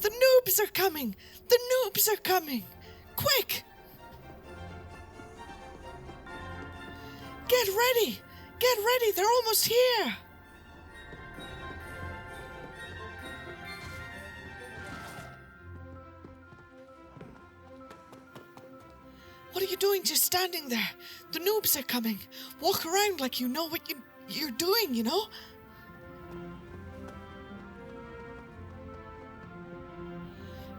The noobs are coming! The noobs are coming! Quick! Get ready! Get ready! They're almost here! What are you doing just standing there? The noobs are coming. Walk around like you know what you're doing, you know?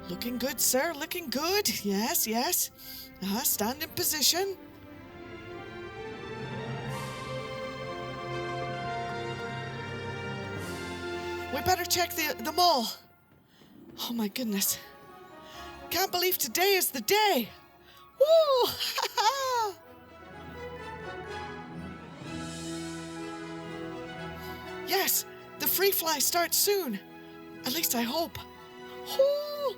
Looking good, sir. Looking good. Yes, yes. Stand in position. We better check the mall. Oh my goodness. Can't believe today is the day. Woo! Yes, the free fly starts soon. At least I hope. Woo!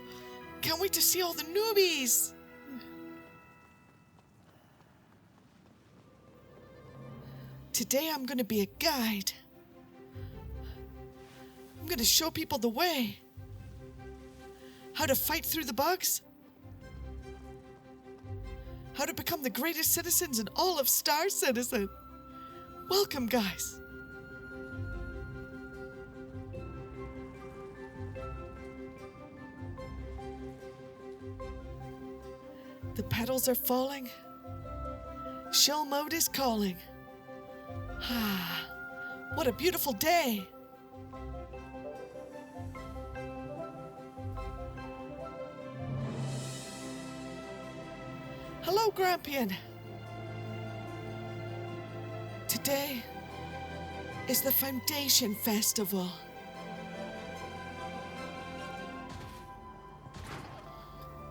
Can't wait to see all the newbies. Today I'm going to be a guide. I'm going to show people the way. How to fight through the bugs. How to become the greatest citizens in all of Star Citizen. Welcome, guys. The petals are falling. Shell mode is calling. What a beautiful day. Hello, Grampian. Today is the Foundation Festival.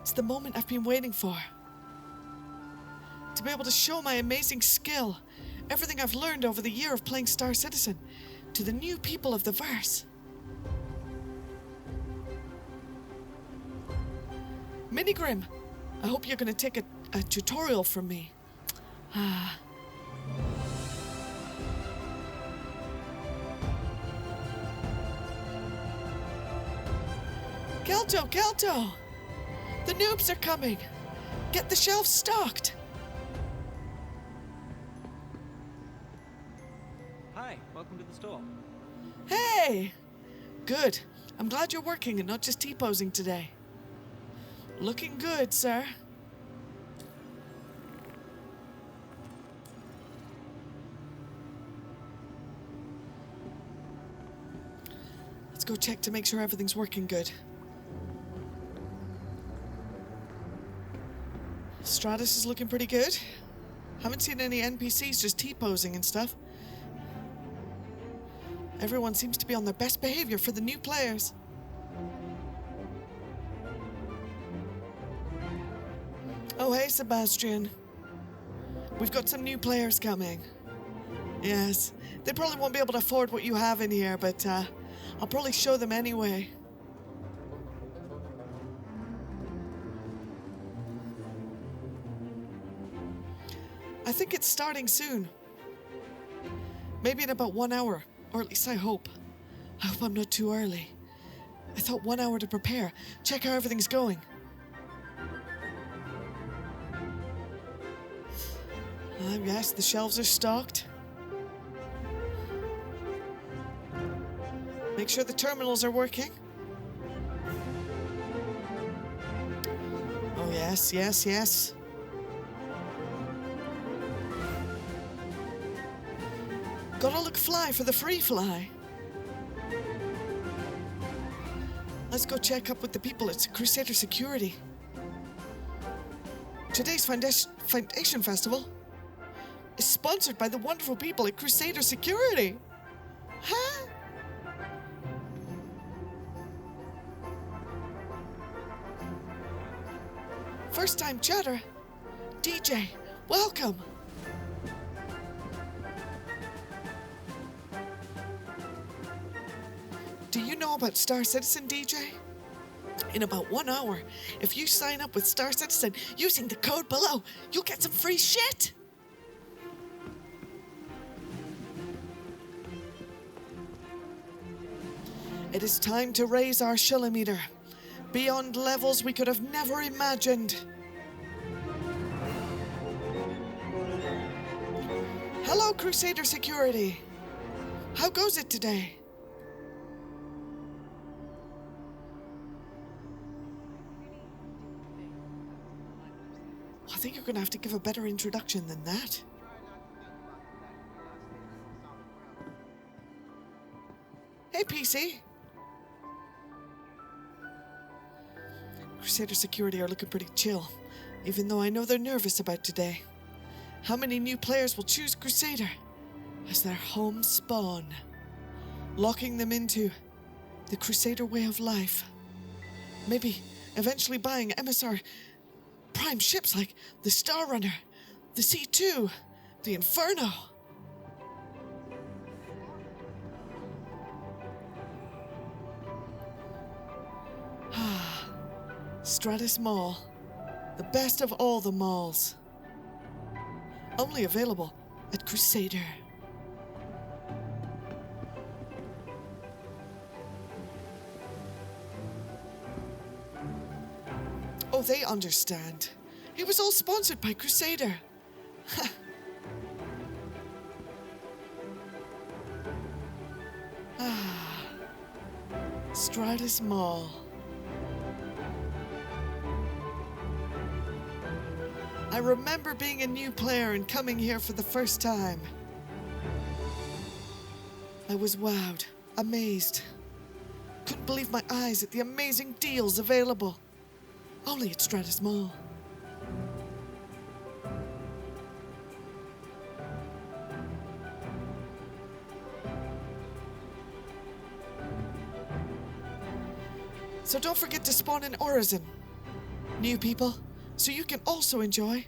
It's the moment I've been waiting for. To be able to show my amazing skill, everything I've learned over the year of playing Star Citizen, to the new people of the verse. Minigrim, I hope you're going to take a tutorial from me. Kelto! The noobs are coming! Get the shelves stocked! Hi, welcome to the store. Hey! Good. I'm glad you're working and not just T-posing today. Looking good, sir. Let's go check to make sure everything's working good. Stratus is looking pretty good. Haven't seen any NPCs just T-posing and stuff. Everyone seems to be on their best behavior for the new players. Oh, hey, Sebastian. We've got some new players coming. Yes, they probably won't be able to afford what you have in here, but I'll probably show them anyway. I think it's starting soon. Maybe in about 1 hour, or at least I hope. I hope I'm not too early. I thought 1 hour to prepare, check how everything's going. Yes, the shelves are stocked. Make sure the terminals are working. Oh, yes. Gotta look fly for the free fly. Let's go check up with the people at Crusader Security. Today's Foundation Festival is sponsored by the wonderful people at Crusader Security. Huh? First time chatter. DJ, welcome. Do you know about Star Citizen, DJ? In about 1 hour, if you sign up with Star Citizen using the code below, you'll get some free shit. It is time to raise our shillometer. beyond levels we could have never imagined. Hello, Crusader Security. How goes it today? I think you're going to have to give a better introduction than that. Hey, PC. Crusader Security are looking pretty chill, even though I know they're nervous about today. How many new players will choose Crusader as their home spawn, locking them into the Crusader way of life? Maybe eventually buying MSR prime ships like the Star Runner, the C2, the Inferno. Stratus Mall, the best of all the malls. Only available at Crusader. Oh, they understand. It was all sponsored by Crusader. Stratus Mall. I remember being a new player and coming here for the first time. I was wowed, amazed. Couldn't believe my eyes at the amazing deals available. Only at Stratus Mall. So don't forget to spawn in Orison, new people, so you can also enjoy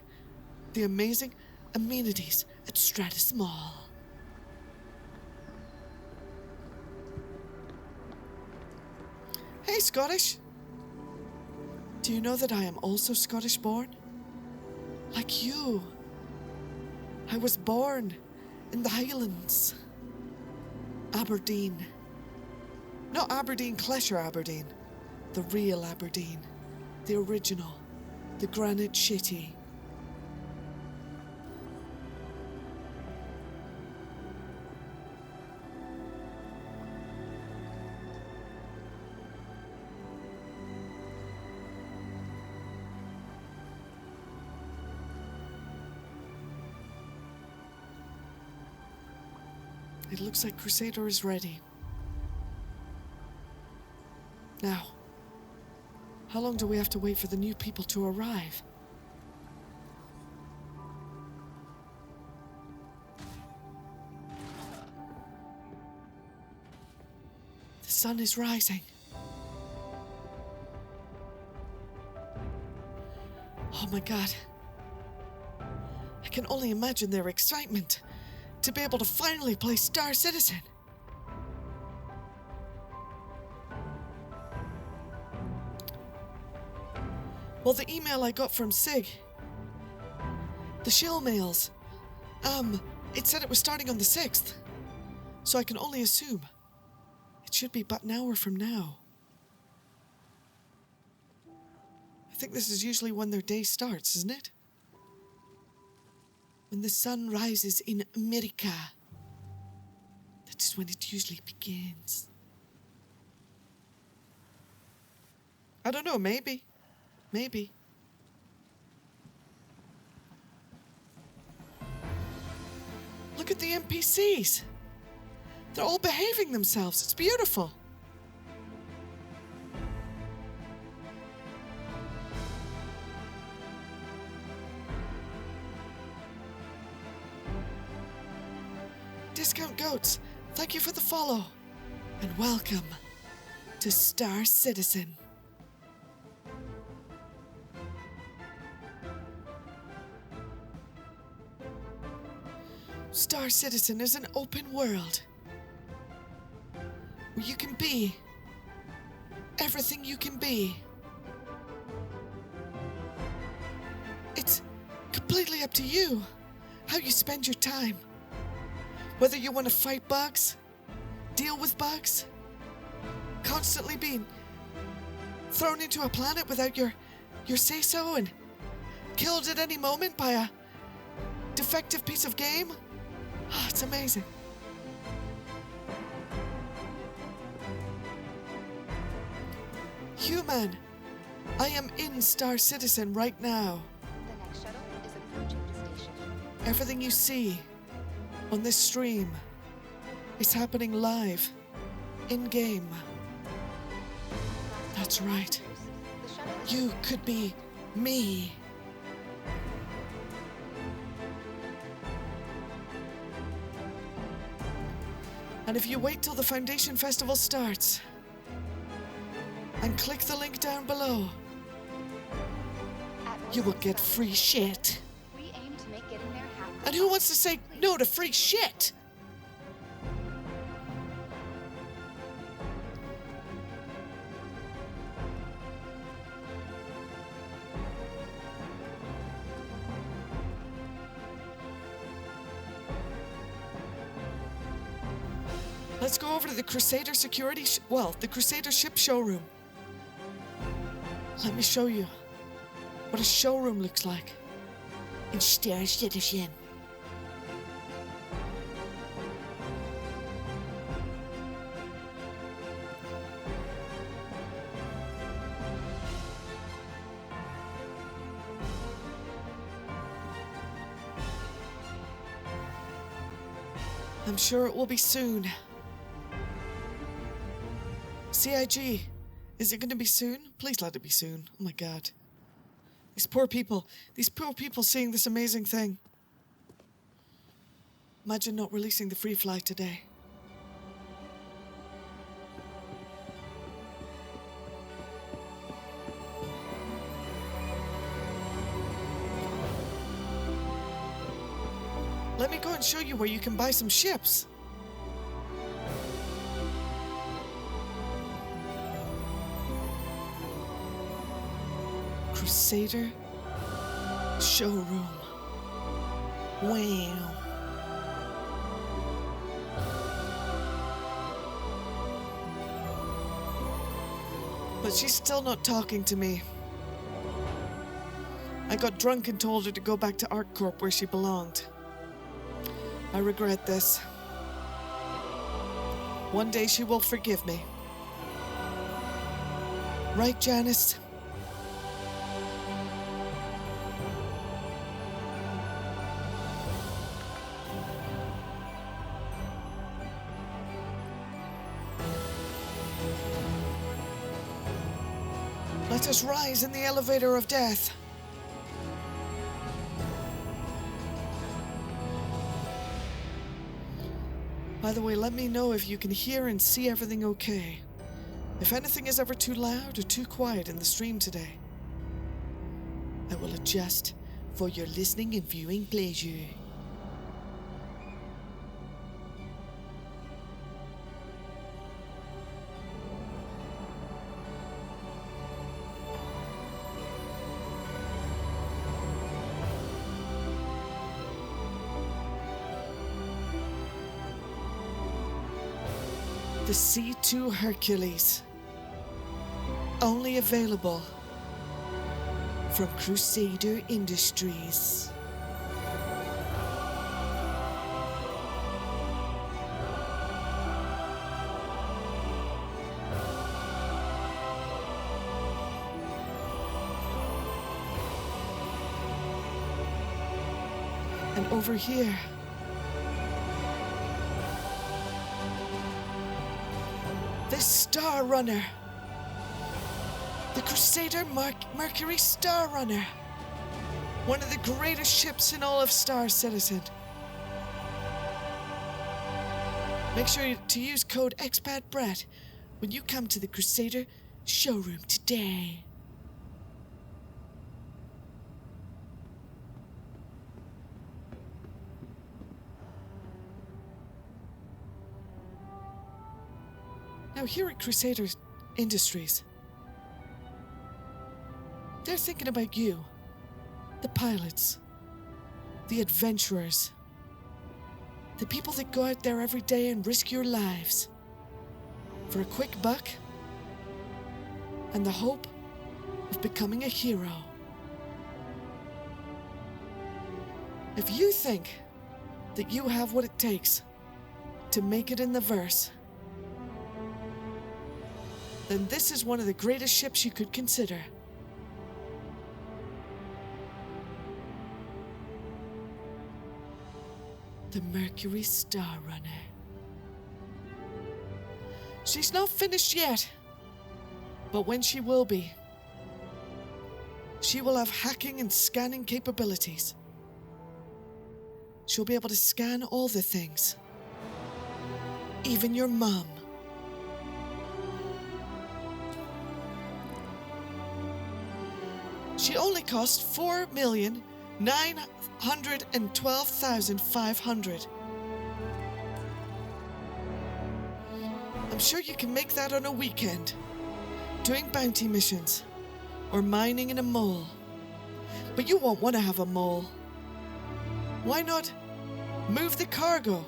the amazing amenities at Stratus Mall. Hey, Scottish. Do you know that I am also Scottish born? Like you. I was born in the Highlands. Aberdeen. Not Aberdeen, Cleshire Aberdeen. The real Aberdeen. The original. The Granite Shitty. It looks like Crusader is ready. Now, how long do we have to wait for the new people to arrive? The sun is rising. Oh my God. I can only imagine their excitement to be able to finally play Star Citizen. Well, the email I got from Sig, the shill mails, it said it was starting on the 6th. So I can only assume it should be but an hour from now. I think this is usually when their day starts, isn't it? When the sun rises in America. That is when it usually begins. I don't know, maybe. Maybe. Look at the NPCs. They're all behaving themselves. It's beautiful. Discount Goats, thank you for the follow. And welcome to Star Citizen. Star Citizen is an open world where you can be everything you can be. It's completely up to you how you spend your time. Whether you want to fight bugs, deal with bugs, constantly being thrown into a planet without your say-so and killed at any moment by a defective piece of game? Oh, it's amazing. Human, I am in Star Citizen right now. The next shuttle is approaching the station. Everything you see on this stream is happening live, in-game. That's right. The shuttle is You could be me. And if you wait till the Foundation Festival starts and click the link down below, at you will Wilson's get Star. free shit. We aim to make getting there happen. And who wants to say no to free shit? Let's go over to the Crusader security, the Crusader ship showroom. Let me show you what a showroom looks like in Star Citizen. I'm sure it will be soon. CIG, is it going to be soon? Please let it be soon. Oh my god. These poor people seeing this amazing thing. Imagine not releasing the free flight today. Let me go and show you where you can buy some ships. Crusader showroom. Wow. But she's still not talking to me. I got drunk and told her to go back to ArcCorp where she belonged. I regret this. One day she will forgive me. Right, Janice? Let us rise in the elevator of death. By the way, let me know if you can hear and see everything okay. If anything is ever too loud or too quiet in the stream today, I will adjust for your listening and viewing pleasure. The C2 Hercules. Only available from Crusader Industries. And over here, the Star Runner. The Crusader Mercury Star Runner. One of the greatest ships in all of Star Citizen. Make sure to use code EXPATBRETT when you come to the Crusader showroom today. Now here at Crusader Industries, they're thinking about you, the pilots, the adventurers, the people that go out there every day and risk your lives for a quick buck and the hope of becoming a hero. If you think that you have what it takes to make it in the verse, then this is one of the greatest ships you could consider. The Mercury Star Runner. She's not finished yet, but when she will be, she will have hacking and scanning capabilities. She'll be able to scan all the things, even your mom. She only cost $4,912,500. I'm sure you can make that on a weekend, doing bounty missions, or mining in a mole. But you won't want to have a mole. Why not move the cargo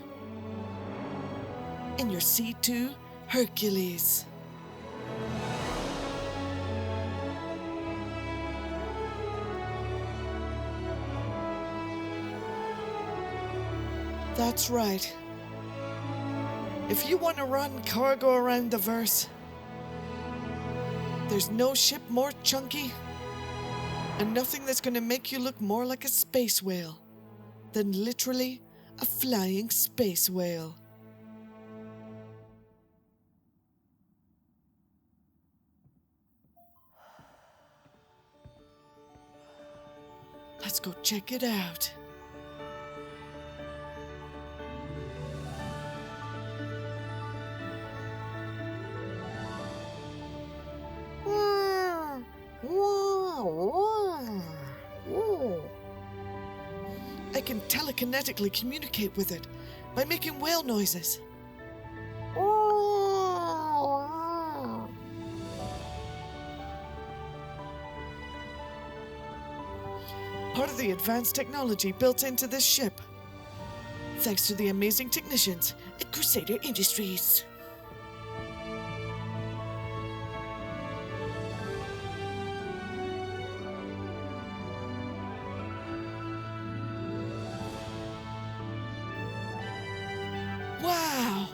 in your C2 Hercules? That's right. If you want to run cargo around the verse, there's no ship more chunky and nothing that's going to make you look more like a space whale than literally a flying space whale. Let's go check it out. I can telekinetically communicate with it by making whale noises. Part of the advanced technology built into this ship, thanks to the amazing technicians at Crusader Industries. Wow!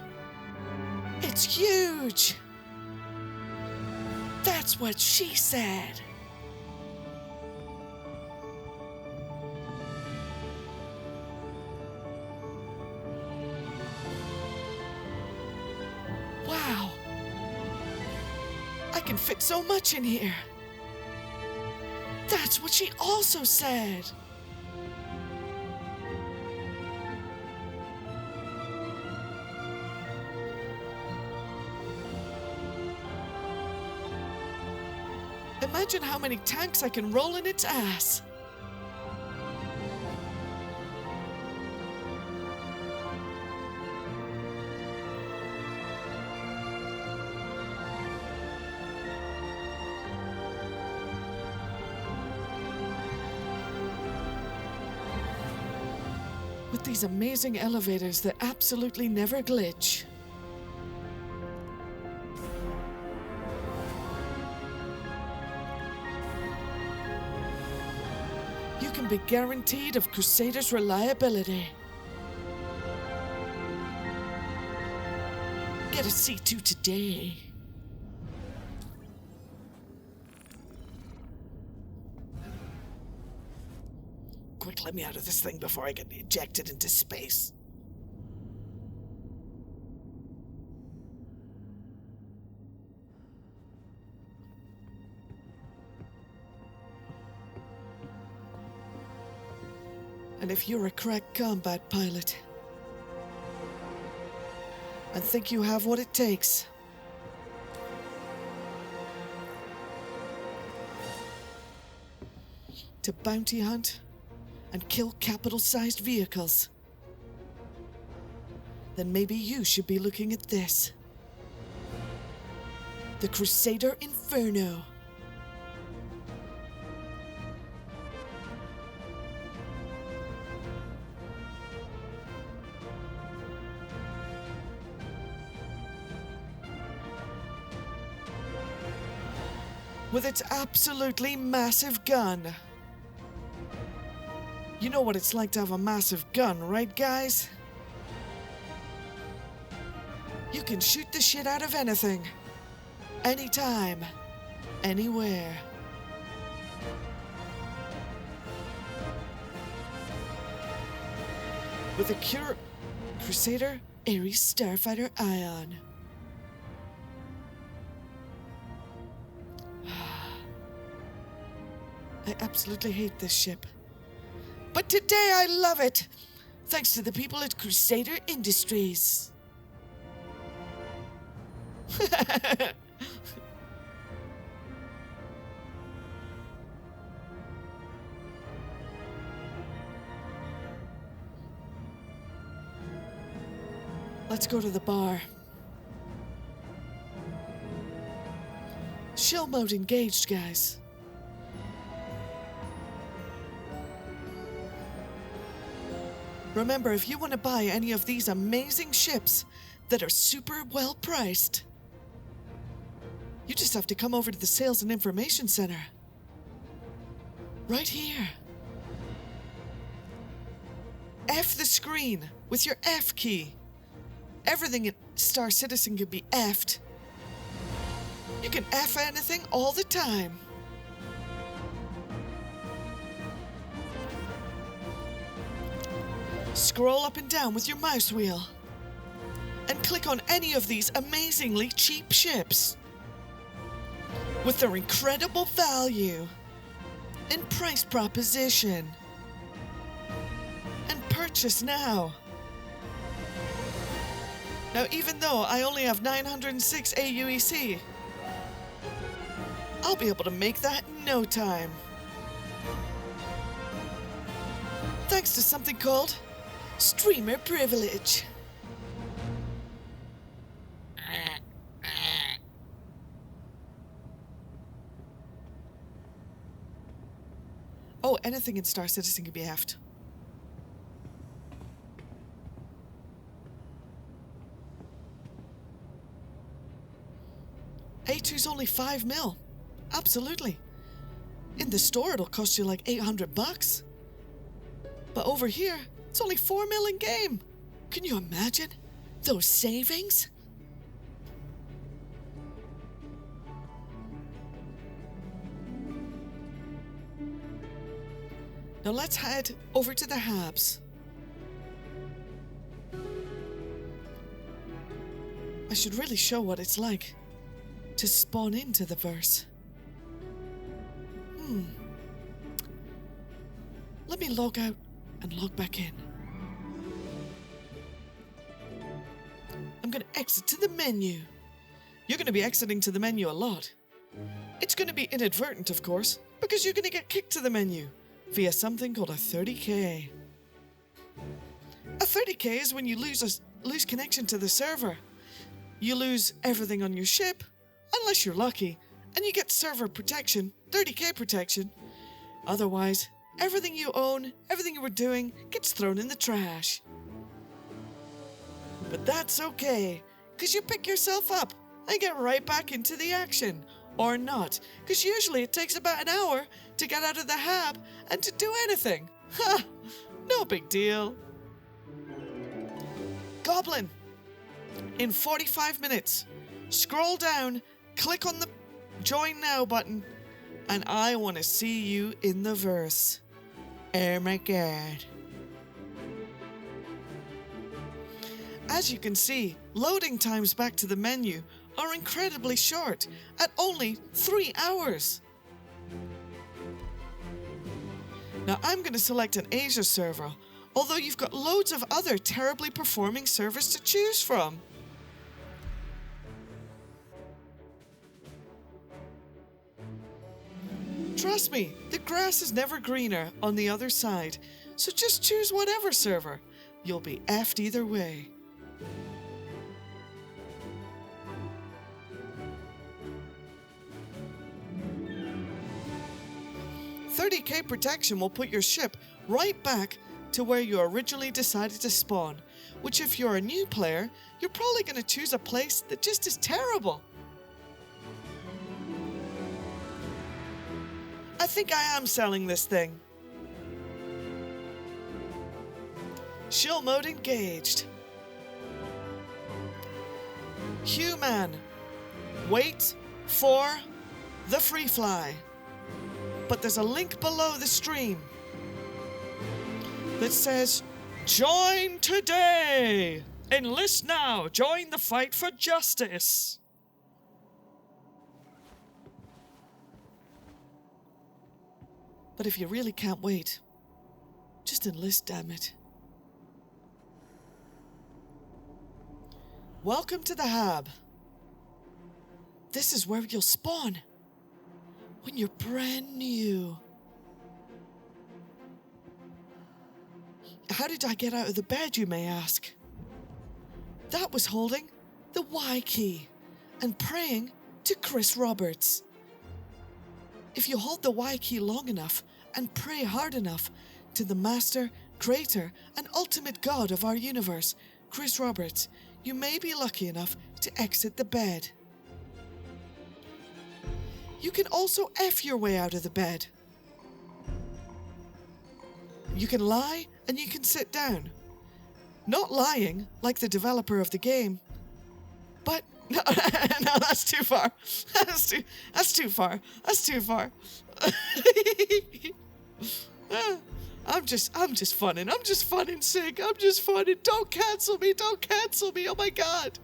It's huge! That's what she said. Wow! I can fit so much in here. That's what she also said. Imagine how many tanks I can roll in its ass. With these amazing elevators that absolutely never glitch. You can be guaranteed of Crusader's reliability. Get a C2 today. Quick, let me out of this thing before I get ejected into space. And if you're a crack combat pilot and think you have what it takes, to bounty hunt and kill capital-sized vehicles, then maybe you should be looking at this. The Crusader Inferno. with its absolutely massive gun. You know what it's like to have a massive gun, right, guys? You can shoot the shit out of anything. Anytime. Anywhere. With a Crusader Ares Starfighter Ion. I absolutely hate this ship. But today I love it, thanks to the people at Crusader Industries. Let's go to the bar. Shield mode engaged, guys. Remember, if you want to buy any of these amazing ships that are super well priced, you just have to come over to the Sales and Information Center. Right here. F the screen with your F key. Everything in Star Citizen can be F'd. You can F anything all the time. Scroll up and down with your mouse wheel and click on any of these amazingly cheap ships with their incredible value and price proposition. And purchase now. Now, even though I only have 906 AUEC, I'll be able to make that in no time. Thanks to something called Streamer Privilege. Oh, anything in Star Citizen can be F'd. A2's only 5 mil. Absolutely. In the store, it'll cost you like 800 bucks. But over here, it's only 4 mil in game. Can you imagine those savings? Now let's head over to the Habs. I should really show what it's like to spawn into the verse. Let me log out and log back in. I'm gonna exit to the menu. You're gonna be exiting to the menu a lot. It's gonna be inadvertent, of course, because you're gonna get kicked to the menu via something called a 30K. A 30K is when you lose connection to the server. You lose everything on your ship, unless you're lucky, and you get server protection, 30K protection. Otherwise, everything you own, everything you were doing, gets thrown in the trash. But that's okay, because you pick yourself up and get right back into the action. Or not, because usually it takes about an hour to get out of the hab and to do anything. Ha! No big deal. Goblin. In 45 minutes, scroll down, click on the Join Now button, and I want to see you in the verse. Oh my god. As you can see, loading times back to the menu are incredibly short, at only 3 hours. Now I'm going to select an Asia server, although you've got loads of other terribly performing servers to choose from. Trust me, the grass is never greener on the other side, so just choose whatever server. You'll be effed either way. $30K protection will put your ship right back to where you originally decided to spawn, which if you're a new player, you're probably going to choose a place that just is terrible. I think I am selling this thing. Shill mode engaged. Human, wait for the free fly. But there's a link below the stream that says, join today. Enlist now. Join the fight for justice. But if you really can't wait, just enlist, damn it. Welcome to the hub. This is where you'll spawn when you're brand new. How did I get out of the bed, you may ask? That was holding the Y key and praying to Chris Roberts. If you hold the Y key long enough and pray hard enough to the master, creator, and ultimate god of our universe, Chris Roberts, you may be lucky enough to exit the bed. You can also F your way out of the bed. You can lie and you can sit down. Not lying like the developer of the game, but no, that's too far. That's too far. I'm just funning. I'm just funning, Sig. I'm just funning. Don't cancel me. Oh my god.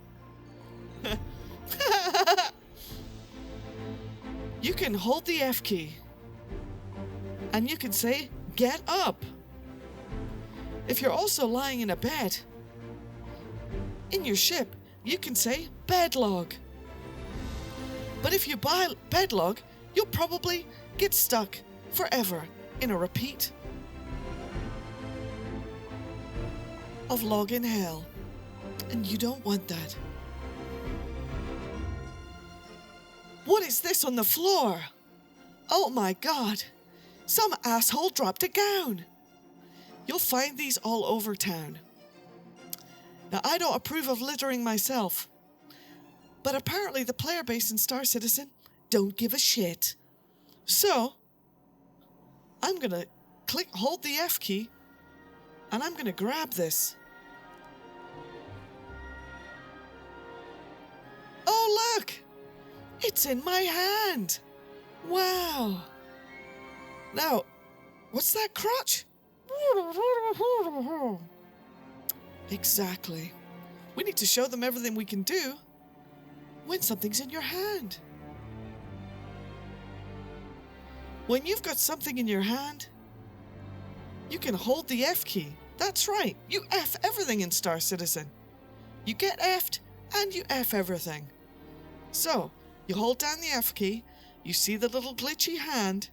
You can hold the F key and you can say, get up. If you're also lying in a bed, in your ship, you can say bedlog. But if you buy bedlog, you'll probably get stuck forever in a repeat of login hell. And you don't want that. What is this on the floor? Oh my god. Some asshole dropped a gown. You'll find these all over town. Now, I don't approve of littering myself, but apparently the player base in Star Citizen don't give a shit. So, I'm gonna hold the F key, and I'm gonna grab this. Oh, look! It's in my hand! Wow! Now, what's that crotch? Exactly. We need to show them everything we can do when something's in your hand. When you've got something in your hand, you can hold the F key. That's right, you F everything in Star Citizen. You get F'd and you F everything. So, you hold down the F key, you see the little glitchy hand,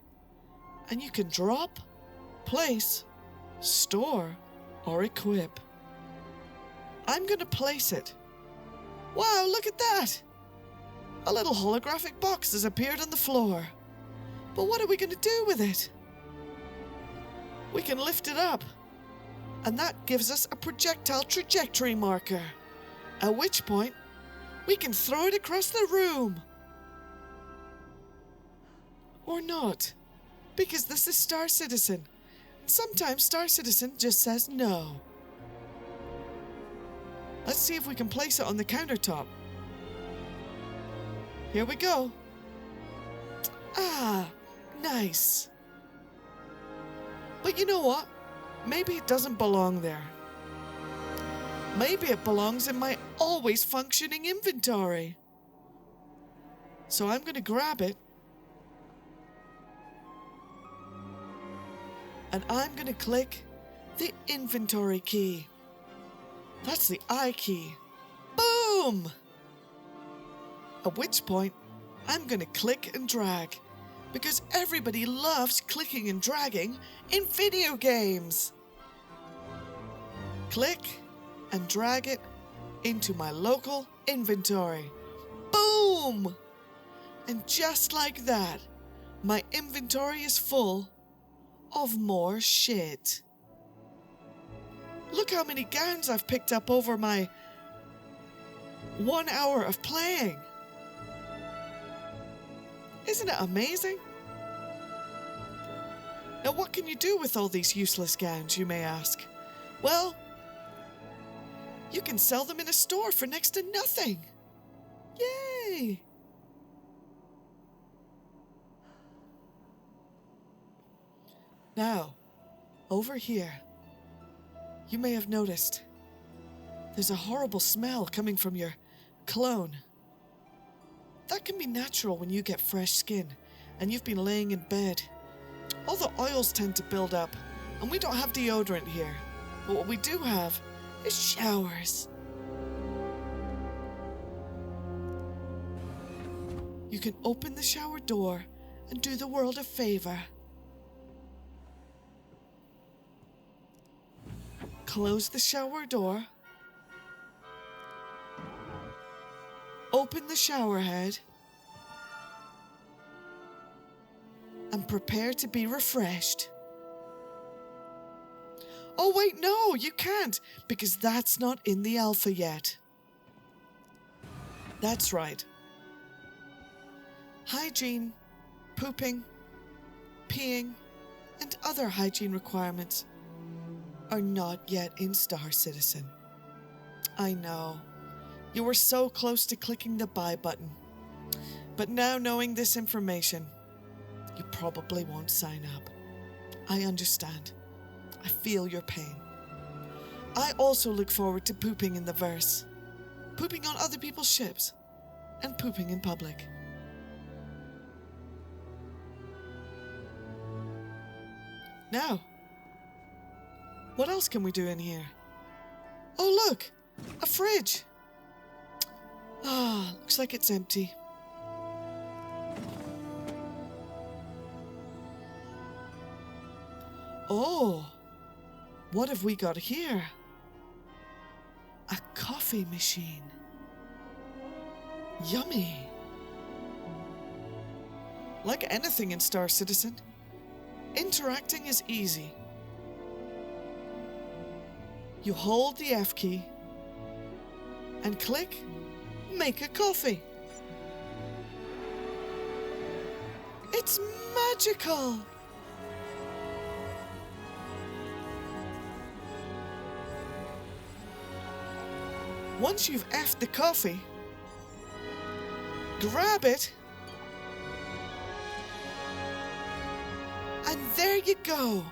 and you can drop, place, store, or equip. I'm going to place it. Wow, look at that! A little holographic box has appeared on the floor. But what are we going to do with it? We can lift it up, and that gives us a projectile trajectory marker, at which point we can throw it across the room. Or not, because this is Star Citizen. Sometimes Star Citizen just says no. Let's see if we can place it on the countertop. Here we go. Ah, nice. But you know what? Maybe it doesn't belong there. Maybe it belongs in my always functioning inventory. So I'm going to grab it. And I'm going to click the inventory key. That's the I key. Boom! At which point, I'm going to click and drag, because everybody loves clicking and dragging in video games. Click and drag it into my local inventory. Boom! And just like that, my inventory is full of more shit. Look how many gowns I've picked up over my 1 hour of playing. Isn't it amazing? Now what can you do with all these useless gowns, you may ask? Well, you can sell them in a store for next to nothing. Yay! Now, over here, you may have noticed there's a horrible smell coming from your cologne. That can be natural when you get fresh skin and you've been laying in bed. All the oils tend to build up, and we don't have deodorant here. But what we do have is showers. You can open the shower door and do the world a favor. Close the shower door. Open the shower head. And prepare to be refreshed. Oh wait, no, you can't, because that's not in the alpha yet. That's right. Hygiene, pooping, peeing, and other hygiene requirements are not yet in Star Citizen. I know. You were so close to clicking the buy button. But now knowing this information, you probably won't sign up. I understand. I feel your pain. I also look forward to pooping in the verse. Pooping on other people's ships. And pooping in public. Now, what else can we do in here? Oh look! A fridge! Ah, looks like it's empty. Oh, what have we got here? A coffee machine. Yummy. Like anything in Star Citizen, interacting is easy. You hold the F key and click Make a Coffee. It's magical! Once you've effed the coffee, grab it, and there you go.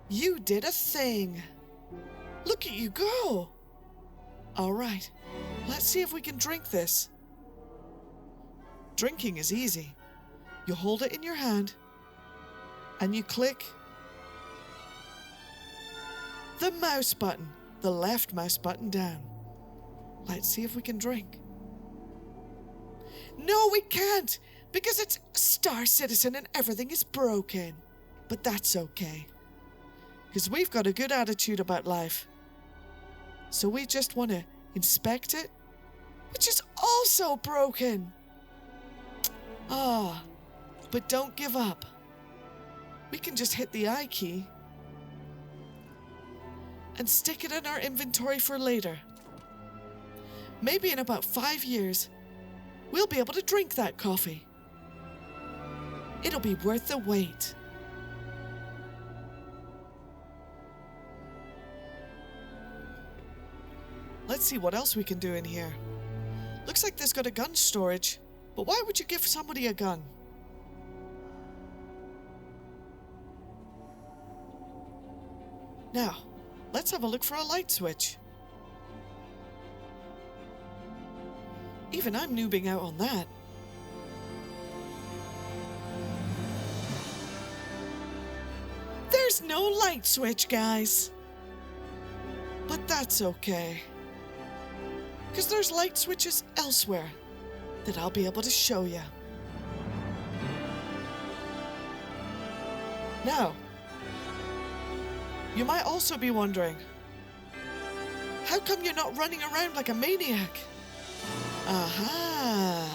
You did a thing. Look at you go. All right, let's see if we can drink this. Drinking is easy. You hold it in your hand, and you click the mouse button, the left mouse button down. Let's see if we can drink. No, we can't, because it's Star Citizen and everything is broken. But that's okay, because we've got a good attitude about life. So we just want to inspect it, which is also broken. Ah, but don't give up. We can just hit the I key and stick it in our inventory for later. Maybe in about 5 years, we'll be able to drink that coffee. It'll be worth the wait. Let's see what else we can do in here. Looks like there's got a gun storage, but why would you give somebody a gun? Now, let's have a look for a light switch. Even I'm noobing out on that. There's no light switch, guys. But that's okay, because there's light switches elsewhere that I'll be able to show you. Now, you might also be wondering, how come you're not running around like a maniac? Aha!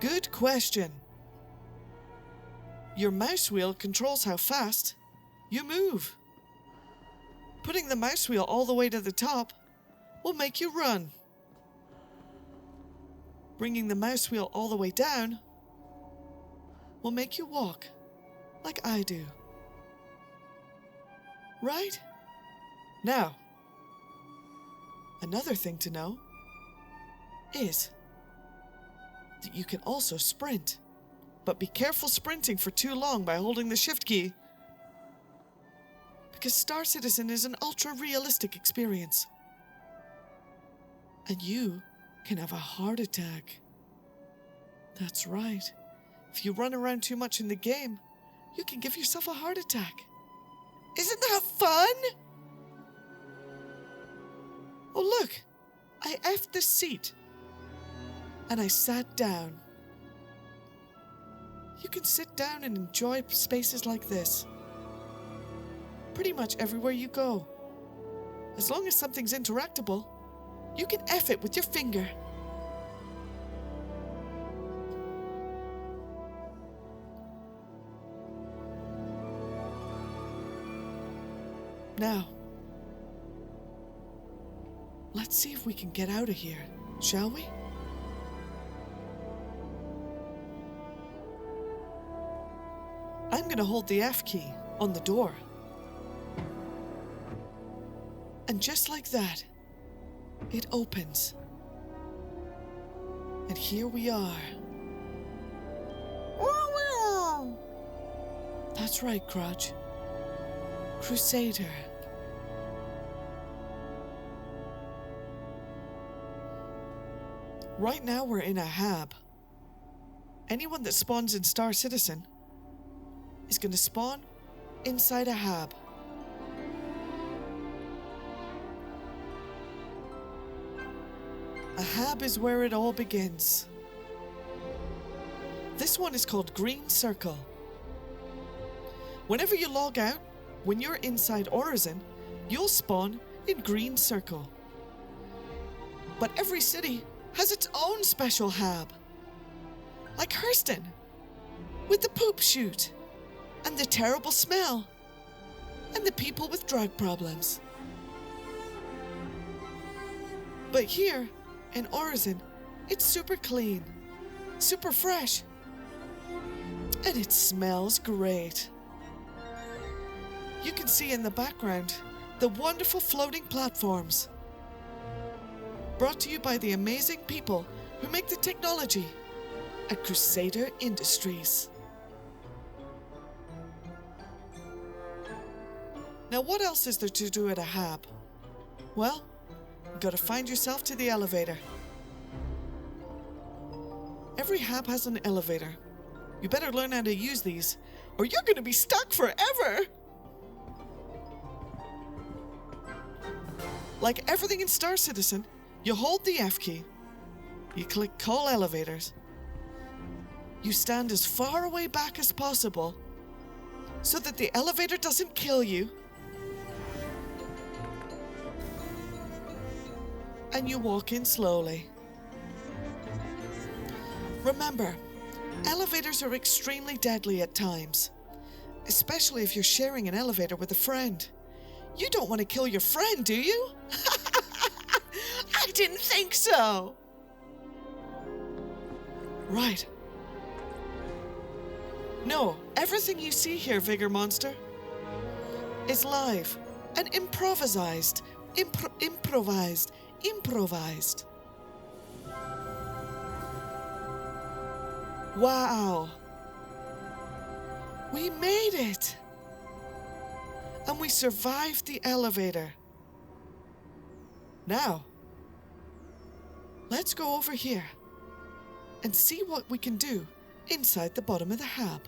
Good question. Your mouse wheel controls how fast you move. Putting the mouse wheel all the way to the top will make you run. Bringing the mouse wheel all the way down will make you walk. like I do. Right? Now, another thing to know is that you can also sprint. But be careful sprinting for too long by holding the shift key. Because Star Citizen is an ultra-realistic experience. And you can have a heart attack. That's right. If you run around too much in the game, you can give yourself a heart attack. Isn't that fun? Oh look, I effed the seat. And I sat down. You can sit down and enjoy spaces like this. Pretty much everywhere you go. As long as something's interactable, you can F it with your finger. Now, let's see if we can get out of here, shall we? I'm gonna hold the F key on the door. And just like that, it opens. And here we are. That's right, Crutch. Crusader. Right now we're in a hab. Anyone that spawns in Star Citizen is going to spawn inside a hab. A hab is where it all begins. This one is called Green Circle. Whenever you log out, when you're inside Orison, you'll spawn in Green Circle. But every city has its own special hab. Like Hurston, with the poop chute, and the terrible smell, and the people with drug problems. But here, in Orison, it's super clean, super fresh, and it smells great. You can see in the background the wonderful floating platforms. Brought to you by the amazing people who make the technology at Crusader Industries. Now, what else is there to do at a hab? Well, you gotta find yourself to the elevator. Every hab has an elevator. You better learn how to use these, or you're gonna be stuck forever! Like everything in Star Citizen, you hold the F key, you click Call Elevators, you stand as far away back as possible so that the elevator doesn't kill you, and you walk in slowly. Remember, elevators are extremely deadly at times, especially if you're sharing an elevator with a friend. You don't want to kill your friend, do you? I didn't think so. Right. No, everything you see here, Vigor Monster, is live and improvised. Improvised. Wow. We made it. And we survived the elevator. Now, let's go over here and see what we can do inside the bottom of the hab.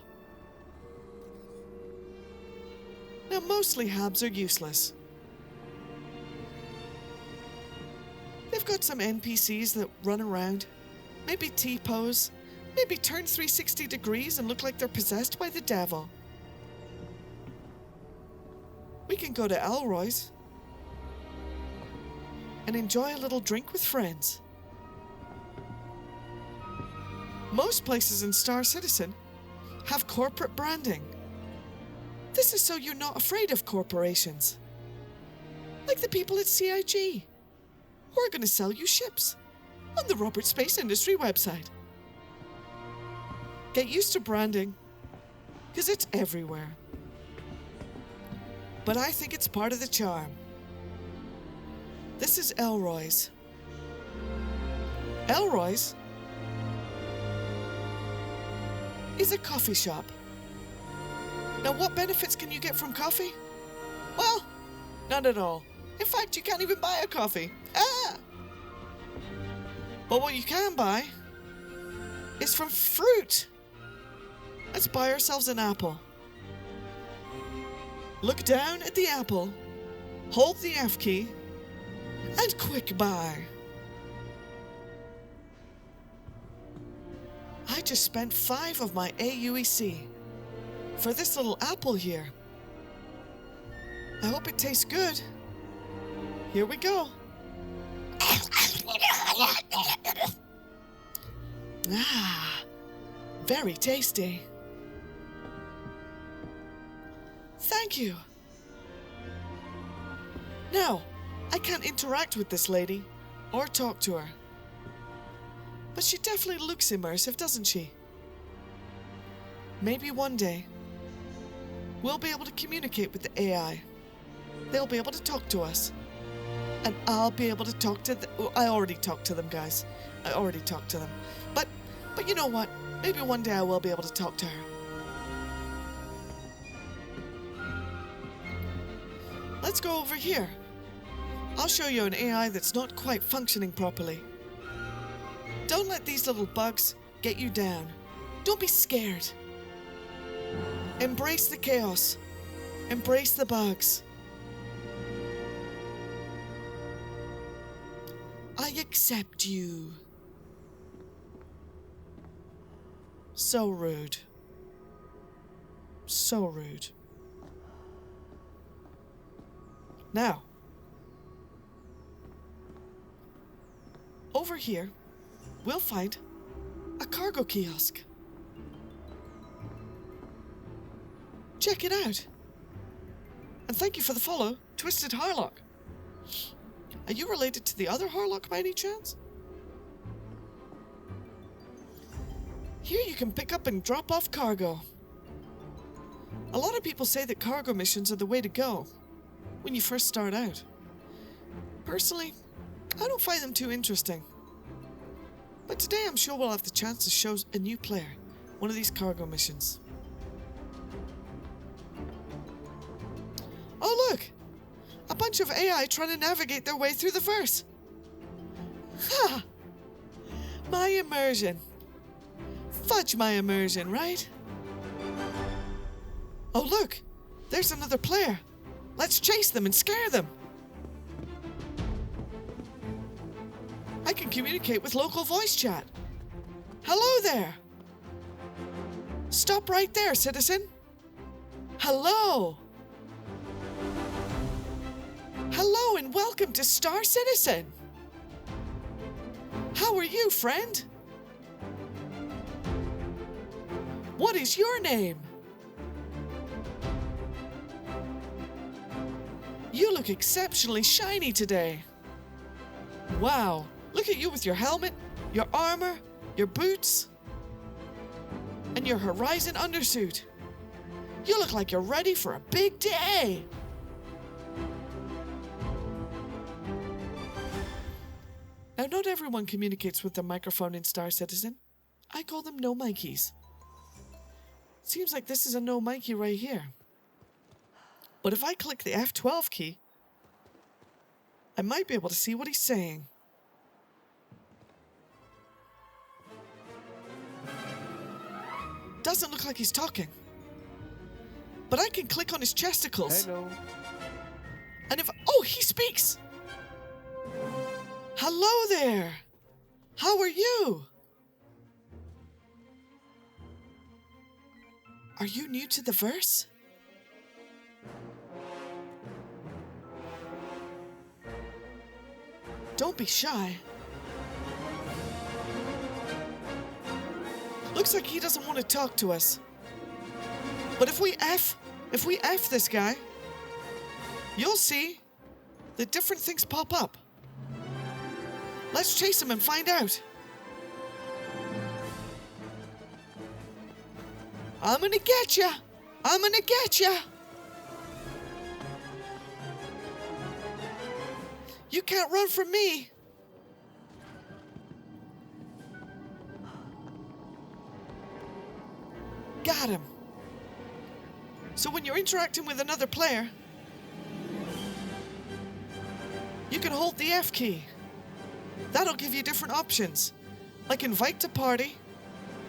Now, mostly habs are useless. They've got some NPCs that run around, maybe T-pose, maybe turn 360 degrees and look like they're possessed by the devil. We can go to Elroy's and enjoy a little drink with friends. Most places in Star Citizen have corporate branding. This is so you're not afraid of corporations. Like the people at CIG, who are going to sell you ships on the Robert Space Industry website. Get used to branding. because it's everywhere. But I think it's part of the charm. This is Elroy's. Elroy's is a coffee shop. Now, what benefits can you get from coffee? Well, none at all. In fact, you can't even buy a coffee. Ah! But what you can buy is from fruit. Let's buy ourselves an apple. Look down at the apple, hold the F key, and quick buy. I just spent 5 of my AUEC for this little apple here. I hope it tastes good. Here we go. Ah, very tasty. Thank you. Now, I can't interact with this lady or talk to her. But she definitely looks immersive, doesn't she? Maybe one day, we'll be able to communicate with the AI. They'll be able to talk to us. And I'll be able to talk to them. I already talked to them, guys. I already talked to them. But you know what? Maybe one day I will be able to talk to her. Let's go over here. I'll show you an AI that's not quite functioning properly. Don't let these little bugs get you down. Don't be scared. Embrace the chaos. Embrace the bugs. I accept you. So rude. So rude. Now, over here, we'll find a cargo kiosk. Check it out. And thank you for the follow, Twisted Harlock. Are you related to the other Harlock by any chance? Here you can pick up and drop off cargo. A lot of people say that cargo missions are the way to go when you first start out. Personally, I don't find them too interesting. But today I'm sure we'll have the chance to show a new player one of these cargo missions. Oh look! A bunch of AI trying to navigate their way through the verse. Ha! My immersion. Fudge my immersion, right? Oh look! There's another player. Let's chase them and scare them. I can communicate with local voice chat. Hello there. Stop right there, citizen. Hello. Hello and welcome to Star Citizen. How are you, friend? What is your name? You look exceptionally shiny today. Wow, look at you with your helmet, your armor, your boots, and your Horizon undersuit. You look like you're ready for a big day. Now, not everyone communicates with their microphone in Star Citizen. I call them no mikeys. Seems like this is a no mikey right here. But if I click the F12 key, I might be able to see what he's saying. Doesn't look like he's talking. But I can click on his chesticles. Hello. And if... Oh, he speaks! Hello there! How are you? Are you new to the verse? Don't be shy. Looks like he doesn't want to talk to us. But if we F this guy, you'll see that different things pop up. Let's chase him and find out. I'm gonna get ya! I'm gonna get ya! You can't run from me! Got him. So when you're interacting with another player, you can hold the F key. That'll give you different options, like invite to party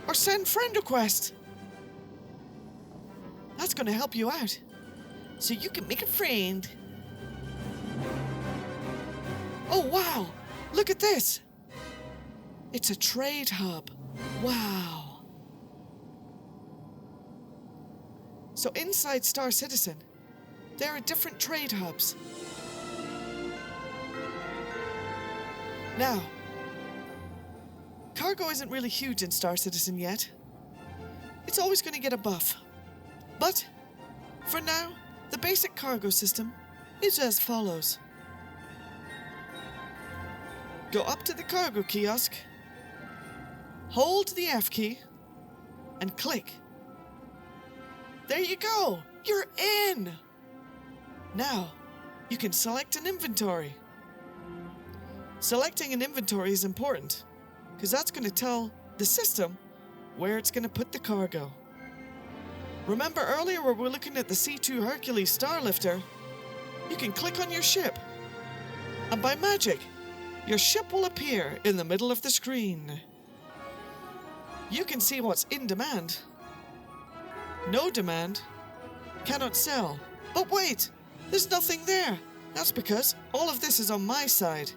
or send friend request. That's gonna help you out, so you can make a friend. Oh wow, look at this. It's a trade hub. Wow. So inside Star Citizen, there are different trade hubs. Now, cargo isn't really huge in Star Citizen yet. It's always going to get a buff. But, for now, the basic cargo system is as follows. Go up to the cargo kiosk, hold the F key, and click. There you go! You're in! Now, you can select an inventory. Selecting an inventory is important, because that's going to tell the system where it's going to put the cargo. Remember earlier where we're looking at the C2 Hercules Starlifter? You can click on your ship, and by magic, your ship will appear in the middle of the screen. You can see what's in demand. No demand. Cannot sell. But wait! There's nothing there! That's because all of this is on my side.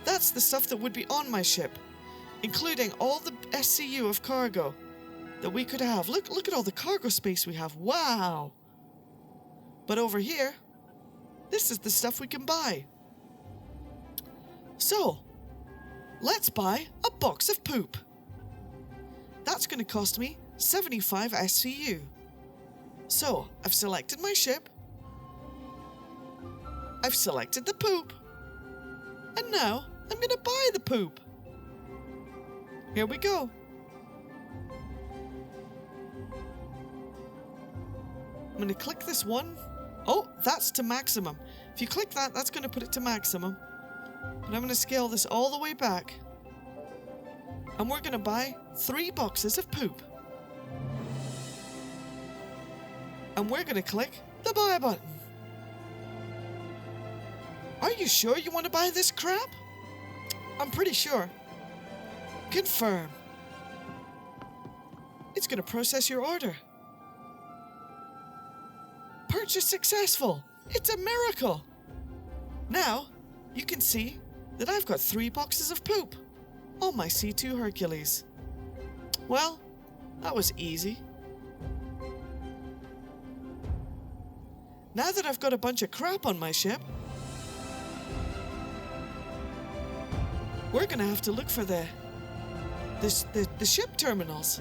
That's the stuff that would be on my ship, including all the SCU of cargo that we could have. Look at all the cargo space we have. Wow! But over here, this is the stuff we can buy. So, let's buy a box of poop. That's going to cost me 75 SCU. So, I've selected my ship, I've selected the poop, and now I'm going to buy the poop. Here we go. I'm going to click this one. Oh, that's to maximum. If you click that, that's going to put it to maximum. And I'm going to scale this all the way back. And we're going to buy 3 boxes of poop. And we're going to click the buy button. Are you sure you want to buy this crap? I'm pretty sure. Confirm. It's going to process your order. Purchase successful. It's a miracle. Now, you can see that I've got 3 boxes of poop on my C2 Hercules. Well, that was easy. Now that I've got a bunch of crap on my ship, we're gonna have to look for the ship terminals.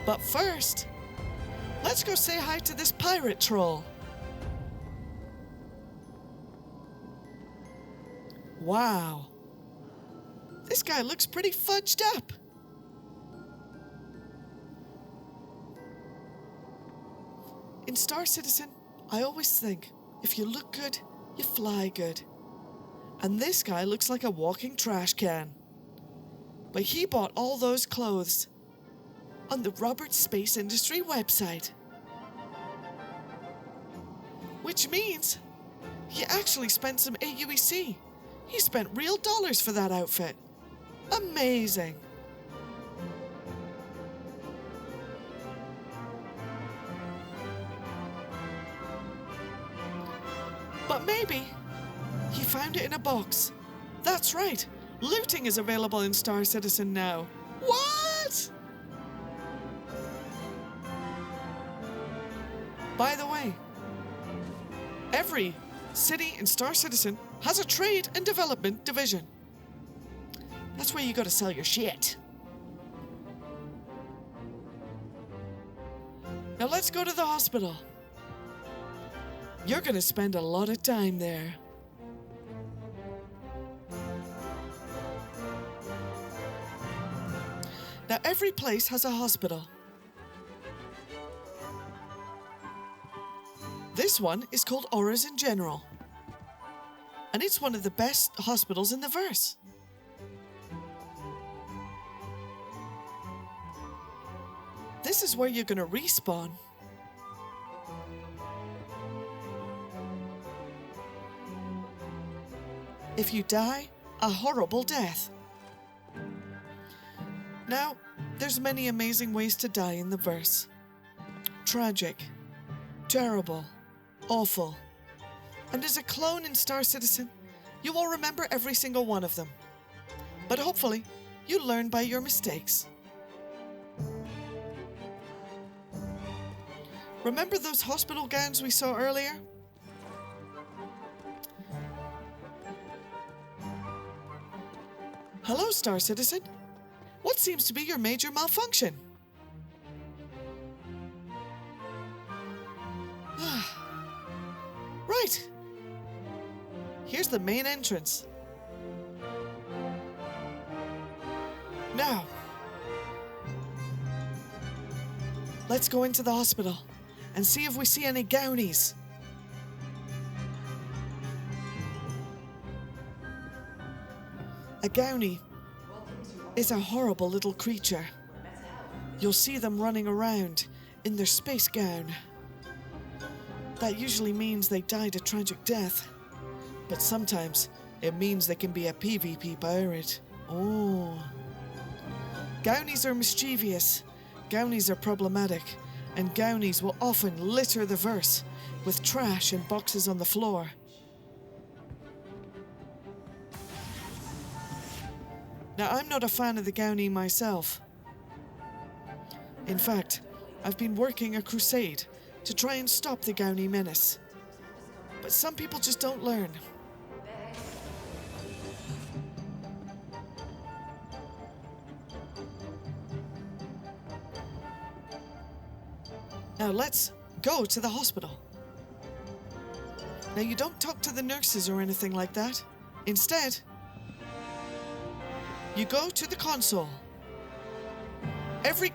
But first, let's go say hi to this pirate troll. Wow. This guy looks pretty fudged up. In Star Citizen, I always think, if you look good, you fly good. And this guy looks like a walking trash can. But he bought all those clothes on the Robert Space Industry website. Which means he actually spent some AUEC. He spent real dollars for that outfit. Amazing. But maybe he found it in a box. That's right. Looting is available in Star Citizen now. What? By the way, every city in Star Citizen has a trade and development division. That's where you gotta sell your shit. Now let's go to the hospital. You're gonna spend a lot of time there. Now every place has a hospital. This one is called Auras in General. And it's one of the best hospitals in the verse. This is where you're going to respawn. If you die a horrible death. Now, there's many amazing ways to die in the verse. Tragic, terrible, awful. And as a clone in Star Citizen, you will remember every single one of them. But hopefully, you learn by your mistakes. Remember those hospital gowns we saw earlier? Hello, Star Citizen. What seems to be your major malfunction? Right. Here's the main entrance. Now, let's go into the hospital and see if we see any gownies. A gownie is a horrible little creature. You'll see them running around in their space gown. That usually means they died a tragic death, but sometimes it means they can be a PvP pirate. Oh. Gownies are mischievous, gownies are problematic, and gownies will often litter the verse with trash and boxes on the floor. Now, I'm not a fan of the gownie myself. In fact, I've been working a crusade to try and stop the gownie menace. But some people just don't learn. Now let's go to the hospital. Now you don't talk to the nurses or anything like that. Instead, you go to the console. Every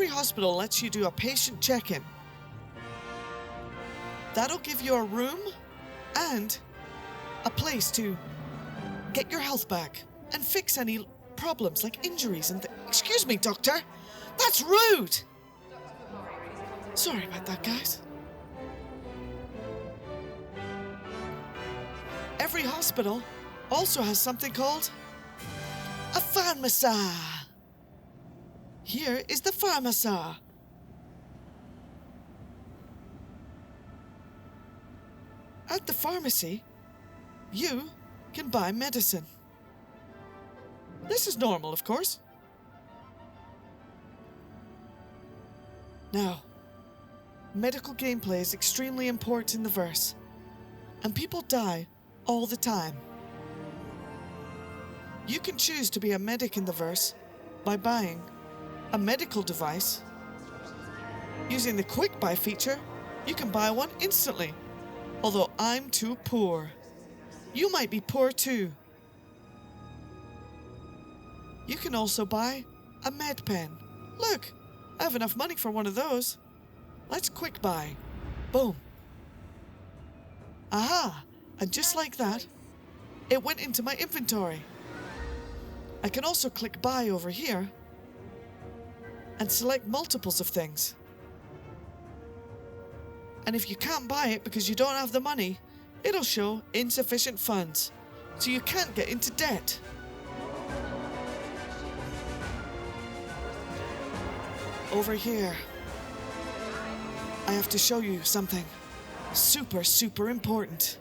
hospital lets you do a patient check-in. That'll give you a room and a place to get your health back and fix any problems like injuries and Excuse me, doctor. That's rude. Sorry about that, guys. Every hospital also has something called a pharmacy. Here is the pharmacy. At the pharmacy, you can buy medicine. This is normal, of course. Now, medical gameplay is extremely important in the verse, and people die all the time. You can choose to be a medic in the verse by buying a medical device. Using the quick buy feature, you can buy one instantly. Although I'm too poor. You might be poor too. You can also buy a med pen. Look, I have enough money for one of those. Let's quick buy. Boom. Aha! And just like that, it went into my inventory. I can also click buy over here and select multiples of things. And if you can't buy it because you don't have the money, it'll show insufficient funds, so you can't get into debt. Over here, I have to show you something super important.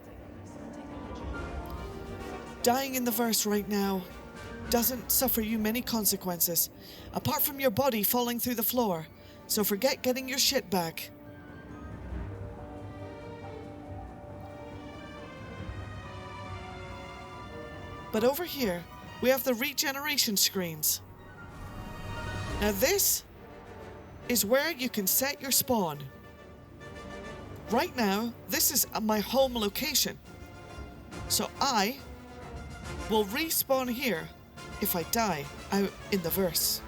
Dying in the verse right now doesn't suffer you many consequences, apart from your body falling through the floor, so forget getting your shit back. But over here, we have the regeneration screens. Now this is where you can set your spawn. Right now, this is my home location. So I will respawn here if I die out in the verse.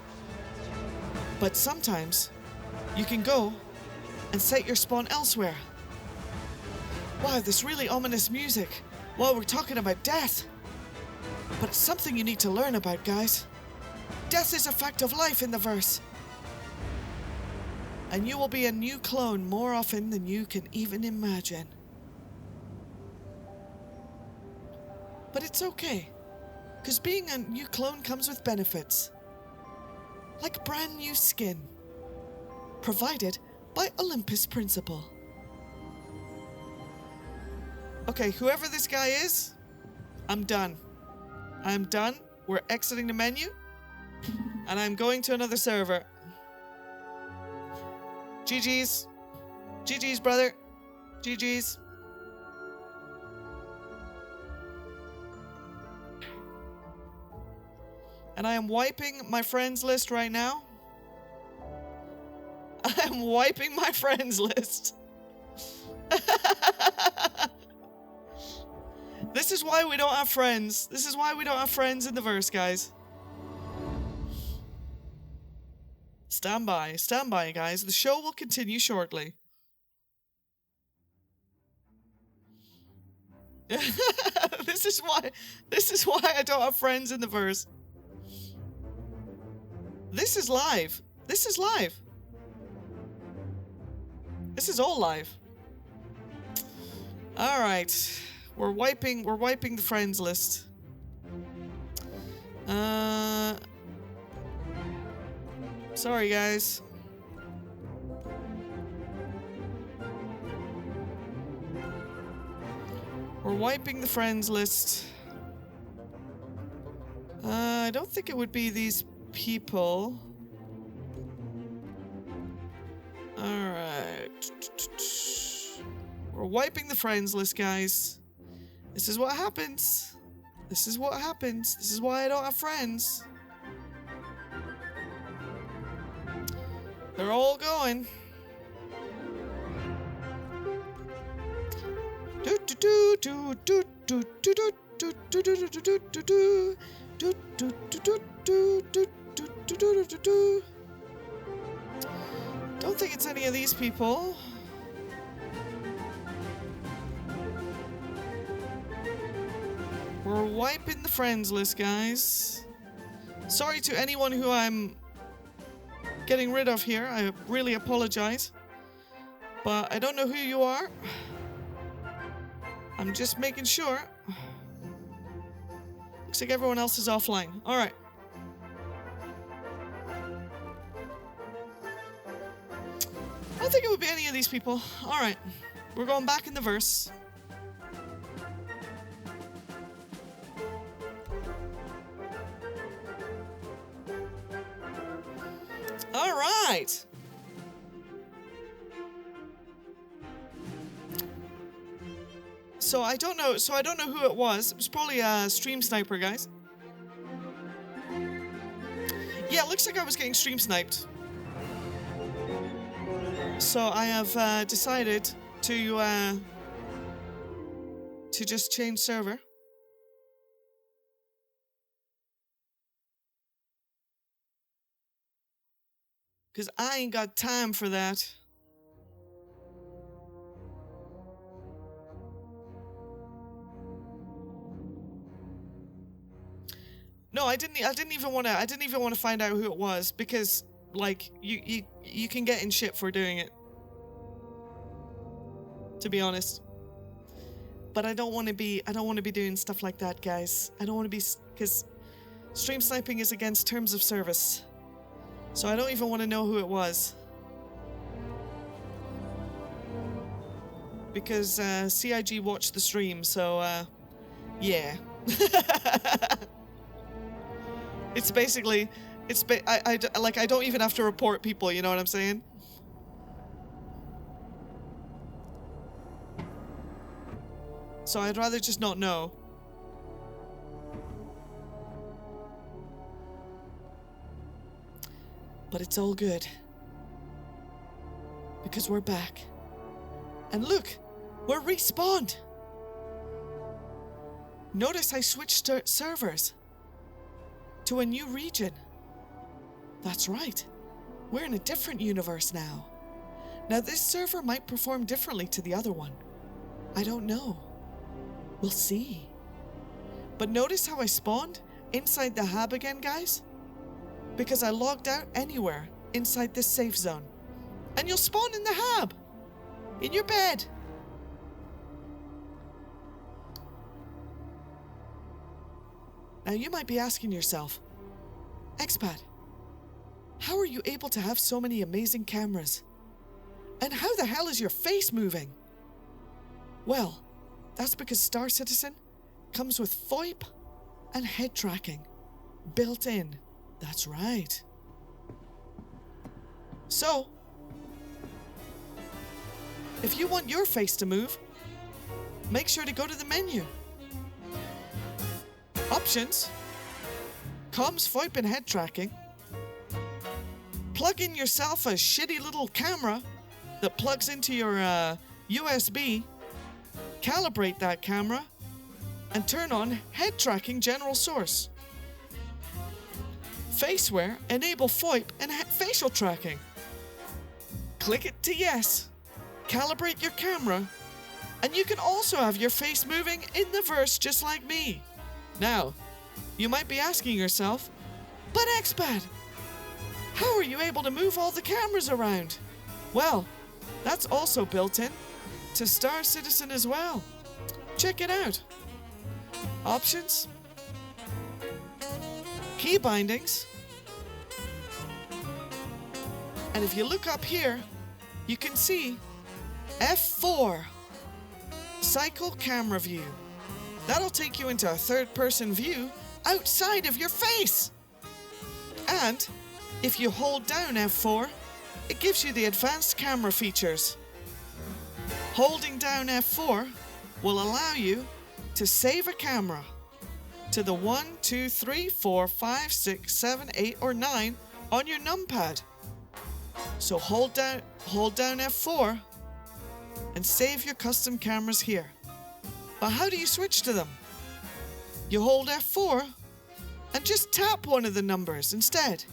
But sometimes you can go and set your spawn elsewhere. Wow, this really ominous music. Well, we're talking about death. But it's something you need to learn about, guys. Death is a fact of life in the verse. And you will be a new clone more often than you can even imagine. But it's okay, because being a new clone comes with benefits. Like brand new skin. Provided by Olympus Principle. Okay, whoever this guy is, I'm done. I'm done. We're exiting the menu. And I'm going to another server. GG's. GG's, brother. GG's. And I am wiping my friends list right now. I am wiping my friends list. This is why we don't have friends. This is why we don't have friends in the verse, guys. Stand by, guys. The show will continue shortly. This is why I don't have friends in the verse. This is live. This is live. This is all live. All right. We're wiping the friends list. Sorry, guys. We're wiping the friends list. I don't think it would be these people. Alright. We're wiping the friends list, guys. This is what happens. This is what happens. This is why I don't have friends. They're all going. Don't think it's any of these people. We're wiping the friends list, guys. Sorry to anyone who I'm getting rid of here. I really apologize. But I don't know who you are. I'm just making sure. Looks like everyone else is offline. Alright. I don't think it would be any of these people. Alright. We're going back in the verse. Alright. So I don't know who it was. It was probably a stream sniper, guys. Yeah, it looks like I was getting stream sniped. So I have decided to just change server. Because I ain't got time for that. No, I didn't even want to find out who it was, because like you can get in shit for doing it. To be honest. But I don't want to be doing stuff like that, guys. I don't want to be, because stream sniping is against terms of service. So I don't even want to know who it was. Because CIG watched the stream, so yeah. It's basically, I don't even have to report people, you know what I'm saying? So I'd rather just not know. But it's all good. Because we're back. And look, we're respawned. Notice I switched servers to a new region. That's right. We're in a different universe now. Now this server might perform differently to the other one. I don't know. We'll see. But notice how I spawned inside the hab again, guys? Because I logged out anywhere inside this safe zone. And you'll spawn in the hab! In your bed! Now you might be asking yourself, Expat, how are you able to have so many amazing cameras? And how the hell is your face moving? Well, that's because Star Citizen comes with VoIP and head tracking built in. That's right. So, if you want your face to move, make sure to go to the menu. Options, comms, VoIP and head tracking. Plug in yourself a shitty little camera that plugs into your USB, calibrate that camera, and turn on head tracking general source. Faceware, enable VoIP and facial tracking. Click it to yes, calibrate your camera, and you can also have your face moving in the verse just like me. Now, you might be asking yourself, but Expat, how are you able to move all the cameras around? Well, that's also built in to Star Citizen as well. Check it out. Options, key bindings, and if you look up here, you can see F4, cycle camera view. That'll take you into a third-person view outside of your face. And if you hold down F4, it gives you the advanced camera features. Holding down F4 will allow you to save a camera to the 1, 2, 3, 4, 5, 6, 7, 8, or 9 on your numpad. So hold down F4 and save your custom cameras here. But how do you switch to them? You hold F4 and just tap one of the numbers instead.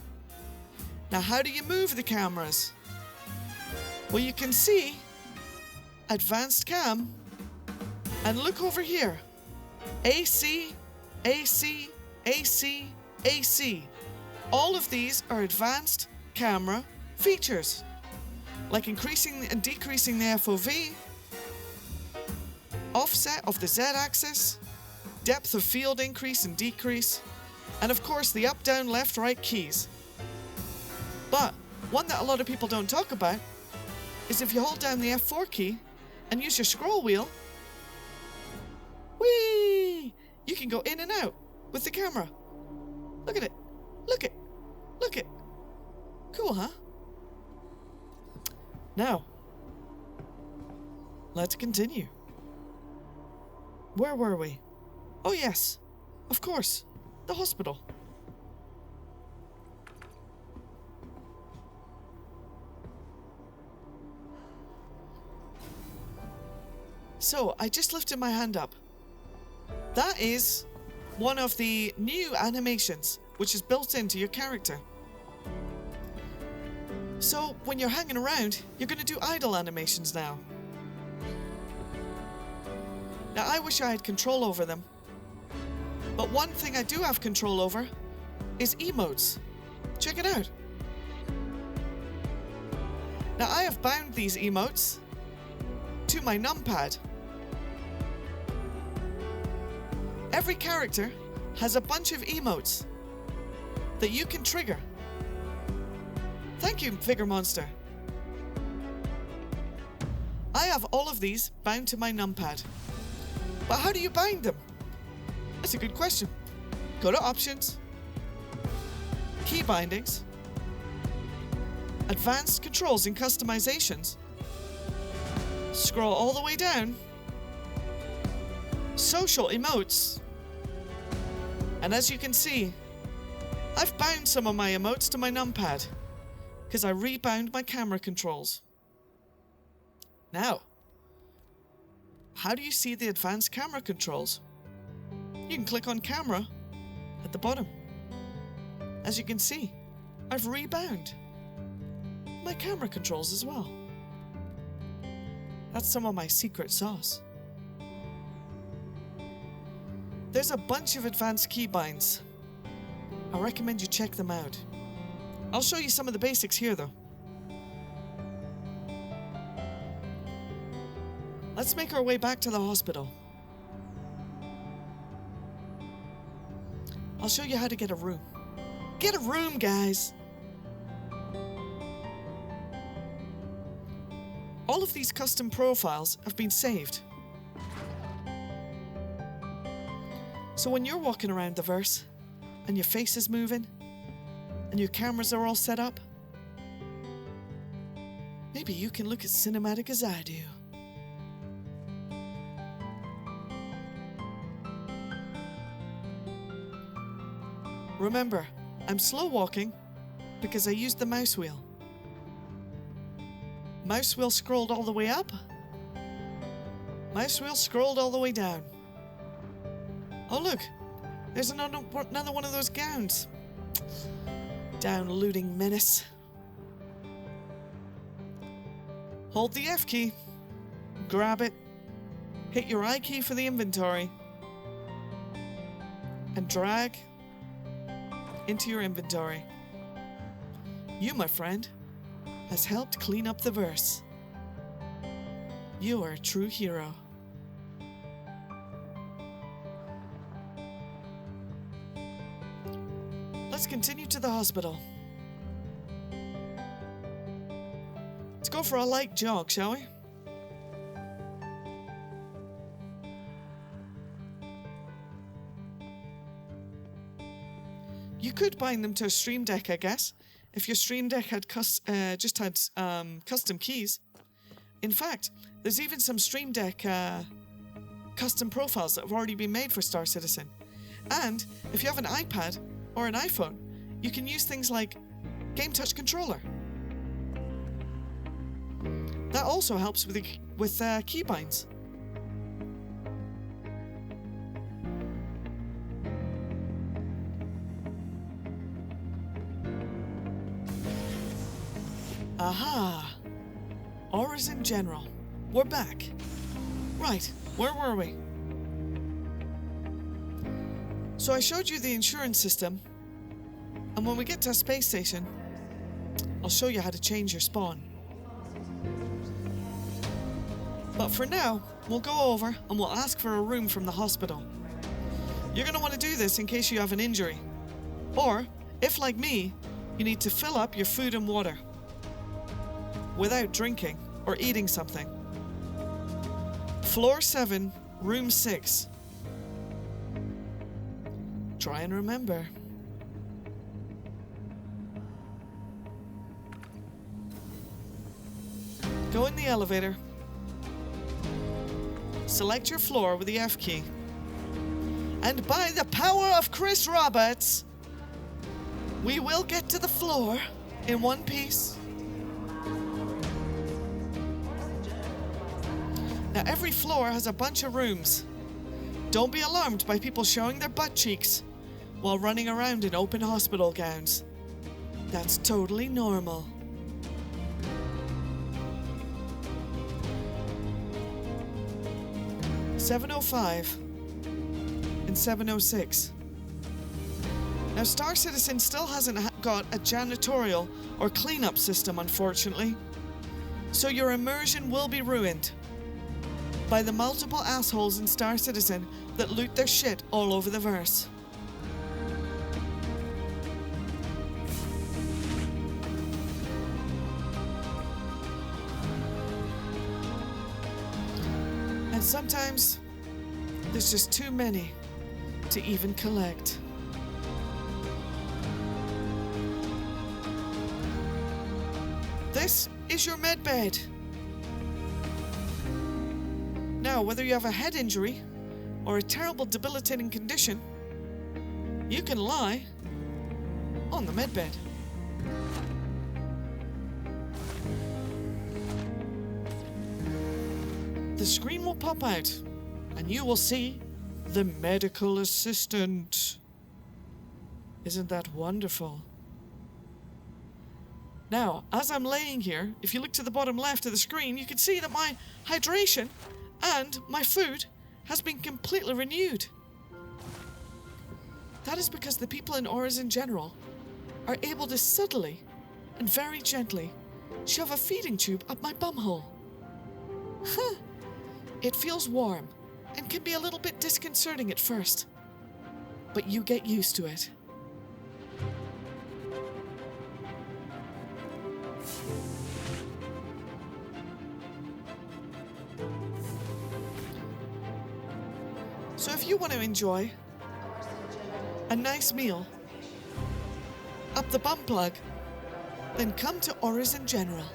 Now how do you move the cameras? Well, you can see advanced cam, and look over here. AC, AC, AC, AC. All of these are advanced camera features, like increasing and decreasing the FOV, offset of the Z-axis, depth of field increase and decrease, and of course the up, down, left, right keys. But one that a lot of people don't talk about is if you hold down the F4 key and use your scroll wheel, whee! You can go in and out with the camera. Look at it. Look it. Look it. Cool, huh? Now, let's continue. Where were we? Oh yes, of course, the hospital. So, I just lifted my hand up. That is one of the new animations, which is built into your character. So, when you're hanging around, you're going to do idle animations now. Now, I wish I had control over them. But one thing I do have control over is emotes. Check it out. Now, I have bound these emotes to my numpad. Every character has a bunch of emotes that you can trigger. Thank you, Figure Monster. I have all of these bound to my numpad. But how do you bind them? That's a good question. Go to Options, Key Bindings, Advanced Controls and Customizations, scroll all the way down, Social Emotes, and as you can see, I've bound some of my emotes to my numpad because I rebound my camera controls. Now, how do you see the advanced camera controls? You can click on camera at the bottom. As you can see, I've rebound my camera controls as well. That's some of my secret sauce. There's a bunch of advanced keybinds. I recommend you check them out. I'll show you some of the basics here though. Let's make our way back to the hospital. I'll show you how to get a room. Get a room, guys! All of these custom profiles have been saved. So when you're walking around the verse, and your face is moving, and your cameras are all set up, maybe you can look as cinematic as I do. Remember, I'm slow walking because I used the mouse wheel. Mouse wheel scrolled all the way up. Mouse wheel scrolled all the way down. Oh look, there's another one of those gowns. Down, looting menace. Hold the F key. Grab it. Hit your I key for the inventory. And drag into your inventory. You, my friend, has helped clean up the verse. You are a true hero. Let's continue to the hospital. Let's go for a light jog, shall we? You could bind them to a Stream Deck, I guess, if your Stream Deck had just had custom keys. In fact, there's even some Stream Deck custom profiles that have already been made for Star Citizen. And if you have an iPad or an iPhone, you can use things like Game Touch Controller. That also helps with keybinds. Aha! Auras in general. We're back. Right, where were we? So I showed you the insurance system, and when we get to a space station, I'll show you how to change your spawn. But for now, we'll go over and we'll ask for a room from the hospital. You're going to want to do this in case you have an injury. Or, if like me, you need to fill up your food and water without drinking or eating something. Floor 7, room 6. Try and remember. Go in the elevator. Select your floor with the F key. And by the power of Chris Roberts, we will get to the floor in one piece. Now every floor has a bunch of rooms. Don't be alarmed by people showing their butt cheeks while running around in open hospital gowns. That's totally normal. (705) and 706. Now Star Citizen still hasn't got a janitorial or cleanup system, unfortunately. So your immersion will be ruined by the multiple assholes in Star Citizen that loot their shit all over the verse. And sometimes there's just too many to even collect. This is your med bed. Now, whether you have a head injury or a terrible debilitating condition, you can lie on the med bed. The screen will pop out and you will see the medical assistant. Isn't that wonderful? Now, as I'm laying here, if you look to the bottom left of the screen, you can see that my hydration and my food has been completely renewed. That is because the people in auras in general are able to subtly and very gently shove a feeding tube up my bumhole. Huh. It feels warm and can be a little bit disconcerting at first, but you get used to it. So if you want to enjoy a nice meal up the bum plug, then come to Auras in General.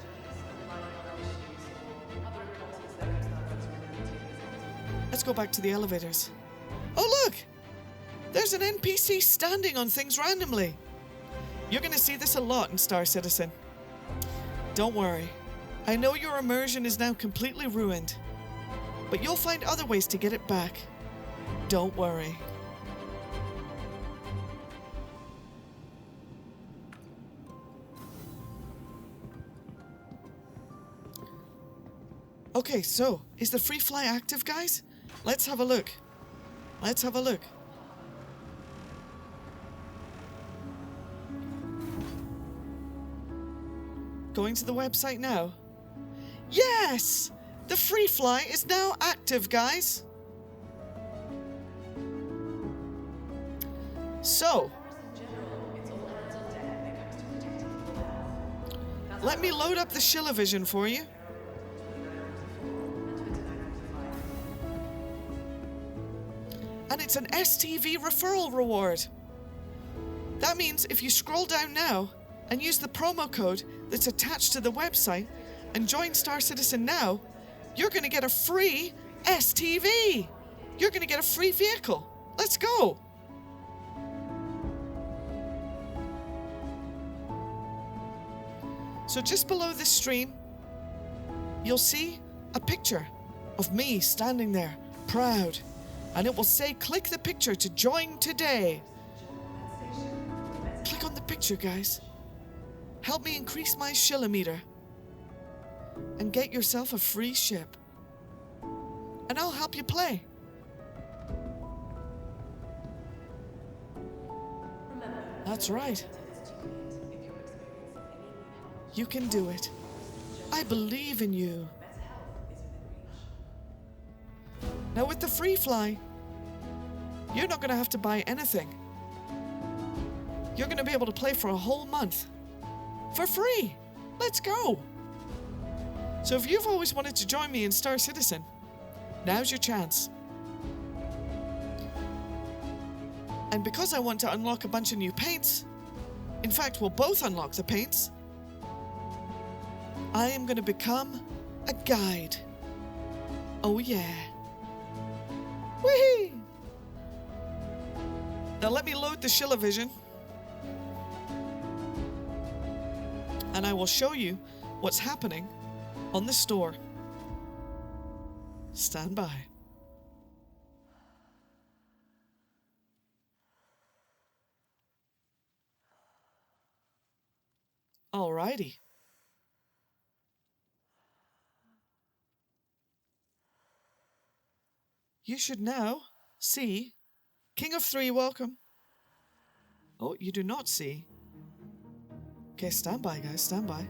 Let's go back to the elevators. Oh look! There's an NPC standing on things randomly. You're gonna see this a lot in Star Citizen. Don't worry. I know your immersion is now completely ruined, but you'll find other ways to get it back. Don't worry. Okay, so, is the free fly active, guys? Let's have a look. Let's have a look. Going to the website now. Yes! The free fly is now active, guys. So, let me load up the Shilla-Vision for you. And it's an STV referral reward. That means if you scroll down now and use the promo code that's attached to the website and join Star Citizen now, you're going to get a free STV. You're going to get a free vehicle. Let's go. So just below this stream, you'll see a picture of me standing there, proud. And it will say, click the picture to join today. Click on the picture, guys. Help me increase my Shilla-meter. And get yourself a free ship. And I'll help you play. That's right. You can do it. I believe in you. Now with the free fly, you're not going to have to buy anything. You're going to be able to play for a whole month. For free. Let's go. So if you've always wanted to join me in Star Citizen, now's your chance. And because I want to unlock a bunch of new paints, in fact, we'll both unlock the paints, I am going to become a guide. Oh yeah. Whee! Now let me load the Shilla-Vision. And I will show you what's happening on the store. Stand by. Alrighty. You should now see King of 3, welcome. Oh, you do not see. Okay, stand by, guys, stand by.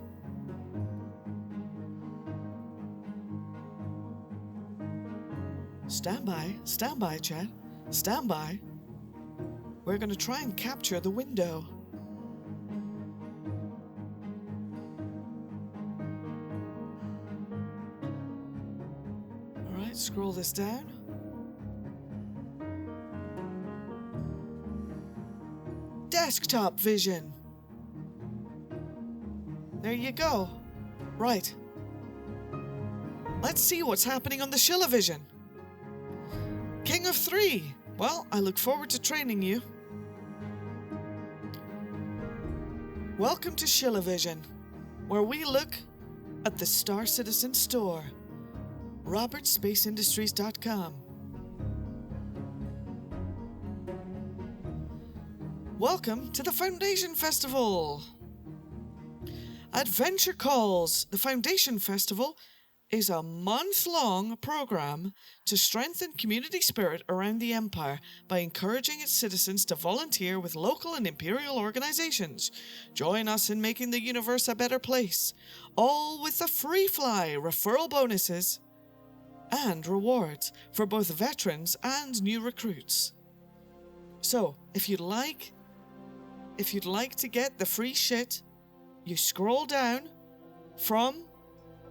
Stand by, chat. Stand by. We're gonna try and capture the window. Alright, scroll this down. Desktop vision. There you go. Right. Let's see what's happening on the Shilla-Vision. King of 3. Well, I look forward to training you. Welcome to Shilla-Vision, where we look at the Star Citizen store. RobertSpaceIndustries.com. Welcome to the Foundation Festival. Adventure calls. The Foundation Festival is a month-long program to strengthen community spirit around the Empire by encouraging its citizens to volunteer with local and imperial organizations. Join us in making the universe a better place, all with the free fly referral bonuses and rewards for both veterans and new recruits. So, if you'd like to get the free shit, you scroll down from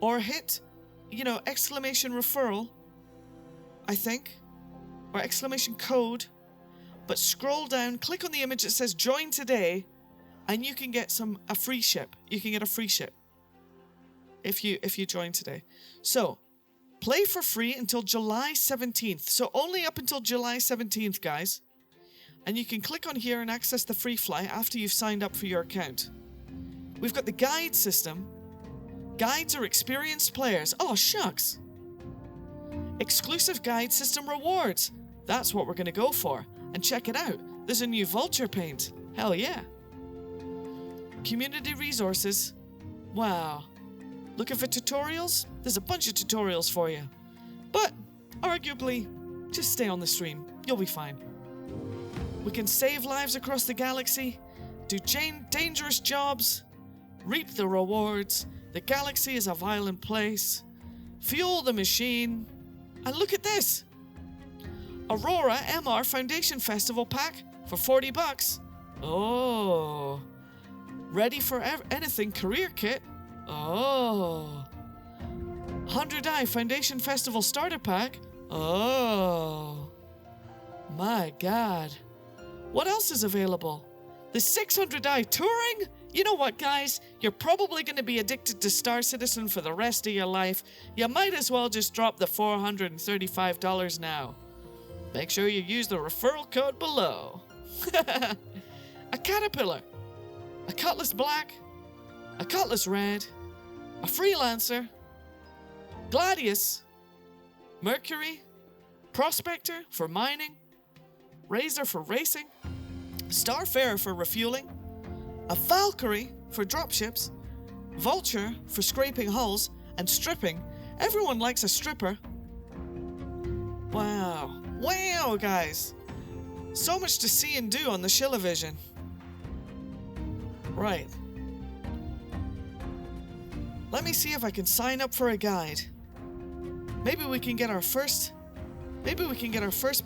or hit, exclamation referral, I think, or exclamation code, but scroll down, click on the image that says join today, and you can get a free ship. You can get a free ship if you join today. So, play for free until July 17th. So only up until July 17th, guys. And you can click on here and access the free fly after you've signed up for your account. We've got the guide system. Guides are experienced players. Oh, shucks. Exclusive guide system rewards. That's what we're going to go for. And check it out. There's a new vulture paint. Hell yeah. Community resources. Wow. Looking for tutorials? There's a bunch of tutorials for you. But, arguably, just stay on the stream. You'll be fine. We can save lives across the galaxy, do dangerous jobs, reap the rewards. The galaxy is a violent place. Fuel the machine. And look at this. Aurora MR Foundation Festival pack for $40. Oh. Ready for anything career kit. Oh. 100 Eye Foundation Festival starter pack. Oh. My God. What else is available? The 600 Eye touring? You know what, guys? You're probably going to be addicted to Star Citizen for the rest of your life. You might as well just drop the $435 now. Make sure you use the referral code below. A caterpillar. A cutlass black. A cutlass red. A freelancer. Gladius. Mercury. Prospector for mining. Razor for racing. Starfarer for refueling. A Valkyrie for dropships, Vulture for scraping hulls and stripping. Everyone likes a stripper. Wow. Wow, guys. So much to see and do on the Shillivision. Right. Let me see if I can sign up for a guide. Maybe we can get our first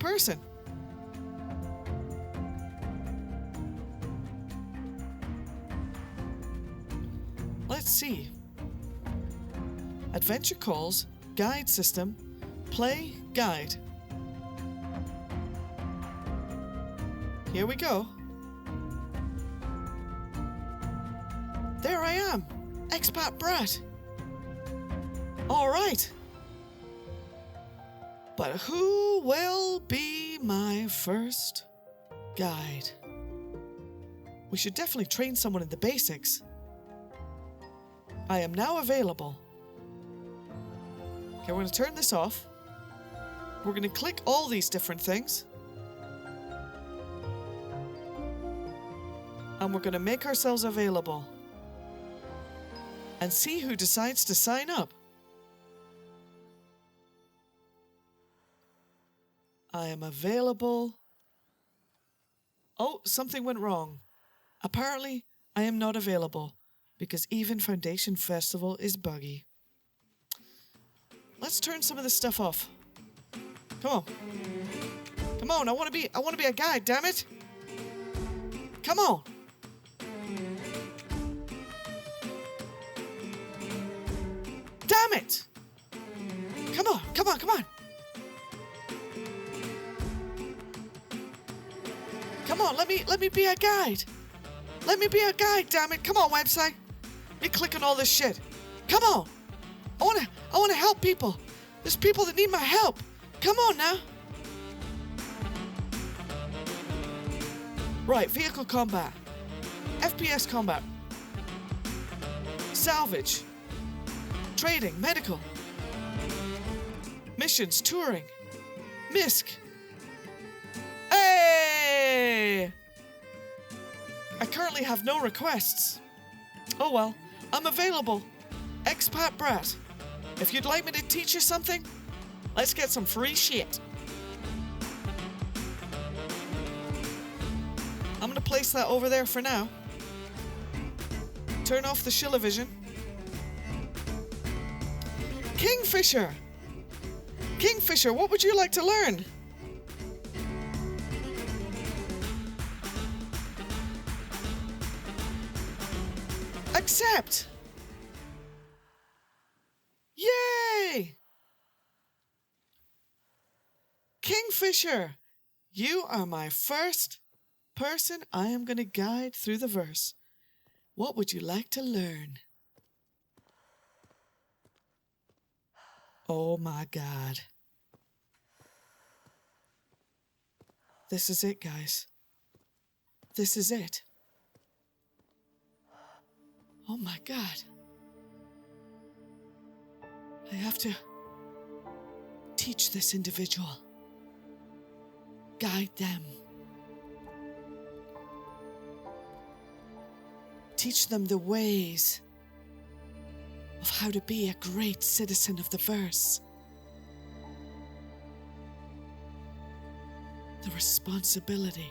person. Let's see. Adventure calls, guide system, play, guide. Here we go. There I am, expat brat. All right. But who will be my first guide? We should definitely train someone in the basics. I am now available. Okay, we're going to turn this off. We're going to click all these different things. And we're going to make ourselves available. And see who decides to sign up. I am available. Oh, something went wrong. Apparently, I am not available. Because even Foundation Festival is buggy. Let's turn some of this stuff off. Come on. Come on, I want to be a guide, damn it. Come on. Damn it. Come on, come on, come on. Come on, let me be a guide. Let me be a guide, damn it. Come on, website. You click on all this shit. Come on. I wanna help people. There's people that need my help. Come on now. Right, vehicle combat. FPS combat. Salvage. Trading, medical. Missions, touring. MISC. Hey! I currently have no requests. Oh well, I'm available. Expat brat. If you'd like me to teach you something, let's get some free shit. I'm gonna place that over there for now. Turn off the Shillavision. Kingfisher! Kingfisher, what would you like to learn? Accept! Yay! Kingfisher, you are my first person I am going to guide through the verse. What would you like to learn? Oh my God. This is it, guys. This is it. Oh my God. I have to teach this individual. Guide them. Teach them the ways of how to be a great citizen of the verse. The responsibility.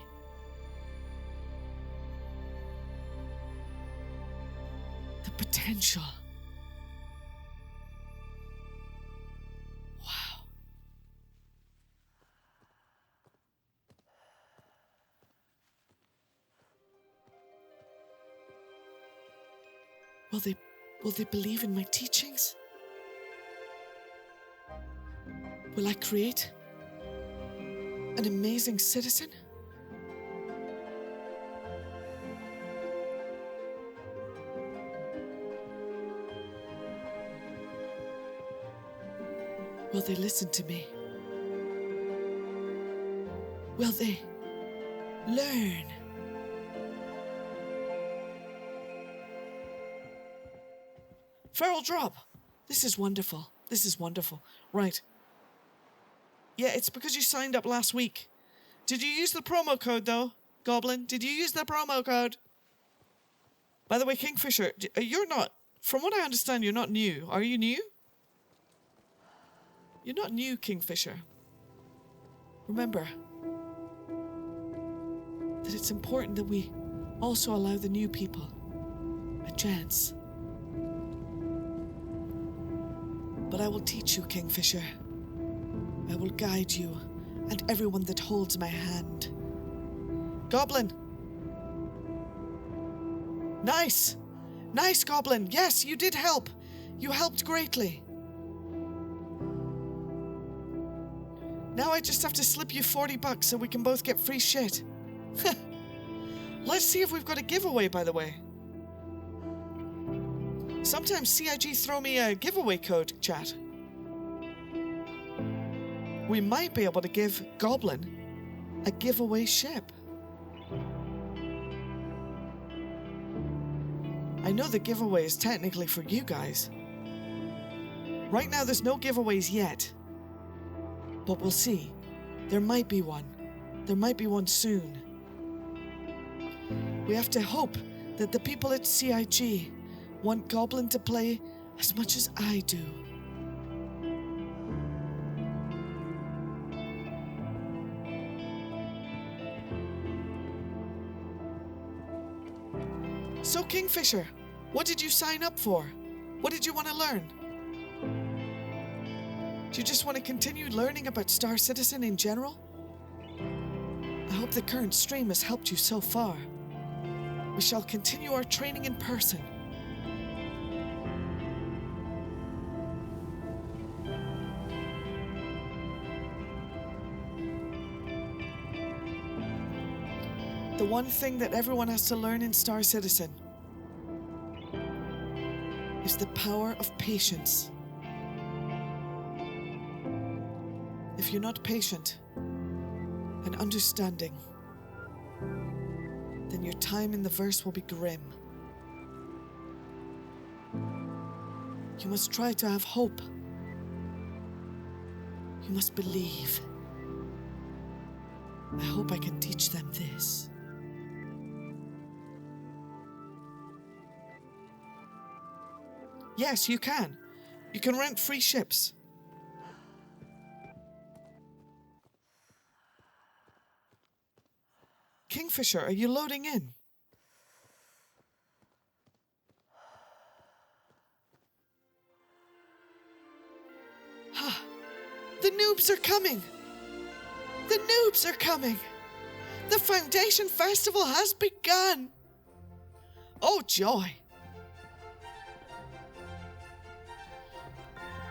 The potential. Wow. Will they believe in my teachings? Will I create an amazing citizen? Will they listen to me? Will they learn? Feral drop. This is wonderful. This is wonderful. Right. Yeah, it's because you signed up last week. Did you use the promo code, though, Goblin? Did you use the promo code? By the way, Kingfisher, you're not... From what I understand, you're not new. Are you new? You're not new, Kingfisher. Remember that it's important that we also allow the new people a chance. But I will teach you, Kingfisher. I will guide you and everyone that holds my hand. Goblin! Nice! Nice, Goblin! Yes, you did help! You helped greatly. Now I just have to slip you $40 so we can both get free shit. Let's see if we've got a giveaway, by the way. Sometimes CIG throw me a giveaway code, chat. We might be able to give Goblin a giveaway ship. I know the giveaway is technically for you guys. Right now there's no giveaways yet. But we'll see. There might be one. There might be one soon. We have to hope that the people at CIG want Goblin to play as much as I do. So, Kingfisher, what did you sign up for? What did you want to learn? Do you just want to continue learning about Star Citizen in general? I hope the current stream has helped you so far. We shall continue our training in person. The one thing that everyone has to learn in Star Citizen is the power of patience. If you're not patient and understanding, then your time in the verse will be grim. You must try to have hope. You must believe. I hope I can teach them this. Yes, you can. You can rent free ships. Kingfisher, are you loading in? The noobs are coming! The noobs are coming! The Foundation Festival has begun! Oh, joy!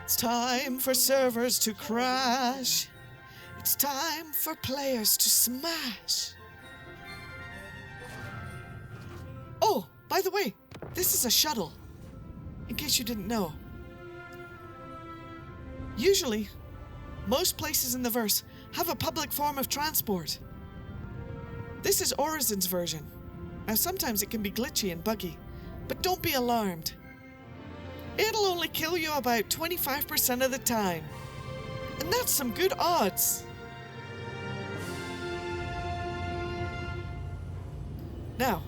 It's time for servers to crash. It's time for players to smash. Oh, by the way, this is a shuttle, in case you didn't know. Usually, most places in the verse have a public form of transport. This is Orizin's version. Now sometimes it can be glitchy and buggy, but don't be alarmed. It'll only kill you about 25% of the time. And that's some good odds. Now,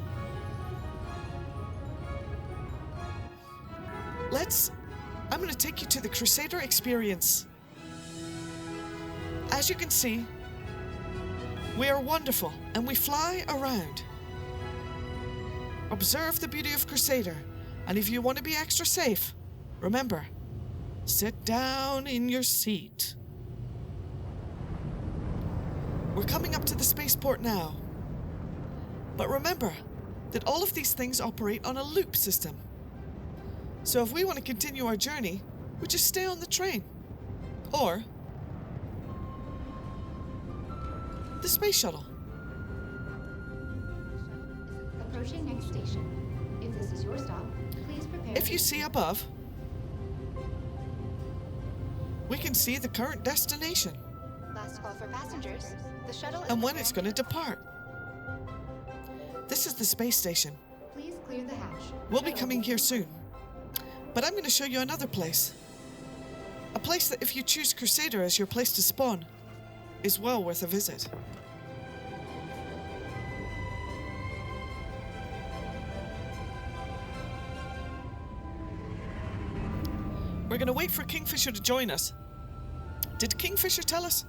I'm going to take you to the Crusader experience. As you can see, we are wonderful and we fly around. Observe the beauty of Crusader, and if you want to be extra safe, remember, sit down in your seat. We're coming up to the spaceport now. But remember that all of these things operate on a loop system. So if we want to continue our journey, we just stay on the train. Or the space shuttle. Approaching next station. If this is your stop, please prepare. If you see above, we can see the current destination Last call for passengers. The shuttle is and when it's going to depart. This is the space station. Please clear the hatch. We'll be coming here soon. But I'm going to show you another place. A place that if you choose Crusader as your place to spawn, is well worth a visit. We're going to wait for Kingfisher to join us. Did Kingfisher tell us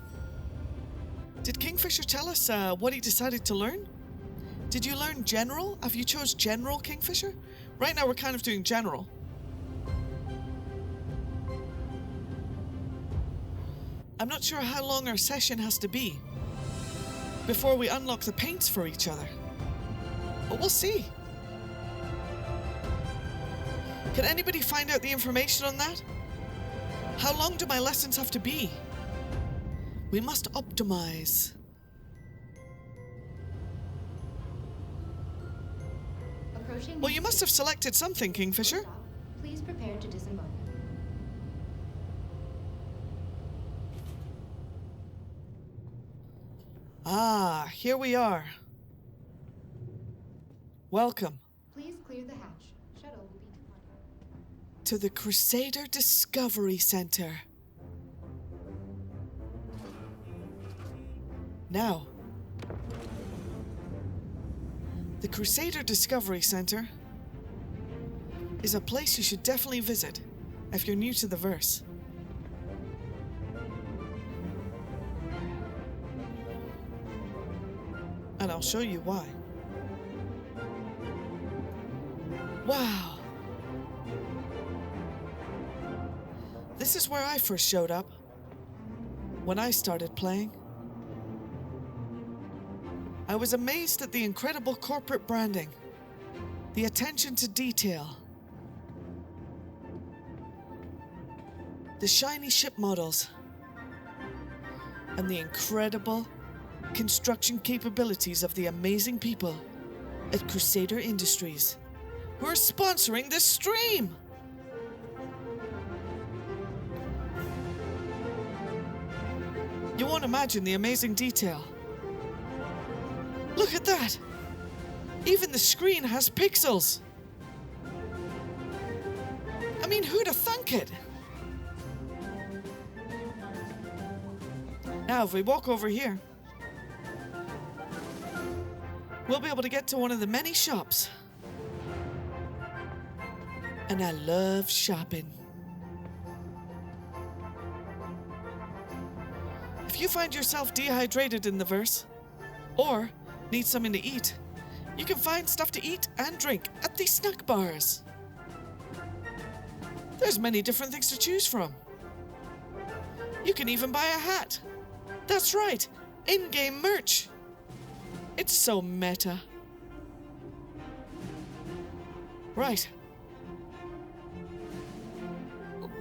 what he decided to learn? Did you learn General? Have you chose General, Kingfisher? Right now we're kind of doing General. I'm not sure how long our session has to be before we unlock the paints for each other. But we'll see. Can anybody find out the information on that? How long do my lessons have to be? We must optimize. Approaching. Well, you must have selected something, Kingfisher. Please prepare to disembark. Ah, here we are. Welcome Please clear the hatch. Shuttle will be departing. to the Crusader Discovery Center. Now, the Crusader Discovery Center is a place you should definitely visit if you're new to the verse. And I'll show you why. Wow! This is where I first showed up, when I started playing. I was amazed at the incredible corporate branding, the attention to detail, the shiny ship models, and the incredible construction capabilities of the amazing people at Crusader Industries, who are sponsoring this stream. You won't imagine the amazing detail. Look at that! Even the screen has pixels! I mean, who'd have thunk it? Now, if we walk over here, we'll be able to get to one of the many shops. And I love shopping. If you find yourself dehydrated in the verse, or need something to eat, you can find stuff to eat and drink at these snack bars. There's many different things to choose from. You can even buy a hat. That's right, in-game merch. It's so meta. Right.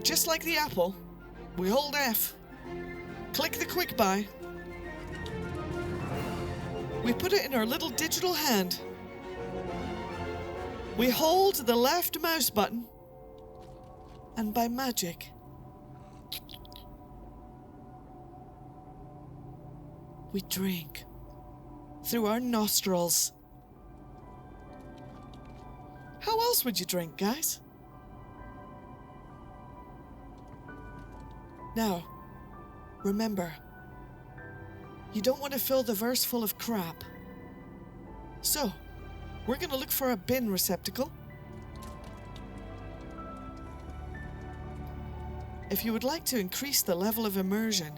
Just like the apple, we hold F, click the quick buy, we put it in our little digital hand, we hold the left mouse button, and by magic, we drink through our nostrils. How else would you drink, guys? Now, remember, you don't want to fill the verse full of crap. So, we're going to look for a bin receptacle. If you would like to increase the level of immersion,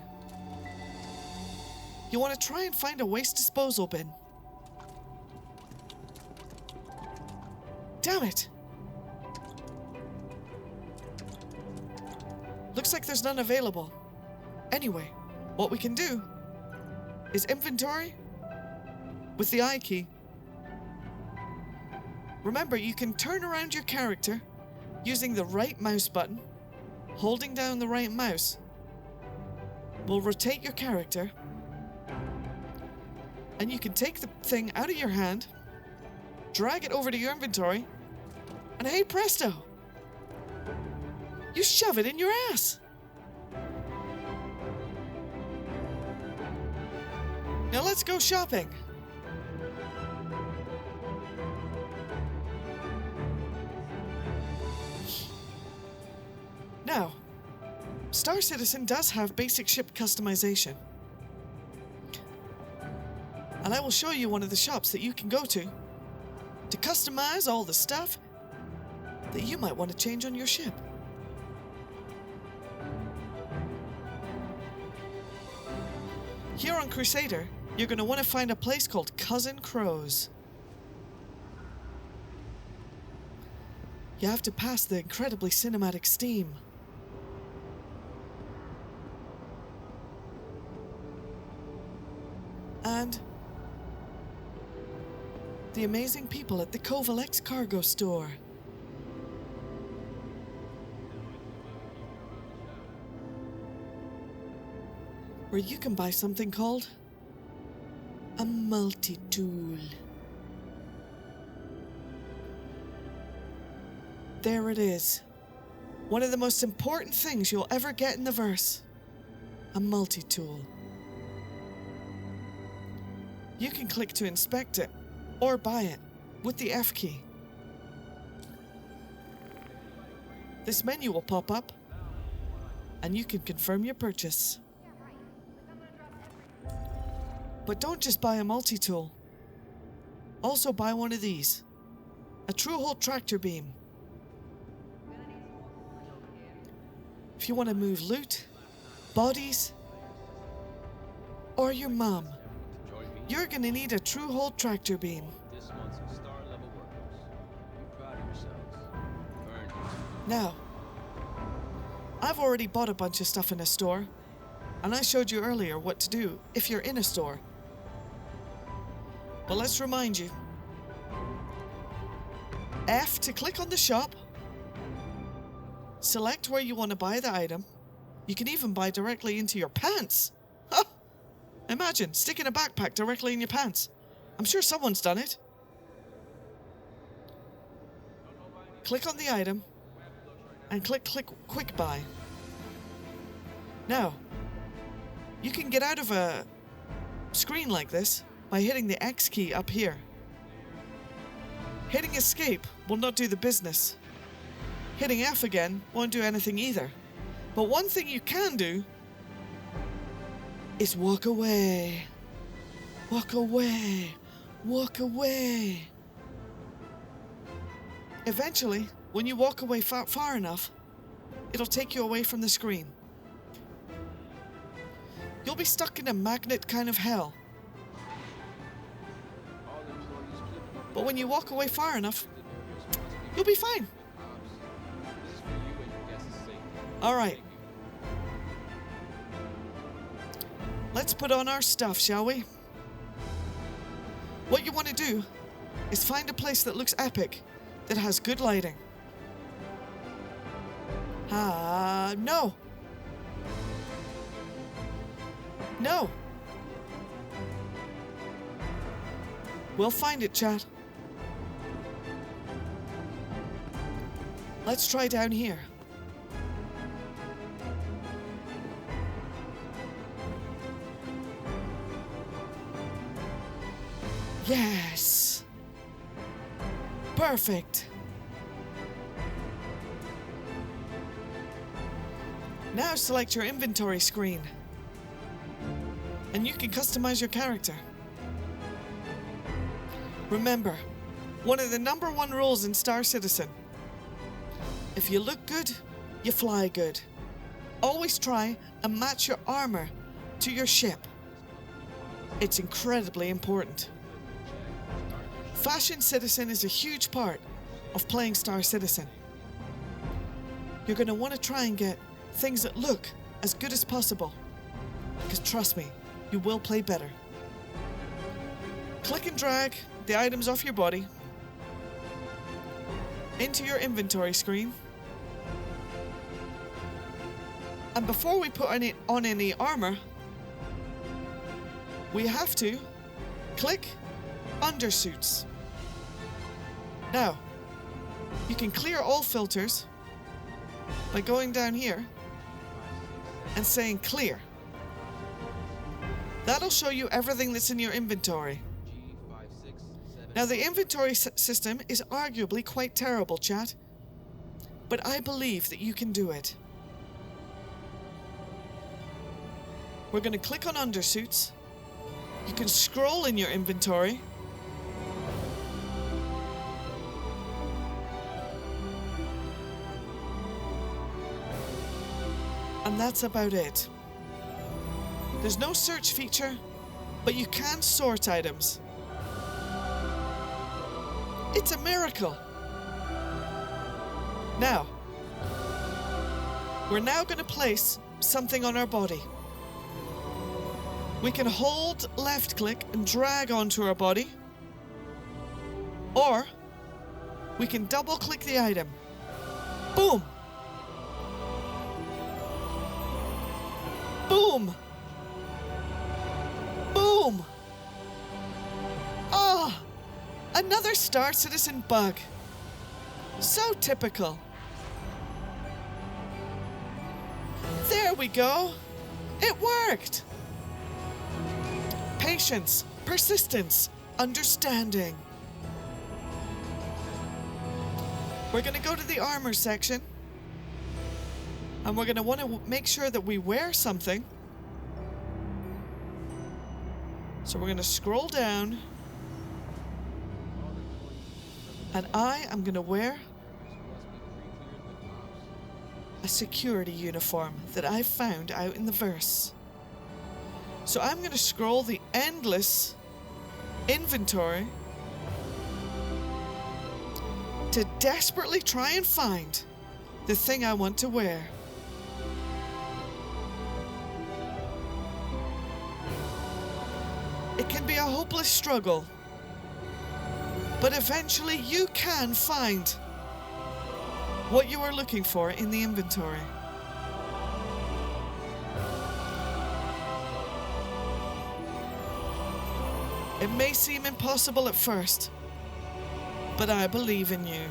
you want to try and find a waste disposal bin. Damn it! Looks like there's none available. Anyway, what we can do is inventory with the I key. Remember, you can turn around your character using the right mouse button. Holding down the right mouse will rotate your character, and you can take the thing out of your hand, drag it over to your inventory, and hey presto! You shove it in your ass! Now let's go shopping! Now, Star Citizen does have basic ship customization. And I will show you one of the shops that you can go to customize all the stuff that you might want to change on your ship. Here on Crusader, you're going to want to find a place called Cousin Crow's. You have to pass the incredibly cinematic steam. And the amazing people at the Kovalex Cargo Store. Where you can buy something called a multi-tool. There it is. One of the most important things you'll ever get in the verse. A multi-tool. You can click to inspect it, or buy it, with the F key. This menu will pop up, and you can confirm your purchase. But don't just buy a multi-tool. Also buy one of these. A true-hole tractor beam. If you want to move loot, bodies, or your mom, you're going to need a true-hole tractor beam. Now, I've already bought a bunch of stuff in a store, and I showed you earlier what to do if you're in a store. But let's remind you. F to click on the shop. Select where you want to buy the item. You can even buy directly into your pants. Huh! Imagine sticking a backpack directly in your pants. I'm sure someone's done it. Click on the item and click quick buy. Now, you can get out of a screen like this by hitting the X key up here. Hitting escape will not do the business. Hitting F again won't do anything either. But one thing you can do is walk away. Walk away. Walk away. Eventually, when you walk away far enough, it'll take you away from the screen. you'll be stuck in a magnet kind of hell. But when you walk away far enough, you'll be fine. Alright. Let's put on our stuff, shall we? What you want to do is find a place that looks epic, that has good lighting. No. No. We'll find it, chat. Let's try down here. Yes. Perfect. Now select your inventory screen. And you can customize your character. Remember, one of the #1 rules in Star Citizen: if you look good, you fly good. Always try and match your armor to your ship. It's incredibly important. Fashion Citizen is a huge part of playing Star Citizen. You're going to want to try and get things that look as good as possible, because trust me, you will play better. Click and drag the items off your body into your inventory screen, and before we put on any armor, we have to click Undersuits. Now, you can clear all filters by going down here and saying clear. That'll show you everything that's in your inventory. Now, the inventory system is arguably quite terrible, chat, but I believe that you can do it. We're going to click on Undersuits. You can scroll in your inventory. And that's about it. There's no search feature, but you can sort items. It's a miracle. Now, we're now going to place something on our body. We can hold left click and drag onto our body, or we can double click the item. Boom! Boom! Boom! Oh! Another Star Citizen bug. So typical. There we go. It worked. Patience, persistence, understanding. We're going to go to the armor section. And we're going to want to make sure that we wear something. So we're going to scroll down. And I am going to wear a security uniform that I found out in the verse. So I'm going to scroll the endless inventory to desperately try and find the thing I want to wear. It can be a hopeless struggle, but eventually you can find what you are looking for in the inventory. It may seem impossible at first, but I believe in you.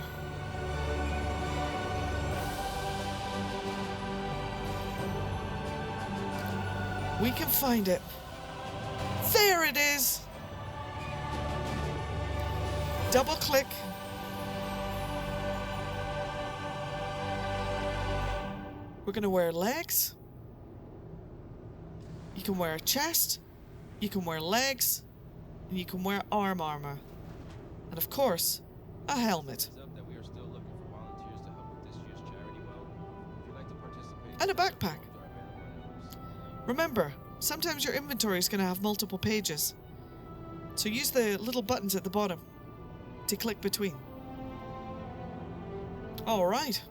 We can find it. There it is! Double click. We're going to wear legs. You can wear a chest. You can wear legs. And you can wear armor. And of course, a helmet. And a backpack. Remember, sometimes your inventory is going to have multiple pages. So use the little buttons at the bottom to click between. Alright.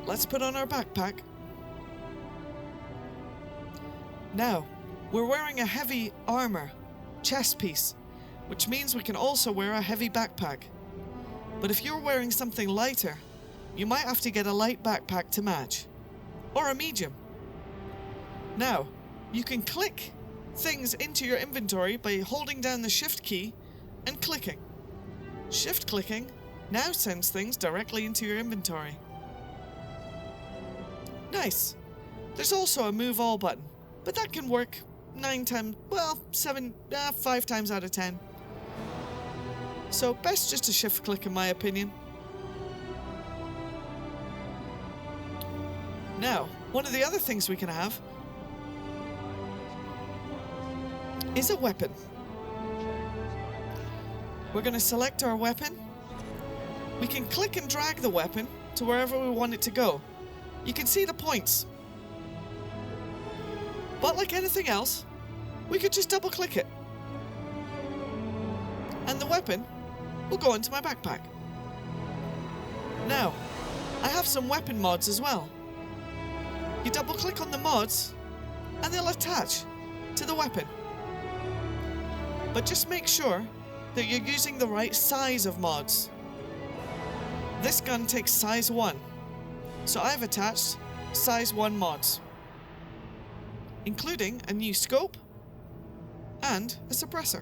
Let's put on our backpack. Now, we're wearing a heavy armor chest piece, which means we can also wear a heavy backpack. But if you're wearing something lighter, you might have to get a light backpack to match, or a medium. Now, you can click things into your inventory by holding down the shift key and clicking. Shift clicking now sends things directly into your inventory. Nice. There's also a move all button, but that can work 5 times out of 10. So best just to shift click in my opinion. Now, one of the other things we can have is a weapon. We're going to select our weapon. We can click and drag the weapon to wherever we want it to go. You can see the points. But like anything else, we could just double click it. And the weapon will go into my backpack. Now, I have some weapon mods as well. You double click on the mods and they'll attach to the weapon. But just make sure that you're using the right size of mods. This gun takes size 1, so I've attached size 1 mods, including a new scope and a suppressor.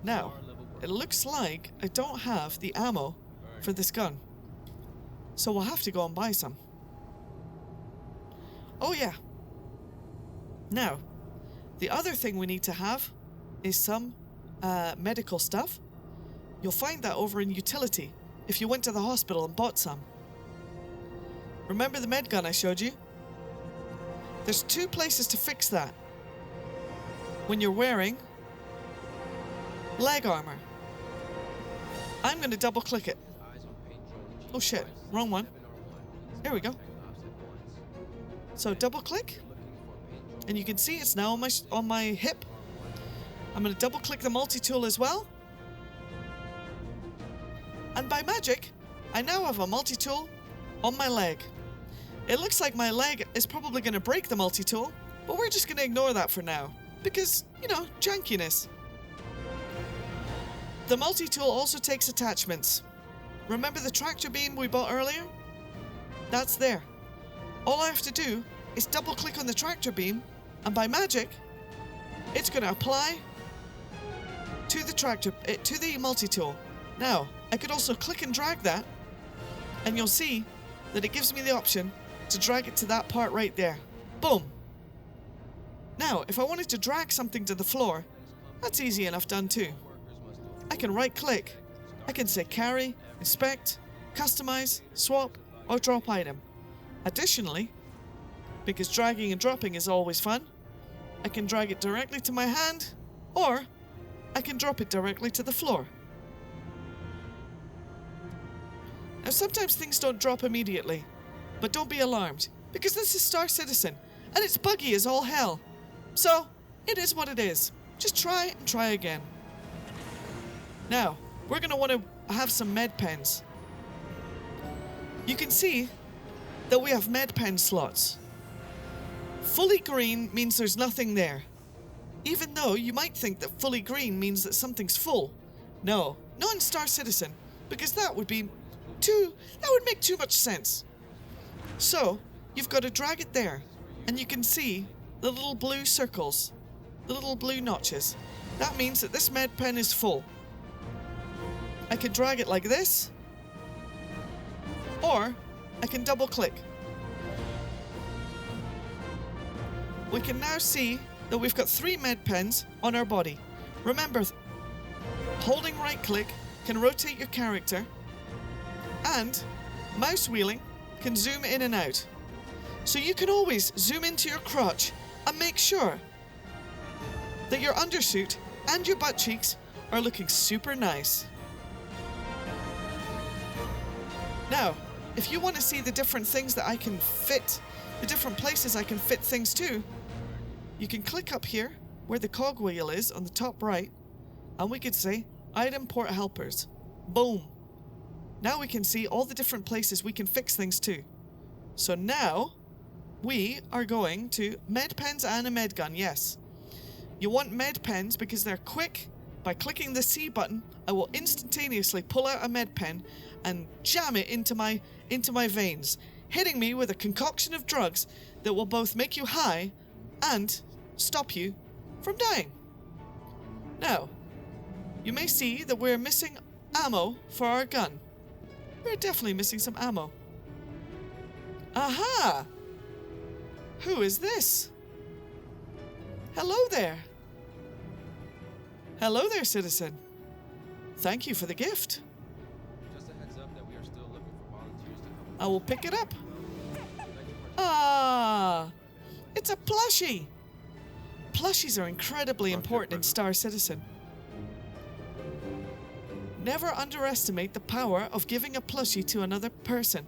Now, it looks like I don't have the ammo for this gun, so we'll have to go and buy some. Oh yeah. Now, the other thing we need to have is some medical stuff. You'll find that over in utility if you went to the hospital and bought some. Remember the med gun I showed you? There's 2 places to fix that. When you're wearing leg armor. I'm going to double click it. Oh shit, wrong one. There we go. So double click. And you can see it's now on my hip. I'm going to double click the multi-tool as well. And by magic, I now have a multi-tool on my leg. It looks like my leg is probably going to break the multi-tool, but we're just going to ignore that for now. Because, you know, jankiness. The multi-tool also takes attachments. Remember the tractor beam we bought earlier? That's there. All I have to do is double click on the tractor beam, and by magic, it's going to apply to the multi-tool. Now, I could also click and drag that, and you'll see that it gives me the option to drag it to that part right there. Boom. Now, if I wanted to drag something to the floor, that's easy enough done too. I can right click. I can say carry, inspect, customize, swap, or drop item. Additionally, because dragging and dropping is always fun, I can drag it directly to my hand, or I can drop it directly to the floor. Now sometimes things don't drop immediately, but don't be alarmed, because this is Star Citizen, and it's buggy as all hell. So, it is what it is. Just try and try again. Now, we're going to want to have some med pens. You can see that we have med pen slots. Fully green means there's nothing there. Even though you might think that fully green means that something's full. No, not in Star Citizen, because that would make too much sense. So, you've got to drag it there, and you can see the little blue circles, the little blue notches. That means that this med pen is full. I can drag it like this, or I can double click. We can now see that we've got 3 med pens on our body. Remember, holding right click can rotate your character, and mouse wheeling can zoom in and out. So you can always zoom into your crotch and make sure that your undersuit and your butt cheeks are looking super nice. Now, if you want to see the different things that I can fit, the different places I can fit things to, you can click up here where the cogwheel is on the top right, and we could say Item Port Helpers. Boom. Now we can see all the different places we can fix things to. So now we are going to med pens and a med gun, yes. You want med pens because they're quick. By clicking the C button, I will instantaneously pull out a med pen and jam it into my veins, hitting me with a concoction of drugs that will both make you high and stop you from dying. Now, you may see that we're missing ammo for our gun. We're definitely missing some ammo. Aha! Who is this? Hello there. Hello there, citizen. Thank you for the gift. Just a heads up that we are still looking for volunteers to help. I will pick it up. Ah, it's a plushie. Plushies are incredibly important in Star Citizen. Never underestimate the power of giving a plushie to another person.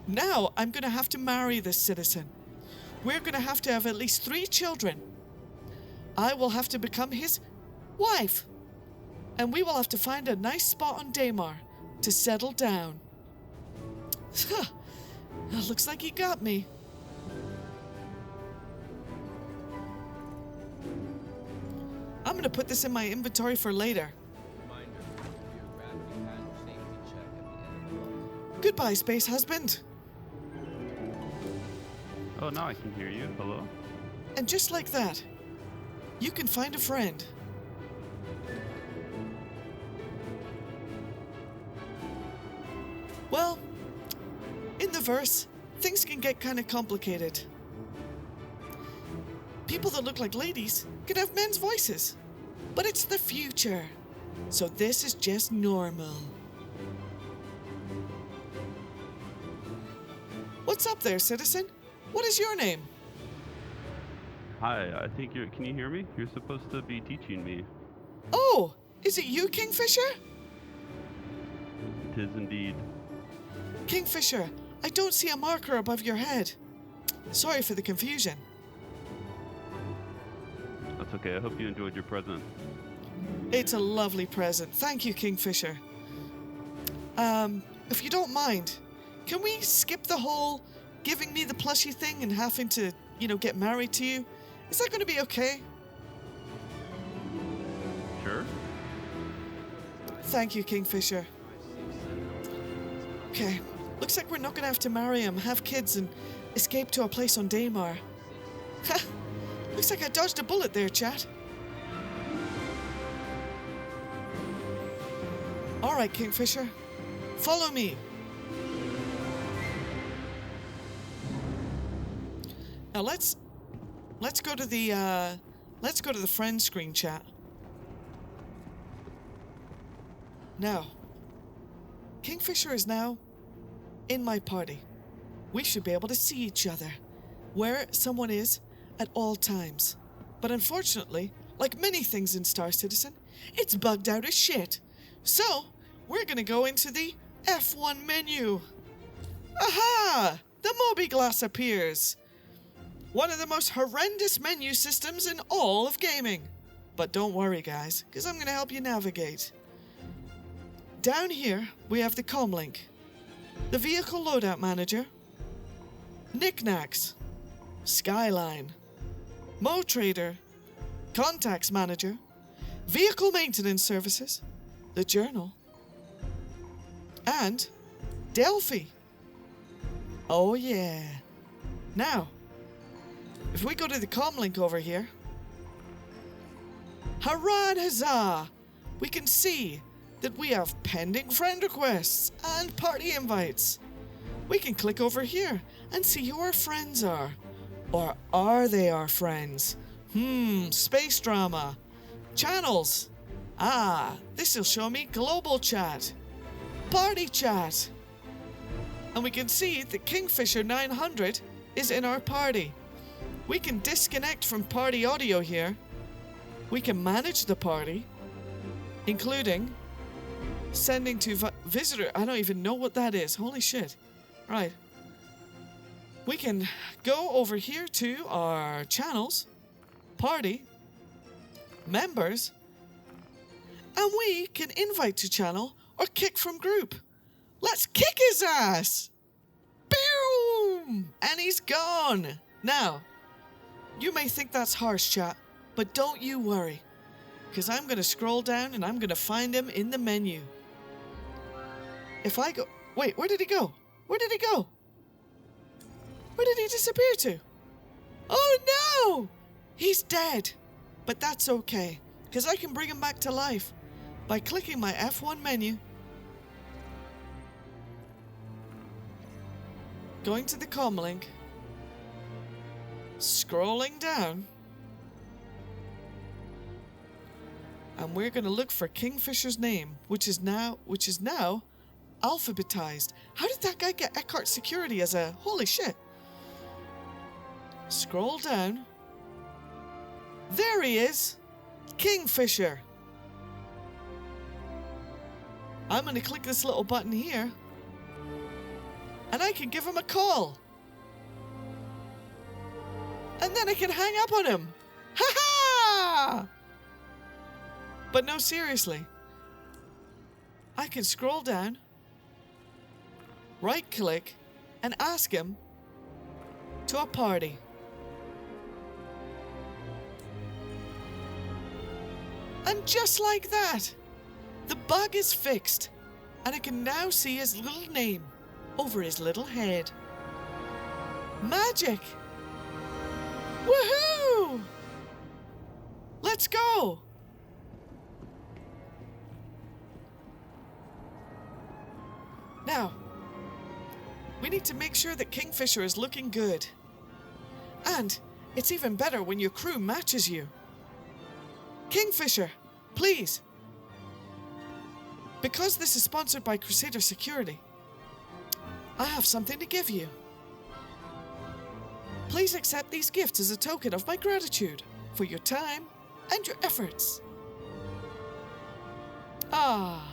Now I'm going to have to marry this citizen. We're going to have at least 3 children. I will have to become his wife. And we will have to find a nice spot on Daymar to settle down. Looks like he got me. I'm going to put this in my inventory for later. Reminder, your gravity hazard safety check at the end of the month. Goodbye, space husband. Oh, now I can hear you. Hello? And just like that, you can find a friend. Well, in the verse, things can get kind of complicated. People that look like ladies can have men's voices, but it's the future, so this is just normal. What's up there, citizen? What is your name? Hi, I think you're. Can you hear me? You're supposed to be teaching me. Oh, is it you, Kingfisher? It is indeed. Kingfisher, I don't see a marker above your head. Sorry for the confusion. That's okay. I hope you enjoyed your present. It's a lovely present. Thank you, Kingfisher. If you don't mind, can we skip the whole giving me the plushie thing and having to, get married to you? Is that going to be okay? Sure. Thank you, Kingfisher. Okay, looks like we're not going to have to marry him, have kids, and escape to a place on Daymar. Ha! Looks like I dodged a bullet there, chat. Alright, Kingfisher. Follow me. Now let's go to the friend screen, chat. Now, Kingfisher is now in my party. We should be able to see each other, where someone is at all times. But unfortunately, like many things in Star Citizen, it's bugged out as shit. So, we're gonna go into the F1 menu. Aha! The Mobi-Glass appears. One of the most horrendous menu systems in all of gaming. But don't worry, guys, because I'm gonna help you navigate. Down here, we have the comlink, the Vehicle Loadout Manager, Knickknacks, Skyline, Mo Trader, Contacts Manager, Vehicle Maintenance Services, the Journal, and Delphi. Oh yeah. Now, if we go to the comlink over here, hurrah and huzzah! We can see that we have pending friend requests and party invites. We can click over here and see who our friends are. Or are they our friends? Space drama. Channels. This'll show me global chat. Party chat. And we can see that Kingfisher 900 is in our party. We can disconnect from party audio here. We can manage the party, including Sending to visitor. I don't even know what that is. Holy shit. Right. We can go over here to our channels, party, members, and we can invite to channel or kick from group. Let's kick his ass! Boom! And he's gone. Now, you may think that's harsh, chat, but don't you worry, because I'm going to scroll down and I'm going to find him in the menu. If I go... Wait, where did he go? Where did he go? Where did he disappear to? Oh no! He's dead. But that's okay, because I can bring him back to life by clicking my F1 menu, going to the comm link, scrolling down, and we're going to look for Kingfisher's name, which is now alphabetized. How did that guy get Eckhart Security as a... Holy shit. Scroll down. There he is. Kingfisher. I'm going to click this little button here, and I can give him a call. And then I can hang up on him. Ha ha! But no, seriously. I can scroll down, right click, and ask him to a party. And just like that, the bug is fixed, and I can now see his little name over his little head. Magic! Woohoo! Let's go! Now, we need to make sure that Kingfisher is looking good. And it's even better when your crew matches you. Kingfisher, please. Because this is sponsored by Crusader Security, I have something to give you. Please accept these gifts as a token of my gratitude for your time and your efforts. Ah.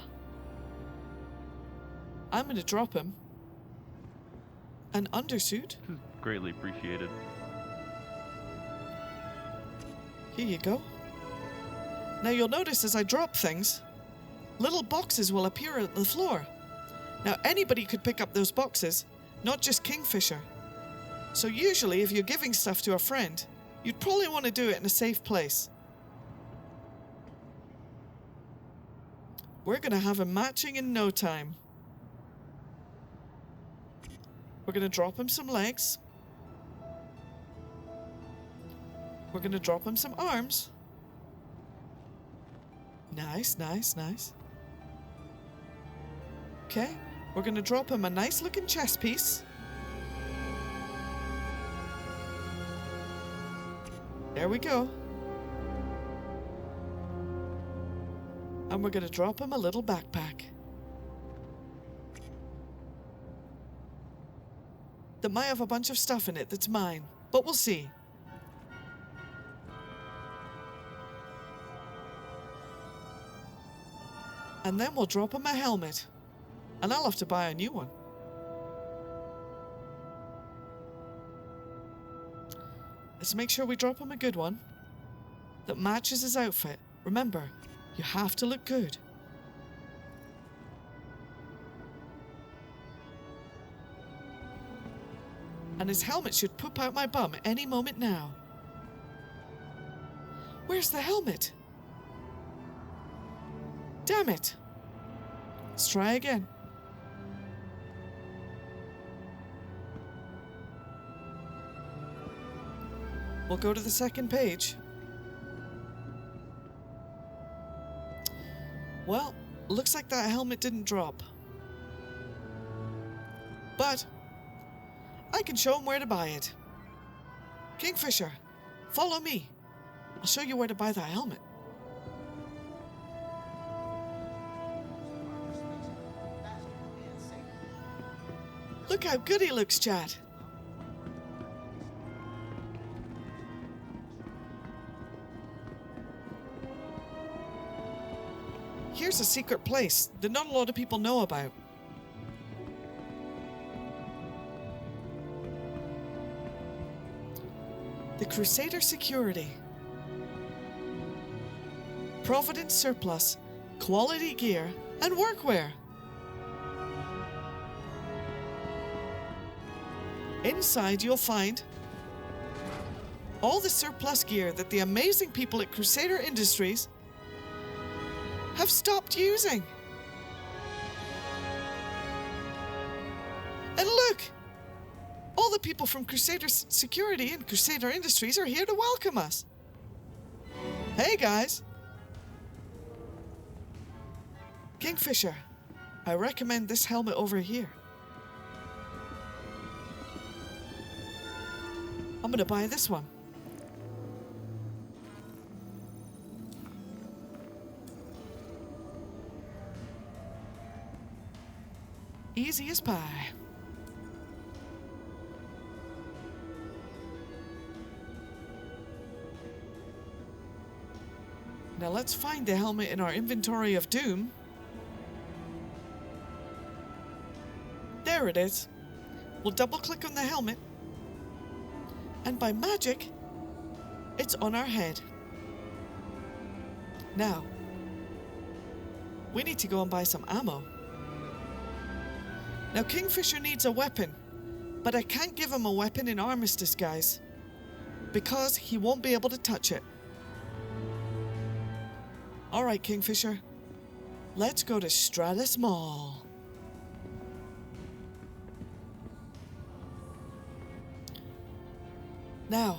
I'm going to drop him an undersuit. This is greatly appreciated. Here you go. Now you'll notice as I drop things, little boxes will appear on the floor. Now anybody could pick up those boxes, not just Kingfisher. So usually if you're giving stuff to a friend, you'd probably want to do it in a safe place. We're going to have him matching in no time. We're going to drop him some legs. We're going to drop him some arms. Nice, nice, nice. Okay, we're going to drop him a nice looking chest piece. There we go. And we're going to drop him a little backpack that might have a bunch of stuff in it that's mine, but we'll see. And then we'll drop him a helmet, and I'll have to buy a new one. Let's make sure we drop him a good one that matches his outfit. Remember, you have to look good. And his helmet should poop out my bum any moment now. Where's the helmet? Damn it. Let's try again. We'll go to the second page. Well, looks like that helmet didn't drop. But I can show him where to buy it. Kingfisher, follow me. I'll show you where to buy that helmet. Look how good he looks, Chad. Here, here's a secret place that not a lot of people know about. The Crusader Security. Providence surplus, quality gear, and workwear. Inside you'll find all the surplus gear that the amazing people at Crusader Industries have stopped using. And look! All the people from Crusader Security and Crusader Industries are here to welcome us. Hey guys! Kingfisher, I recommend this helmet over here. I'm gonna buy this one. Easy as pie. Now let's find the helmet in our inventory of doom. There it is. We'll double click on the helmet. And by magic, it's on our head. Now, we need to go and buy some ammo. Now Kingfisher needs a weapon, but I can't give him a weapon in Armistice, guys, because he won't be able to touch it. Alright, Kingfisher, let's go to Stratus Mall. Now,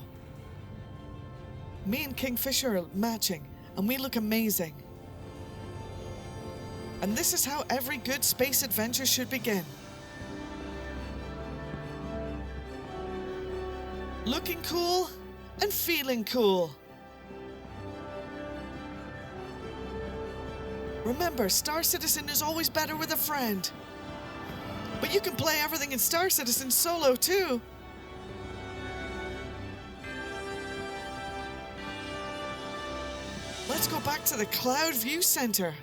me and Kingfisher are matching, and we look amazing. And this is how every good space adventure should begin. Looking cool and feeling cool. Remember, Star Citizen is always better with a friend. But you can play everything in Star Citizen solo too. Let's go back to the Cloud View Center.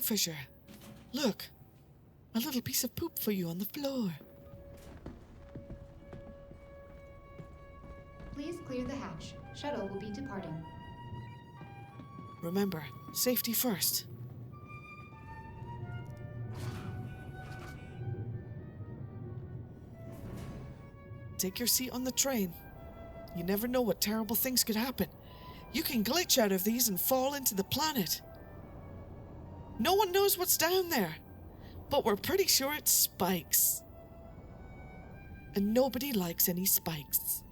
Kingfisher, look. A little piece of poop for you on the floor. Please clear the hatch. Shuttle will be departing. Remember, safety first. Take your seat on the train. You never know what terrible things could happen. You can glitch out of these and fall into the planet. No one knows what's down there, but we're pretty sure it's spikes. And nobody likes any spikes.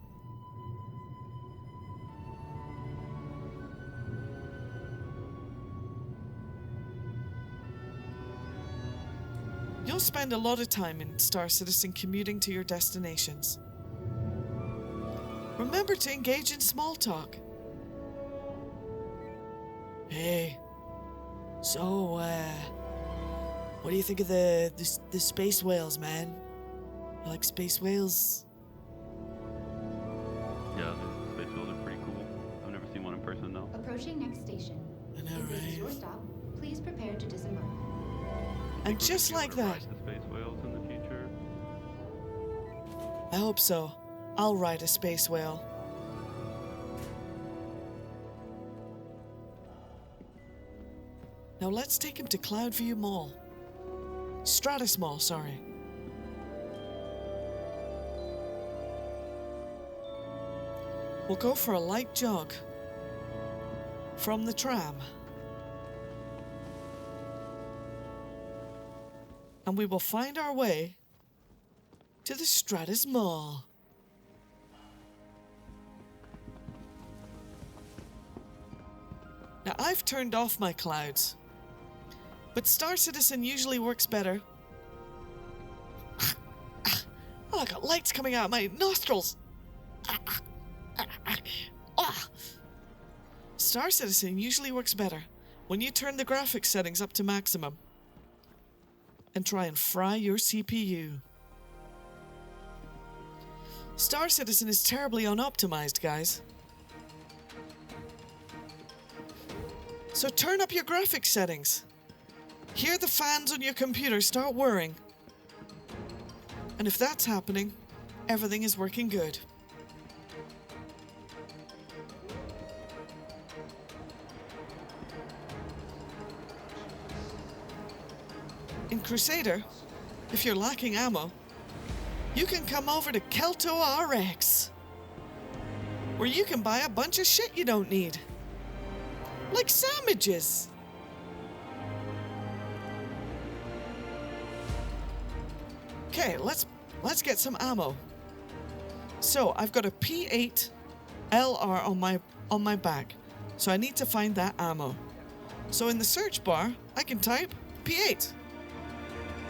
You'll spend a lot of time in Star Citizen commuting to your destinations. Remember to engage in small talk. Hey, so, what do you think of the space whales, man? You like space whales? Yeah, the space whales are pretty cool. I've never seen one in person though. Approaching next station. I know, If this is your right? stop, please prepare to disembark. And just like that, Ride the space whales in the future. I hope so. I'll ride a space whale. Now let's take him to Cloudview Mall. Stratus Mall, sorry. We'll go for a light jog from the tram. And we will find our way to the Stratus Mall. Now, I've turned off my clouds, but Star Citizen usually works better. Oh, I got lights coming out of my nostrils. Star Citizen usually works better when you turn the graphics settings up to maximum. and try and fry your CPU. Star Citizen is terribly unoptimized, guys. So turn up your graphics settings. Hear the fans on your computer start whirring. And if that's happening, everything is working good. In Crusader, if you're lacking ammo, you can come over to Kelto RX, where you can buy a bunch of shit you don't need. Like sandwiches. Okay, let's get some ammo. So I've got a P8 LR on my back, so I need to find that ammo. So in the search bar, I can type P8,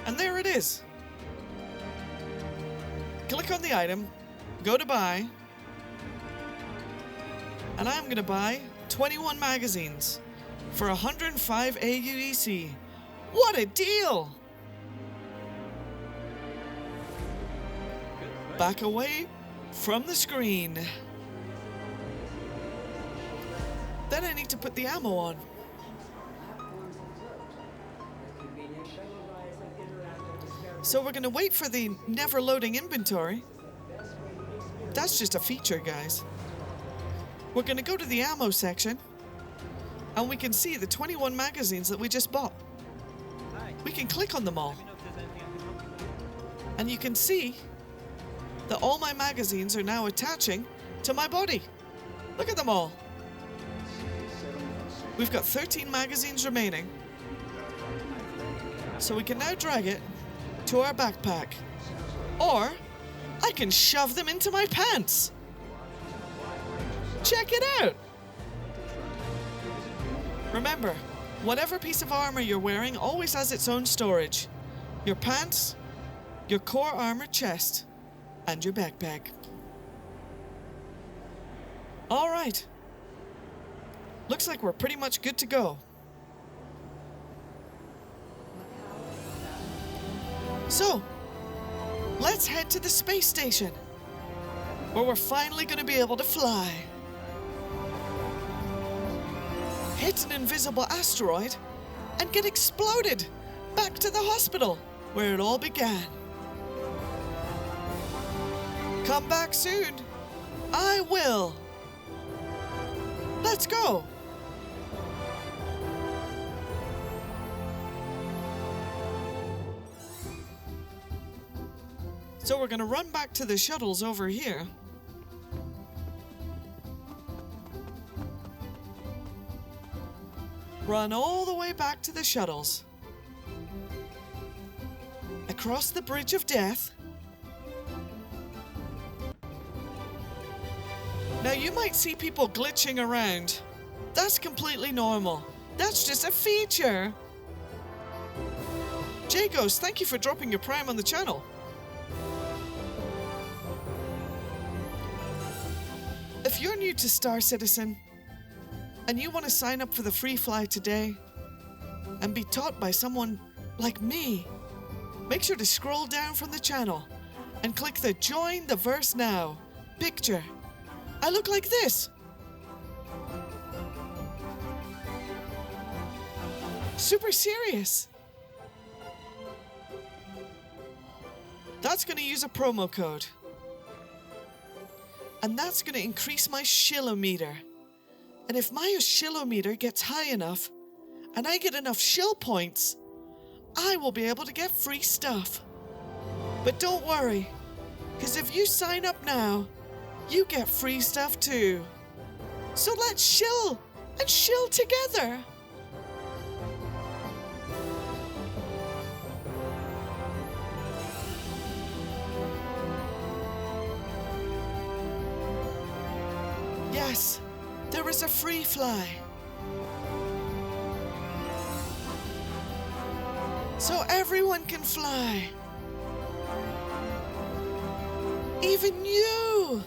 and there it is. Click on the item, go to buy, and I'm gonna buy 21 magazines for 105 AUEC. What a deal! Back away from the screen. Then I need to put the ammo on. So we're gonna wait for the never loading inventory. That's just a feature, guys. We're gonna go to the ammo section, and we can see the 21 magazines that we just bought. Hi. We can click on them all, Let me know if there's anything I can help you with. and you can see that all my magazines are now attaching to my body. Look at them all. We've got 13 magazines remaining, so we can now drag it to our backpack. Or I can shove them into my pants. Check it out. Remember, whatever piece of armor you're wearing always has its own storage. Your pants, your core armor chest, and your backpack. All right. Looks like we're pretty much good to go. So, let's head to the space station, where we're finally going to be able to fly. Hit an invisible asteroid and get exploded back to the hospital where it all began. Come back soon. I will. Let's go. So we're going to run back to the shuttles over here. Run all the way back to the shuttles. Across the Bridge of Death. Now you might see people glitching around. That's completely normal. That's just a feature. Jagos, thank you for dropping your Prime on the channel. If you're new to Star Citizen and you want to sign up for the free fly today and be taught by someone like me, make sure to scroll down from the channel and click the Join the Verse Now picture. I look like this. Super serious. That's going to use a promo code. And that's going to increase my shilometer. And if my shilometer gets high enough, and I get enough shill points, I will be able to get free stuff. But don't worry, because if you sign up now, you get free stuff too. So let's shill and shill together. Yes, there is a free fly. So everyone can fly. Even you!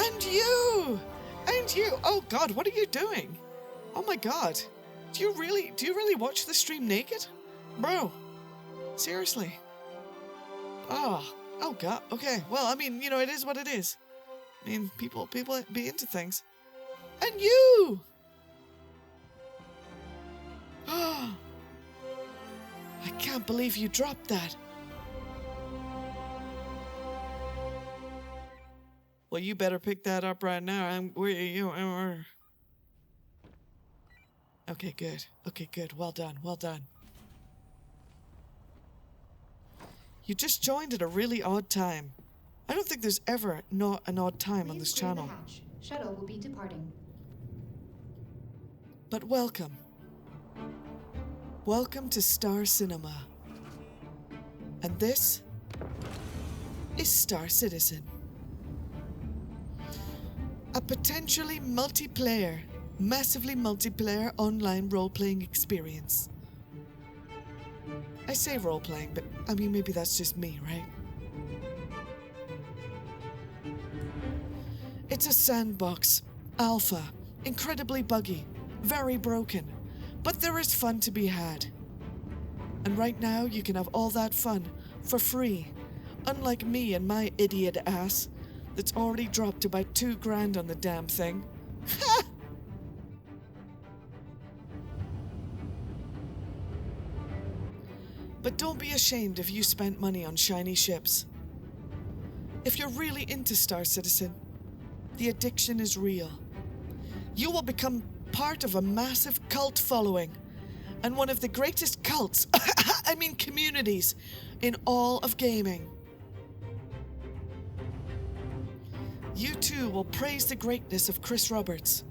And you! And you! Oh God, what are you doing? Oh my God. Do you really watch the stream naked? Bro, Seriously. Oh God. Okay. Well, I mean, it is what it is. I mean, people be into things. And you! I can't believe you dropped that. Well, you better pick that up right now. Okay, good. Okay, good. Well done. Well done. You just joined at a really odd time. I don't think there's ever not an odd time on this Please clear the channel. hatch. Shuttle will be departing. But welcome. Welcome to Star Cinema. And this is Star Citizen. A potentially massively multiplayer online role-playing experience. I say role-playing, but I mean maybe that's just me, right? It's a sandbox, alpha, incredibly buggy, very broken, but there is fun to be had. And right now you can have all that fun for free, unlike me and my idiot ass that's already dropped about $2,000 on the damn thing. Ha! But don't be ashamed if you spent money on shiny ships. If you're really into Star Citizen, the addiction is real. You will become part of a massive cult following and one of the greatest cults, communities, in all of gaming. You too will praise the greatness of Chris Roberts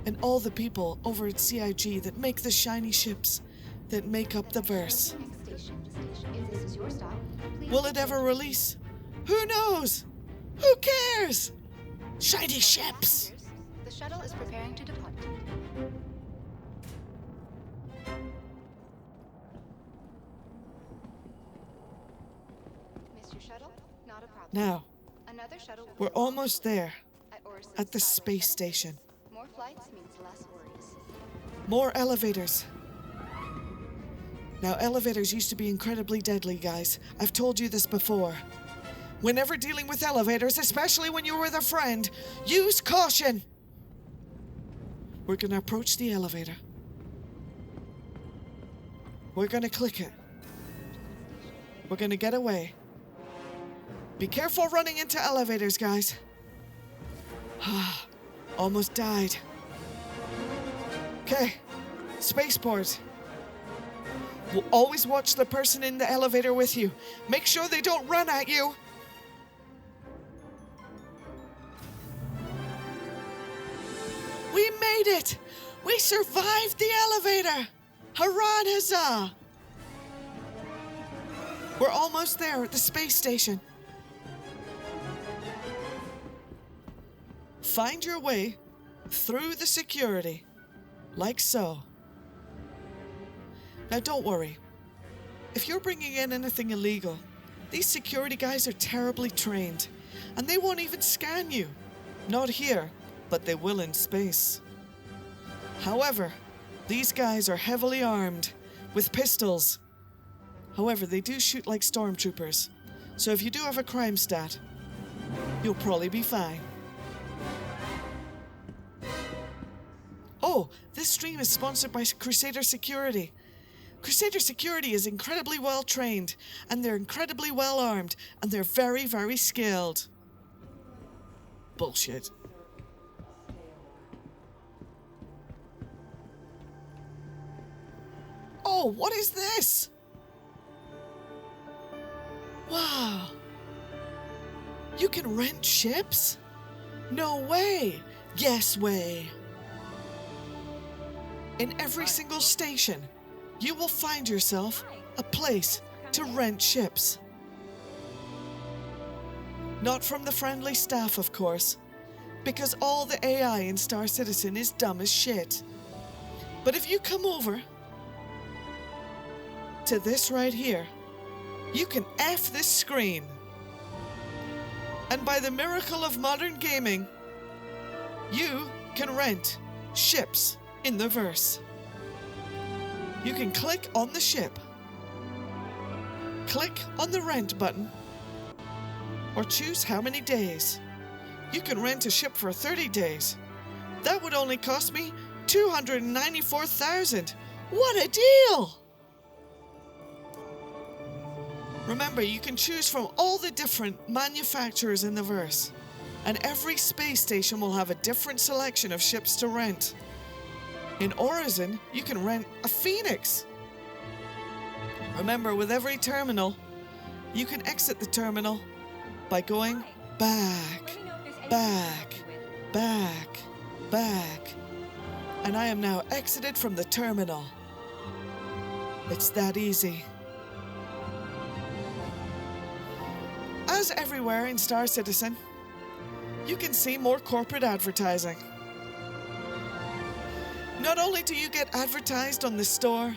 and all the people over at CIG that make the shiny ships that make up the verse. Next station. If this is your stop, please. Will it ever release? Who knows? Who cares? Shiny ships! The shuttle is preparing to depart. Mr. Shuttle, not a problem. Now, Another shuttle will we're be almost there, Orson at the Skyway space Center. station. More flights means less worries. More elevators. Now, elevators used to be incredibly deadly, guys. I've told you this before. Whenever dealing with elevators, especially when you're with a friend, use caution. We're gonna approach the elevator. We're gonna click it. We're gonna get away. Be careful running into elevators, guys. Almost died. Okay, spaceport. We'll always watch the person in the elevator with you. Make sure they don't run at you. We made it! We survived the elevator! Hurrah and huzzah! We're almost there at the space station. Find your way through the security, like so. Now don't worry. If you're bringing in anything illegal, these security guys are terribly trained, and they won't even scan you. Not here, but they will in space. However, these guys are heavily armed with pistols. However, they do shoot like stormtroopers, so if you do have a crime stat, you'll probably be fine. Oh, this stream is sponsored by Crusader Security. Crusader Security is incredibly well trained, and they're incredibly well armed, and they're very, very skilled. Bullshit. Oh, what is this? Wow. You can rent ships? No way. Yes way. In every single station, you will find yourself a place to rent ships. Not from the friendly staff, of course, because all the AI in Star Citizen is dumb as shit. But if you come over to this right here, you can F this screen. And by the miracle of modern gaming, you can rent ships in the verse. You can click on the ship, click on the rent button or choose how many days. You can rent a ship for 30 days. That would only cost me $294,000. What a deal! Remember, you can choose from all the different manufacturers in the verse, and every space station will have a different selection of ships to rent. In Horizon, you can rent a Phoenix. Remember, with every terminal, you can exit the terminal by going back, back, back, back. And I am now exited from the terminal. It's that easy. As everywhere in Star Citizen, you can see more corporate advertising. Not only do you get advertised on the store,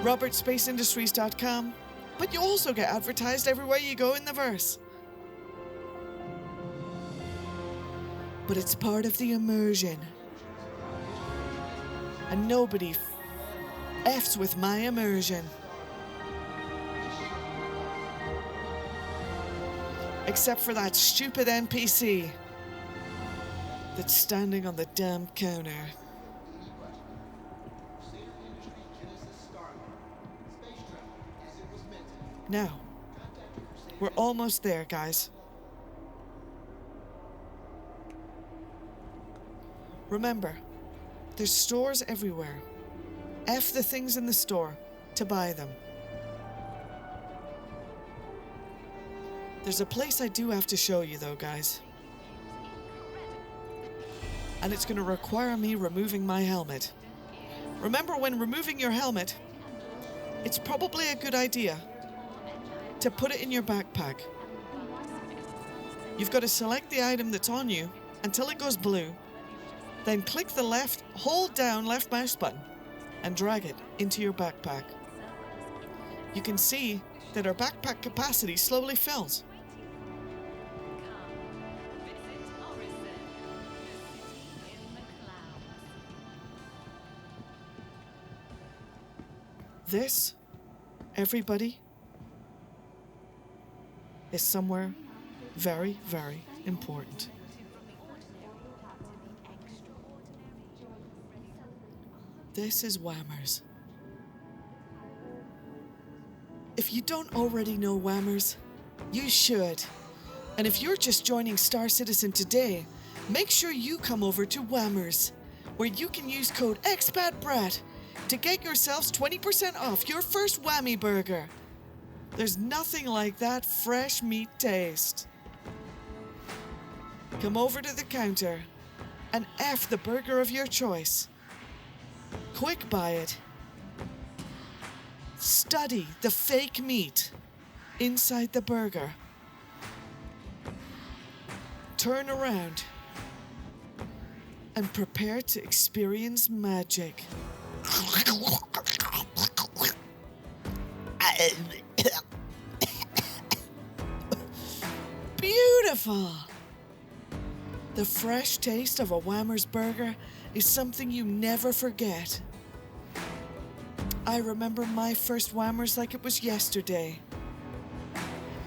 RobertSpaceIndustries.com, but you also get advertised everywhere you go in the verse. But it's part of the immersion. And nobody F's with my immersion. Except for that stupid NPC that's standing on the damn counter. Now, we're almost there, guys. Remember, there's stores everywhere. F the things in the store to buy them. There's a place I do have to show you though, guys. And it's going to require me removing my helmet. Remember, when removing your helmet, it's probably a good idea to put it in your backpack. You've got to select the item that's on you until it goes blue, then click the left, hold down left mouse button, and drag it into your backpack. You can see that our backpack capacity slowly fills. This, everybody, is somewhere very, very important. This is Whammers. If you don't already know Whammers, you should. And if you're just joining Star Citizen today, make sure you come over to Whammers, where you can use code EXPATBRAT to get yourselves 20% off your first whammy burger. There's nothing like that fresh meat taste. Come over to the counter and F the burger of your choice. Quick buy it. Study the fake meat inside the burger. Turn around and prepare to experience magic. Beautiful! The fresh taste of a Whammers burger is something you never forget. I remember my first Whammers like it was yesterday.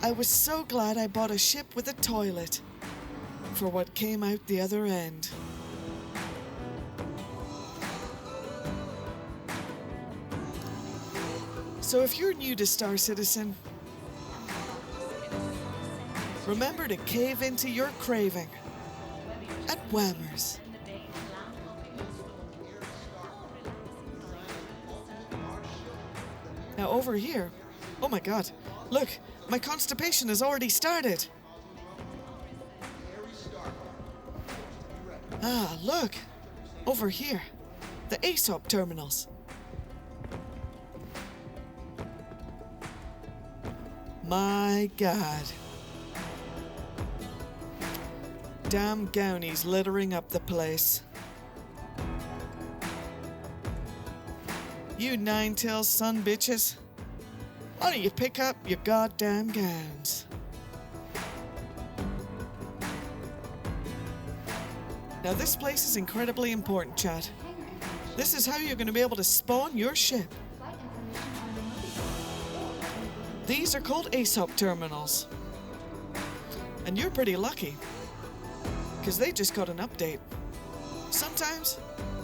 I was so glad I bought a ship with a toilet for what came out the other end. So if you're new to Star Citizen, remember to cave into your craving at Whammers. Now over here, oh my god, look, my constipation has already started. Ah, look, over here, the ASOP terminals. My god. Damn gownies littering up the place. You nine-tailed son bitches. Why don't you pick up your goddamn gowns? Now this place is incredibly important, chat. This is how you're going to be able to spawn your ship. These are called ASOP terminals. And you're pretty lucky, because they just got an update. Sometimes,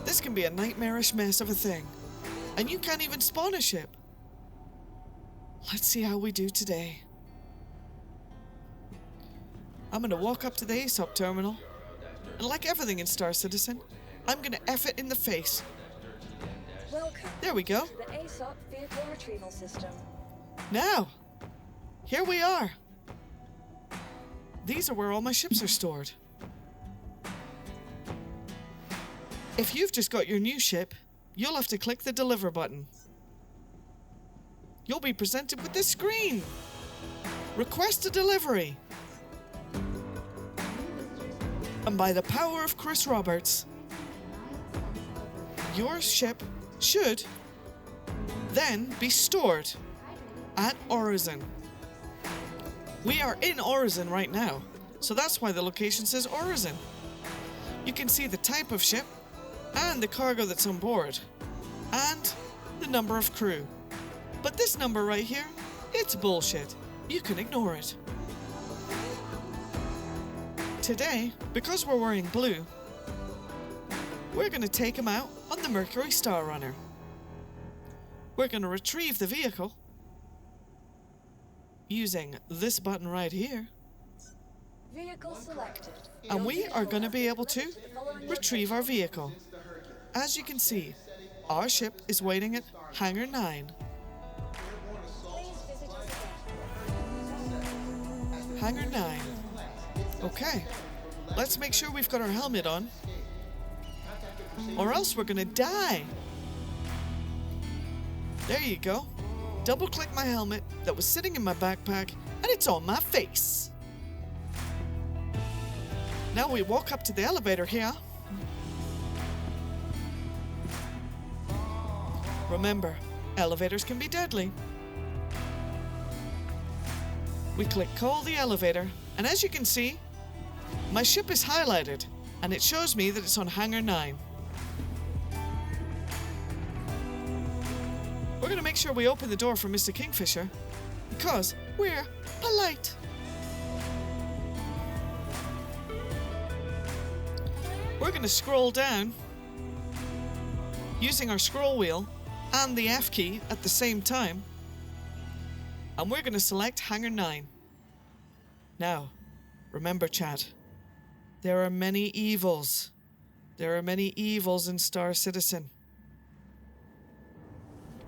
this can be a nightmarish mess of a thing, and you can't even spawn a ship. Let's see how we do today. I'm gonna walk up to the ASOP terminal, and like everything in Star Citizen, I'm gonna F it in the face. Welcome There we go. to the ASOP vehicle retrieval system. Now, here we are. These are where all my ships are stored. If you've just got your new ship, you'll have to click the deliver button. You'll be presented with this screen. Request a delivery. And by the power of Chris Roberts, your ship should then be stored at Orison. We are in Orison right now, so that's why the location says Orison. You can see the type of ship, and the cargo that's on board, and the number of crew. But this number right here, it's bullshit. You can ignore it. Today, because we're wearing blue, we're going to take him out on the Mercury Star Runner. We're going to retrieve the vehicle using this button right here, Vehicle selected. and we are going to be able to retrieve our vehicle. As you can see, our ship is waiting at Hangar 9. Please visit us again. Hangar 9. Okay, let's make sure we've got our helmet on, or else we're gonna die. There you go. Double click my helmet that was sitting in my backpack, and it's on my face. Now we walk up to the elevator here. Remember, elevators can be deadly. We click call the elevator, and as you can see, my ship is highlighted, and it shows me that it's on Hangar 9. We're gonna make sure we open the door for Mr. Kingfisher, because we're polite. We're gonna scroll down using our scroll wheel and the F key at the same time, and we're gonna select Hangar 9. Now, remember chat, there are many evils. There are many evils in Star Citizen.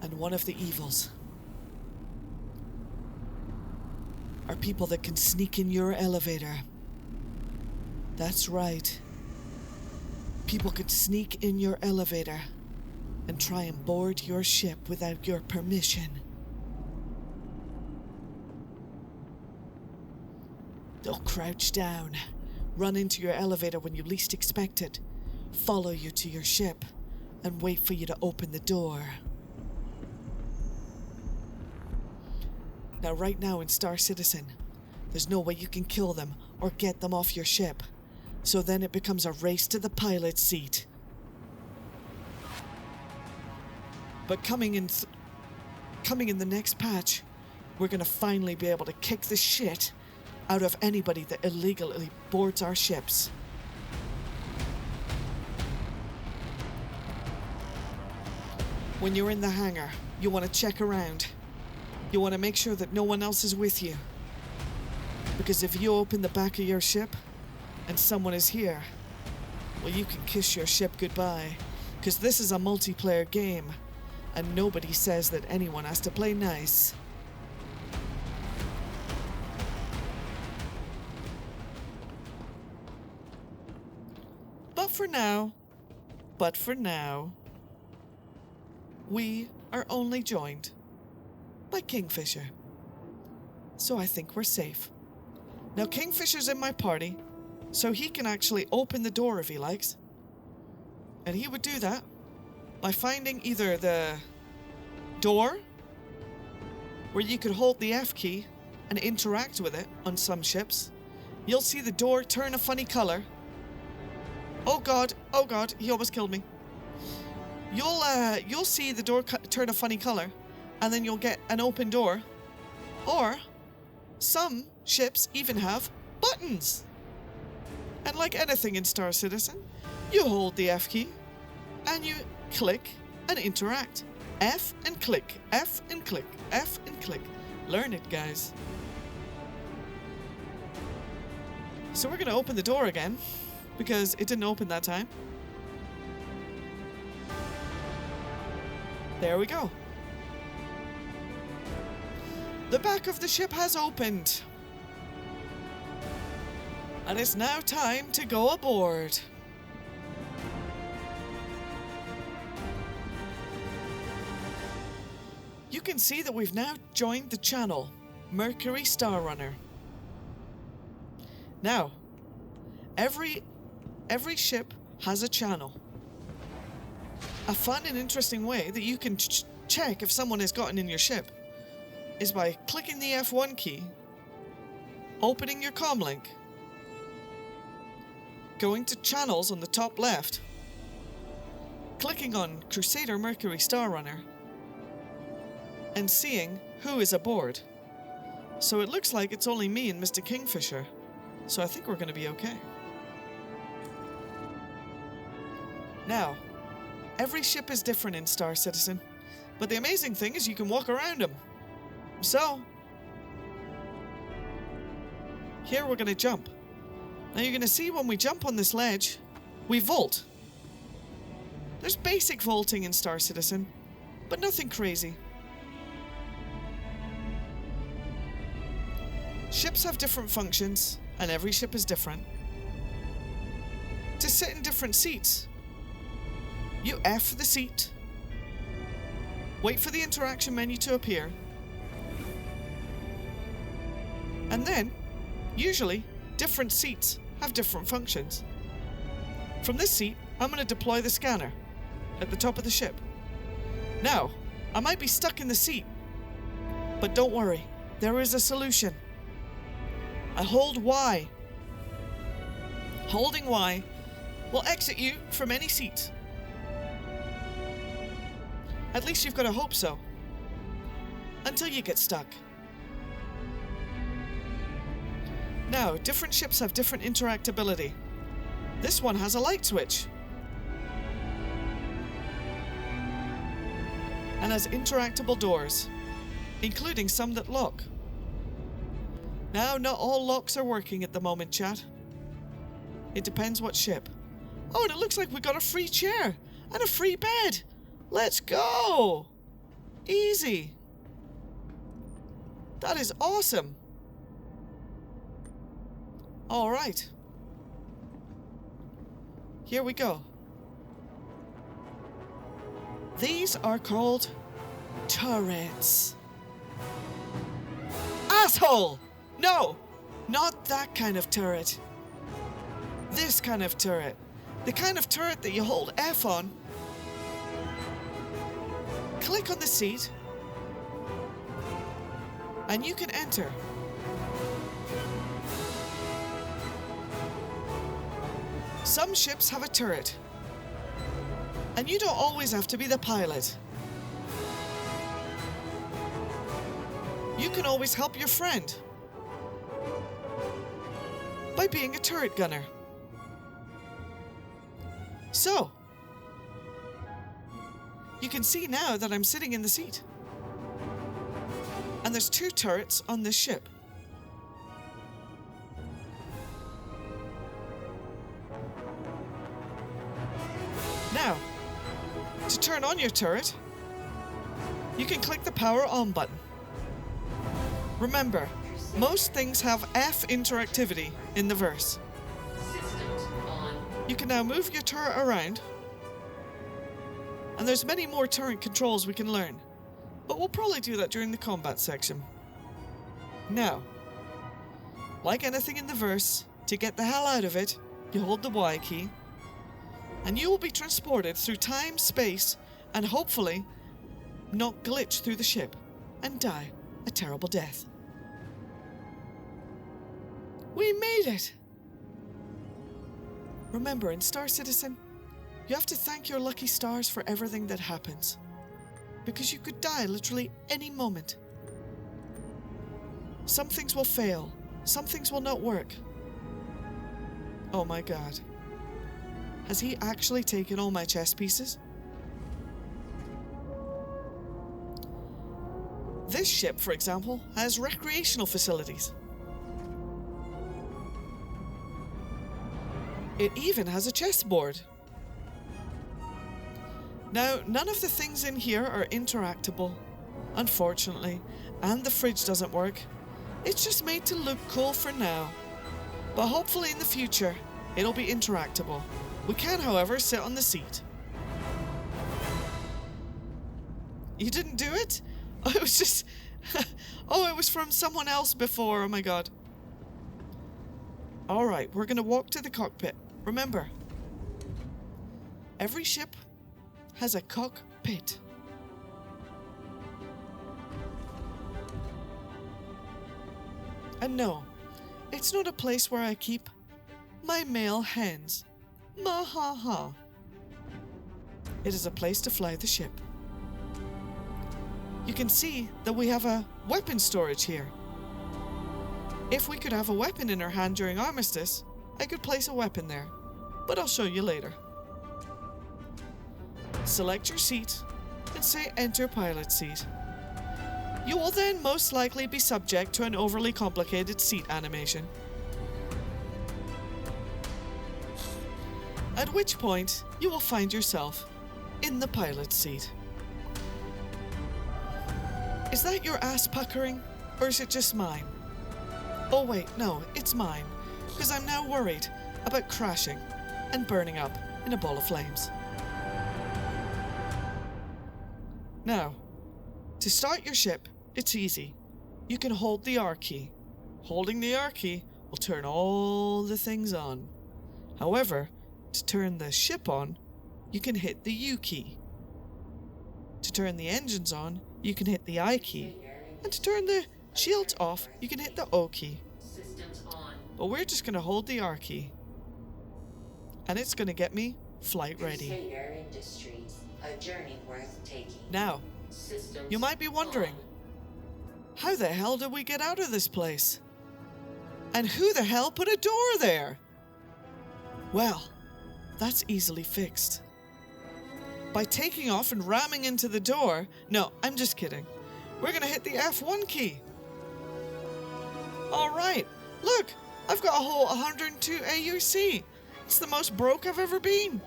And one of the evils are people that can sneak in your elevator. That's right. People could sneak in your elevator and try and board your ship without your permission. They'll crouch down, run into your elevator when you least expect it, follow you to your ship, and wait for you to open the door. Now, right now in Star Citizen, there's no way you can kill them or get them off your ship. So then it becomes a race to the pilot's seat. But coming in the next patch, we're gonna finally be able to kick the shit out of anybody that illegally boards our ships. When you're in the hangar, you want to check around. You want to make sure that no one else is with you. Because if you open the back of your ship and someone is here, well, you can kiss your ship goodbye. Because this is a multiplayer game, and nobody says that anyone has to play nice. But for now, we are only joined by Kingfisher. So I think we're safe. Now Kingfisher's in my party, so he can actually open the door if he likes. And he would do that by finding either the door, where you could hold the F key and interact with it on some ships. You'll see the door turn a funny color. Oh god, he almost killed me. You'll see the door turn a funny color, and then you'll get an open door, Or some ships even have buttons. And like anything in Star Citizen, you hold the F key and you click and interact. F and click, F and click, F and click. Learn it, guys. So we're going to open the door again because it didn't open that time. There we go. The back of the ship has opened. And it's now time to go aboard. You can see that we've now joined the channel, Mercury Star Runner. Now, every ship has a channel. A fun and interesting way that you can check if someone has gotten in your ship is by clicking the F1 key, opening your comlink, going to channels on the top left, clicking on Crusader Mercury Star Runner, and seeing who is aboard. So it looks like it's only me and Mr. Kingfisher, so I think we're going to be okay. Now, every ship is different in Star Citizen, but the amazing thing is you can walk around them. So, here we're going to jump. Now you're going to see when we jump on this ledge, we vault. There's basic vaulting in Star Citizen, but nothing crazy. Ships have different functions, and every ship is different. To sit in different seats, you F the seat, wait for the interaction menu to appear, and then, usually, different seats have different functions. From this seat, I'm going to deploy the scanner at the top of the ship. Now, I might be stuck in the seat, but don't worry, there is a solution. I hold Y. Holding Y will exit you from any seat. At least you've got to hope so. Until you get stuck. Now, different ships have different interactability. This one has a light switch. And has interactable doors, including some that lock. Now, not all locks are working at the moment, chat. It depends what ship. Oh, and it looks like we got a free chair and a free bed. Let's go! Easy. That is awesome. All right. Here we go. These are called turrets. Asshole! No, not that kind of turret. This kind of turret. The kind of turret that you hold F on, click on the seat, and you can enter. Some ships have a turret, and you don't always have to be the pilot. You can always help your friend by being a turret gunner. So, you can see now that I'm sitting in the seat. And there's 2 turrets on this ship. Now, to turn on your turret, you can click the power on button. Remember, most things have F interactivity in the verse. You can now move your turret around, and there's many more turret controls we can learn, but we'll probably do that during the combat section. Now, like anything in the verse, to get the hell out of it, you hold the Y key, and you will be transported through time, space, and hopefully not glitch through the ship and die a terrible death. We made it! Remember, in Star Citizen, you have to thank your lucky stars for everything that happens, because you could die literally any moment. Some things will fail. Some things will not work. Oh my god. Has he actually taken all my chess pieces? This ship, for example, has recreational facilities. It even has a chessboard. Now, none of the things in here are interactable, unfortunately, and the fridge doesn't work. It's just made to look cool for now. But hopefully in the future, it'll be interactable. We can, however, sit on the seat. You didn't do it? Oh, it was just... oh, it was from someone else before. Oh my god. Alright, we're gonna walk to the cockpit. Remember, every ship has a cockpit. And no, it's not a place where I keep my male hens. Ma-ha-ha. It is a place to fly the ship. You can see that we have a weapon storage here. If we could have a weapon in our hand during armistice, I could place a weapon there, but I'll show you later. Select your seat and say enter pilot seat. You will then most likely be subject to an overly complicated seat animation. At which point, you will find yourself in the pilot seat. Is that your ass puckering, or is it just mine? Oh wait, no, it's mine, because I'm now worried about crashing and burning up in a ball of flames. Now, to start your ship, it's easy. You can hold the R key. Holding the R key will turn all the things on. However, to turn the ship on, you can hit the U key. To turn the engines on, you can hit the I key. And to turn the shields off, you can hit the O key. But we're just going to hold the R key. And it's going to get me flight ready. A journey worth taking. Now, Systems you might be wondering, on. how the hell did we get out of this place? And who the hell put a door there? Well, that's easily fixed. By taking off and ramming into the door... No, I'm just kidding. We're gonna hit the F1 key. Alright, look, I've got a whole 102 AUC. It's the most broke I've ever been.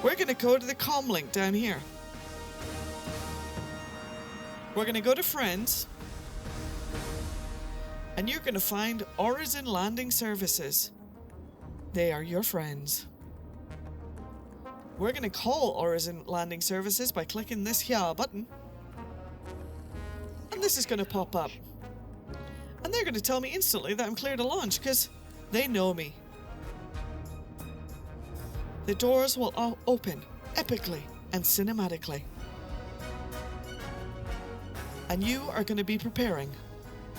We're gonna go to the comm link down here. We're gonna go to Friends. And you're gonna find Origin Landing Services. They are your friends. We're gonna call Origin Landing Services by clicking this here button. And this is gonna pop up. And they're gonna tell me instantly that I'm clear to launch, because they know me. The doors will all open epically and cinematically. And you are going to be preparing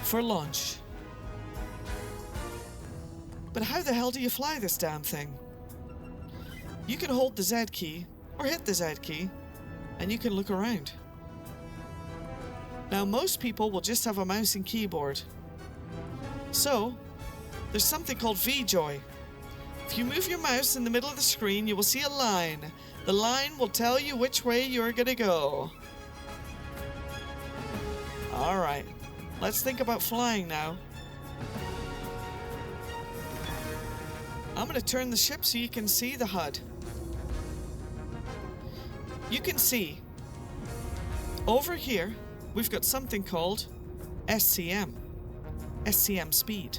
for launch. But how the hell do you fly this damn thing? You can hold the Z key or hit the Z key and you can look around. Now most people will just have a mouse and keyboard. So, there's something called VJoy. If you move your mouse in the middle of the screen, you will see a line. The line will tell you which way you're gonna go. Alright, let's think about flying now. I'm gonna turn the ship so you can see the HUD. You can see, over here, we've got something called SCM. SCM speed.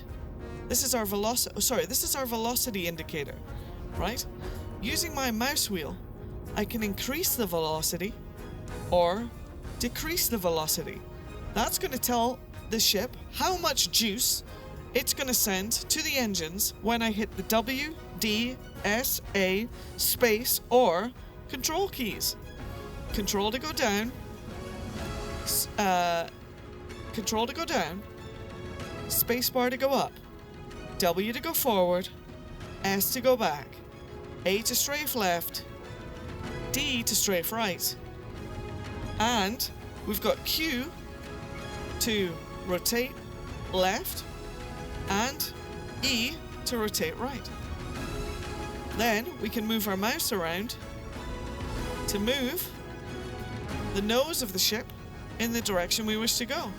This is our velocity indicator, right? Using my mouse wheel, I can increase the velocity or decrease the velocity. That's going to tell the ship how much juice it's going to send to the engines when I hit the W, D, S, A, space, or control keys. Control to go down, control to go down, spacebar to go up, W to go forward, S to go back, A to strafe left, D to strafe right, and we've got Q to rotate left and E to rotate right. Then we can move our mouse around to move the nose of the ship in the direction we wish to go.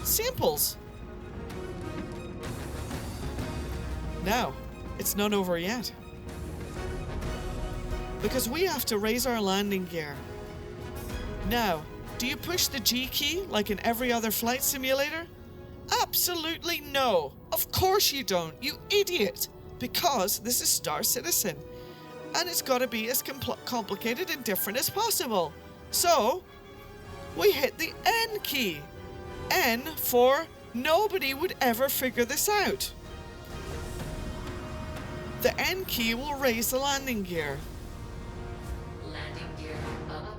Simples. Now, it's not over yet, because we have to raise our landing gear. Now, do you push the G key like in every other flight simulator? Absolutely no. Of course you don't, you idiot. Because this is Star Citizen, and it's got to be as complicated and different as possible. So, we hit the N key. N for nobody would ever figure this out. The N key will raise the landing gear. Landing gear up.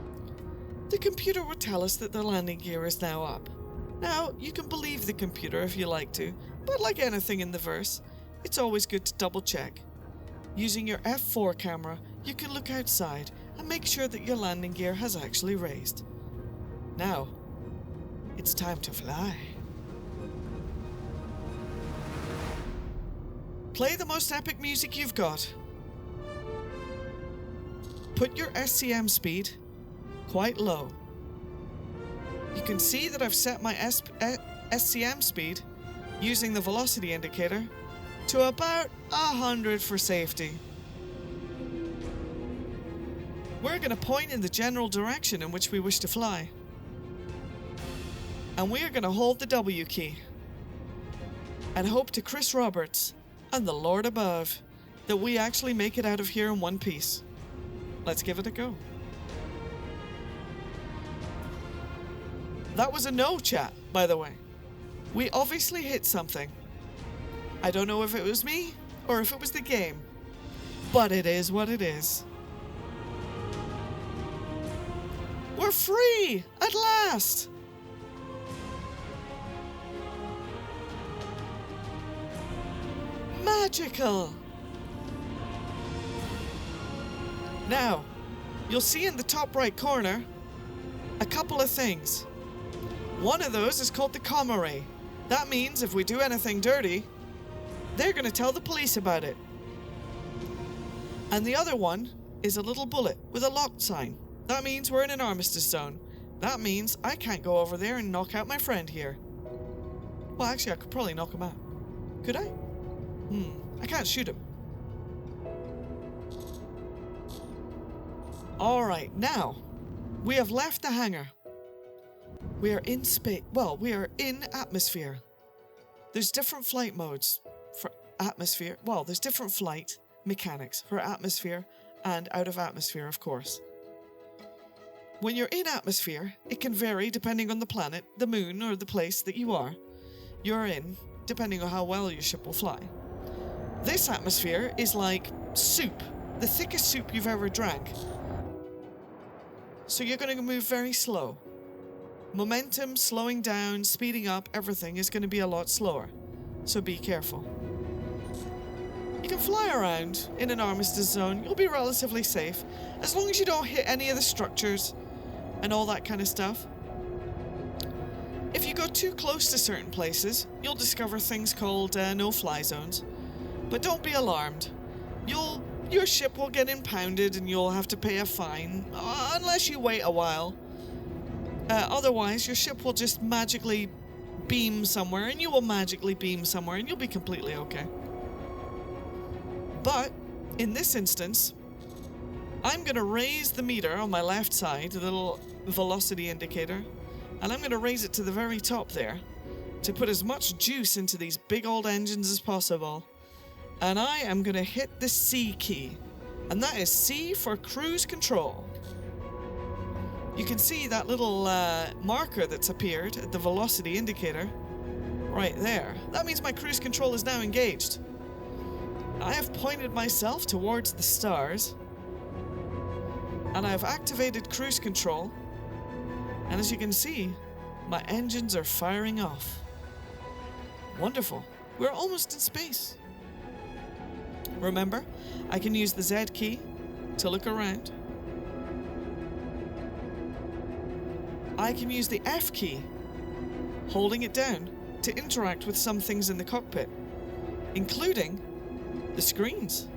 The computer will tell us that the landing gear is now up. Now, you can believe the computer if you like to, but like anything in the verse, it's always good to double check. Using your F4 camera, you can look outside and make sure that your landing gear has actually raised. Now, it's time to fly. Play the most epic music you've got. Put your SCM speed quite low. You can see that I've set my SCM speed using the velocity indicator to about 100 for safety. We're going to point in the general direction in which we wish to fly. And we are going to hold the W key and hope to Chris Roberts and the Lord above that we actually make it out of here in one piece. Let's give it a go. That was a no, chat, by the way. We obviously hit something. I don't know if it was me or if it was the game, but it is what it is. We're free at last! Magical! Now, you'll see in the top right corner a couple of things. One of those is called the comma ray. That means if we do anything dirty, they're going to tell the police about it. And the other one is a little bullet with a locked sign. That means we're in an armistice zone. That means I can't go over there and knock out my friend here. Well, actually, I could probably knock him out. Could I? I can't shoot him. Alright, now, we have left the hangar. We are in space. Well, we are in atmosphere. There's different flight modes for atmosphere. Well, there's different flight mechanics for atmosphere and out of atmosphere, of course. When you're in atmosphere, it can vary depending on the planet, the moon, or the place that you're in, depending on how well your ship will fly. This atmosphere is like soup, the thickest soup you've ever drank. So you're going to move very slow. Momentum, slowing down, speeding up, everything is going to be a lot slower. So be careful. You can fly around in an armistice zone. You'll be relatively safe, as long as you don't hit any of the structures and all that kind of stuff. If you go too close to certain places, you'll discover things called no-fly zones. But don't be alarmed. Your ship will get impounded and you'll have to pay a fine, unless you wait a while. Otherwise, your ship will just magically beam somewhere, and you will magically beam somewhere, and you'll be completely okay. But, in this instance, I'm going to raise the meter on my left side, the little velocity indicator, and I'm going to raise it to the very top there to put as much juice into these big old engines as possible. And I am going to hit the C key, and that is C for cruise control. You can see that little marker that's appeared at the velocity indicator right there. That means my cruise control is now engaged. I have pointed myself towards the stars, and I have activated cruise control, and as you can see, my engines are firing off. Wonderful. We're almost in space. Remember, I can use the Z key to look around. I can use the F key holding it down to interact with some things in the cockpit, including the screens.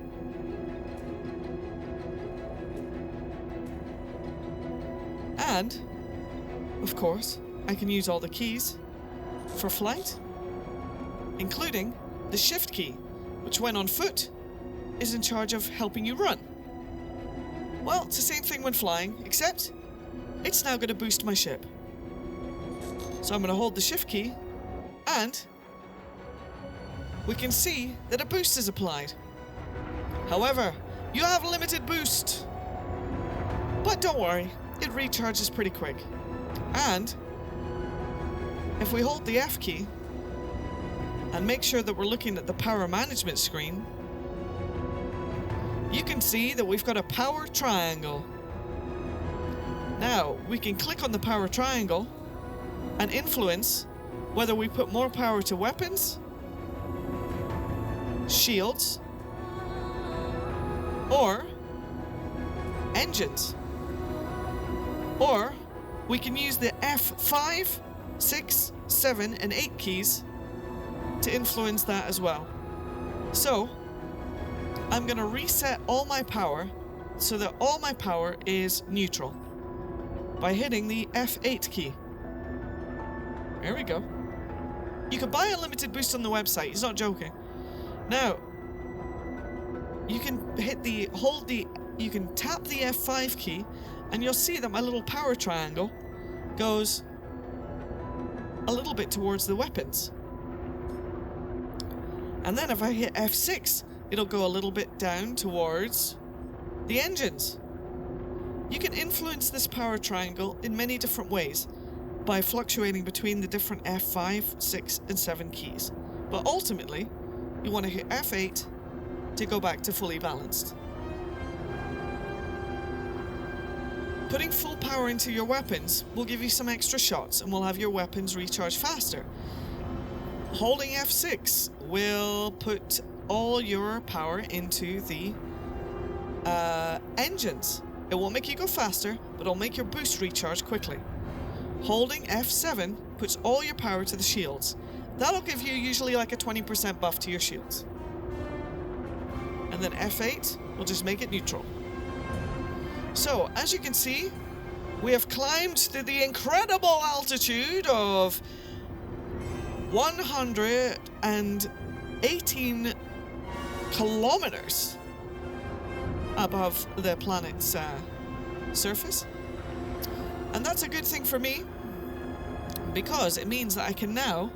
And, of course, I can use all the keys for flight, including the shift key, which when on foot is in charge of helping you run. Well, it's the same thing when flying, except it's now going to boost my ship. So I'm going to hold the shift key, and we can see that a boost is applied. However, you have limited boost. But don't worry, it recharges pretty quick. And if we hold the F key and make sure that we're looking at the power management screen, you can see that we've got a power triangle. Now, we can click on the power triangle and influence whether we put more power to weapons, shields, or engines. Or we can use the F5, 6, 7, and 8 keys to influence that as well. So, I'm going to reset all my power so that all my power is neutral by hitting the F8 key. There we go. You can buy a limited boost on the website, he's not joking. Now, you can you can tap the F5 key and you'll see that my little power triangle goes a little bit towards the weapons. And then if I hit F6, it'll go a little bit down towards the engines. You can influence this power triangle in many different ways by fluctuating between the different F5, 6, and 7 keys. But ultimately, you want to hit F8 to go back to fully balanced. Putting full power into your weapons will give you some extra shots and will have your weapons recharge faster. Holding F6 will put all your power into the engines. It won't make you go faster, but it'll make your boost recharge quickly. Holding F7 puts all your power to the shields. That'll give you usually like a 20% buff to your shields. And then F8 will just make it neutral. So, as you can see, we have climbed to the incredible altitude of 118 kilometers above the planet's surface. And that's a good thing for me, because it means that I can now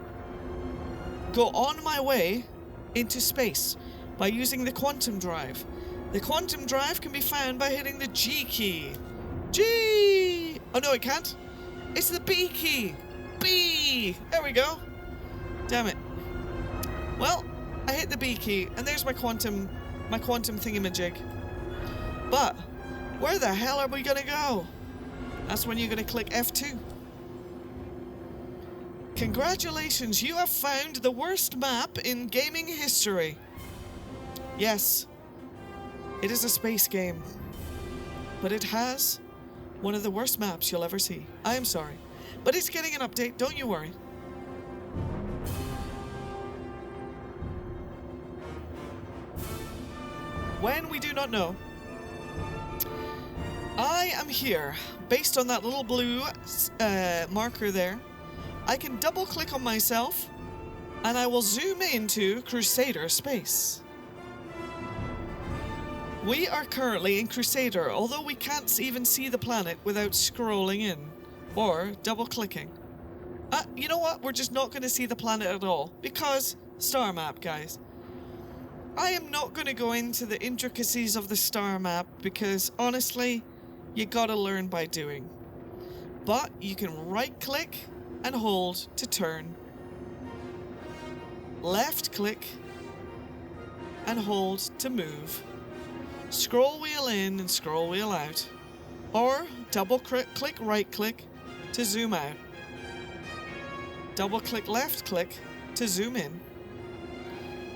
go on my way into space by using the quantum drive. The quantum drive can be found by hitting the G key. G! Oh no, it can't. It's the B key. B! There we go. Damn it. Well, I hit the B key, and there's my quantum thingamajig. But where the hell are we gonna go? That's when you're gonna click F2. Congratulations, you have found the worst map in gaming history. Yes, it is a space game, but it has one of the worst maps you'll ever see. I am sorry, but it's getting an update, don't you worry. When we do not know, I am here, based on that little blue marker there. I can double click on myself, and I will zoom into Crusader space. We are currently in Crusader, although we can't even see the planet without scrolling in, or double clicking. You know what? We're just not going to see the planet at all, because star map, guys. I am not going to go into the intricacies of the star map, because honestly, you gotta learn by doing. But you can right click and hold to turn. Left click and hold to move. Scroll wheel in and scroll wheel out. Or double click right click to zoom out. Double click left click to zoom in.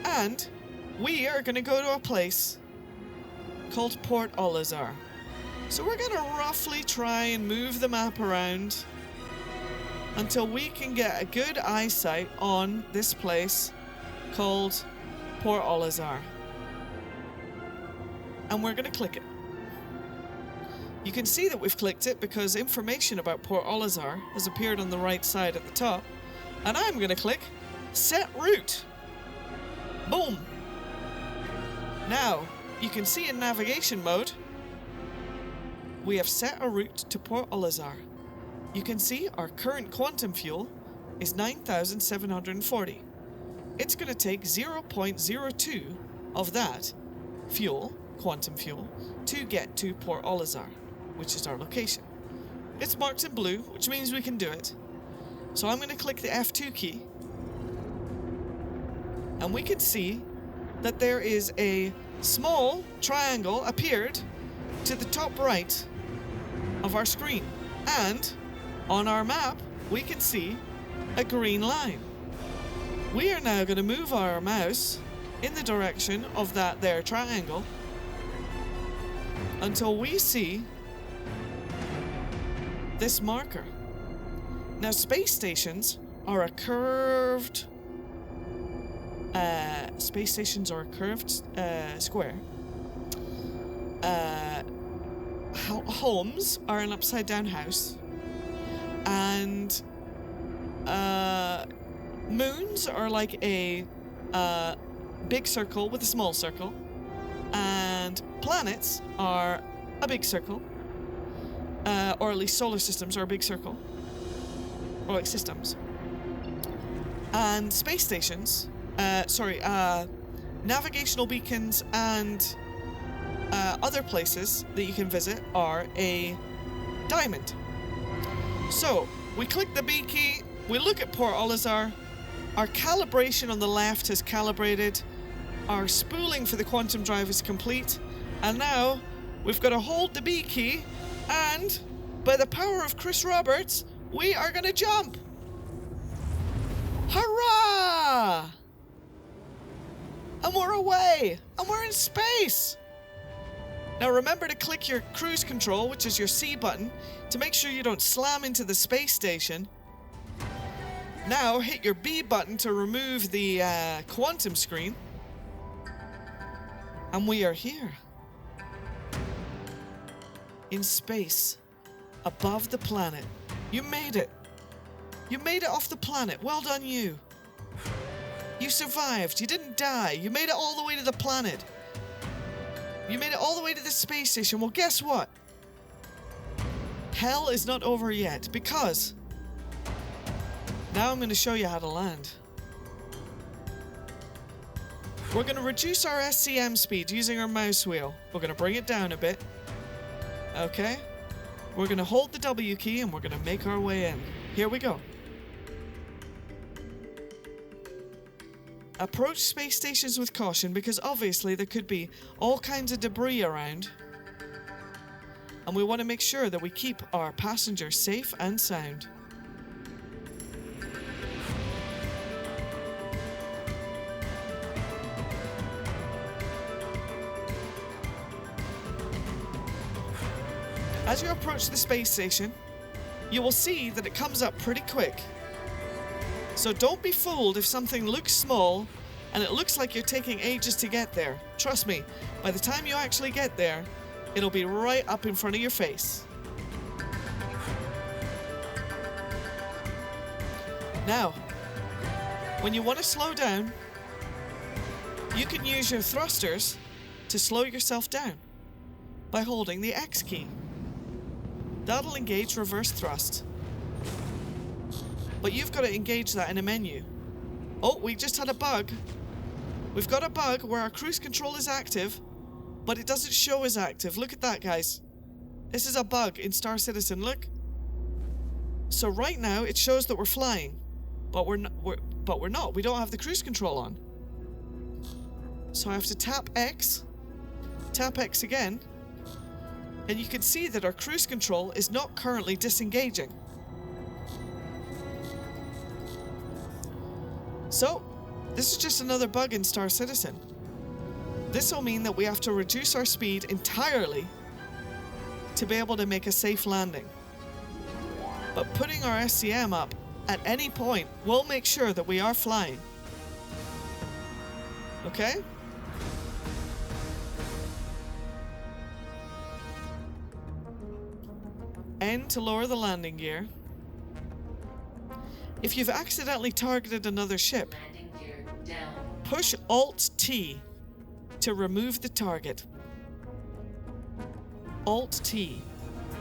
And we are going to go to a place called Port Olazar. So we're going to roughly try and move the map around until we can get a good eyesight on this place called Port Olisar. And we're going to click it. You can see that we've clicked it because information about Port Olisar has appeared on the right side at the top. And I'm going to click Set Route. Boom. Now, you can see in navigation mode, we have set a route to Port Olisar. You can see our current quantum fuel is 9,740. It's going to take 0.02 of that fuel, quantum fuel, to get to Port Olisar, which is our location. It's marked in blue, which means we can do it. So I'm going to click the F2 key. And we can see that there is a small triangle appeared to the top right of our screen. And on our map, we can see a green line. We are now going to move our mouse in the direction of that there triangle until we see this marker. Now, space stations are a curved square. Homes are an upside down house. And moons are like a big circle with a small circle. And planets are a big circle. Or at least solar systems are a big circle. Or like systems. And space stations, navigational beacons and other places that you can visit are a diamond. So, we click the B key, we look at Port Olisar, our calibration on the left has calibrated, our spooling for the quantum drive is complete, and now we've got to hold the B key, and by the power of Chris Roberts, we are going to jump! Hurrah! And we're away! And we're in space! Now remember to click your cruise control, which is your C button, to make sure you don't slam into the space station. Now hit your B button to remove the quantum screen. And we are here. In space. Above the planet. You made it. You made it off the planet. Well done, you. You survived. You didn't die. You made it all the way to the planet. You made it all the way to the space station. Well, guess what? Hell is not over yet, because now I'm going to show you how to land. We're going to reduce our SCM speed using our mouse wheel. We're going to bring it down a bit. Okay? We're going to hold the W key and we're going to make our way in. Here we go. Approach space stations with caution because obviously there could be all kinds of debris around. And we want to make sure that we keep our passengers safe and sound. As you approach the space station, you will see that it comes up pretty quick. So don't be fooled if something looks small and it looks like you're taking ages to get there. Trust me, by the time you actually get there, it'll be right up in front of your face. Now, when you want to slow down, you can use your thrusters to slow yourself down by holding the X key. That'll engage reverse thrust. But you've got to engage that in a menu. Oh, we just had a bug. We've got a bug where our cruise control is active, but it doesn't show as active. Look at that, guys. This is a bug in Star Citizen, look. So right now it shows that we're flying, but we're not. We don't have the cruise control on. So I have to tap X again, and you can see that our cruise control is not currently disengaging. So, this is just another bug in Star Citizen. This will mean that we have to reduce our speed entirely to be able to make a safe landing. But putting our SCM up at any point, we'll make sure that we are flying. Okay? N to lower the landing gear. If you've accidentally targeted another ship, Landing gear down. push Alt-T to remove the target. Alt-T.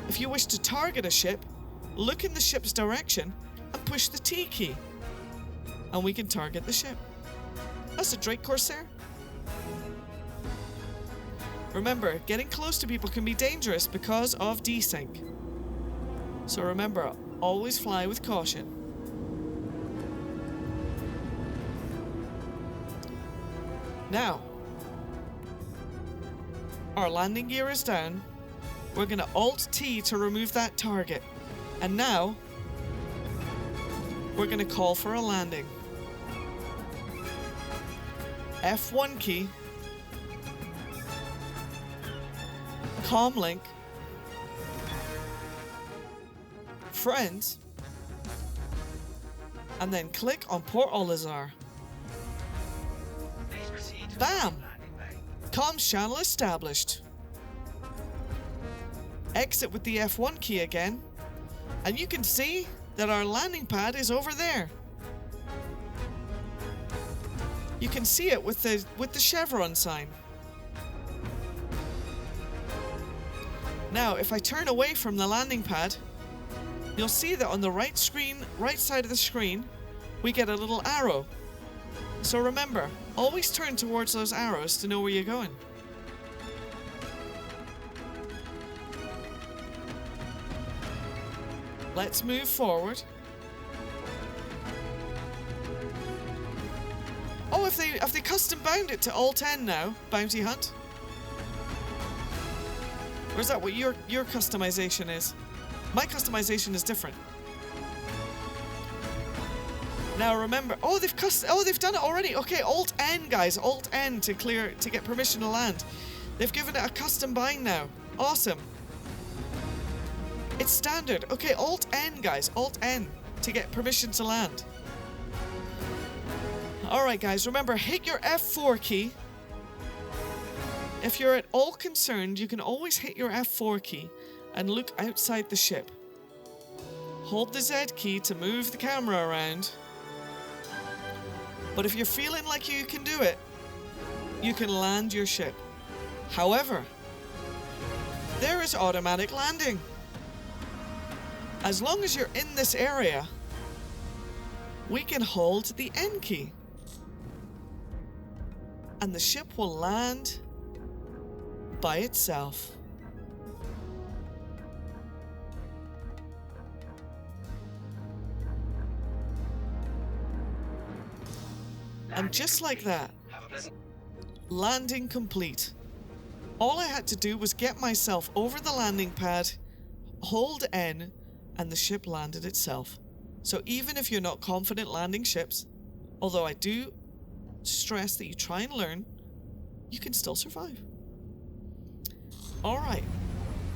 If you wish to target a ship, look in the ship's direction and push the T key. And we can target the ship. That's a Drake Corsair. Remember, getting close to people can be dangerous because of desync. So remember, always fly with caution. Now, our landing gear is down. We're going to Alt-T to remove that target. And now, we're going to call for a landing. F1 key. Comlink. Friends. And then click on Port Olazar. Bam! Comms channel established. Exit with the F1 key again, and you can see that our landing pad is over there. You can see it with the chevron sign. Now, if I turn away from the landing pad, you'll see that on the right side of the screen, we get a little arrow. So remember, always turn towards those arrows to know where you're going. Let's move forward. Oh, have they custom bound it to Alt-N now, Bounty Hunt? Or is that what your customization is? My customization is different. Now remember, they've done it already. Okay, Alt-N, guys, Alt-N to get permission to land. They've given it a custom bind now. Awesome. It's standard. Okay, Alt-N, guys, Alt-N to get permission to land. All right, guys, remember, hit your F4 key. If you're at all concerned, you can always hit your F4 key and look outside the ship. Hold the Z key to move the camera around. But if you're feeling like you can do it, you can land your ship. However, there is automatic landing. As long as you're in this area, we can hold the N key. And the ship will land by itself. And just like that, landing complete. All I had to do was get myself over the landing pad, hold N, and the ship landed itself. So even if you're not confident landing ships, although I do stress that you try and learn, you can still survive. Alright,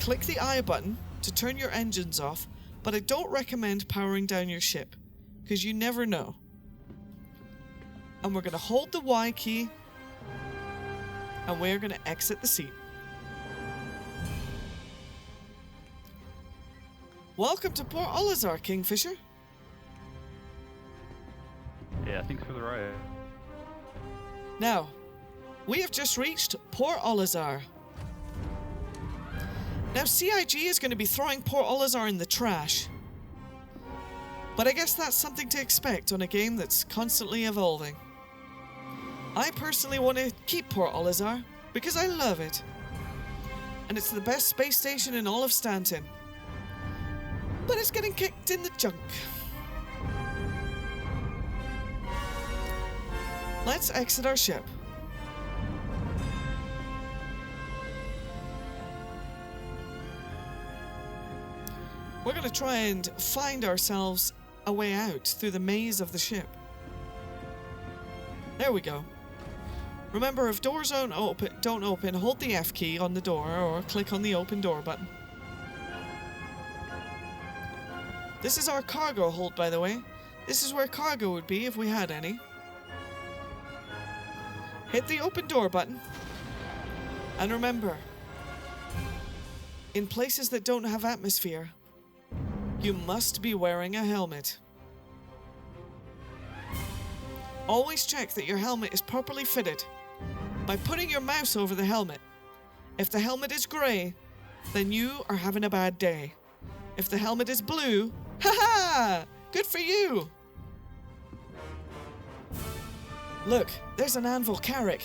click the I button to turn your engines off, but I don't recommend powering down your ship, because you never know. And we're going to hold the Y key, and we're going to exit the seat. Welcome to Port Olazar, Kingfisher. Yeah, thanks for the ride. Now, we have just reached Port Olazar. Now, CIG is going to be throwing Port Olazar in the trash. But I guess that's something to expect on a game that's constantly evolving. I personally want to keep Port Olazar because I love it. And it's the best space station in all of Stanton. But it's getting kicked in the junk. Let's exit our ship. We're going to try and find ourselves a way out through the maze of the ship. There we go. Remember, if doors don't open, hold the F key on the door or click on the open door button. This is our cargo hold, by the way. This is where cargo would be if we had any. Hit the open door button. And remember, in places that don't have atmosphere, you must be wearing a helmet. Always check that your helmet is properly fitted by putting your mouse over the helmet. If the helmet is grey, then you are having a bad day. If the helmet is blue, haha! Good for you! Look, there's an anvil carrack.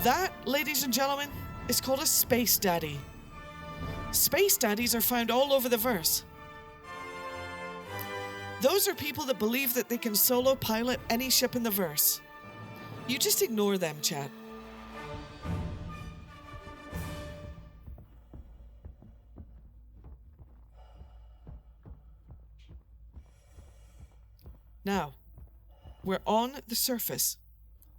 That, ladies and gentlemen, is called a space daddy. Space daddies are found all over the verse. Those are people that believe that they can solo pilot any ship in the verse. You just ignore them, chat. Now, we're on the surface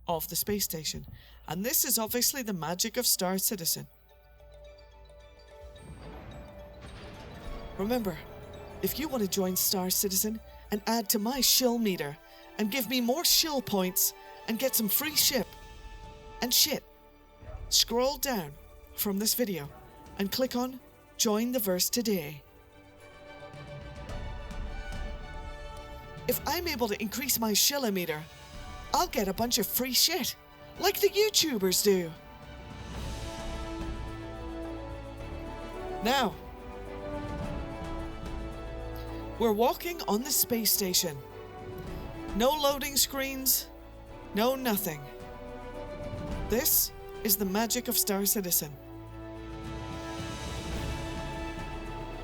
of the space station, and this is obviously the magic of Star Citizen. Remember, if you want to join Star Citizen and add to my shill meter and give me more shill points and get some free ship and shit, scroll down from this video and click on Join the Verse today. If I'm able to increase my shillometer, I'll get a bunch of free shit, like the YouTubers do. Now, we're walking on the space station. No loading screens, no nothing. This is the magic of Star Citizen.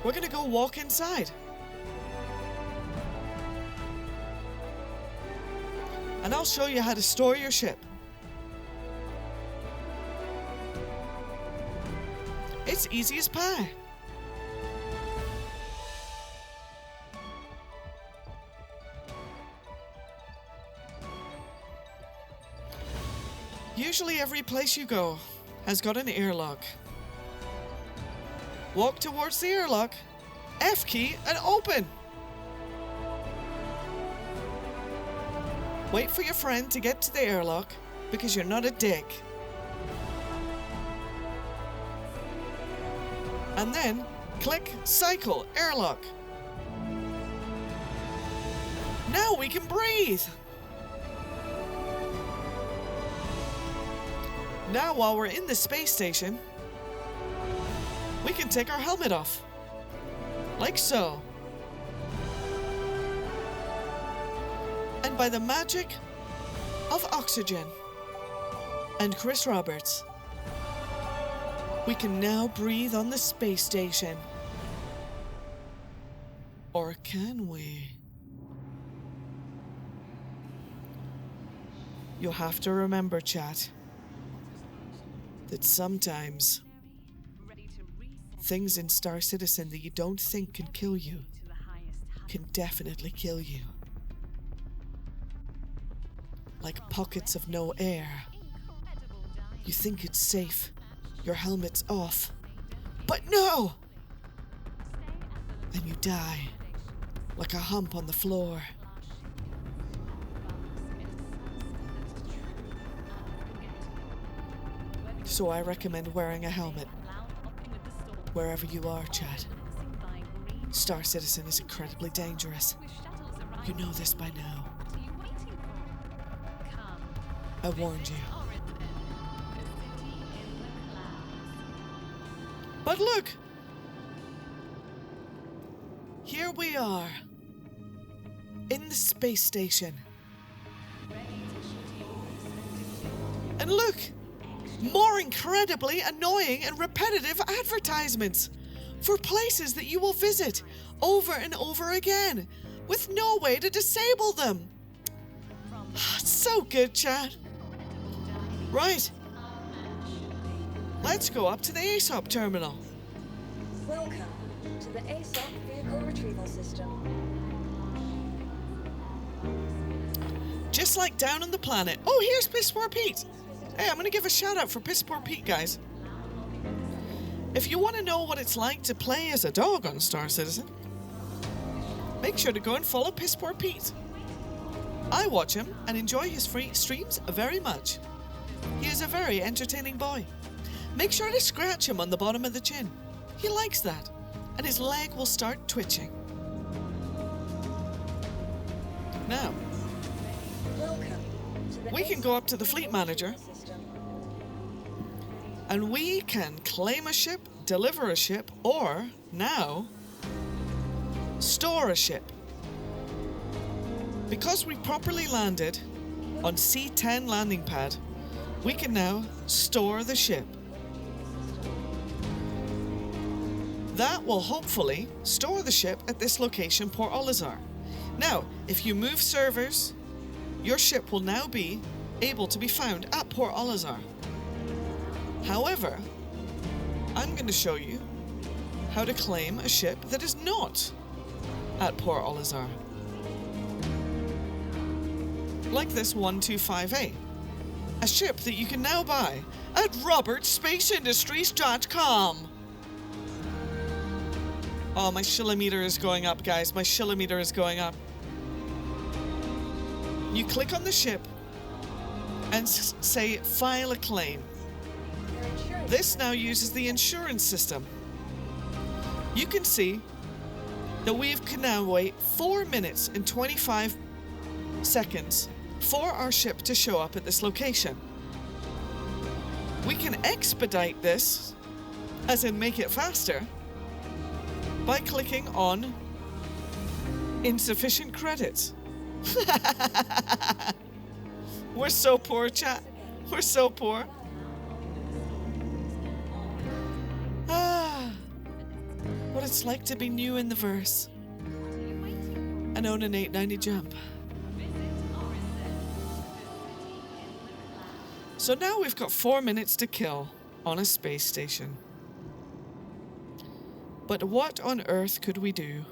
We're gonna go walk inside. And I'll show you how to store your ship. It's easy as pie. Usually every place you go has got an airlock. Walk towards the airlock, F key, and open. Wait for your friend to get to the airlock because you're not a dick. And then click Cycle Airlock. Now we can breathe. Now while we're in the space station, we can take our helmet off. Like so. And by the magic of oxygen and Chris Roberts, we can now breathe on the space station. Or can we? You'll have to remember, chat, that sometimes things in Star Citizen that you don't think can kill you can definitely kill you. Like pockets of no air. You think it's safe, your helmet's off, but no! And you die, like a hump on the floor. So I recommend wearing a helmet, wherever you are, chat. Star Citizen is incredibly dangerous. You know this by now. I warned you. But look! Here we are. In the space station. And look! More incredibly annoying and repetitive advertisements for places that you will visit over and over again with no way to disable them. So good, chat. Right. Let's go up to the ASOP terminal. Welcome to the ASOP Vehicle Retrieval System. Just like down on the planet. Oh, here's Piss Poor Pete. Hey, I'm gonna give a shout out for Piss Poor Pete, guys. If you want to know what it's like to play as a dog on Star Citizen, make sure to go and follow Piss Poor Pete. I watch him and enjoy his free streams very much. He is a very entertaining boy. Make sure to scratch him on the bottom of the chin. He likes that, and his leg will start twitching. Now, Welcome to the we can go up to the fleet manager, system. and we can claim a ship, deliver a ship, or, now, store a ship. Because we properly landed on C10 landing pad, we can now store the ship. That will hopefully store the ship at this location, Port Olisar. Now, if you move servers, your ship will now be able to be found at Port Olisar. However, I'm going to show you how to claim a ship that is not at Port Olisar. Like this 125A, a ship that you can now buy at robertspaceindustries.com. Oh, my shilometer is going up, guys. My shilometer is going up. You click on the ship and say file a claim. This now uses the insurance system. You can see that we can now wait 4 minutes and 25 seconds for our ship to show up at this location. We can expedite this, as in make it faster, by clicking on insufficient credits. We're so poor, chat. We're so poor. What it's like to be new in the verse and own an 890 jump. So now we've got 4 minutes to kill on a space station. But what on earth could we do?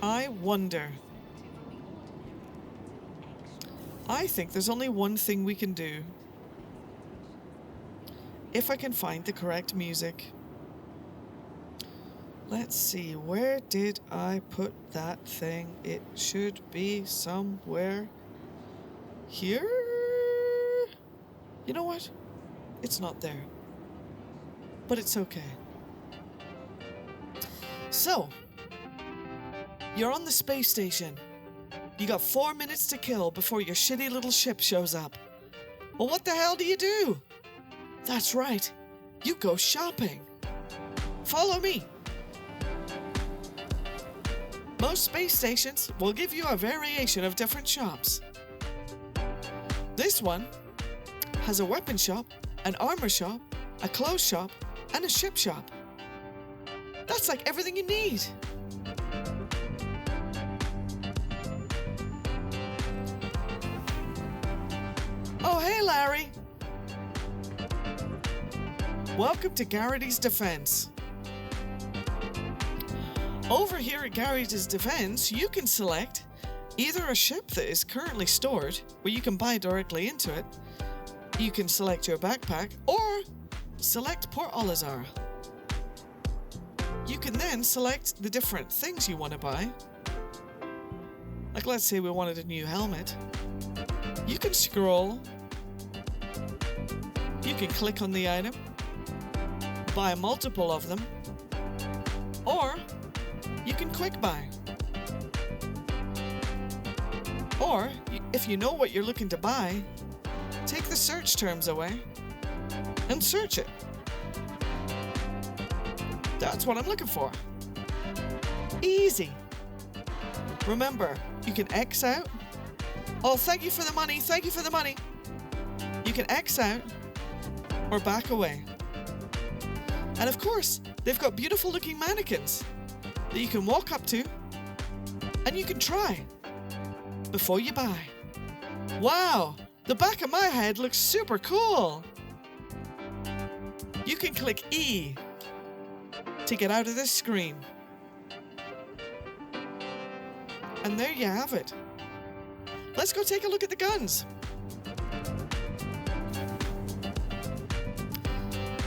I wonder. I think there's only one thing we can do. If I can find the correct music. Let's see, where did I put that thing? It should be somewhere here? You know what? It's not there. But it's okay. So, you're on the space station. You got 4 minutes to kill before your shitty little ship shows up. Well, what the hell do you do? That's right. You go shopping. Follow me. Most space stations will give you a variation of different shops. This one has a weapon shop, an armor shop, a clothes shop, and a ship shop. That's like everything you need. Oh, hey, Larry. Welcome to Garrity's Defense. Over here at Garrity's Defense, you can select either a ship that is currently stored, where you can buy directly into it. You can select your backpack, or select Port Olisar. You can then select the different things you want to buy. Like, let's say we wanted a new helmet. You can scroll. You can click on the item, buy multiple of them, or you can quick buy. Or, if you know what you're looking to buy, take the search terms away and search it. That's what I'm looking for. Easy. Remember, you can X out. Oh, thank you for the money. Thank you for the money. You can X out or back away. And of course, they've got beautiful looking mannequins that you can walk up to and you can try before you buy. Wow, the back of my head looks super cool. You can click E to get out of this screen. And there you have it. Let's go take a look at the guns.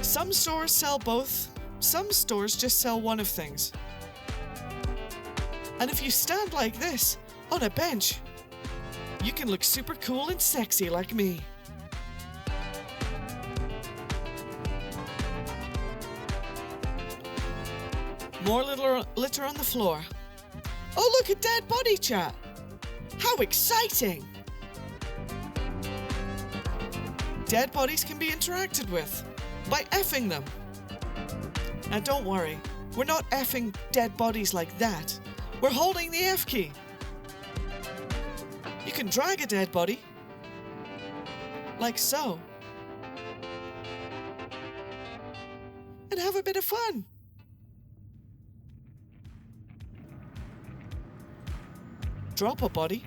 Some stores sell both. Some stores just sell one of things. And if you stand like this on a bench, you can look super cool and sexy like me. More litter on the floor. Oh, look, a dead body, chat. How exciting! Dead bodies can be interacted with by effing them. And don't worry, we're not effing dead bodies like that. We're holding the F key. You can drag a dead body, like so, and have a bit of fun. Drop a body.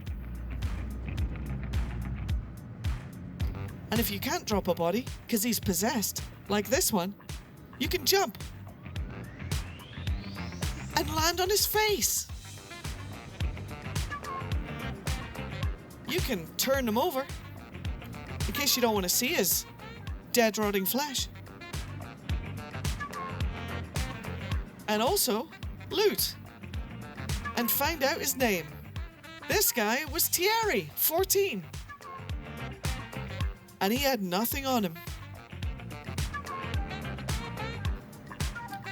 And if you can't drop a body, because he's possessed, like this one, you can jump and land on his face. You can turn him over, in case you don't want to see his dead, rotting flesh. And also, loot and find out his name. This guy was Thierry, 14. And he had nothing on him.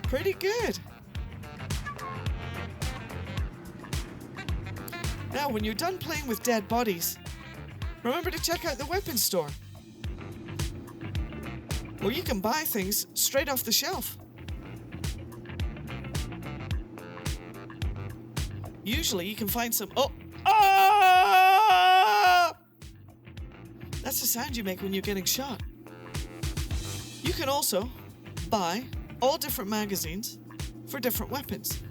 Pretty good. Now, when you're done playing with dead bodies, remember to check out the weapons store, where you can buy things straight off the shelf. Usually you can find some... Oh! Ah! That's the sound you make when you're getting shot. You can also buy all different magazines for different weapons.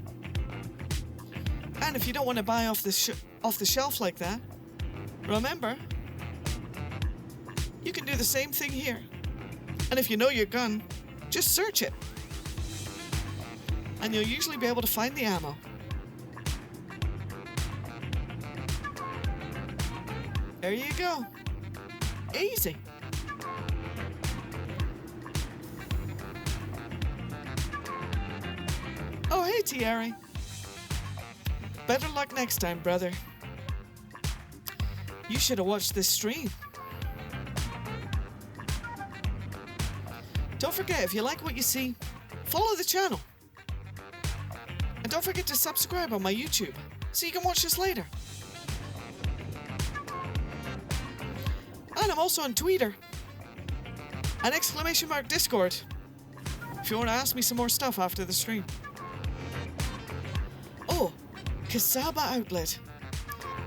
And if you don't want to buy off the shelf like that, remember, you can do the same thing here. And if you know your gun, just search it. And you'll usually be able to find the ammo. There you go. Easy. Oh, hey, Thierry. Better luck next time, brother. You should have watched this stream. Don't forget, if you like what you see, follow the channel. And don't forget to subscribe on my YouTube so you can watch this later. And I'm also on Twitter and !Discord if you want to ask me some more stuff after the stream. Oh, Kasaba Outlet.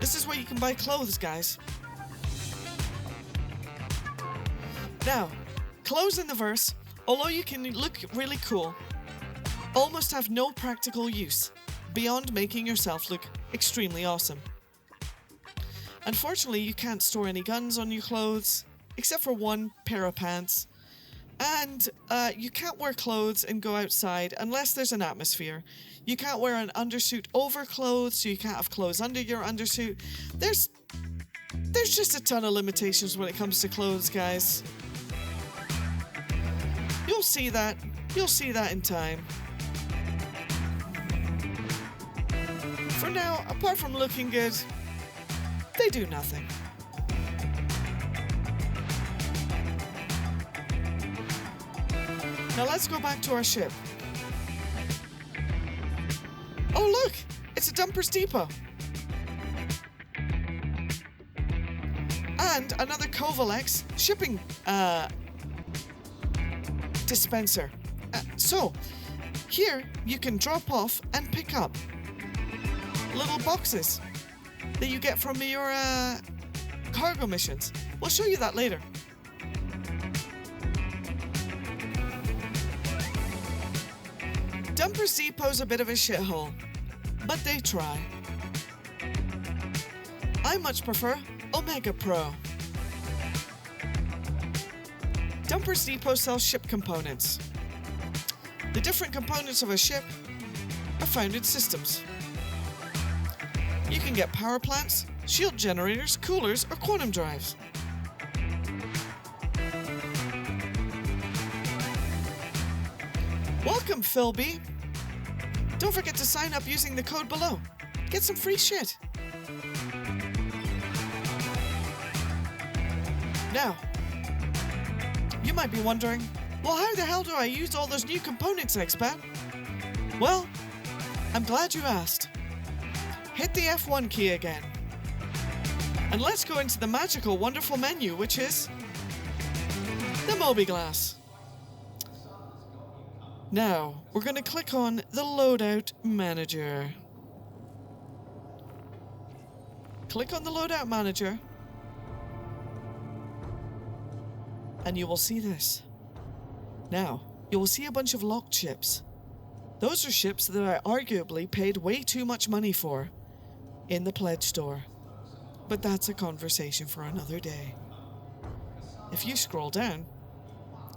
This is where you can buy clothes, guys. Now, clothes in the verse, although you can look really cool, almost have no practical use beyond making yourself look extremely awesome. Unfortunately, you can't store any guns on your clothes, except for one pair of pants. And you can't wear clothes and go outside unless there's an atmosphere. You can't wear an undersuit over clothes, so you can't have clothes under your undersuit. There's just a ton of limitations when it comes to clothes, guys. You'll see that. You'll see that in time. For now, apart from looking good, they do nothing. Now let's go back to our ship. Oh look, it's a dumper's depot. And another Kovalex shipping dispenser. So, here you can drop off and pick up little boxes that you get from your cargo missions. We'll show you that later. Dumper's Depot's a bit of a shithole, but they try. I much prefer Omega Pro. Dumper's Depot sells ship components. The different components of a ship are found in systems. You can get power plants, shield generators, coolers, or quantum drives. Welcome, Phil B. Don't forget to sign up using the code below Get some free shit. Now, you might be wondering, well, how the hell do I use all those new components, Expat? Well, I'm glad you asked. Hit the F1 key again. And let's go into the magical, wonderful menu, which is the Mobiglass. Now, we're going to click on the Loadout Manager. Click on the Loadout Manager, and you will see this. Now, you will see a bunch of locked ships. Those are ships that I arguably paid way too much money for in the pledge store. But that's a conversation for another day. If you scroll down,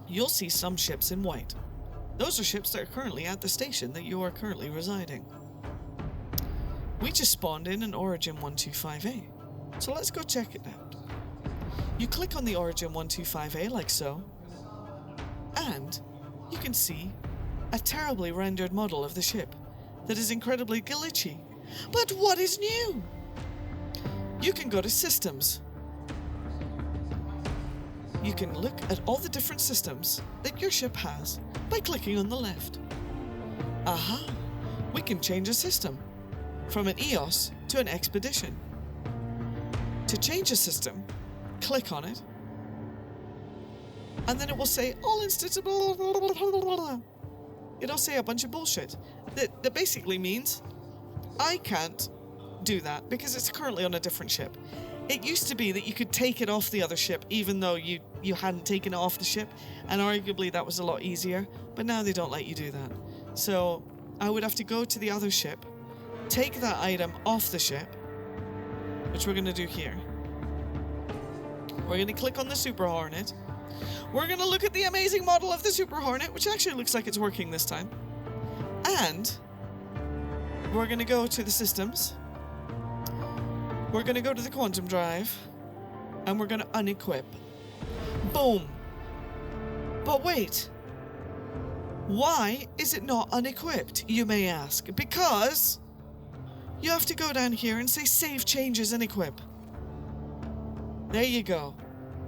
you'll see some ships in white. Those are ships that are currently at the station that you are currently residing. We just spawned in an Origin 125A, so let's go check it out. You click on the Origin 125A like so, and you can see a terribly rendered model of the ship that is incredibly glitchy. But what is new? You can go to Systems. You can look at all the different systems that your ship has by clicking on the left. Aha! We can change a system from an EOS to an Expedition. To change a system, click on it, and then it will say all instances. Blah, blah, blah, blah, blah, blah. It'll say a bunch of bullshit that basically means I can't do that because it's currently on a different ship. It used to be that you could take it off the other ship even though you hadn't taken it off the ship, and arguably that was a lot easier, but now they don't let you do that. So I would have to go to the other ship, take that item off the ship, which we're going to do here. We're going to click on the Super Hornet. We're going to look at the amazing model of the Super Hornet, which actually looks like it's working this time. And we're going to go to the systems. We're going to go to the Quantum Drive. And we're going to unequip. Boom. But wait. Why is it not unequipped, you may ask? Because you have to go down here and say Save Changes and Equip. There you go.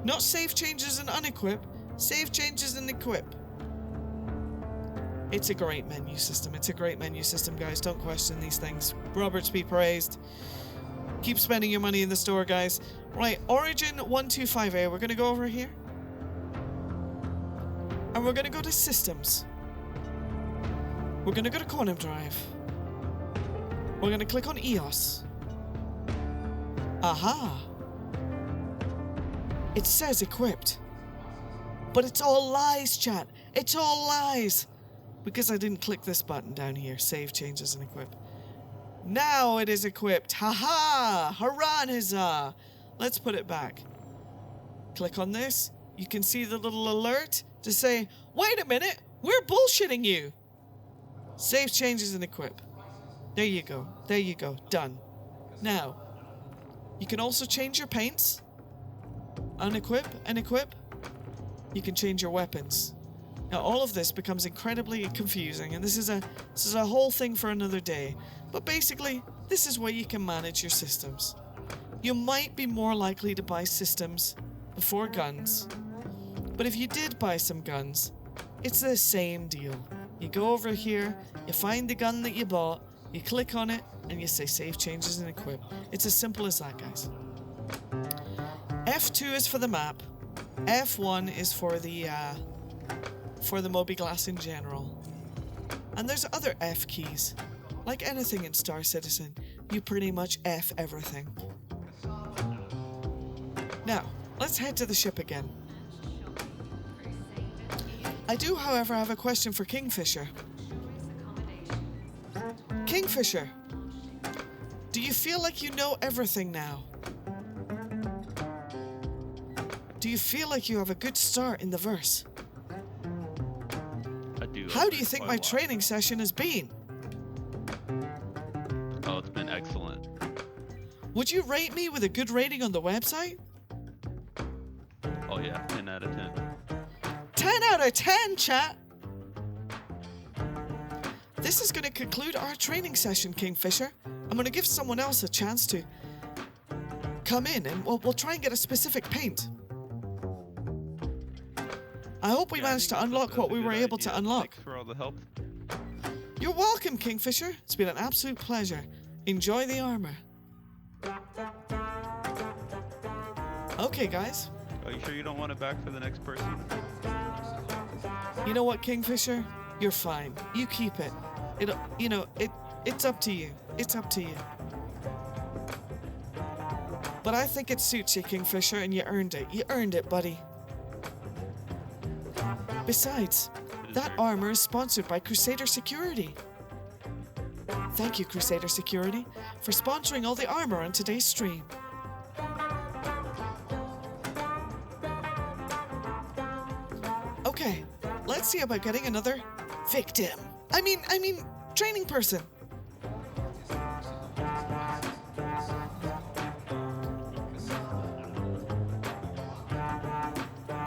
Not Save Changes and Unequip. Save Changes and Equip. It's a great menu system. It's a great menu system, guys. Don't question these things. Roberts be praised. Keep spending your money in the store, guys. Right, Origin 125A. We're going to go over here. And we're going to go to Systems. We're going to go to Quantum Drive. We're going to click on EOS. Aha! It says equipped. But it's all lies, chat. It's all lies. Because I didn't click this button down here. Save Changes and Equip. Now it is equipped. Ha-ha! Hurrah and huzzah! Let's put it back. Click on this. You can see the little alert to say, wait a minute, we're bullshitting you. Save Changes and Equip. There you go. There you go. Done. Now, you can also change your paints. Unequip and equip. You can change your weapons. Now all of this becomes incredibly confusing, and this is a whole thing for another day. But basically, this is where you can manage your systems. You might be more likely to buy systems before guns, but if you did buy some guns, it's the same deal. You go over here, you find the gun that you bought, you click on it, and you say Save Changes and Equip. It's as simple as that, guys. F2 is for the map. F1 is for the Mobiglass in general. And there's other F keys. Like anything in Star Citizen, you pretty much F everything. Now, let's head to the ship again. I do, however, have a question for Kingfisher. Kingfisher, do you feel like you know everything now? Do you feel like you have a good start in the verse? I do. How do you think my training session has been? Oh, it's been excellent. Would you rate me with a good rating on the website? Oh yeah, 10 out of 10. 10 out of 10, chat! This is going to conclude our training session, Kingfisher. I'm going to give someone else a chance to come in, and we'll try and get a specific paint. I hope we managed to unlock what we were able to unlock. Thanks for all the help. You're welcome, Kingfisher. It's been an absolute pleasure. Enjoy the armor. Okay, guys. Are you sure you don't want it back for the next person? You know what, Kingfisher? You're fine. You keep it. It's up to you. It's up to you. But I think it suits you, Kingfisher, and you earned it. You earned it, buddy. Besides, that armor is sponsored by Crusader Security. Thank you, Crusader Security, for sponsoring all the armor on today's stream. Okay, let's see about getting another victim. I mean, training person.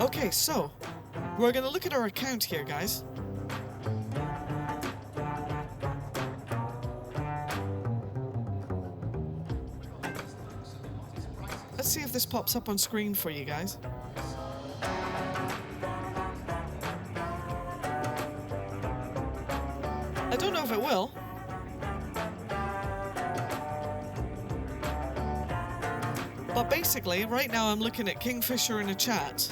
Okay, so we're gonna look at our account here, guys. Let's see if this pops up on screen for you guys. I don't know if it will. But basically, right now I'm looking at Kingfisher in a chat.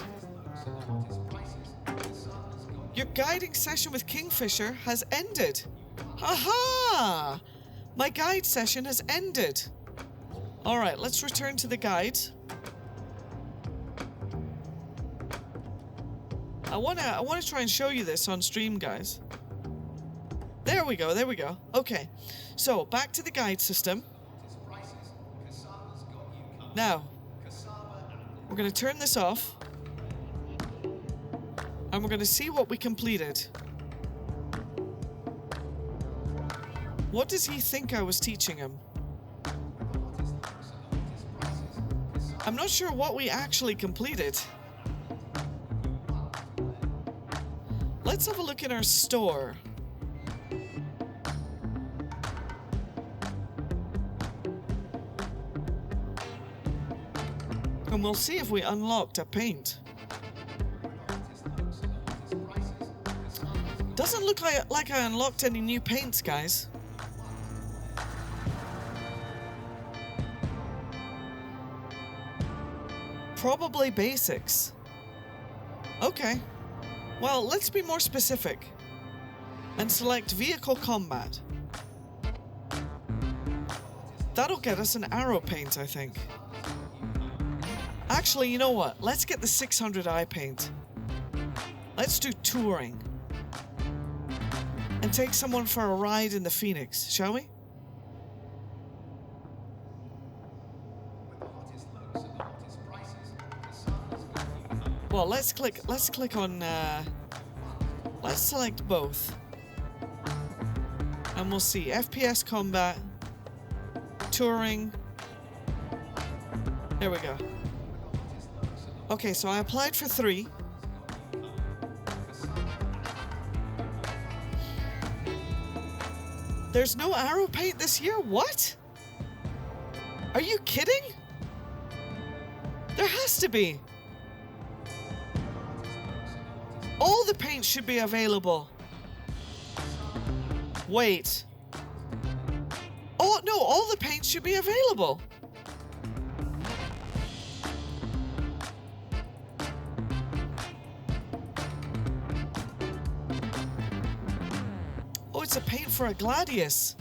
Your guiding session with Kingfisher has ended. Aha! My guide session has ended. Alright, let's return to the guide. I wanna try and show you this on stream, guys. There we go, there we go. Okay, so back to the guide system. Now, we're gonna turn this off. And we're gonna see what we completed. What does he think I was teaching him? I'm not sure what we actually completed. Let's have a look in our store. And we'll see if we unlocked a paint. Doesn't look like I unlocked any new paints, guys. Probably basics. Okay. Well, let's be more specific. And select vehicle combat. That'll get us an arrow paint, I think. Actually, you know what? Let's get the 600i paint. Let's do touring. And take someone for a ride in the Phoenix, shall we? Well, let's click on, let's select both. And we'll see, FPS combat, touring. There we go. Okay, so I applied for 3. There's no arrow paint this year? What? Are you kidding? There has to be. All the paint should be available. Wait. Oh, no, all the paint should be available. Oh, it's a paint for a Gladius.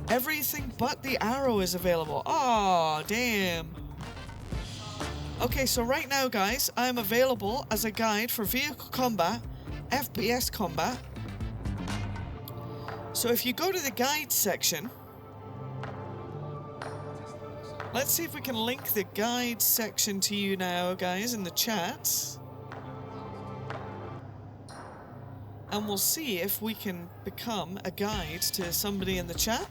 Everything but the arrow is available. Aw, damn. Okay, so right now, guys, I'm available as a guide for vehicle combat, FPS combat. So if you go to the guide section, let's see if we can link the guide section to you now, guys, in the chats. And we'll see if we can become a guide to somebody in the chat.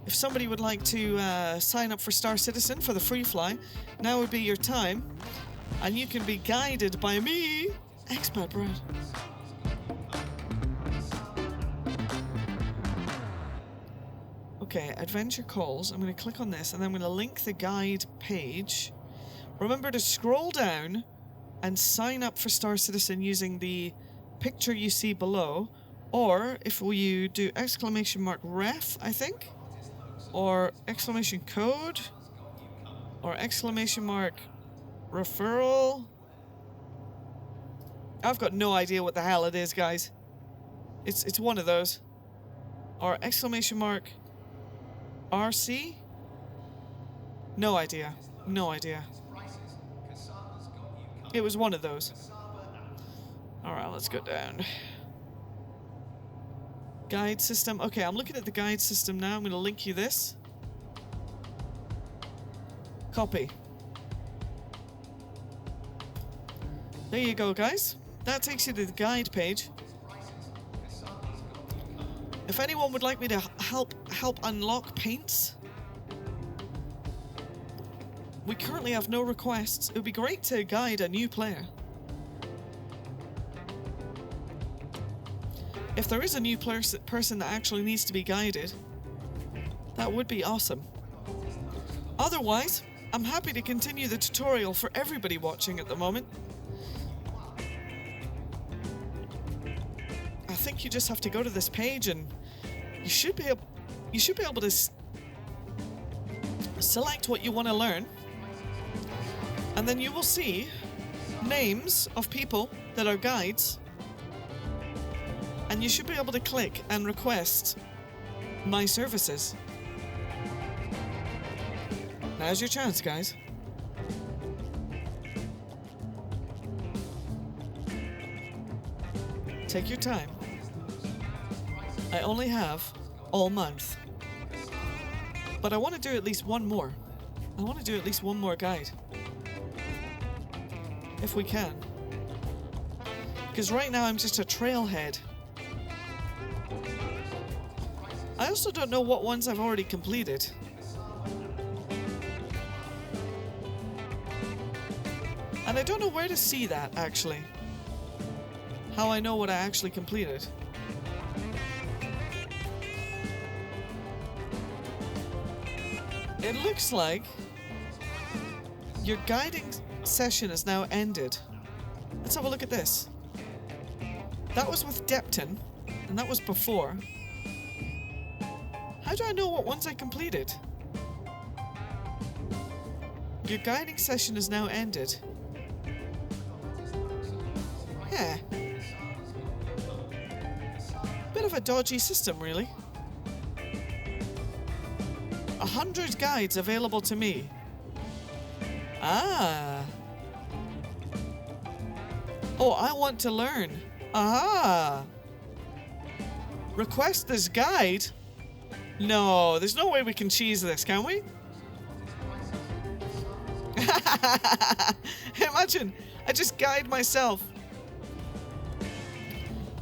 If somebody would like to sign up for Star Citizen for the free fly, now would be your time. And you can be guided by me, Expat Brad. Okay, adventure calls. I'm going to click on this and then I'm going to link the guide page. Remember to scroll down and sign up for Star Citizen using the picture you see below. Or if you do !ref, I think, or !code, or !referral. I've got no idea what the hell it is, guys. It's one of those. Or !RC? No idea. No idea. It was one of those. Alright, let's go down. Guide system. Okay, I'm looking at the guide system now. I'm going to link you this. Copy. There you go, guys. That takes you to the guide page. If anyone would like me to help unlock paints, we currently have no requests. It would be great to guide a new player. If there is a new person that actually needs to be guided, that would be awesome. Otherwise, I'm happy to continue the tutorial for everybody watching at the moment. I think you just have to go to this page and you should be able to select what you want to learn, and then you will see names of people that are guides. And you should be able to click and request my services. Now's your chance, guys. Take your time. I only have all month. But I want to do at least one more. I want to do at least one more guide. If we can. Because right now I'm just a trailhead. I also don't know what ones I've already completed. And I don't know where to see that, actually. How I know what I actually completed. It looks like your guiding session has now ended. Let's have a look at this. That was with Depton, and that was before. How do I know what ones I completed? Your guiding session is now ended. Yeah. Bit of a dodgy system, really. 100 guides available to me. Ah. Oh, I want to learn. Aha. Request this guide? No, there's no way we can cheese this, can we? Imagine, I just guide myself.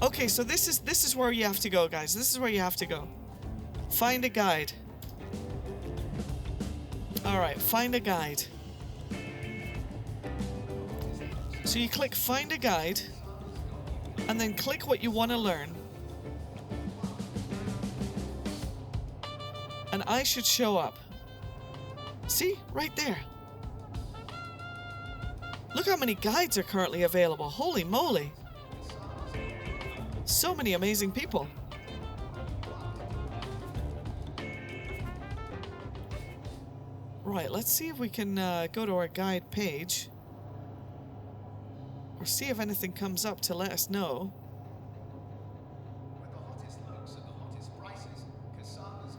Okay, so this is where you have to go, guys. This is where you have to go. Find a guide. Alright, find a guide. So you click find a guide, and then click what you want to learn. And I should show up. See? Right there. Look how many guides are currently available. Holy moly. So many amazing people. Right, let's see if we can go to our guide page. Or see if anything comes up to let us know.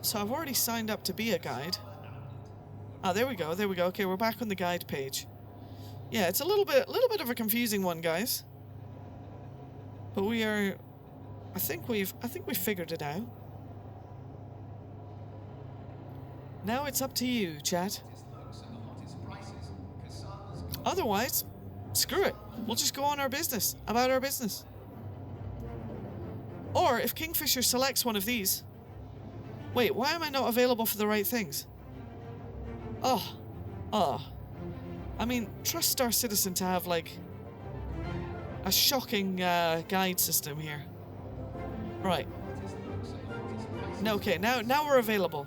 So I've already signed up to be a guide. Ah, there we go, there we go. Okay, we're back on the guide page. Yeah, it's a little bit of a confusing one, guys. But we are, I think we've figured it out. Now it's up to you, chat. Otherwise, screw it. We'll just go on our business, about our business. Or if Kingfisher selects one of these. Wait, why am I not available for the right things? Oh. I mean, trust Star Citizen to have, like, a shocking guide system here. Right. No, okay, now we're available.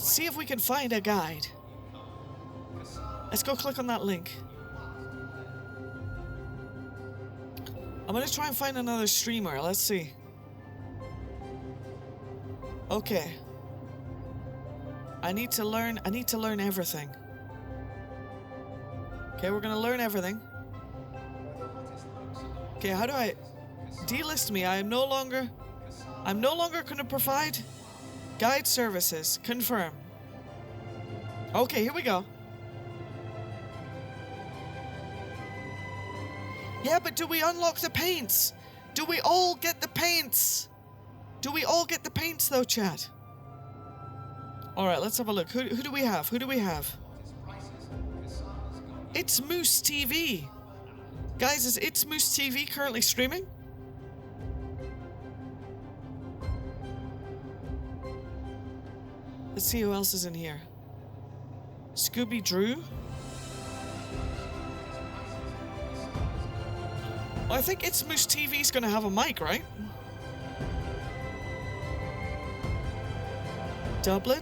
Let's see if we can find a guide. Let's go click on that link. I'm gonna try and find another streamer. Let's see. Okay. I need to learn everything. Okay, we're gonna learn everything. Okay, how do I delist me? I'm no longer gonna provide guide services. Confirm. Okay, here we go. Yeah, but do we unlock the paints? Do we all get the paints? Do we all get the paints though, chat? Alright, let's have a look. Who do we have? Who do we have? It's Moose TV. Guys, is It's Moose TV currently streaming? Let's see who else is in here. Scooby Drew. Well, I think It's Moose TV's gonna have a mic, right? Dublin.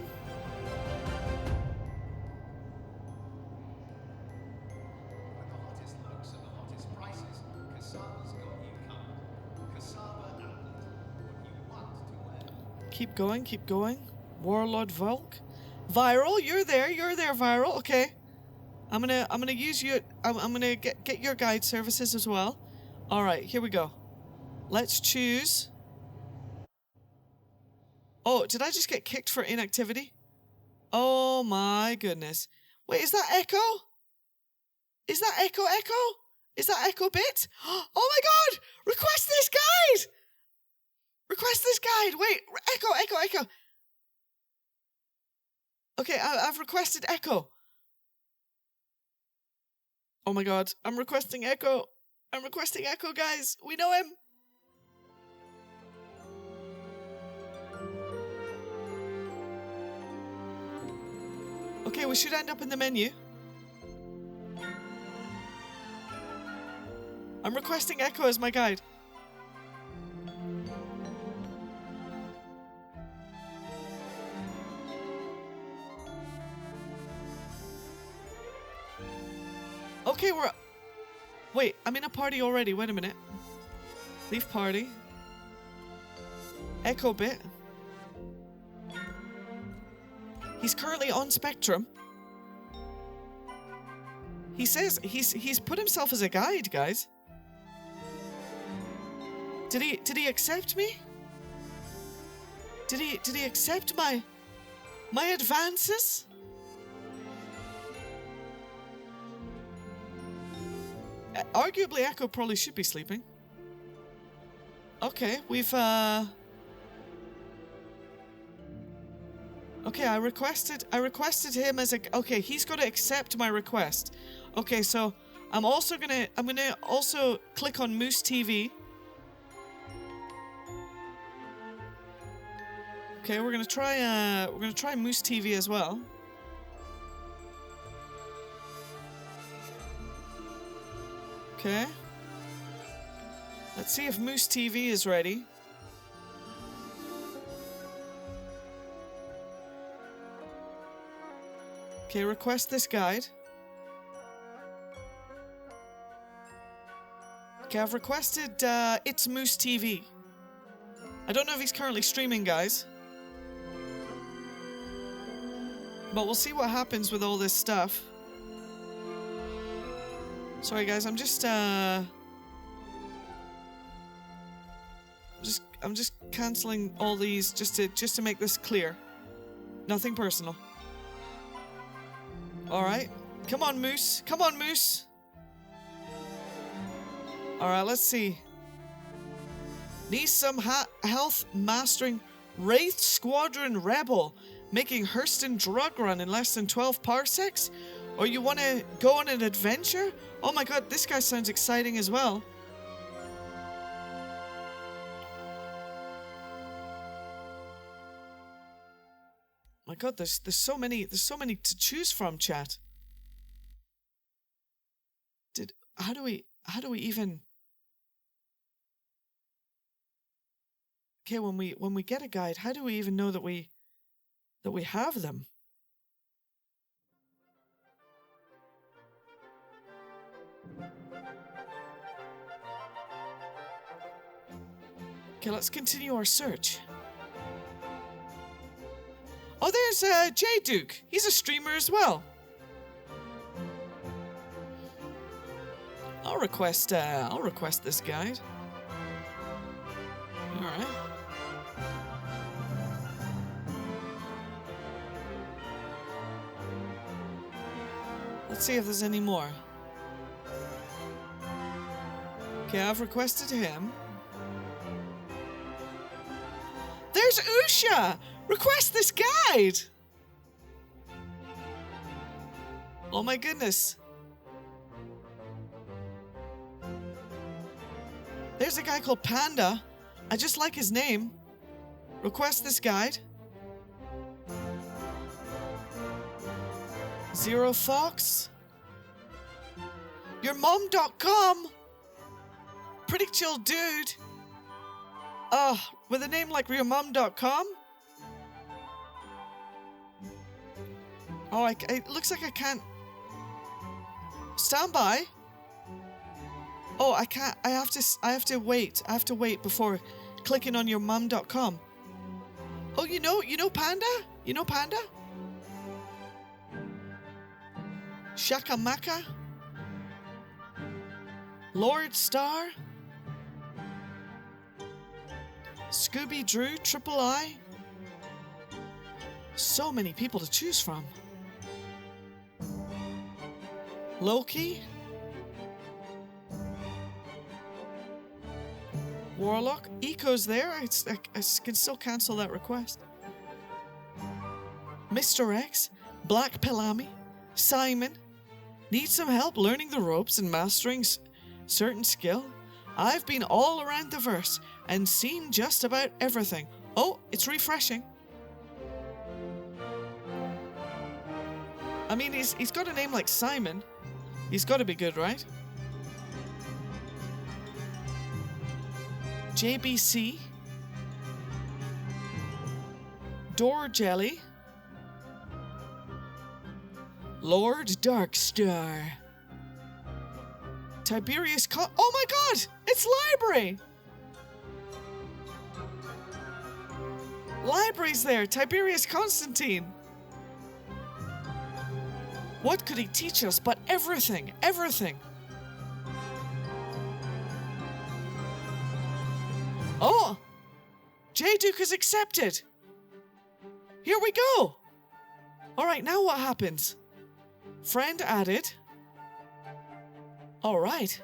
Keep going, keep going. Warlord Volk. Viral, you're there, Viral. Okay. I'm gonna use you. I'm gonna get your guide services as well. All right, here we go. Let's choose. Oh, did I just get kicked for inactivity? Oh my goodness. Wait, is that Echo? Is that Echo? Is that Echo Bit? Oh my god! Request this guide! Request this guide! Wait, Echo! Okay, I've requested Echo. Oh my god, I'm requesting Echo. I'm requesting Echo, guys. We know him. Okay, we should end up in the menu. I'm requesting Echo as my guide. Okay, wait, I'm in a party already. Wait a minute. Leave party. Echo Bit. He's currently on Spectrum. He says he's put himself as a guide, guys. Did he accept me? Did he accept my advances? Arguably, Echo probably should be sleeping. Okay, we've okay, I requested him as a. Okay, he's got to accept my request. Okay, so I'm gonna also click on Moose TV. Okay, we're gonna try Moose TV as well. Okay. Let's see if Moose TV is ready. Okay, request this guide. Okay, I've requested It's Moose TV. I don't know if he's currently streaming, guys. But we'll see what happens with all this stuff. Sorry guys, I'm just cancelling all these just to make this clear. Nothing personal. Alright. Come on, Moose. Come on, Moose. Alright, let's see. Need some health mastering Wraith Squadron Rebel, making Hurston drug run in less than 12 parsecs? Or you want to go on an adventure? Oh my god, this guy sounds exciting as well. My god, there's so many to choose from, chat. How do we even? Okay, when we get a guide, how do we even know that we that we have them. Okay, let's continue our search. Oh, there's J Duke. He's a streamer as well. I'll request this guide. All right. Let's see if there's any more. Okay, I've requested him. There's Usha! Request this guide! Oh my goodness. There's a guy called Panda. I just like his name. Request this guide. Zero Fox. YourMom.com. Pretty chill dude. With a name like YourMom.com. Oh, it looks like I can't. Stand by. Oh, I can't. I have to wait. I have to wait before clicking on YourMom.com. Oh, you know Panda? You know Panda? Shakamaka? Lord Star? Scooby Drew, Triple I? So many people to choose from. Loki? Warlock? Eco's there? I can still cancel that request. Mr. X? Black Pelami? Simon? Need some help learning the ropes and mastering certain skill? I've been all around the verse and seen just about everything. Oh, it's refreshing. I mean, he's got a name like Simon. He's got to be good, right? JBC. Door Jelly. Lord Darkstar. Tiberius oh my god! It's Library! Library's there! Tiberius Constantine! What could he teach us but everything? Everything! Oh! J-Duke is accepted! Here we go! Alright, now what happens? Friend added. Alright.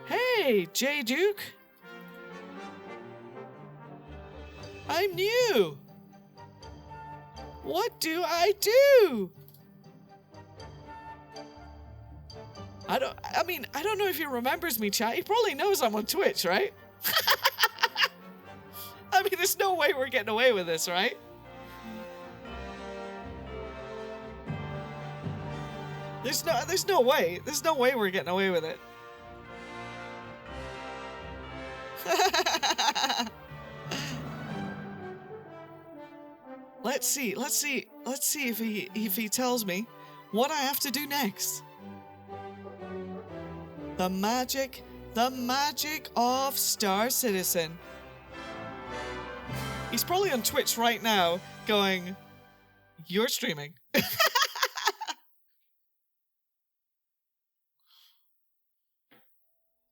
Hey, J-Duke! I'm new! What do I do? I don't know if he remembers me, chat. He probably knows I'm on Twitch, right? I mean, there's no way we're getting away with this, right? There's no way. There's no way we're getting away with it. Let's see if he tells me what I have to do next. The magic of Star Citizen. He's probably on Twitch right now going, "You're streaming."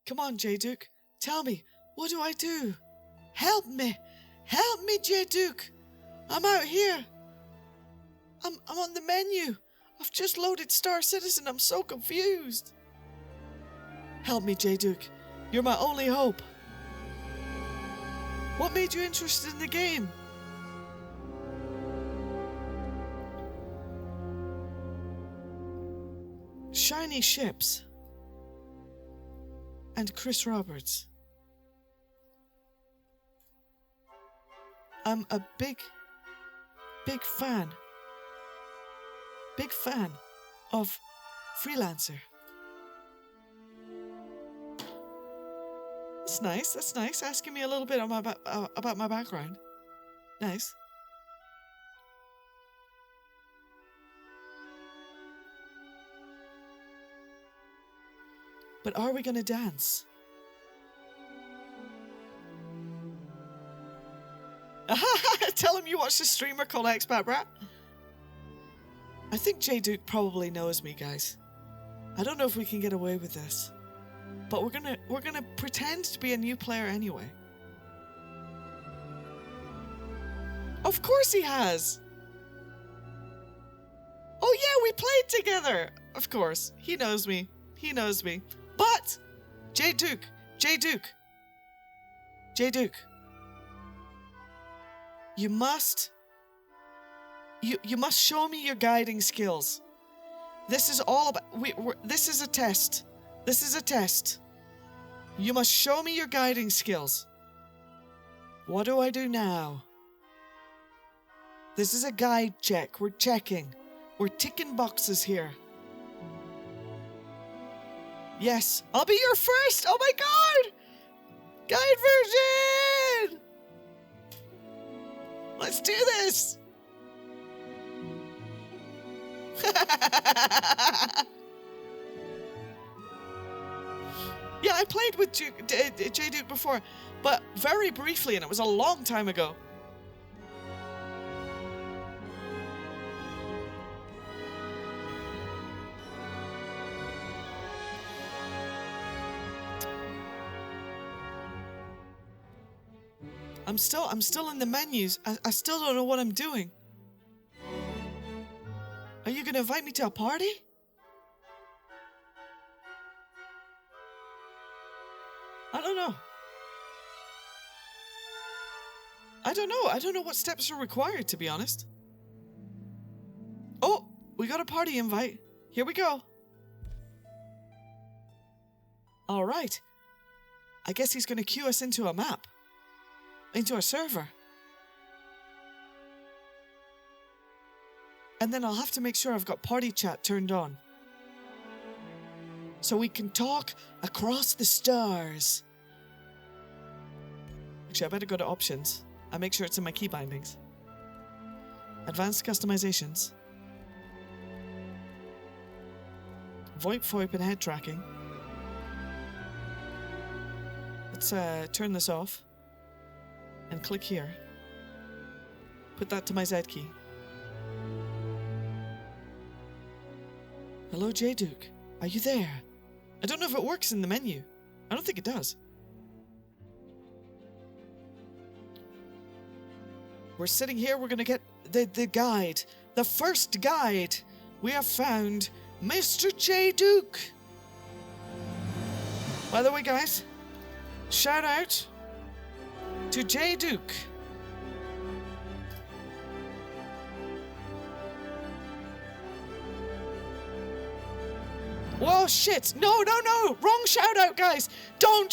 Come on, J-Duke. Tell me, what do I do? Help me, J-Duke. I'm out here. I'm on the menu. I've just loaded Star Citizen. I'm so confused. Help me, J-Duke. You're my only hope. What made you interested in the game? Shiny ships. And Chris Roberts. I'm a big fan. Big fan of Freelancer. That's nice. That's nice. Asking me a little bit about my background. Nice. But are we gonna dance? Tell him you watched a streamer called Expat Brat. I think J Duke probably knows me, guys. I don't know if we can get away with this, but we're gonna pretend to be a new player anyway. Of course he has. Oh yeah, we played together. Of course, he knows me. He knows me. But J Duke, J Duke, J Duke. You must show me your guiding skills. This is all about. This is a test. This is a test. You must show me your guiding skills. What do I do now? This is a guide check. We're checking. We're ticking boxes here. Yes, I'll be your first. Oh my god! Guide version! Let's do this! Yeah, I played with J-Duke before, but very briefly, and it was a long time ago. I'm still in the menus. I still don't know what I'm doing. Are you gonna invite me to a party? I don't know. I don't know what steps are required, to be honest. Oh, we got a party invite. Here we go. All right. I guess he's gonna cue us into a map. Into a server. And then I'll have to make sure I've got party chat turned on. So we can talk across the stars. Actually, I better go to options. I make sure it's in my key bindings. Advanced customizations. VoIP, FOIP, and head tracking. Let's turn this off. And click here. Put that to my Z key. Hello, J Duke. Are you there? I don't know if it works in the menu. I don't think it does. We're sitting here. We're gonna get the guide. The first guide. We have found Mr. J Duke. By the way, guys, shout out to J Duke. Whoa, shit. No. Wrong shout out, guys. Don't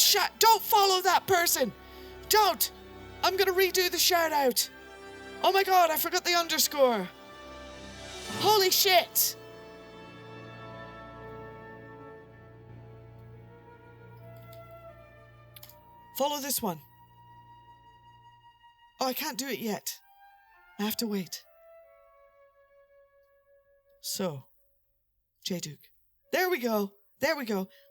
follow that person. Don't. I'm gonna redo the shout out. Oh my god, I forgot the underscore. Holy shit. Follow this one. Oh, I can't do it yet. I have to wait. So, J Duke. There we go.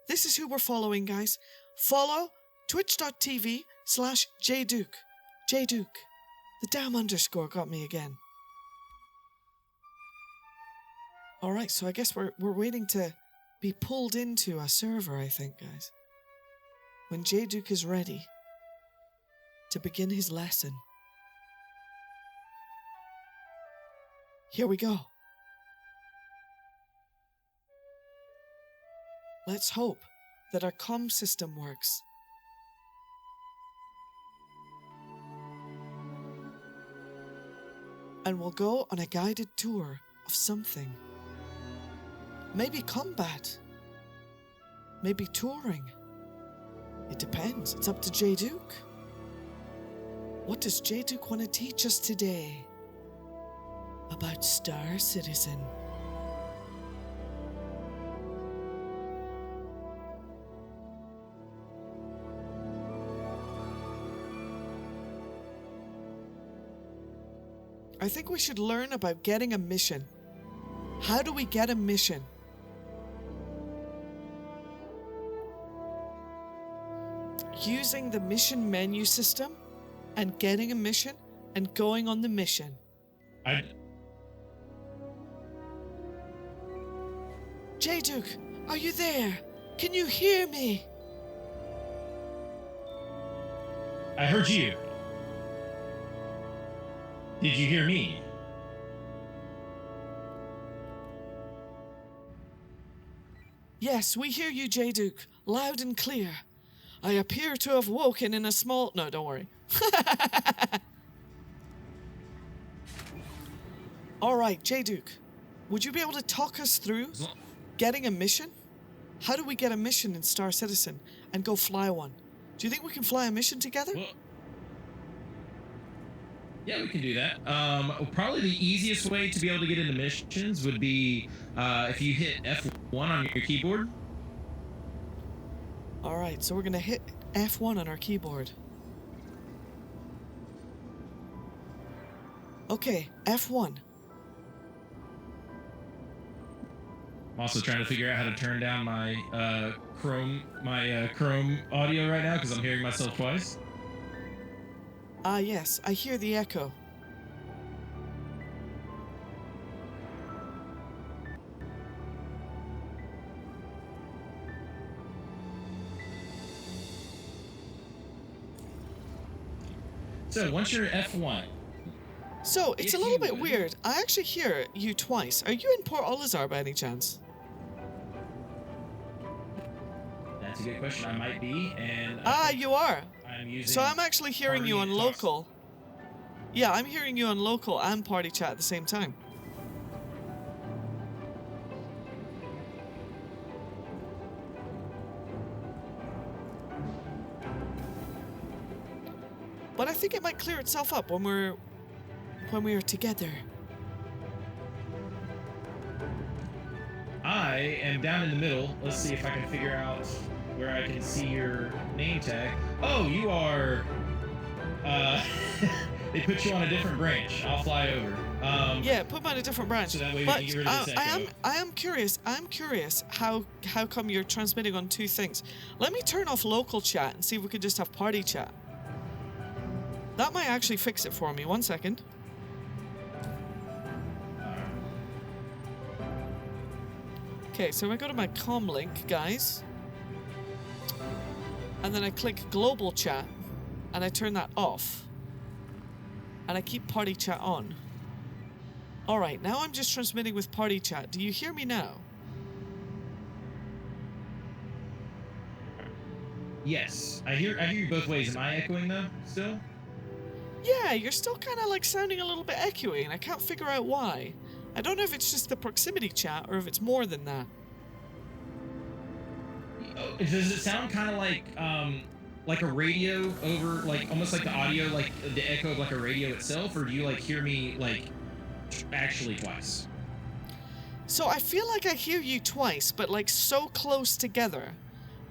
This is who we're following, guys. Follow twitch.tv/JDuke. JDuke. The damn underscore got me again. Alright, so I guess we're waiting to be pulled into a server, I think, guys. When J Duke is ready to begin his lesson. Here we go. Let's hope that our comm system works. And we'll go on a guided tour of something. Maybe combat. Maybe touring. It depends. It's up to J Duke. What does J Duke want to teach us today? About Star Citizen. I think we should learn about getting a mission. How do we get a mission? Using the mission menu system and getting a mission and going on the mission. J-Duke, are you there? Can you hear me? I heard you. Did you hear me? Yes, we hear you, J-Duke, loud and clear. I appear to have woken in a small... No, don't worry. All right, J-Duke, would you be able to talk us through getting a mission? How do we get a mission in Star Citizen and go fly one? Do you think we can fly a mission together? Well, yeah, we can do that. Probably the easiest way to be able to get into missions would be if you hit F1 on your keyboard. All right, so we're going to hit F1 on our keyboard. Okay, F1. I'm also trying to figure out how to turn down my Chrome audio right now because I'm hearing myself twice. Ah, yes, I hear the echo. So once you're F1. So, it's a little bit weird. I actually hear you twice. Are you in Port Olisar by any chance? That's a good question. I might be, and You are. I'm using. So I'm actually hearing you on Party Talks. local. Yeah, I'm hearing you on local and party chat at the same time. But I think it might clear itself up when we're together. I am down in the middle. Let's see if I can figure out where I can see your name tag. Oh, you are. They put you on a different branch. I'll fly over. Yeah, put me on a different branch. So that way we but can get rid of this echo. I am curious. I'm curious how come you're transmitting on two things. Let me turn off local chat and see if we could just have party chat. That might actually fix it for me. 1 second. Okay, so I go to my comm link, guys. And then I click global chat and I turn that off. And I keep party chat on. Alright, now I'm just transmitting with party chat. Do you hear me now? Yes, I hear you both ways. Am I echoing though? Still? Yeah, you're still kind of like sounding a little bit echoey, and I can't figure out why. I don't know if it's just the proximity chat or if it's more than that. Oh, does it sound kind of like a radio over, like almost like the audio, like the echo of like a radio itself, or do you like hear me like actually twice? So I feel like I hear you twice, but like so close together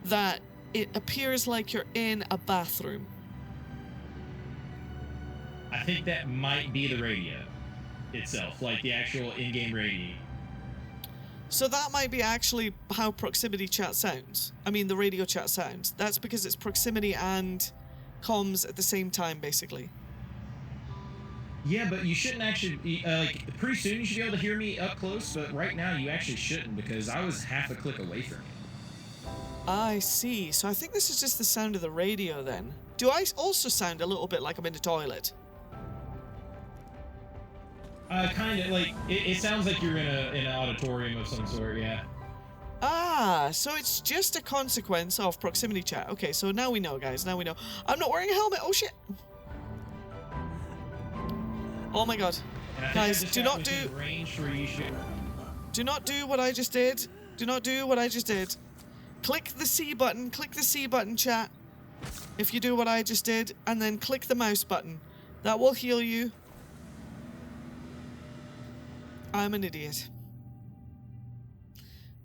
that it appears like you're in a bathroom. I think that might be the radio itself, like the actual in-game radio. So that might be actually how proximity chat sounds. I mean, the radio chat sounds. That's because it's proximity and comms at the same time, basically. Yeah, but you shouldn't actually, like, pretty soon you should be able to hear me up close, but right now you actually shouldn't because I was half a click away from you. I see. So I think this is just the sound of the radio then. Do I also sound a little bit like I'm in the toilet? Kind of, like, it sounds like you're in an auditorium of some sort, yeah. Ah, so it's just a consequence of proximity chat. Okay, so now we know, guys. Now we know. I'm not wearing a helmet. Oh, shit. Oh, my God. Guys, do not do... Do not do what I just did. Do not do what I just did. Click the C button. Click the C button, chat. If you do what I just did. And then click the mouse button. That will heal you. I'm an idiot.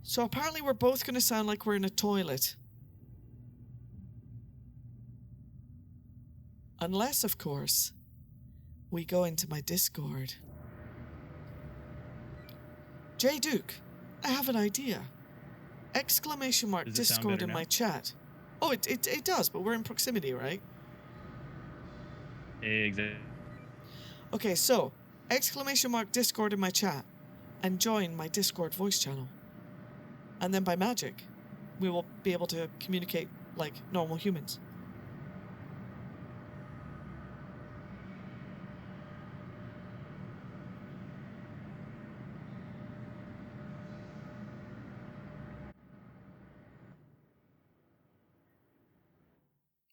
So apparently we're both going to sound like we're in a toilet. Unless, of course, we go into my Discord. J Duke, I have an idea. Exclamation mark Does it sound Discord better in now? my chat. Oh, it does, but we're in proximity, right? Exactly. Okay, so exclamation mark Discord in my chat and join my Discord voice channel. And then by magic, we will be able to communicate like normal humans.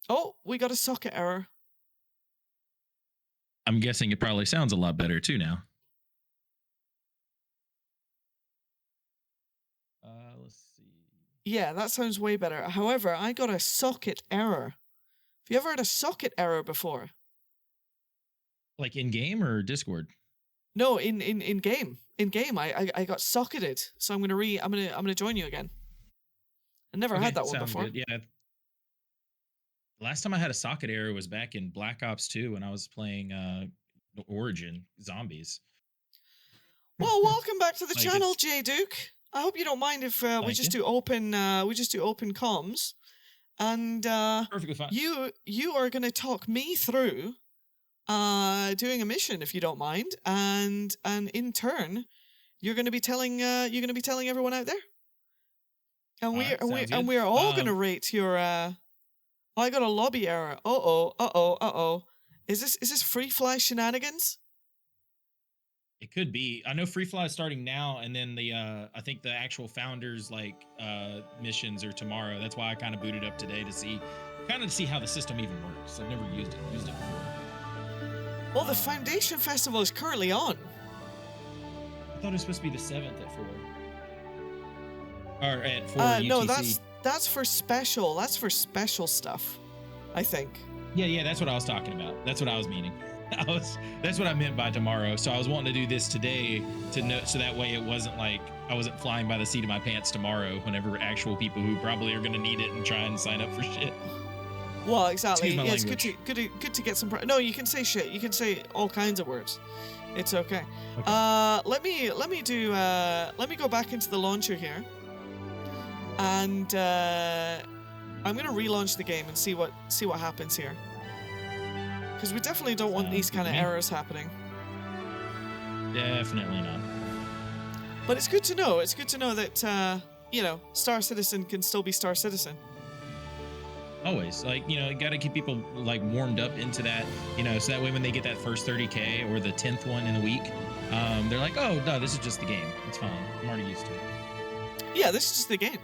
Oh, we got a socket error. I'm guessing it probably sounds a lot better too now. Let's see. Yeah, that sounds way better. However, I got a socket error. Have you ever had a socket error before? Like in game or Discord? No, in game. In game, I got socketed. So I'm gonna join you again. I never had that one sounds before. good. Yeah. Last time I had a socket error was back in Black Ops 2 when I was playing Origin Zombies. Well, welcome back to the Like channel, it's- J Duke. I hope you don't mind if we Thank just you. do open comms, and Perfectly fine. you are going to talk me through doing a mission if you don't mind, and in turn you're going to be telling everyone out there, and we are all going to rate your. Oh, I got a lobby error. Is this free fly shenanigans? It could be. I know Free Fly is starting now, and then the I think the actual founders missions are tomorrow. That's why I kind of booted up today to see how the system even works. I've never used it before. Well, the Foundation Festival is currently on. I thought it was supposed to be the 7th at 4. Or at 4 UTC. No, that's for special. That's for special stuff, I think. Yeah, that's what I was talking about. That's what I was meaning. That's what I meant by tomorrow. So I was wanting to do this today to know, so that way it wasn't like I wasn't flying by the seat of my pants tomorrow whenever actual people who probably are going to need it and try and sign up for shit. Well, exactly. Excuse my Yeah, it's language. good to get some. No, you can say shit. You can say all kinds of words. It's okay. Okay. Let me go back into the launcher here, and I'm gonna relaunch the game and see what happens here. Because we definitely don't want these kind of errors happening. Definitely not. But it's good to know. It's good to know that Star Citizen can still be Star Citizen. Always, you got to keep people warmed up into that, so that way when they get that first 30K or the 10th one in the week, they're like, oh no, this is just the game. It's fine. I'm already used to it. Yeah, this is just the game.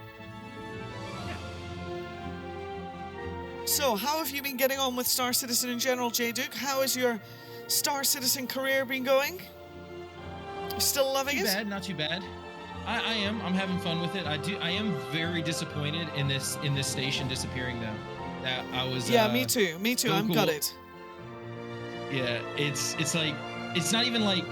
So, how have you been getting on with Star Citizen in general, J Duke? How has your Star Citizen career been going? You still loving it? Not too bad. I am. I'm having fun with it. I am very disappointed in this station disappearing though. That I was. Yeah, me too. Me too. so I'm cool. gutted. Yeah, it's like it's not even like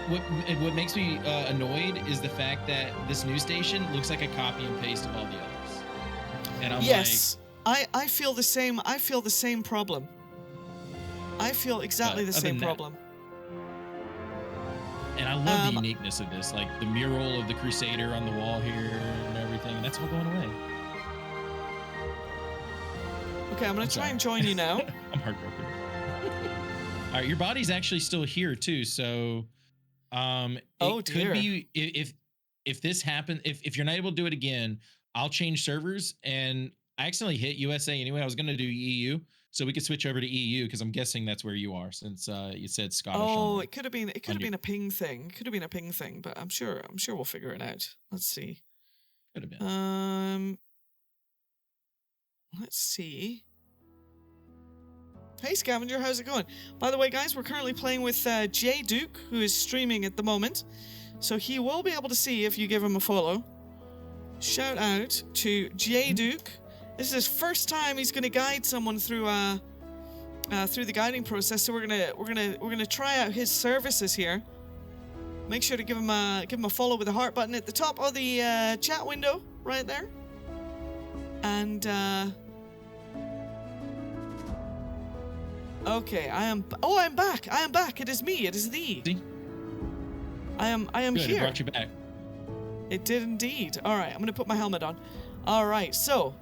what makes me annoyed is the fact that this news station looks like a copy and paste of all the others. And I'm yes, I feel the same. I feel the same problem. I feel exactly the other same than that- problem. And I love the uniqueness of this, like the mural of the Crusader on the wall here and everything. That's all going away. Okay, I'm gonna try and join you now. I'm heartbroken. All right, your body's actually still here too, so it Oh, dear. could be if this happens, if you're not able to do it again, I'll change servers. And I accidentally hit USA anyway. I was gonna do EU, so we could switch over to EU because I'm guessing that's where you are, since you said Scottish. Oh, it could have been. It could on have your- been a ping thing. It could have been a ping thing, but I'm sure we'll figure it out. Let's see. Could have been. Let's see. Hey Scavenger, how's it going? By the way, guys, we're currently playing with J Duke, who is streaming at the moment, so he will be able to see if you give him a follow. Shout out to J Duke. This is his first time he's going to guide someone through the guiding process. So we're gonna try out his services here. Make sure to give him a follow with the heart button at the top of the chat window right there. And Okay, I am. Oh, I'm back. I am back. It is me. It is thee. See? I am Good, it here. brought you back. It did indeed. All right, I'm going to put my helmet on. All right, so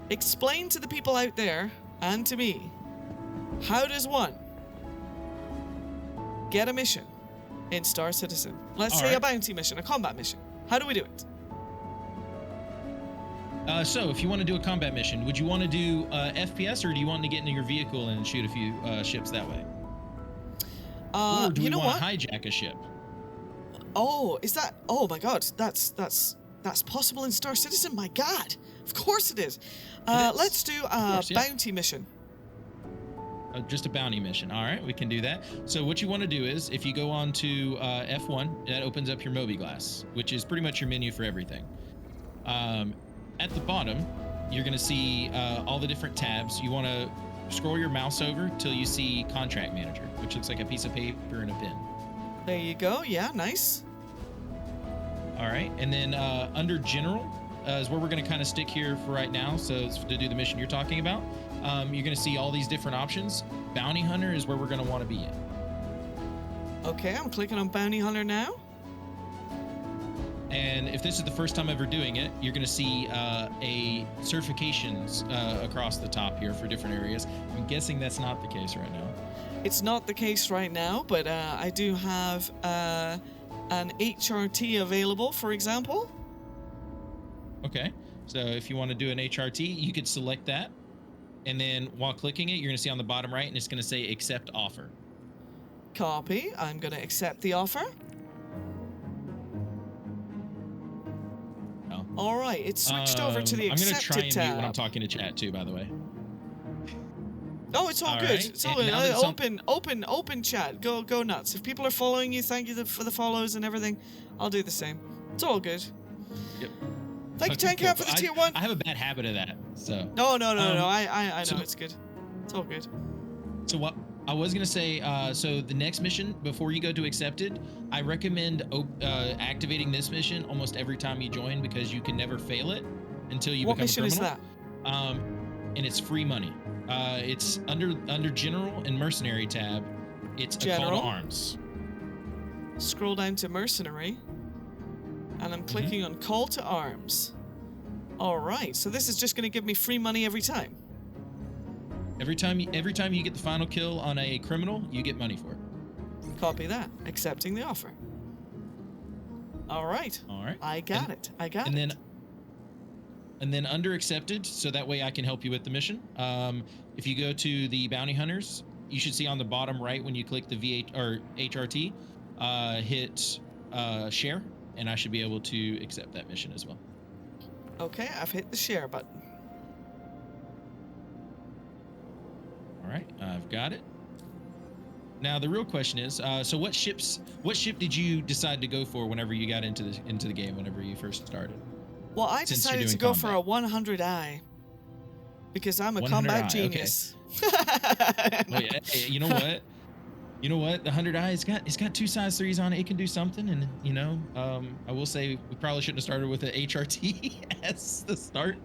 explain to the people out there and to me, how does one get a mission in Star Citizen? Let's All say a right. bounty mission, a combat mission. How do we do it? So if you want to do a combat mission, would you want to do FPS, or do you want to get into your vehicle and shoot a few ships that way? Or do you we know want what? to hijack a ship? Oh, is that? Oh my God, that's possible in Star Citizen. My God, of course it is. It is. Let's do a course, yeah. bounty mission. Just a bounty mission. All right, we can do that. So what you want to do is, if you go on to F1, that opens up your Moby Glass, which is pretty much your menu for everything. At the bottom, you're going to see all the different tabs. You want to scroll your mouse over till you see Contract Manager, which looks like a piece of paper and a pen. There you go. Yeah, nice. All right, and then under General is where we're going to kind of stick here for right now. So it's to do the mission you're talking about. You're going to see all these different options. Bounty Hunter is where we're going to want to be in. Okay, I'm clicking on Bounty Hunter now. And if this is the first time ever doing it, you're going to see a certifications across the top here for different areas. I'm guessing that's not the case right now. It's not the case right now, but I do have an HRT available, for example. Okay, so if you want to do an HRT, you could select that. And then while clicking it, you're going to see on the bottom right, and it's going to say accept offer. Copy. I'm going to accept the offer. Oh. All right, it's switched over to the I'm going to try accepted and tab. mute when I'm talking to chat too, by the way. Oh, it's all All good. right, It's all and good. now that Open chat. Go nuts. If people are following you, thank you for the follows and everything. I'll do the same. It's all good. Yep. Thank you, Okay, Tank Out, for the cool. tier 1. I have a bad habit of that, so. No. I know so- it's good. It's all good. So what I was gonna say, so the next mission before you go to accepted, I recommend activating this mission almost every time you join, because you can never fail it until you What become mission a is criminal. that? And it's free money. It's under General and Mercenary tab. It's a call General. to arms. Scroll down to Mercenary, and I'm clicking on Call to Arms. All right, so this is just going to give me free money every time. Every time you get the final kill on a criminal, you get money for it. Copy that. Accepting the offer. All right. All right. I got it. And then under accepted, so that way I can help you with the mission. If you go to the bounty hunters, you should see on the bottom right when you click the V8 or HRT, hit share, and I should be able to accept that mission as well. Okay, I've hit the share button. All right, I've got it. Now the real question is, so what ship did you decide to go for whenever you got into the game, whenever you first started? Well, I Since you're decided to doing go for a 100i because I'm a 100i, combat okay. genius. Oh, yeah, hey, you know what? You know what? The 100i, it's got 2 size 3s on it. It can do something, and you know, I will say we probably shouldn't have started with an HRT as the start.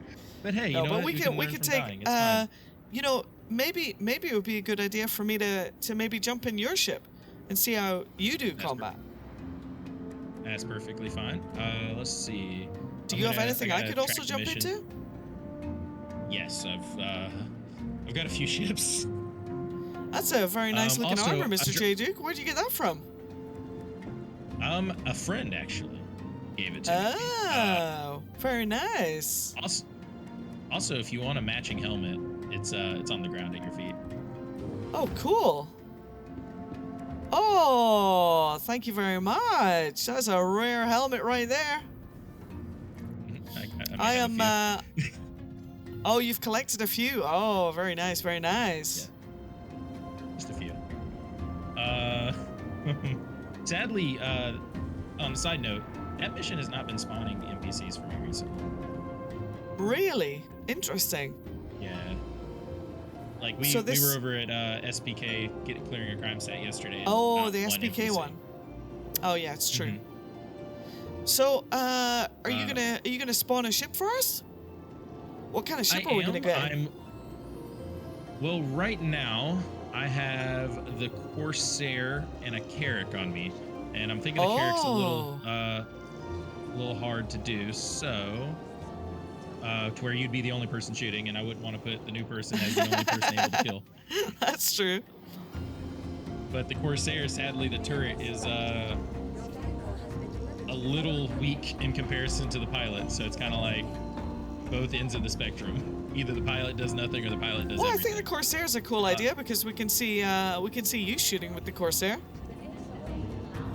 But hey, you know but what? we can could learn from take dying. It's fine. you know, maybe it would be a good idea for me to maybe jump in your ship and see how you do combat. That's perfectly fine. Let's see. Do you have anything I could also jump into? Yes, I've got a few ships. That's a very nice looking also, armor, Mr. J. Duke. Where'd you get that from? A friend actually gave it to me. Oh, very nice. Also, if you want a matching helmet, it's on the ground at your feet. Oh, cool. Oh, thank you very much. That's a rare helmet right there. I am. Oh, you've collected a few. Oh, very nice, very nice. Yeah. Just a few. Sadly, on a side note, that mission has not been spawning NPCs for me recently. Really interesting. Yeah. Like we were over at SPK clearing a crime stat yesterday. and Oh, not the one SPK NPC. one. Oh yeah, it's true. Mhm. So, are you gonna spawn a ship for us? What kind of ship are we gonna get? Well, right now, I have the Corsair and a Carrack on me, and I'm thinking the Carrack's a little hard to do. So, to where you'd be the only person shooting, and I wouldn't want to put the new person as the only person able to kill. That's true. But the Corsair, sadly, the turret is a little weak in comparison to the pilot, so it's kind of like both ends of the spectrum. Either the pilot does nothing or the pilot does Well, everything. I think the Corsair is a cool idea because we can see you shooting with the Corsair.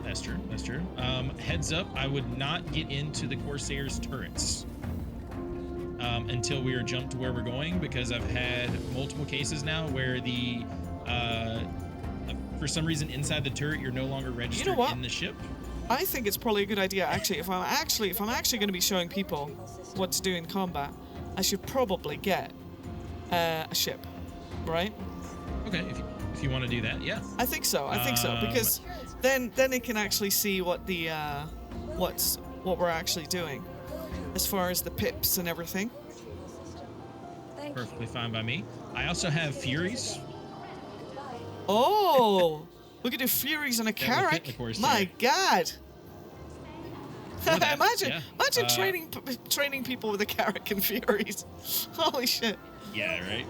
That's true. That's true. Heads up, I would not get into the Corsair's turrets until we are jumped to where we're going, because I've had multiple cases now where the for some reason inside the turret you're no longer registered in the ship. I think it's probably a good idea actually. If I'm actually going to be showing people what to do in combat, I should probably get a ship, right? Okay, if you want to do that, yeah. I think so. I think so because then it can actually see what the what we're actually doing as far as the pips and everything. Perfectly fine by me. I also have Furies. Oh, we could do Furies on a Carrack. My God. Imagine training people with a Carrack and Furies. Holy shit. Yeah, right.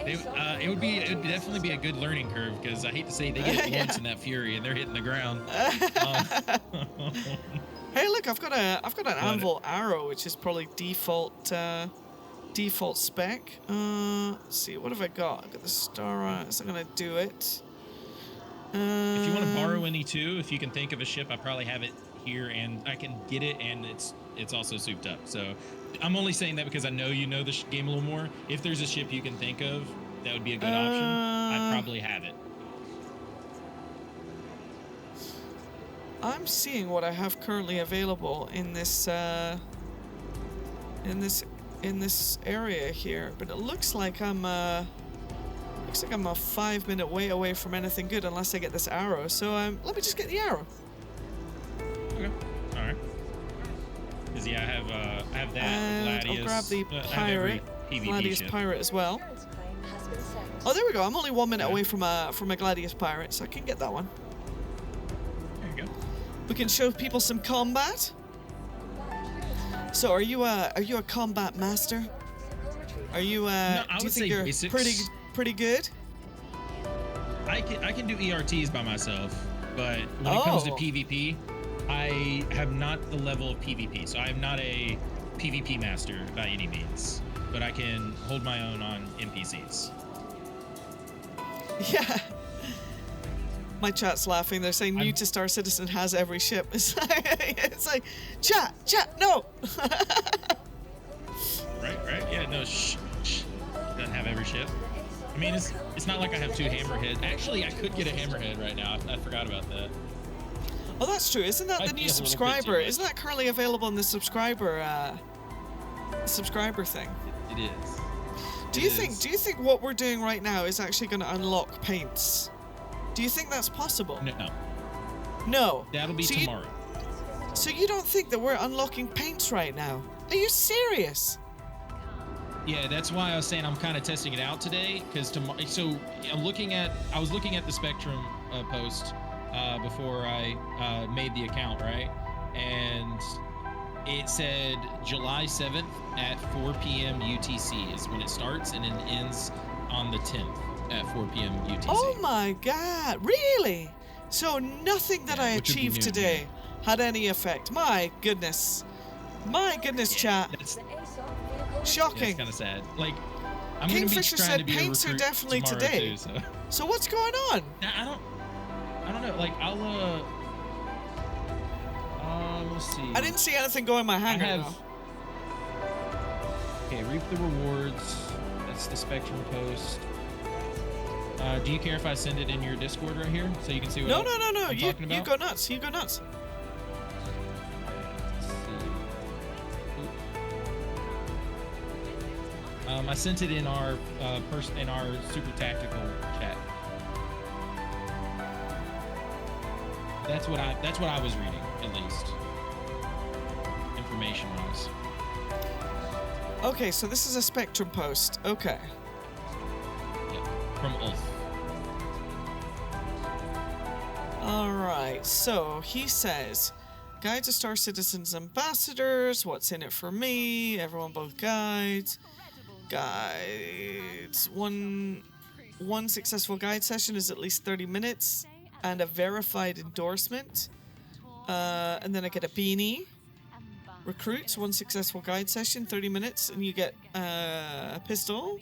It would definitely be a good learning curve, because I hate to say they get once in that Fury and they're hitting the ground. Hey, look, I've got an Anvil arrow, which is probably default spec. Let's see, what have I got? I've got the Star. It's not gonna do it. If you want to borrow any too, if you can think of a ship, I probably have it here, and I can get it, and it's also souped up. So I'm only saying that because I know you know the game a little more. If there's a ship you can think of, that would be a good option. I probably have it. I'm seeing what I have currently available in this area here, but it looks like I'm a 5-minute way away from anything good unless I get this arrow. So let me just get the arrow. Okay. All right. Because yeah, I have that. And Gladius. I'll grab the pirate, PvP Gladius ship. pirate as well. Oh, there we go. I'm only 1 minute away from a Gladius pirate, so I can get that one. There you go. We can show people some combat. So, are you a combat master? Are you? No, I do you would think say you're basics. pretty good? I can do ERTs by myself, but when it comes to PvP, I have not the level of PvP, so I am not a PvP master by any means, but I can hold my own on NPCs. Yeah. My chat's laughing. They're saying new to Star Citizen has every ship. It's like chat, no. Right. Yeah, no, shh. Doesn't have every ship. I mean, it's not like I have 2 hammerheads. Actually, I could get a hammerhead right now. I forgot about that. Oh, that's true. Isn't that the new subscriber? Isn't that currently available in the subscriber thing? It is. Do you think what we're doing right now is actually going to unlock paints? Do you think that's possible? No. That'll be tomorrow. So you don't think that we're unlocking paints right now? Are you serious? Yeah, that's why I was saying I'm kind of testing it out today, because tomorrow. So I was looking at the Spectrum post before I made the account, right? And it said July 7th at 4 p.m. UTC is when it starts, and it ends on the 10th at 4 p.m. UTC. Oh my God! Really? So nothing that I achieved today had any effect. My goodness, chat. Shocking. That's kind of sad. Like, I'm Kingfisher said paints are definitely today. Too, so what's going on? Now, I don't know. Like, I'll let's see. I didn't see anything go in my hangar. Okay, reap the rewards. That's the Spectrum post. Do you care if I send it in your Discord right here so you can see what I'm talking about? You go nuts. You go nuts. I sent it in our super tactical chat. That's what I was reading, at least, information-wise. Okay, so this is a Spectrum post. Okay. Yeah, from Ulf. All right, so he says, guide to Star Citizens Ambassadors, what's in it for me, everyone both guides. Guides, one successful guide session is at least 30 minutes and a verified endorsement. And then I get a beanie. Recruits, one successful guide session, 30 minutes, and you get a pistol.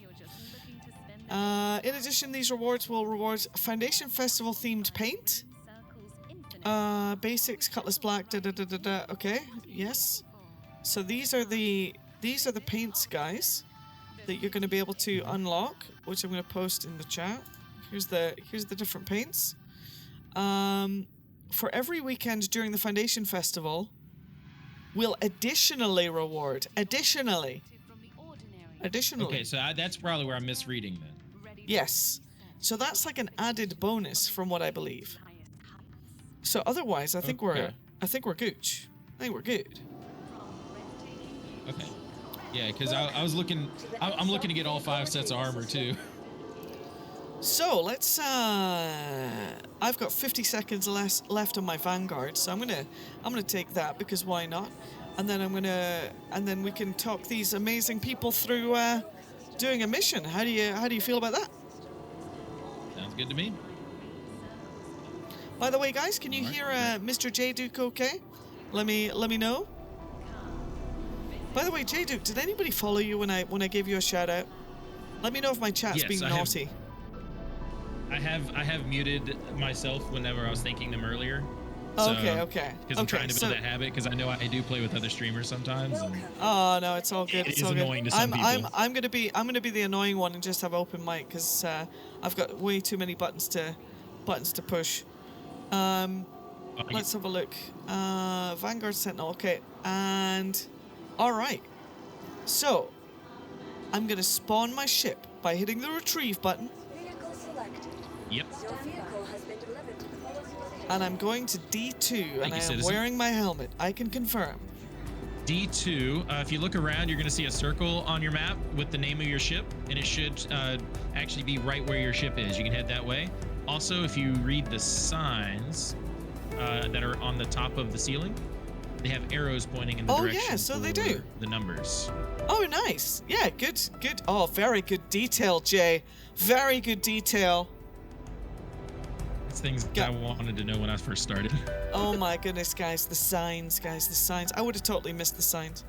In addition, these rewards will reward Foundation Festival themed paint. Basics, Cutlass Black, Okay, yes. So these are the paints, guys, that you're going to be able to unlock, which I'm going to post in the chat. Here's the different paints. For every weekend during the Foundation Festival, will additionally reward. Additionally. Okay, so that's probably where I'm misreading then. Yes. So that's like an added bonus from what I believe. So otherwise, I think we're gooch. I think we're good. Okay. Yeah, because I was looking. I'm looking to get all 5 sets of armor too. So let's. I've got 50 seconds left on my Vanguard, so I'm gonna take that because why not? And then we can talk these amazing people through doing a mission. How do you feel about that? Sounds good to me. By the way, guys, can you hear Mr. J Duke? Okay, let me know. By the way, J Duke, did anybody follow you when I gave you a shout out? Let me know if my chat's being naughty. I have muted myself whenever I was thanking them earlier. So, okay. Because I'm trying to build that habit. Because I know I do play with other streamers sometimes. And oh no, it's all good. It's all annoying to some people. I'm gonna be the annoying one and just have open mic because I've got way too many buttons to push. Let's have a look. Vanguard Sentinel. Okay, and all right. So I'm gonna spawn my ship by hitting the retrieve button. Vehicle selected. Yep. Your vehicle has been delivered to the following location. And I'm going to D2, and I am citizen. wearing my helmet. I can confirm. D2, if you look around, you're going to see a circle on your map with the name of your ship, and it should actually be right where your ship is. You can head that way. Also, if you read the signs that are on the top of the ceiling, they have arrows pointing in the direction. Oh, yeah, so they do. The numbers. Oh, nice. Yeah, good. Oh, very good detail, Jay. Very good detail. That's things I wanted to know when I first started. Oh my goodness, guys, the signs. I would have totally missed the signs.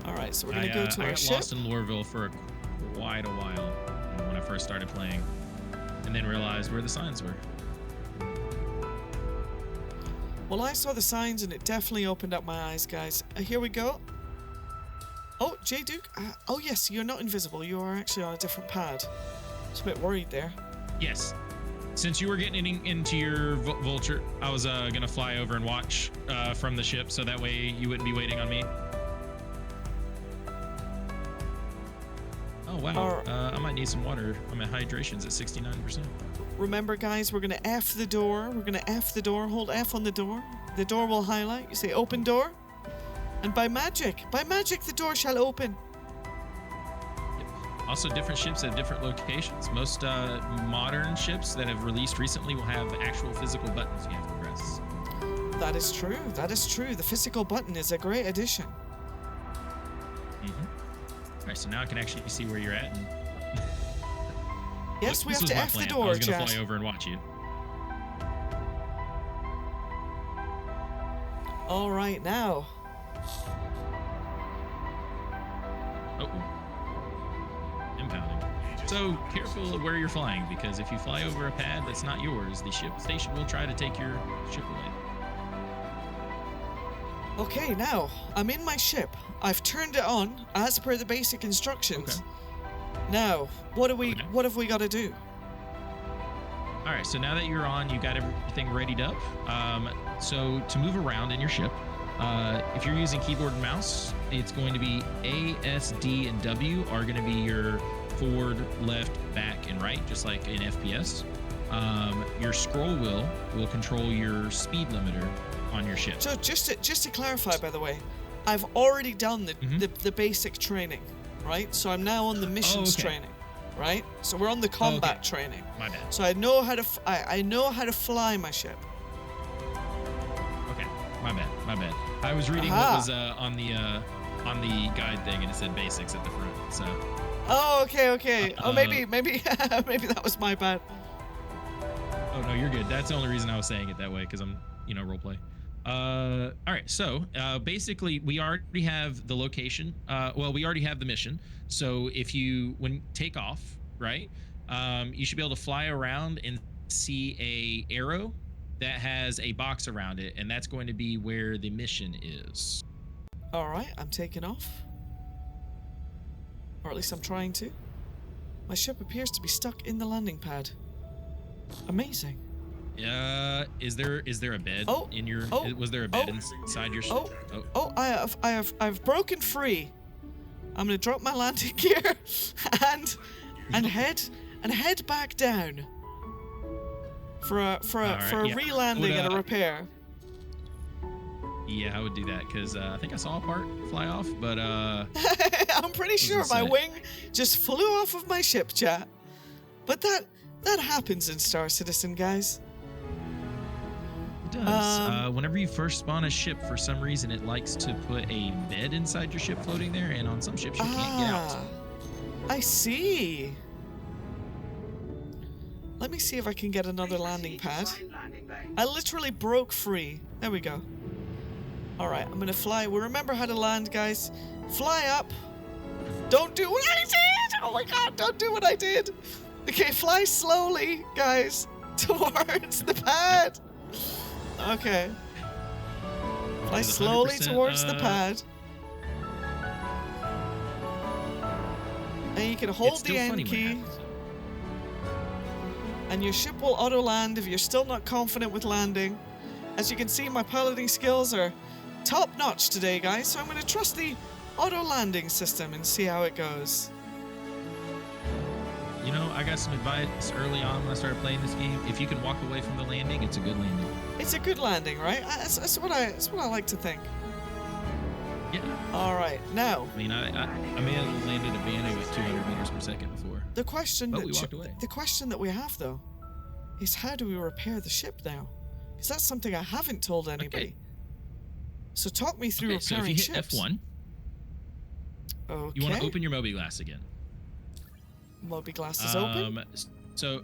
All right, so we're gonna go to I our got ship. lost in Lorville for quite a while when I first started playing, and then realized where the signs were. Well, I saw the signs, and it definitely opened up my eyes, guys. Here we go. Oh, J Duke. Oh yes, you're not invisible. You are actually on a different pad. I was a bit worried there. Yes. Since you were getting into your vulture, I was gonna fly over and watch from the ship, so that way you wouldn't be waiting on me. Oh wow! I might need some water. My hydration's at 69%. Remember, guys, we're gonna F the door. We're gonna F the door. Hold F on the door. The door will highlight. You say open door, and by magic, the door shall open. Also, different ships have different locations. Most modern ships that have released recently will have actual physical buttons you have to press. That is true. That is true. The physical button is a great addition. All right, so now I can actually see where you're at. And yes, we have to F the door, I was gonna chat. fly over and watch you. All right, now. Oh. Impounding. So careful of where you're flying, because if you fly over a pad that's not yours, the ship station will try to take your ship away. Okay, now I'm in my ship. I've turned it on as per the basic instructions. Okay. Now, what have we got to do? All right, so now that you're on, you got everything readied up. So to move around in your ship, if you're using keyboard and mouse, it's going to be A, S, D, and W are going to be your forward, left, back, and right, just like in FPS. Your scroll wheel will control your speed limiter on your ship. So just to clarify, by the way, I've already done the basic training, right? So I'm now on the missions training. right? So we're on the combat okay. training. My bad. So I know how to I know how to fly my ship. Okay, my bad. I was reading what was on the guide thing, and it said basics at the front. So. Oh, okay. Maybe maybe that was my bad. Oh no, you're good. That's the only reason I was saying it that way, because I'm, role play. All right. So basically, we already have the location. Well, we already have the mission. So if when take off, right, you should be able to fly around and see a arrow that has a box around it, and that's going to be where the mission is. All right, I'm taking off. Or at least I'm trying to. My ship appears to be stuck in the landing pad. Amazing. Is there a bed in your? Was there a bed inside your ship? I've broken free. I'm gonna drop my landing gear and head back down for a re-landing and a repair. Yeah, I would do that, because I think I saw a part fly off, but I'm pretty sure my wing just flew off of my ship, chat. But that happens in Star Citizen, guys. It does. Whenever you first spawn a ship, for some reason, it likes to put a bed inside your ship floating there, and on some ships you can't get out. I see. Let me see if I can get another landing pad. I literally broke free. There we go. All right, I'm gonna fly. We remember how to land, guys. Fly up. Don't do what I did. Oh my God, don't do what I did. Okay, fly slowly, guys, towards the pad. Okay. Fly slowly towards the pad. And you can hold the N key. And your ship will auto land if you're still not confident with landing. As you can see, my piloting skills are top notch today, guys, so I'm going to trust the auto landing system and see how it goes. I got some advice early on when I started playing this game. If you can walk away from the landing, it's a good landing. It's a good landing, right? That's what I like to think. Yeah. All right, now. I may have landed a Bano at 200 meters per second before. The question we walked away. The question that we have, though, is how do we repair the ship now? Because that's something I haven't told anybody. Okay. So talk me through repairing so if you hit ships. F1, okay. You want to open your Moby glass again. Moby glass is open? So,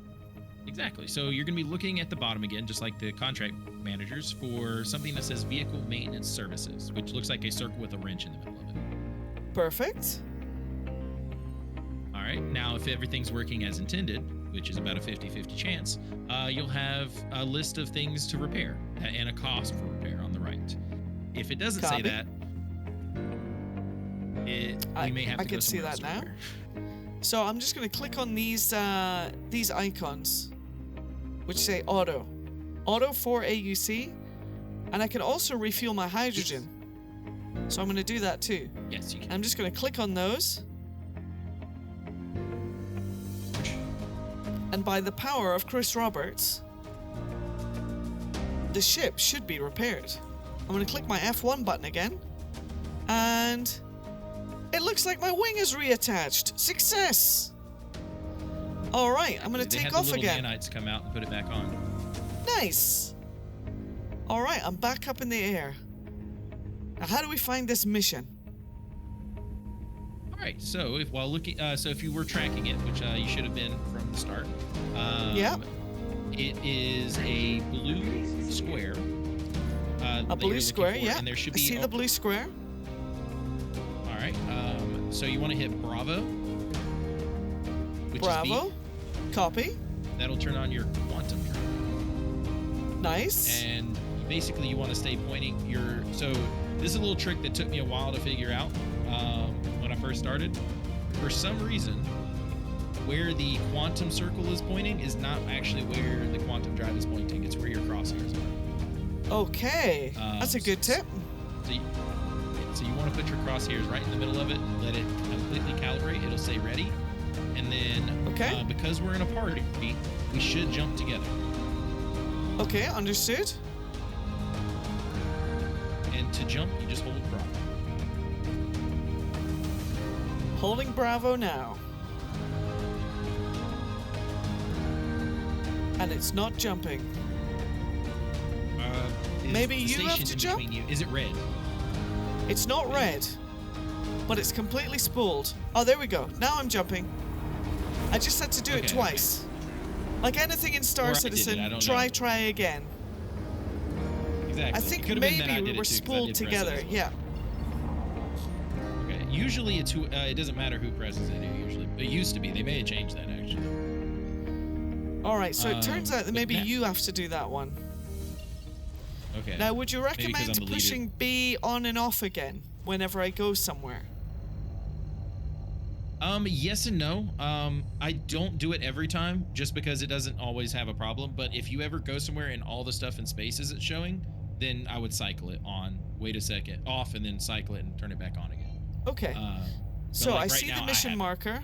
exactly. So you're going to be looking at the bottom again, just like the contract managers, for something that says Vehicle Maintenance Services, which looks like a circle with a wrench in the middle of it. Perfect. All right. Now, if everything's working as intended, which is about a 50-50 chance, you'll have a list of things to repair and a cost for repair on the right. If it doesn't say that, we may have to go somewhere else. I can see that now. So I'm just going to click on these icons, which say auto for AUC, and I can also refuel my hydrogen. So I'm going to do that too. Yes, you can. I'm just going to click on those, and by the power of Chris Roberts, the ship should be repaired. I'm going to click my F1 button again, and it looks like my wing is reattached. Success! All right, I'm going to take off again. They had the little nanites come out and put it back on. Nice. All right, I'm back up in the air. Now, how do we find this mission? All right, so if you were tracking it, which you should have been from the start. Yeah. It is a blue square. A blue square, yeah. And there should be I see the blue square. All right. So you want to hit Bravo. Which Bravo. Is B. Copy. That'll turn on your quantum drive. Nice. And basically, you want to stay pointing your. So this is a little trick that took me a while to figure out when I first started. For some reason, where the quantum circle is pointing is not actually where the quantum drive is pointing. It's where your crosshairs are. Okay, that's a good tip. So you want to put your crosshairs right in the middle of it, let it completely calibrate. It'll say ready, and then because we're in a party, we should jump together. Okay, understood. And to jump, you just hold Bravo. Holding Bravo now. And it's not jumping. Is Maybe the you have station to in jump? between you? Is it red? It's not red, but it's completely spooled. Oh, there we go. Now I'm jumping. I just had to do it Okay, twice. Like anything in Star Or I did it, Citizen, I don't try again. Exactly. I It think could have been maybe that I we did were it too, 'cause I spooled did press it together. as well. Yeah. Okay. Usually it's who. It doesn't matter who presses it. Usually, it used to be. They may have changed that actually. All right. So it turns out that but maybe now- you have to do that one. Okay. Now, would you Maybe 'cause I'm recommend the leader. pushing B on and off again whenever I go somewhere? Yes and no. I don't do it every time just because it doesn't always have a problem. But if you ever go somewhere and all the stuff in space isn't showing, then I would cycle it on, wait a second, off, and then cycle it and turn it back on again. Okay. But So like I right see now, the I mission haven't. marker,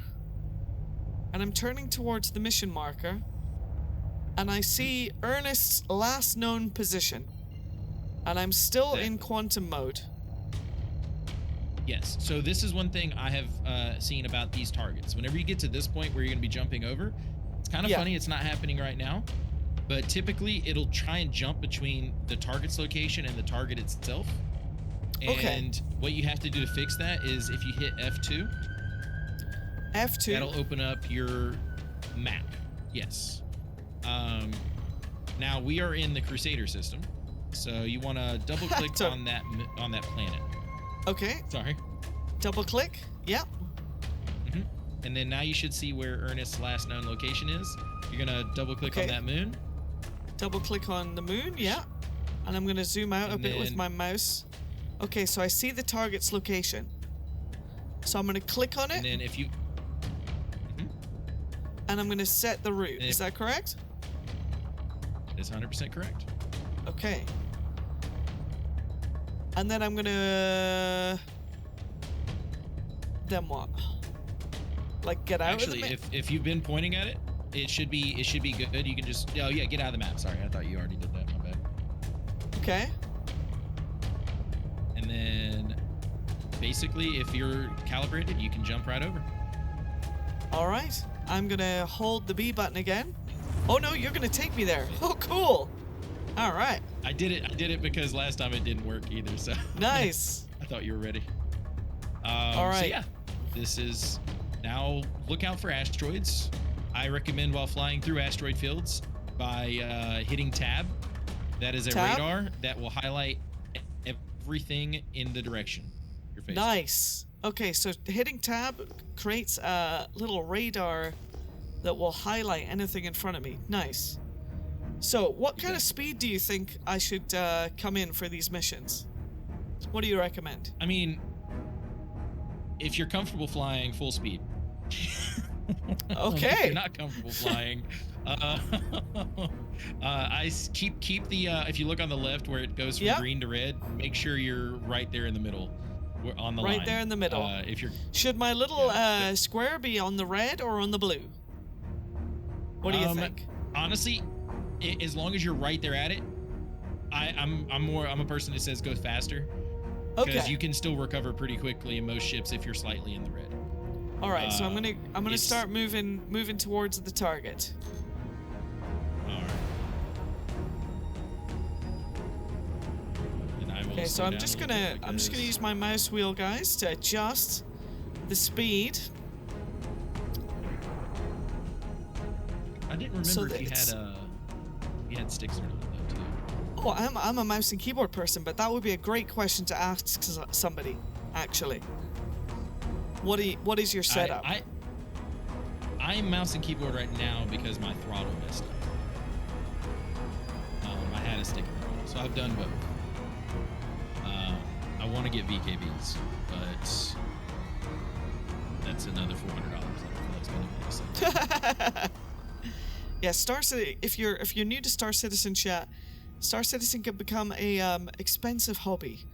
and I'm turning towards the mission marker, and I see Ernest's last known position, and I'm still in Exactly. quantum mode. Yes. So this is one thing I have seen about these targets. Whenever you get to this point where you're going to be jumping over, it's kind of Yeah. funny. It's not happening right now, but typically it'll try and jump between the target's location and the target itself. Okay. And what you have to do to fix that is if you hit F2, F2. that'll open up your map. Yes. Now we are in the Crusader system, so you want to double click So- on that planet. Okay. Sorry. Double click. Yeah. And then now you should see where Ernest's last known location is. You're gonna double click on Okay. that moon. Double click on the moon. Yeah. And I'm gonna zoom out a And bit with then- my mouse. Okay. So I see the target's location. So I'm gonna click on And it, then if you and I'm gonna set the route. And Is that correct? It's 100% correct. Okay. And then I'm gonna. Then what? Like get out Actually, of the map? if you've been pointing at it, it should be good. You can just get out of the map. Sorry, I thought you already did that. My bad. Okay. And then basically, if you're calibrated, you can jump right over. All right. I'm gonna hold the B button again. Oh no, you're gonna take me there. Oh, cool. All right. I did it because last time it didn't work either. So Nice. I thought you were ready. All right. So yeah, this is now. Look out for asteroids. I recommend while flying through asteroid fields by hitting tab. That is a Tab? radar that will highlight everything in the direction you're facing. Nice. Okay, so hitting tab creates a little radar that will highlight anything in front of me. Nice. So, what kind of speed do you think I should come in for these missions? What do you recommend? I mean, if you're comfortable flying, full speed. If Okay. you're not comfortable flying, keep the if you look on the left where it goes from Yep. green to red, make sure you're right there in the middle, on the line. Right there in the middle. If you're Should my little Yeah. square be on the red or on the blue? What do you Um, think? honestly, as long as you're right there at it, I'm a person that says go faster because Okay. you can still recover pretty quickly in most ships if you're slightly in the red. All right, so I'm gonna it's- start moving towards the target. All right. And I will Okay, so slow I'm down just a little gonna bit like I'm just gonna this. use my mouse wheel, guys, to adjust the speed. I didn't so remember that if it's- you had sticks or not though too. Oh, I'm a mouse and keyboard person, but that would be a great question to ask somebody, actually. What is your setup? I'm mouse and keyboard right now because my throttle messed up. I had a stick and throttle, so I've done both. I want to get VKBs, but that's another $400. I don't feel like spending on this. Yeah, Star Citizen. If you're new to Star Citizen chat, Star Citizen can become a expensive hobby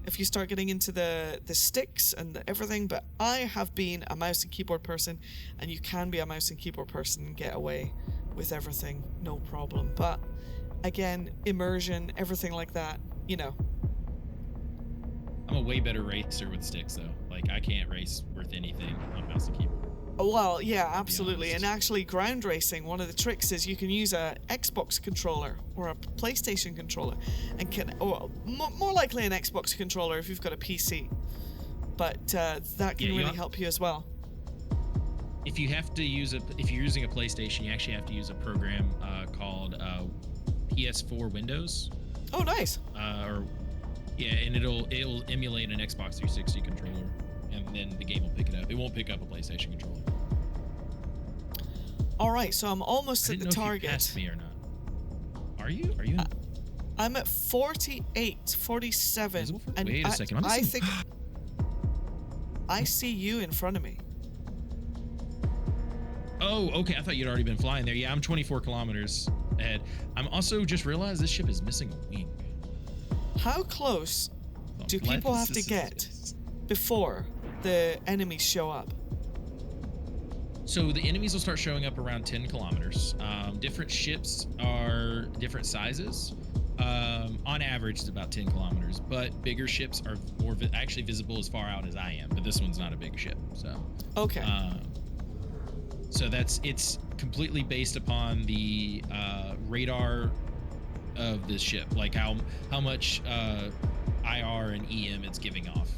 if you start getting into the sticks and everything. But I have been a mouse and keyboard person, and you can be a mouse and keyboard person and get away with everything, no problem. But again, immersion, everything like that, you know. I'm a way better racer with sticks though. Like I can't race worth anything on mouse and keyboard. Well, yeah, be absolutely. And honest. actually, ground racing, one of the tricks is you can use a Xbox controller or a PlayStation controller, and or more likely an Xbox controller if you've got a PC. But that can really help you as well. If you have to use if you're using a PlayStation, you actually have to use a program called PS4 Windows. Oh, nice. And it'll emulate an Xbox 360 controller, and then the game will pick it up. It won't pick up a PlayStation controller. All right, so I'm almost I at didn't the know target. If you passed me or not? Are you? Are you? I'm at 48, 47, and Wait a second. I think I see you in front of me. Oh, okay. I thought you'd already been flying there. Yeah, I'm 24 kilometers ahead. I'm also just realized this ship is missing a wing. How close do people have to get before the enemies show up? So the enemies will start showing up around 10 kilometers. Different ships are different sizes. On average, it's about 10 kilometers, but bigger ships are more actually visible as far out as I am, but this one's not a big ship, so. Okay. So it's completely based upon the radar of this ship, like how much IR and EM it's giving off.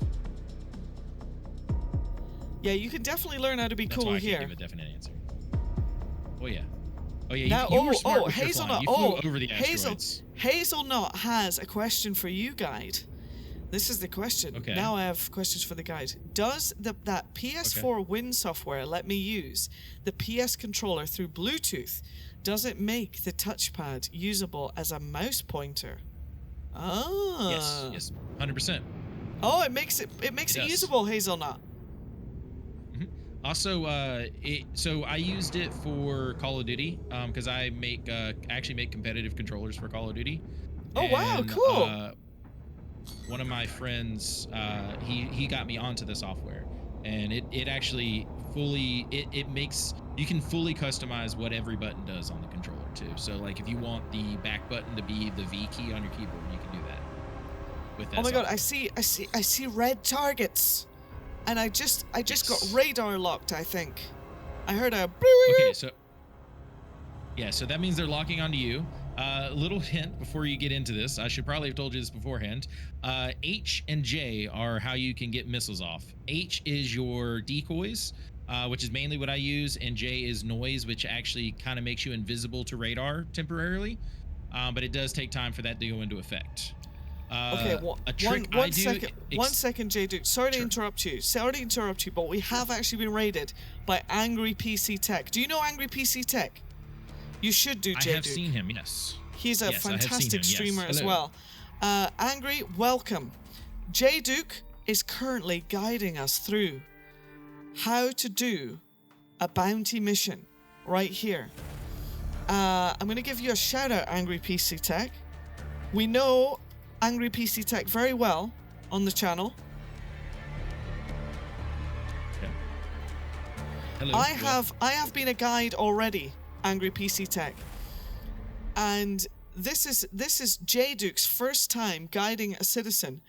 Yeah, you can definitely learn how to be That's cool why I here. can't give a definite answer. Oh yeah. Oh yeah. Now, you were smart with your Hazelnut. flying. You flew over the asteroids. Hazelnut has a question for you, guide. This is the question. Okay. Now I have questions for the guide. Does that PS4 Win software let me use the PS controller through Bluetooth? Does it make the touchpad usable as a mouse pointer? Ah. Yes, 100%. Oh, it makes it does. usable, Hazelnut. Also, so I used it for Call of Duty because I actually make competitive controllers for Call of Duty. Oh, wow, cool. One of my friends, he got me onto the software, and it actually it makes you can fully customize what every button does on the controller too. So like if you want the back button to be the V key on your keyboard, you can do that with that. Oh my software. God, I see red targets. And I just got radar locked, I think. I heard a Okay, so that means they're locking onto you. Little hint before you get into this. I should probably have told you this beforehand. H and J are how you can get missiles off. H is your decoys, which is mainly what I use, and J is noise, which actually kind of makes you invisible to radar temporarily. But it does take time for that to go into effect. Okay, one second, J Duke. Sorry to interrupt you, but we have actually been raided by Angry PC Tech. Do you know Angry PC Tech? You should do, J Duke. I have seen him, yes. He's a fantastic streamer as Hello. well. Angry, welcome. J Duke is currently guiding us through how to do a bounty mission right here. I'm going to give you a shout out, Angry PC Tech. We know Angry PC Tech very well on the channel. Okay. Hello. I have been a guide already, Angry PC Tech, and this is J Duke's first time guiding a citizen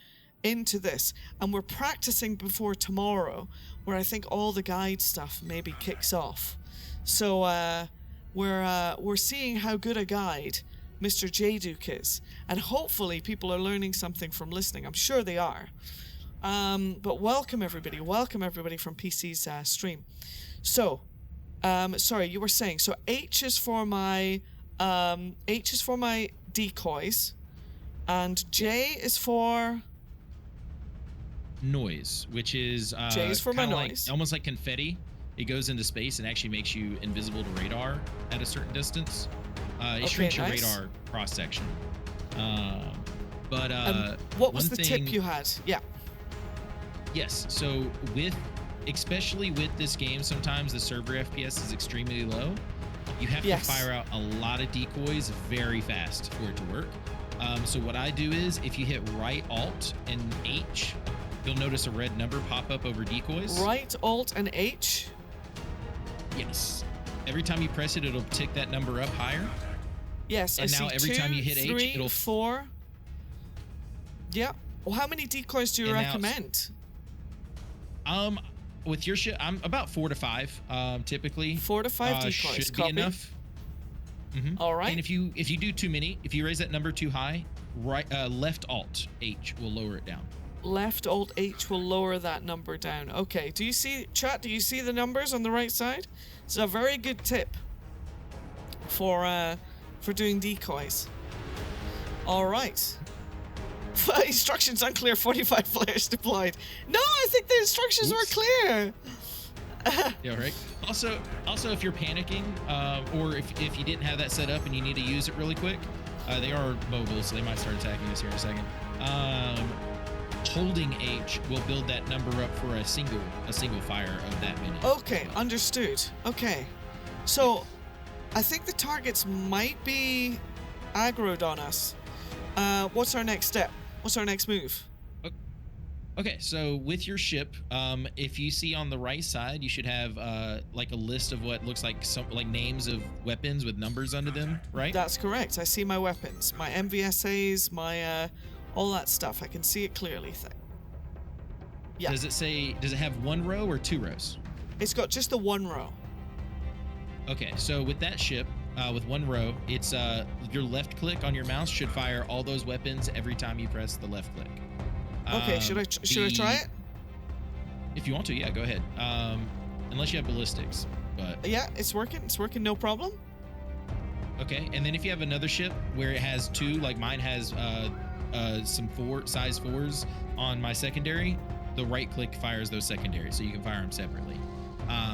into this, and we're practicing before tomorrow, where I think all the guide stuff maybe kicks off. So we're seeing how good a guide Mr. J Duke is, and hopefully people are learning something from listening. I'm sure they are. But welcome everybody from PC's stream. So, sorry, you were saying, so H is for my decoys, and J is for noise, which is J is for my like, noise. almost like confetti. It goes into space and actually makes you invisible to radar at a certain distance. It shrinks your radar cross section. What was the tip you had? Yeah. Yes. So especially with this game, sometimes the server FPS is extremely low. You have to fire out a lot of decoys very fast for it to work. So what I do is if you hit right Alt and H, you'll notice a red number pop up over decoys. Right Alt and H? Yes. Every time you press it, it'll tick that number up higher. Yes, and I now see every 2, time you hit 3, H, it'll 4. Yeah. Well, how many decoys do you recommend? with your ship, I'm about 4 to 5, typically. 4 to 5 decoys. Should Copy. be enough. All right. And if you do too many, if you raise that number too high, right, left Alt H will lower it down. Left Alt H will lower that number down. Okay. Do you see, chat? Do you see the numbers on the right side? It's a very good tip for doing decoys. All right. Instructions unclear. 45 players deployed. No, I think the instructions were clear. Yeah, right. Also, if you're panicking, or if you didn't have that set up and you need to use it really quick, they are mobile, so they might start attacking us here in a second. Holding H will build that number up for a single fire of that many. Okay, understood. Okay, so I think the targets might be aggroed on us. What's our next step? What's our next move? Okay, so with your ship, if you see on the right side, you should have like a list of what looks like names of weapons with numbers under them, right? That's correct. I see my weapons, my MVSAs, my all that stuff. I can see it clearly. Yeah. Does it have 1 row or 2 rows? It's got just the 1 row. Okay, so with that ship, with 1 row, it's your left click on your mouse should fire all those weapons every time you press the left click. Okay, should I try it? If you want to, yeah, go ahead. Unless you have ballistics, but yeah, it's working. It's working, no problem. Okay, and then if you have another ship where it has 2, like mine has some size 4s on my secondary, the right click fires those secondaries, so you can fire them separately.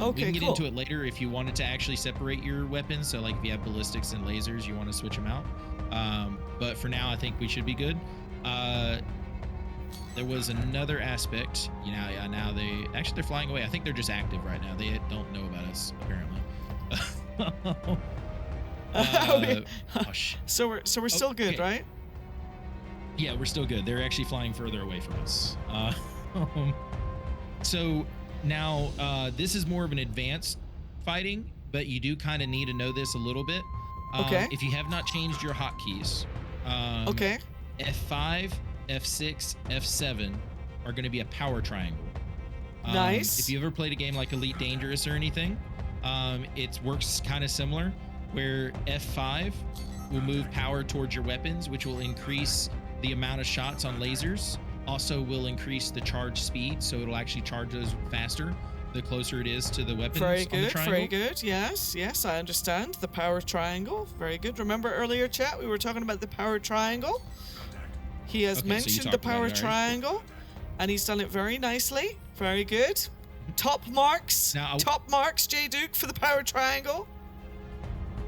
We can get into it later if you wanted to actually separate your weapons. So like if you have ballistics and lasers, you want to switch them out. But for now, I think we should be good. There was another aspect. Now they're flying away. I think they're just active right now. They don't know about us apparently. So we're still good, right? Yeah, we're still good. They're actually flying further away from us. So now this is more of an advanced fighting, but you do kind of need to know this a little bit. Okay. If you have not changed your hotkeys, okay. F5, F6, F7 are going to be a power triangle. Nice. If you ever played a game like Elite Dangerous or anything, it works kind of similar, where F5 will move power towards your weapons, which will increase the amount of shots on lasers. Also will increase the charge speed, so it'll actually charge those faster the closer it is to the weapons. Very on the good, triangle. very good. Yes, I understand. The power triangle. Very good. Remember earlier, chat, we were talking about the power triangle? He has mentioned the power triangle, and he's done it very nicely. Very good. Top marks. Top marks, J. Duke, for the power triangle.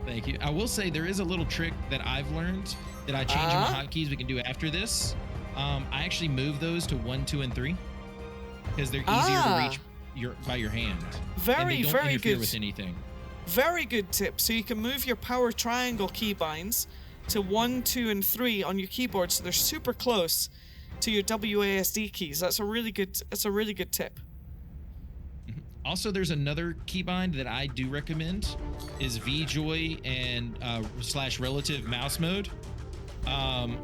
Thank you. I will say there is a little trick that I've learned that I change in my hotkeys we can do after this. I actually move those to 1, 2, and 3 because they're easier to reach by your hand. Very, and they don't very interfere good. with anything. Very good tip. So you can move your power triangle keybinds to 1, 2, and 3 on your keyboard, so they're super close to your WASD keys. That's a really good tip. Also, there's another keybind that I do recommend is VJoy and / relative mouse mode.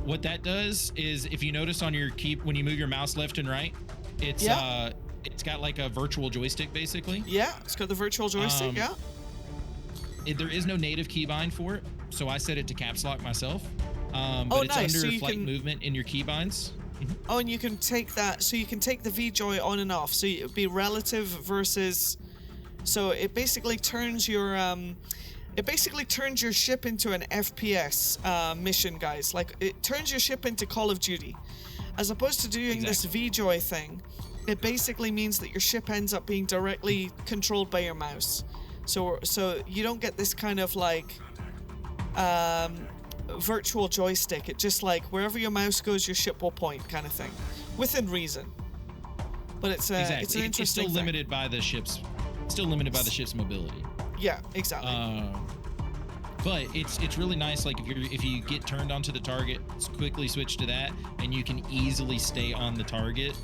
What that does is, if you notice on your key when you move your mouse left and right, it's got like a virtual joystick basically. Yeah, it's got the virtual joystick. There is no native keybind for it, so I set it to caps lock myself. But it's nice. under So flight movement in your keybinds. Oh, and you can take that. So you can take the VJoy on and off. So it would be relative versus. So it basically turns your ship into an FPS mission, guys. Like it turns your ship into Call of Duty, as opposed to doing this VJoy thing. It basically means that your ship ends up being directly controlled by your mouse. So you don't get this kind of like virtual joystick. It just like wherever your mouse goes, your ship will point, kind of thing, within reason. But it's it's an interesting it's still thing. limited by the ship's mobility. Yeah, exactly. But it's really nice. Like if you get turned onto the target, quickly switch to that, and you can easily stay on the target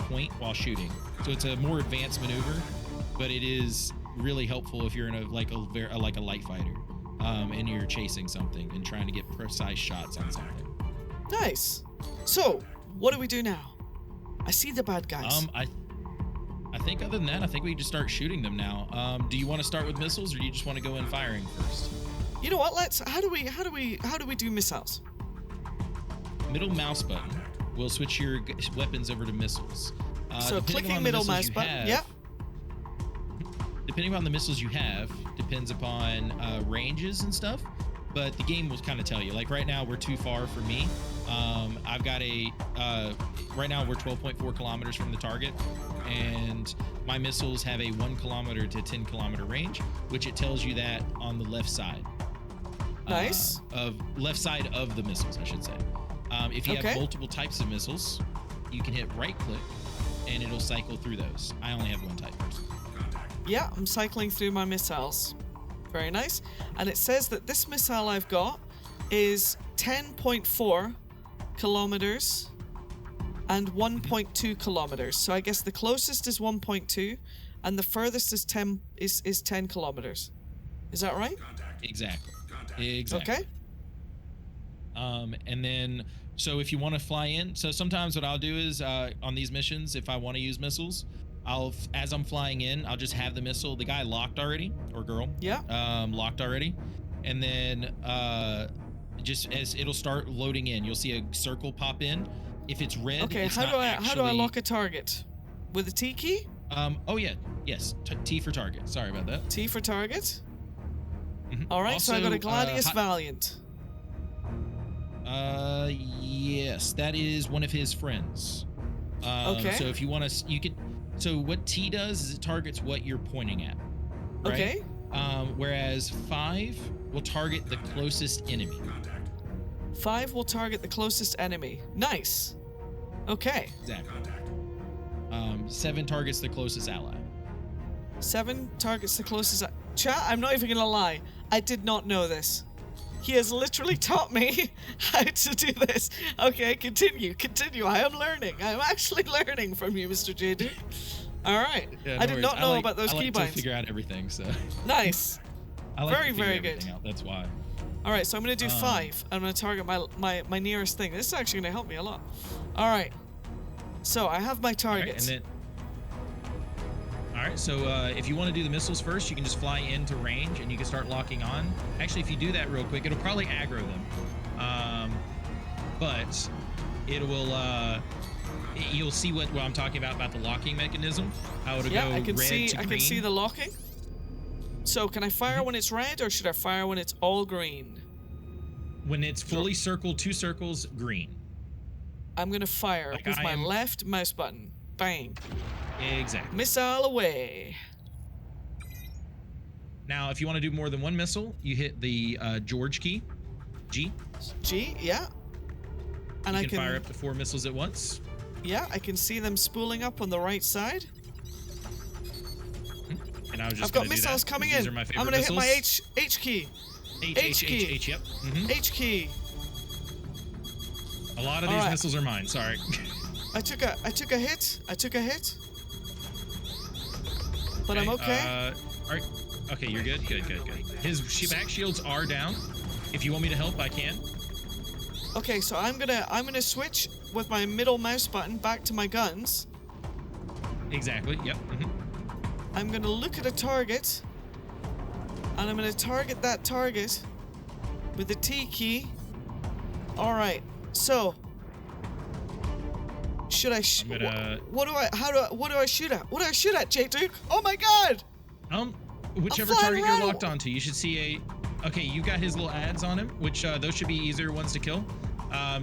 point while shooting. So it's a more advanced maneuver, but it is really helpful if you're in a light fighter, and you're chasing something and trying to get precise shots on something. Nice. So what do we do now? I see the bad guys. I think other than that, I think we just start shooting them now. Do you want to start with missiles, or do you just want to go in firing first? You know what? How do we do missiles? Middle mouse button will switch your weapons over to missiles. So Depending clicking on the middle missiles mouse you button. have- Yeah. Depending on the missiles you have, depends upon ranges and stuff. But the game will kind of tell you. Like right now, we're too far for me. I've got right now we're 12.4 kilometers from the target, and my missiles have a 1 kilometer to 10 kilometer range, which it tells you that on the left side. Nice. Left side of the missiles, I should say. If you have multiple types of missiles, you can hit right click, and it'll cycle through those. I only have one type. Yeah, I'm cycling through my missiles. Very nice. And it says that this missile I've got is 10.4 kilometers and 1.2 kilometers. So I guess the closest is 1.2 and the furthest is 10 kilometers. Is that right? Exactly. Okay. And then, so if you want to fly in, so sometimes what I'll do is on these missions, if I want to use missiles, as I'm flying in, I'll just have the missile, the guy locked already, or girl. Yeah. Locked already. And then just as it'll start loading in, you'll see a circle pop in. If it's red, okay, it's how not do I actually... lock a target? With a T key? Oh yeah, yes, T for target. Sorry about that. T for target? Mm-hmm. All right, Also, so I got a Gladius Valiant. Yes, that is one of his friends. Okay. So if you want to, you can. So what T does is it targets what you're pointing at. Right? Okay. Whereas 5 will target the closest enemy. 5 will target the closest enemy. Nice. Okay. Exactly. 7 targets the closest ally. 7 targets the closest. Chat, I'm not even gonna lie. I did not know this. He has literally taught me how to do this. Okay, continue. I am learning. I'm actually learning from you, Mr. JD. All right. Yeah, no I did worries. not know about those I like keybinds. to figure out everything, so. Nice. I like Very, to figure very everything good. out. That's why. All right, so I'm gonna do 5. I'm gonna target my nearest thing. This is actually gonna help me a lot. All right. So I have my targets. All right, so if you want to do the missiles first, you can just fly into range and you can start locking on. Actually, if you do that real quick, it'll probably aggro them. But it will, you'll see what I'm talking about the locking mechanism. How it'll go I can red see. to I green. can see the locking. So can I fire when it's red, or should I fire when it's all green? When it's fully circled, 2 circles, green. I'm gonna fire Like with my I'm- left mouse button. Bang. Exactly. Missile away. Now, if you want to do more than one missile, you hit the George key, G. G, yeah. And You can fire up to 4 missiles at once. Yeah, I can see them spooling up on the right side. And I was just I've got gonna do missiles that, coming 'cause in. these are my favorite I'm gonna hit my missiles. H key. H key. Yep. Mhm. H key. A lot of All these right. missiles are mine. Sorry. I took a hit. But I'm okay. All right. Okay, you're good. Good. His back shields are down. If you want me to help, I can. Okay, so I'm gonna switch with my middle mouse button back to my guns. Exactly. Yep. Mhm. I'm gonna look at a target, and I'm gonna target that target with the T key. All right. So, should I? I'm gonna- What do I shoot at? What do I shoot at, J Duke? Oh my God! Whichever flying target around. you're locked onto, you should see a. Okay, you got his little ads on him, which those should be easier ones to kill.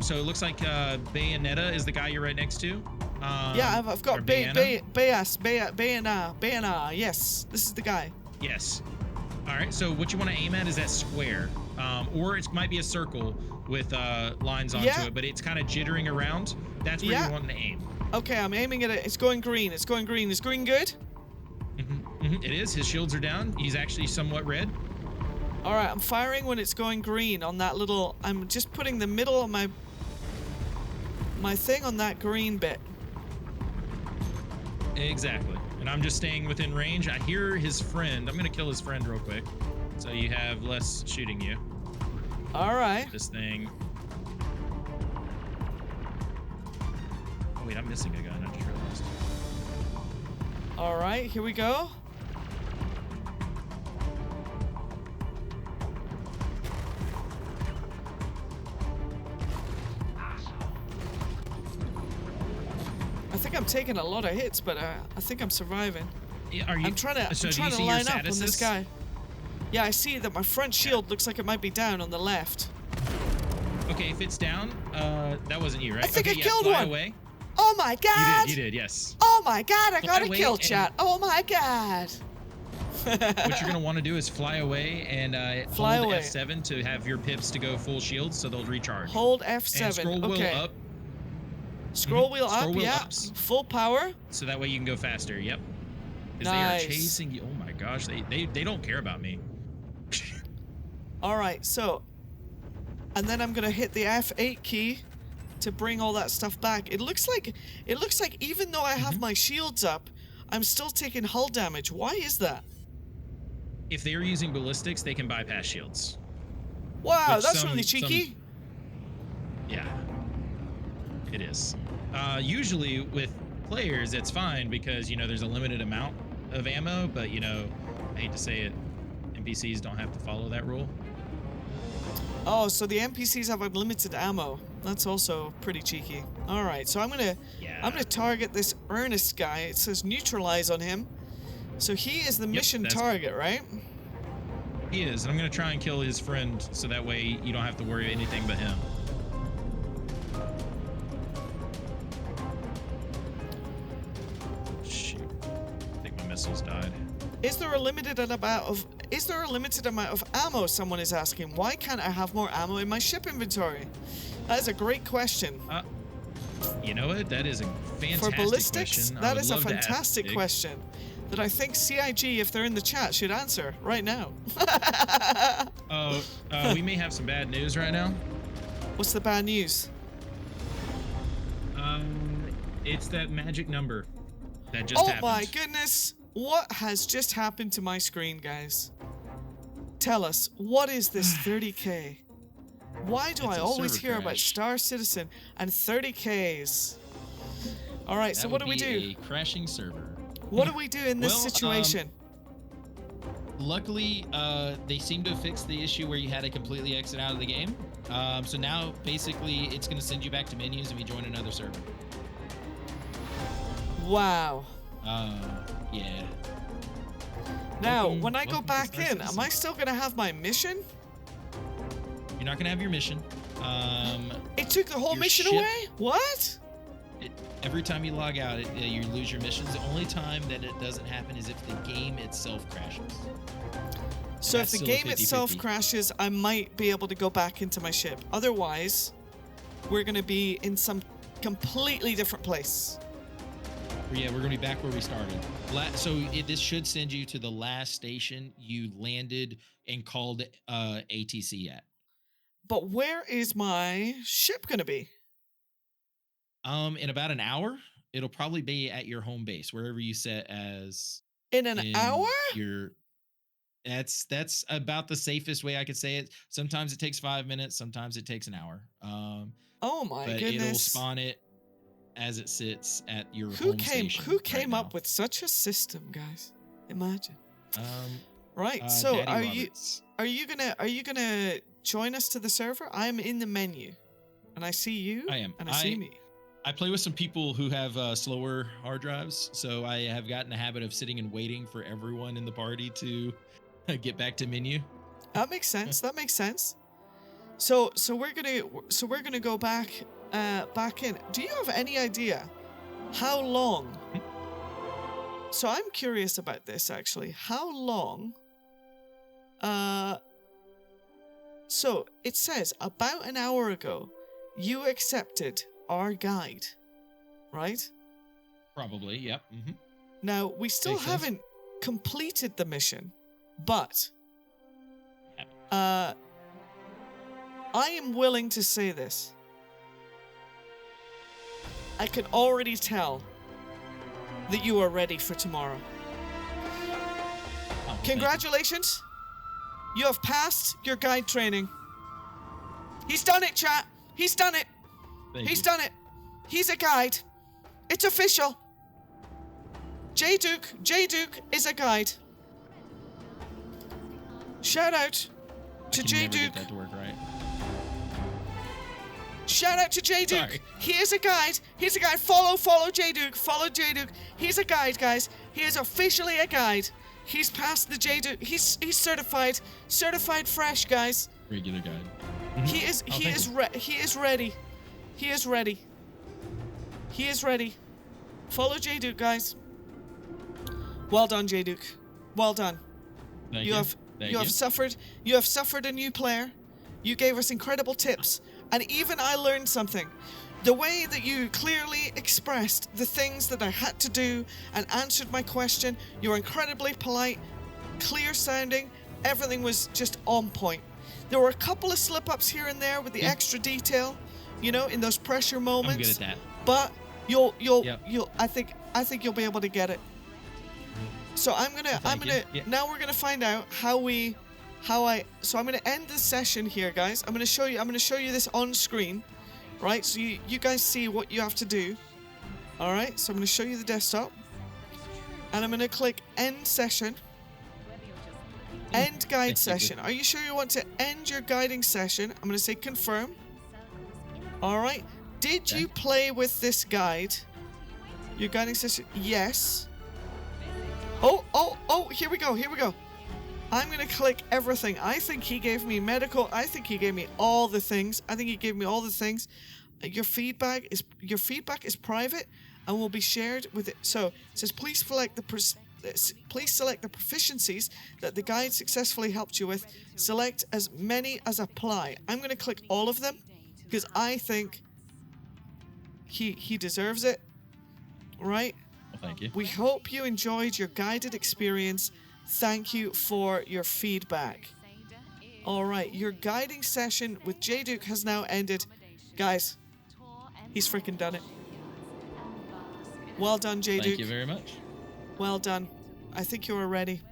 So it looks like Bayonetta is the guy you're right next to. Yeah, I've or got Bayana. Bayana. Yes, this is the guy. Yes. All right. So what you want to aim at is that square, or it might be a circle with lines onto Yeah. it, but it's kind of jittering around. That's where Yeah. you're wanting to aim. Okay, I'm aiming at it. It's going green. Is green good? It is. His shields are down. He's actually somewhat red. All right, I'm firing when it's going green on that little. I'm just putting the middle of my thing on that green bit. Exactly. And I'm just staying within range. I hear his friend. I'm gonna kill his friend real quick, so you have less shooting you. All right. This thing. Oh wait, I'm missing a gun. I just realized. All right, here we go. I think I'm taking a lot of hits, but I think I'm surviving. Yeah, are you? I'm trying to, So I'm do trying you to see your line up on this statuses? guy. Yeah, I see that my front shield looks like it might be down on the left. Okay, if it's down, that wasn't you, right? I think okay, I killed fly one. Away. Oh my god! You did, yes. Oh my god, I got a away kill, and- chat. Oh my god. What you're gonna want to do is fly away and Fly hold away. F7 to have your pips to go full shield, so they'll recharge. Hold F7. And scroll wheel okay. up, Scroll wheel Scroll up, wheel yeah. ups. Full power. so that way you can go faster. Yep. Because Nice. they are chasing you. Oh my gosh, they don't care about me. All right, so, and then I'm gonna hit the F8 key to bring all that stuff back. It looks like even though I have my shields up, I'm still taking hull damage. Why is that? If they're using ballistics, they can bypass shields. Wow, Which that's some- really cheeky. Yeah, it is. Usually with players, it's fine because, you know, there's a limited amount of ammo, but, you know, I hate to say it, NPCs don't have to follow that rule. Oh, so the NPCs have unlimited ammo. That's also pretty cheeky. All right, so I'm gonna target this Ernest guy. It says neutralize on him. So he is the mission that's- target, right? He is, and I'm going to try and kill his friend so that way you don't have to worry anything but him. Shoot. I think my missiles died. Is there a limited amount of ammo? Someone is asking. Why can't I have more ammo in my ship inventory? That is a great question. You know what? That is a fantastic For ballistics, question. I that would is a love to ask fantastic Big. question that I think CIG, if they're in the chat, should answer right now. Oh, we may have some bad news right now. What's the bad news? It's that magic number that just Oh happened. my goodness! What has just happened to my screen, guys? Tell us, what is this 30K? Why do It's I a always server hear about crash. Star Citizen and 30Ks? All right, so what do we do? A crashing server. What do we do in this Well, situation? Luckily, they seem to have fixed the issue where you had to completely exit out of the game. So now, basically, it's going to send you back to menus and you join another server. Wow. Yeah. Now, Welcome- when I go welcome to back Star in, am Citizen. I still gonna have my mission? You're not gonna have your mission. It took the whole Your mission ship- away? What? Every time you log out, you lose your missions. The only time that it doesn't happen is if the game itself crashes. So if that's the still a game itself 50-50. crashes, I might be able to go back into my ship. Otherwise, we're gonna be in some completely different place. Yeah, we're going to be back where we started. This should send you to the last station you landed and called ATC at. But where is my ship gonna be? In about an hour, it'll probably be at your home base, wherever you set as In an in hour? That's about the safest way I could say it. Sometimes it takes 5 minutes, sometimes it takes an hour. Oh my But it'll goodness. spawn it as it sits at your Who home station. Who right came now. up with such a system, guys? Imagine. Um, Right. So Daddy are Roberts. you gonna join us to the server? I'm in the menu, and I see you. I am. And I see me. I play with some people who have slower hard drives, so I have gotten a habit of sitting and waiting for everyone in the party to get back to menu. That makes sense. That makes sense. So we're gonna go back in. Do you have any idea how long? So I'm curious about this actually. How long? So it says about an hour ago, you accepted our guide, right? Probably, yep. Mm-hmm. Now we still Makes sense. haven't completed the mission, but Yep. I am willing to say this. I can already tell that you are ready for tomorrow. Oh, Congratulations! You have passed your guide training. He's done it, chat. He's done it. thank He's you. done it. He's a guide. It's official. J Duke is a guide. Shout out to J Never get Duke. that to work right. Shout out to J Duke. Sorry. He is a guide. He's a guide. Follow J Duke. Follow J Duke. He's a guide, guys. He is officially a guide. He's passed the J Duke. He's certified. Certified fresh, guys. Regular guide. He is ready. He is ready. He is ready. Follow J Duke, guys. Well done, J Duke. Well done. Thank You have suffered a new player. You gave us incredible tips, and even I learned something. The way that you clearly expressed the things that I had to do and answered my question, you were incredibly polite, clear sounding, everything was just on point. There were a couple of slip-ups here and there with the extra detail, you know, in those pressure moments. I'm good at that. But I think you'll be able to get it. So now we're gonna find out so I'm gonna end this session here, guys. I'm gonna show you this on screen, right? So you guys see what you have to do. All right. So I'm gonna show you the desktop, and I'm gonna click end session. End guide session. Are you sure you want to end your guiding session? I'm gonna say confirm. All right. Did you play with this guide? Your guiding session? Yes. Oh, here we go. I'm going to click everything. I think he gave me medical. I think he gave me all the things. Your feedback is private and will be shared with it. So, it says please select the proficiencies that the guide successfully helped you with. Select as many as apply. I'm going to click all of them because I think he deserves it. Right? Well, thank you. We hope you enjoyed your guided experience. Thank you for your feedback. All right, your guiding session with J Duke has now ended. Guys, he's freaking done it. Well done, J Duke. Thank you very much. Well done. I think you're ready.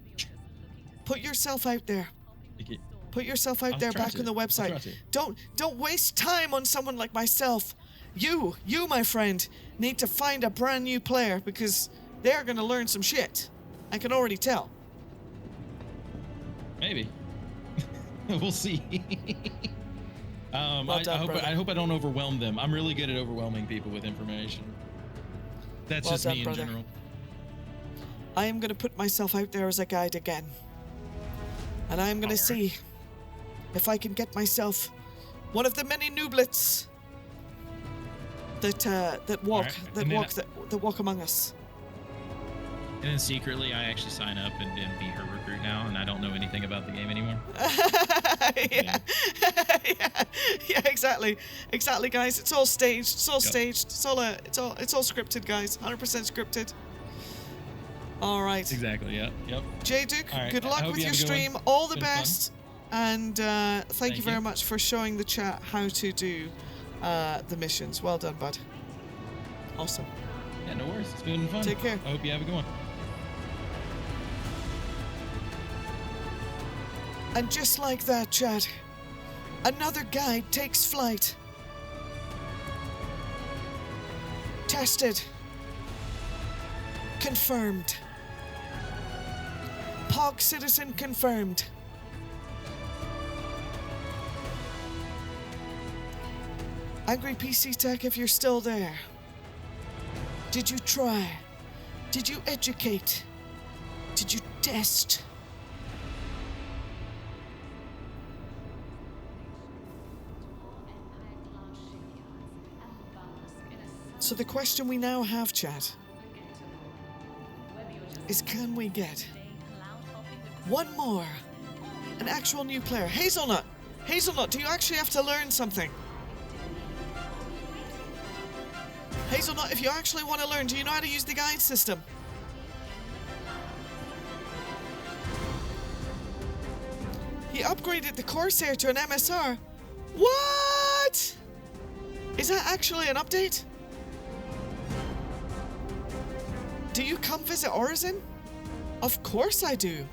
Put yourself out there. Thank you. Put yourself out there back on the website. Don't waste time on someone like myself. You, my friend, need to find a brand new player because they're going to learn some shit. I can already tell. Maybe. We'll see. Well done, I hope I don't overwhelm them. I'm really good at overwhelming people with information. That's Well just done, me in brother. general. I am going to put myself out there as a guide again. And I'm going to see if I can get myself one of the many nooblets that walk among us. And then secretly, I actually sign up and be her recruit now, and I don't know anything about the game anymore. yeah, exactly, guys. It's all staged. It's all staged. It's all scripted, guys. 100% scripted. All right. Exactly. Yep. J Duke, All right. good luck with your stream. All the best, and thank you very much for showing the chat how to do the missions. Well done, bud. Awesome. Yeah, no worries. It's been fun. Take care. I hope you have a good one. And just like that, chat, another guide takes flight. Tested. Confirmed. POG citizen confirmed. Angry PC Tech, if you're still there. Did you try? Did you educate? Did you test? So the question we now have, chat, is can we get one more? An actual new player. Hazelnut, do you actually have to learn something? Hazelnut, if you actually want to learn, do you know how to use the guide system? He upgraded the Corsair to an MSR. What? Is that actually an update? Do you come visit Orison? Of course I do.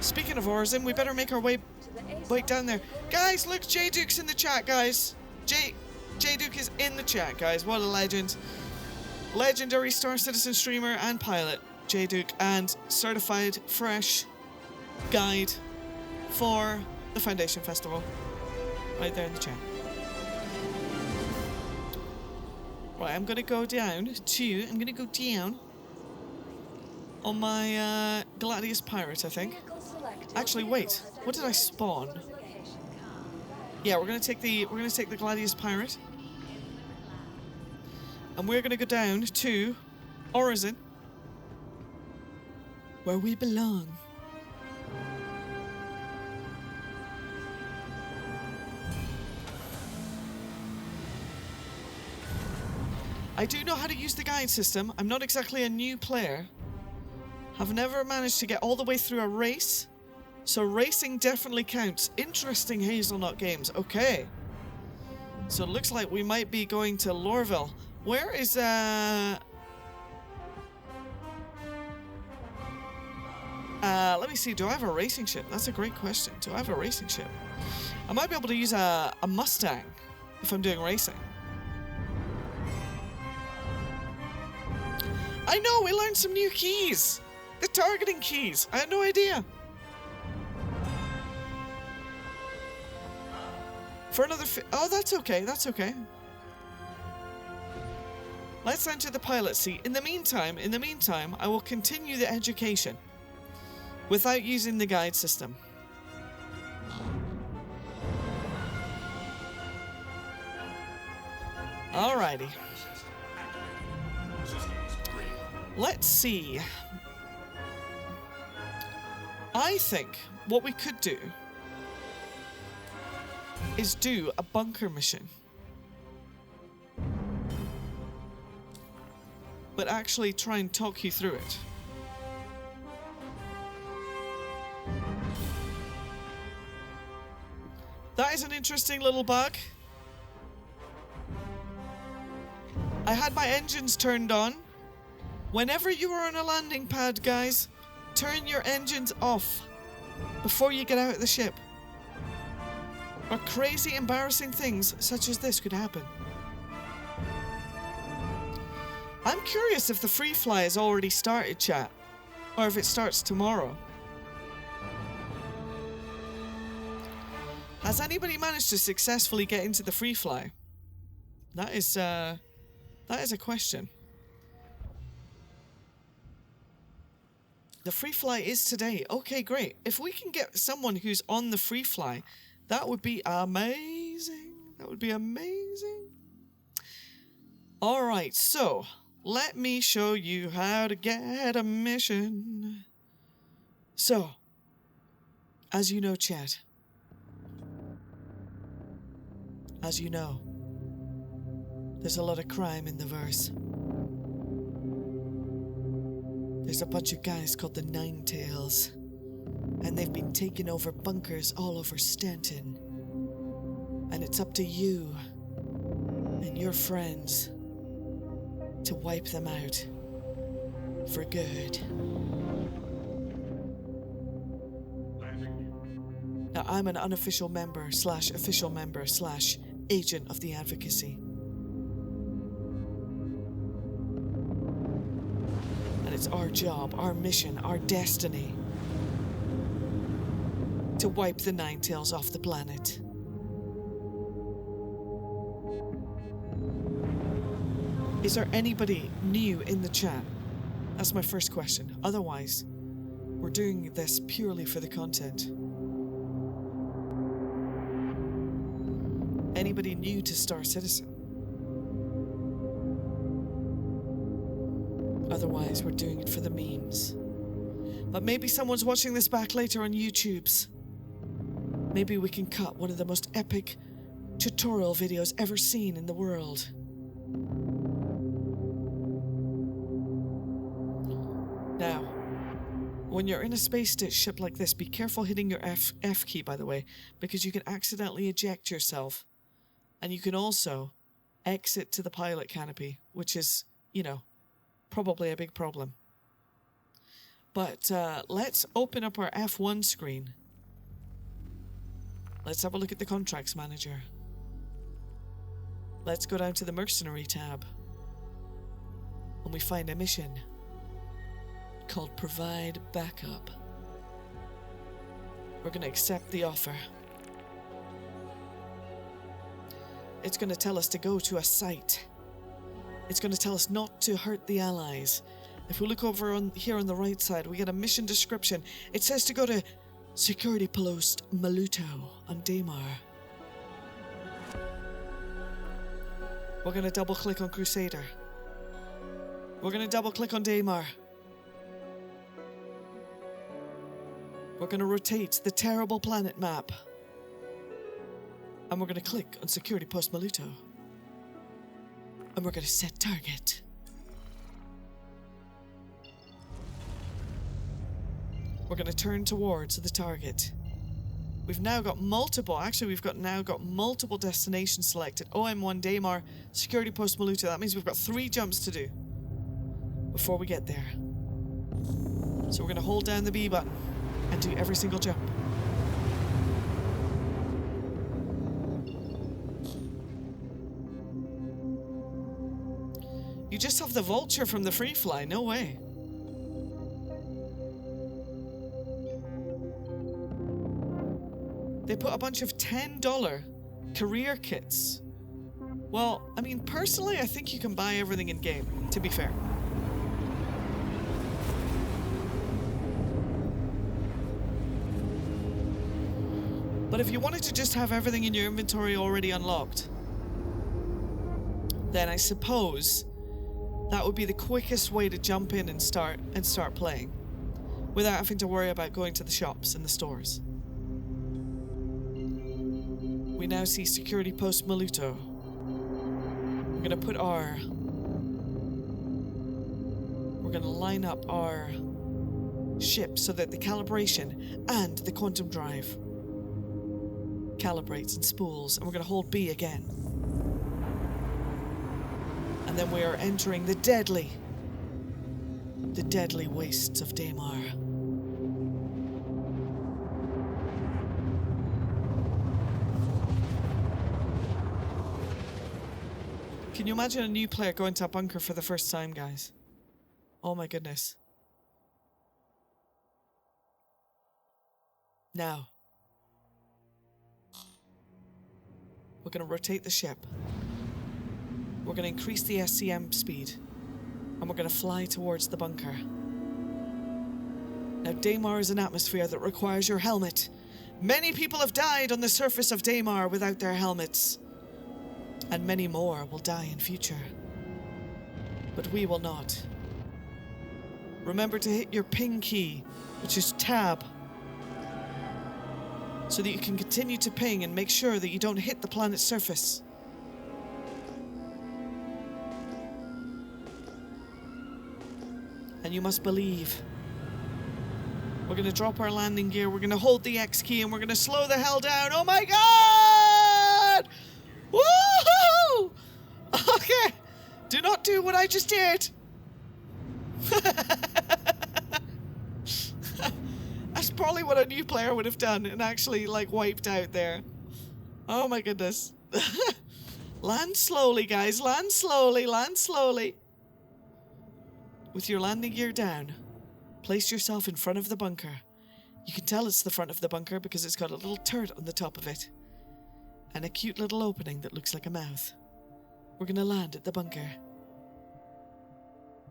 Speaking of Orison, we better make our way down there. Guys, look, J Duke's in the chat, guys. J-Duke is in the chat, guys. What a legend. Legendary Star Citizen streamer and pilot, J-Duke, and certified fresh guide for the Foundation Festival. Right there in the chat. Right, I'm gonna go down on my Gladius Pirate, I think. Vehicle selected. Actually, wait. What did I spawn? Yeah, we're gonna take the Gladius Pirate. And we're gonna go down to Horizon, where we belong. I do know how to use the guide system. I'm not exactly a new player. Have never managed to get all the way through a race. So racing definitely counts. Interesting, Hazelnut Games. Okay. So it looks like we might be going to Lorville. Where is, let me see. Do I have a racing ship? That's a great question. Do I have a racing ship? I might be able to use a Mustang if I'm doing racing. I know, we learned some new keys. The targeting keys. I had no idea. For another oh, that's okay. That's okay. Let's enter the pilot seat. In the meantime, I will continue the education without using the guide system. Alrighty. Let's see. I think what we could do is do a bunker mission. But actually try and talk you through it. That is an interesting little bug. I had my engines turned on. Whenever you are on a landing pad, guys, turn your engines off before you get out of the ship. Or crazy, embarrassing things such as this could happen. I'm curious if the free fly has already started, chat, or if it starts tomorrow. Has anybody managed to successfully get into the free fly? That is a question. The free fly is today. Okay, great. If we can get someone who's on the free fly, that would be amazing. That would be amazing. All right, so let me show you how to get a mission. So, as you know, chat, as you know, there's a lot of crime in the verse. There's a bunch of guys called the Ninetails, and they've been taking over bunkers all over Stanton. And it's up to you and your friends to wipe them out for good. Now, I'm an unofficial member / official member / agent of the advocacy. And it's our job, our mission, our destiny to wipe the Ninetails off the planet. Is there anybody new in the chat? That's my first question. Otherwise, we're doing this purely for the content. Anybody new to Star Citizen? Otherwise, we're doing it for the memes. But maybe someone's watching this back later on YouTube's. Maybe we can cut one of the most epic tutorial videos ever seen in the world. Now, when you're in a space ship like this, be careful hitting your F key, by the way, because you can accidentally eject yourself. And you can also exit to the pilot canopy, which is, you know, probably a big problem. But let's open up our F1 screen. Let's have a look at the contracts manager. Let's go down to the mercenary tab. And we find a mission called Provide Backup. We're going to accept the offer. It's going to tell us to go to a site. It's going to tell us not to hurt the allies. If we look over on here on the right side, we get a mission description. It says to go to Security Post Maluto on Daymar. We're going to double click on Crusader. We're going to double click on Daymar. We're going to rotate the terrible planet map. And we're going to click on Security Post Maluto. And we're going to set target. We're going to turn towards the target. We've now got multiple, actually we've now got multiple destinations selected. OM1 Daymar, Security Post Maluto. That means we've got 3 jumps to do before we get there. So we're going to hold down the B button and do every single jump. You just have the vulture from the free fly, no way. They put a bunch of $10 career kits. Well, I mean, personally, I think you can buy everything in game, to be fair. But if you wanted to just have everything in your inventory already unlocked, then I suppose that would be the quickest way to jump in and start playing without having to worry about going to the shops and the stores. We now see Security Post Maluto. We're gonna line up our ship so that the calibration and the quantum drive calibrates and spools, and we're gonna hold B again. And then we are entering the deadly wastes of Daymar. Can you imagine a new player going to a bunker for the first time, guys? Oh my goodness. Now, we're going to rotate the ship. We're going to increase the SCM speed. And we're going to fly towards the bunker. Now, Daymar is an atmosphere that requires your helmet. Many people have died on the surface of Daymar without their helmets. And many more will die in future. But we will not. Remember to hit your ping key, which is tab, so that you can continue to ping and make sure that you don't hit the planet's surface. And you must believe. We're going to drop our landing gear, we're going to hold the X key, and we're going to slow the hell down. Oh my god! Woohoo! Okay, do not do what I just did. That's probably what a new player would have done and actually like wiped out there. Oh my goodness. Land slowly, guys. Land slowly. Land slowly. With your landing gear down, place yourself in front of the bunker. You can tell it's the front of the bunker because it's got a little turret on the top of it. And a cute little opening that looks like a mouth. We're gonna land at the bunker.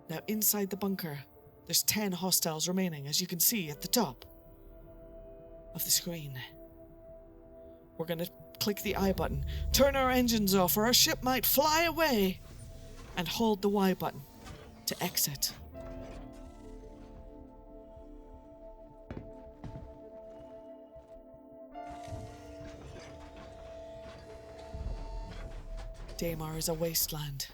Now inside the bunker, there's 10 hostiles remaining, as you can see at the top of the screen. We're gonna click the I button, turn our engines off or our ship might fly away, and hold the Y button to exit. Daymar is a wasteland,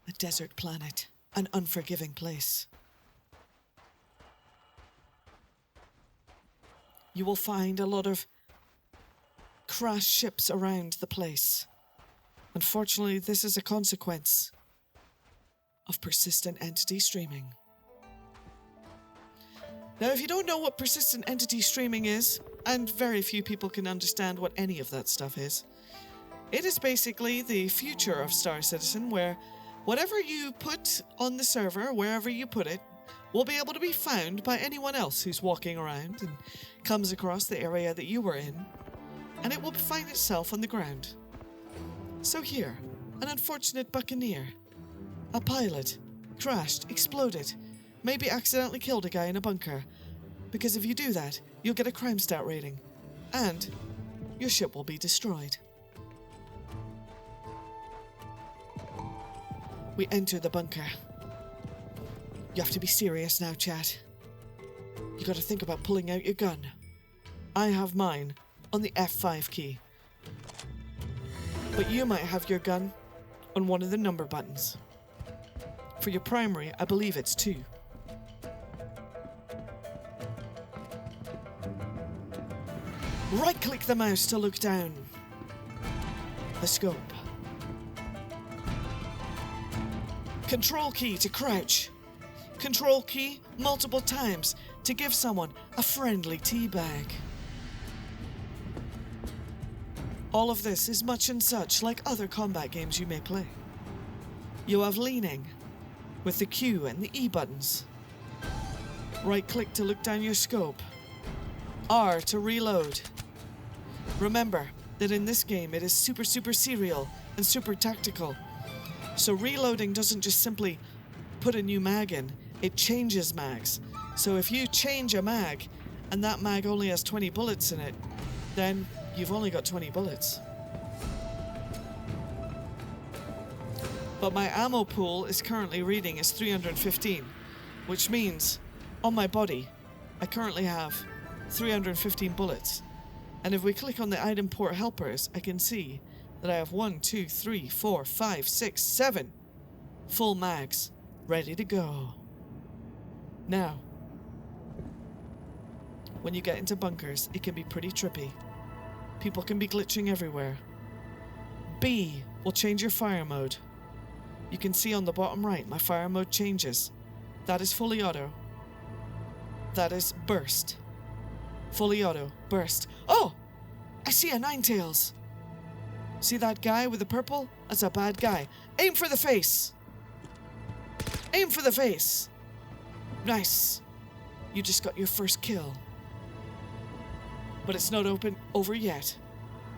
a desert planet, an unforgiving place. You will find a lot of crashed ships around the place. Unfortunately, this is a consequence of persistent entity streaming. Now, if you don't know what persistent entity streaming is, and very few people can understand what any of that stuff is, It is basically the future of Star Citizen, where whatever you put on the server, wherever you put it, will be able to be found by anyone else who's walking around and comes across the area that you were in, and it will find itself on the ground. So here, an unfortunate buccaneer, a pilot, crashed, exploded, maybe accidentally killed a guy in a bunker, because if you do that, you'll get a crime stat rating, and your ship will be destroyed. We enter the bunker. You have to be serious now, chat. You gotta think about pulling out your gun. I have mine on the F5 key. But you might have your gun on one of the number buttons. For your primary, I believe it's 2. Right-click the mouse to look down. The scope. Control key to crouch. Control key multiple times to give someone a friendly tea bag. All of this is much and such like other combat games you may play. You have leaning with the Q and the E buttons. Right-click to look down your scope. R to reload. Remember that in this game it is super serial and super tactical. So reloading doesn't just simply put a new mag in, it changes mags. So if you change a mag and that mag only has 20 bullets in it, then you've only got 20 bullets. But my ammo pool is currently reading as 315, which means on my body I currently have 315 bullets. And if we click on the item port helpers, I can see that I have 1, 2, 3, 4, 5, 6, 7 full mags ready to go. Now, when you get into bunkers, it can be pretty trippy. People can be glitching everywhere. B will change your fire mode. You can see on the bottom right, my fire mode changes. That is fully auto. That is burst. Fully auto, burst. Oh! I see a Ninetales. See that guy with the purple? That's a bad guy. Aim for the face. Aim for the face. Nice. You just got your first kill. But it's not over yet.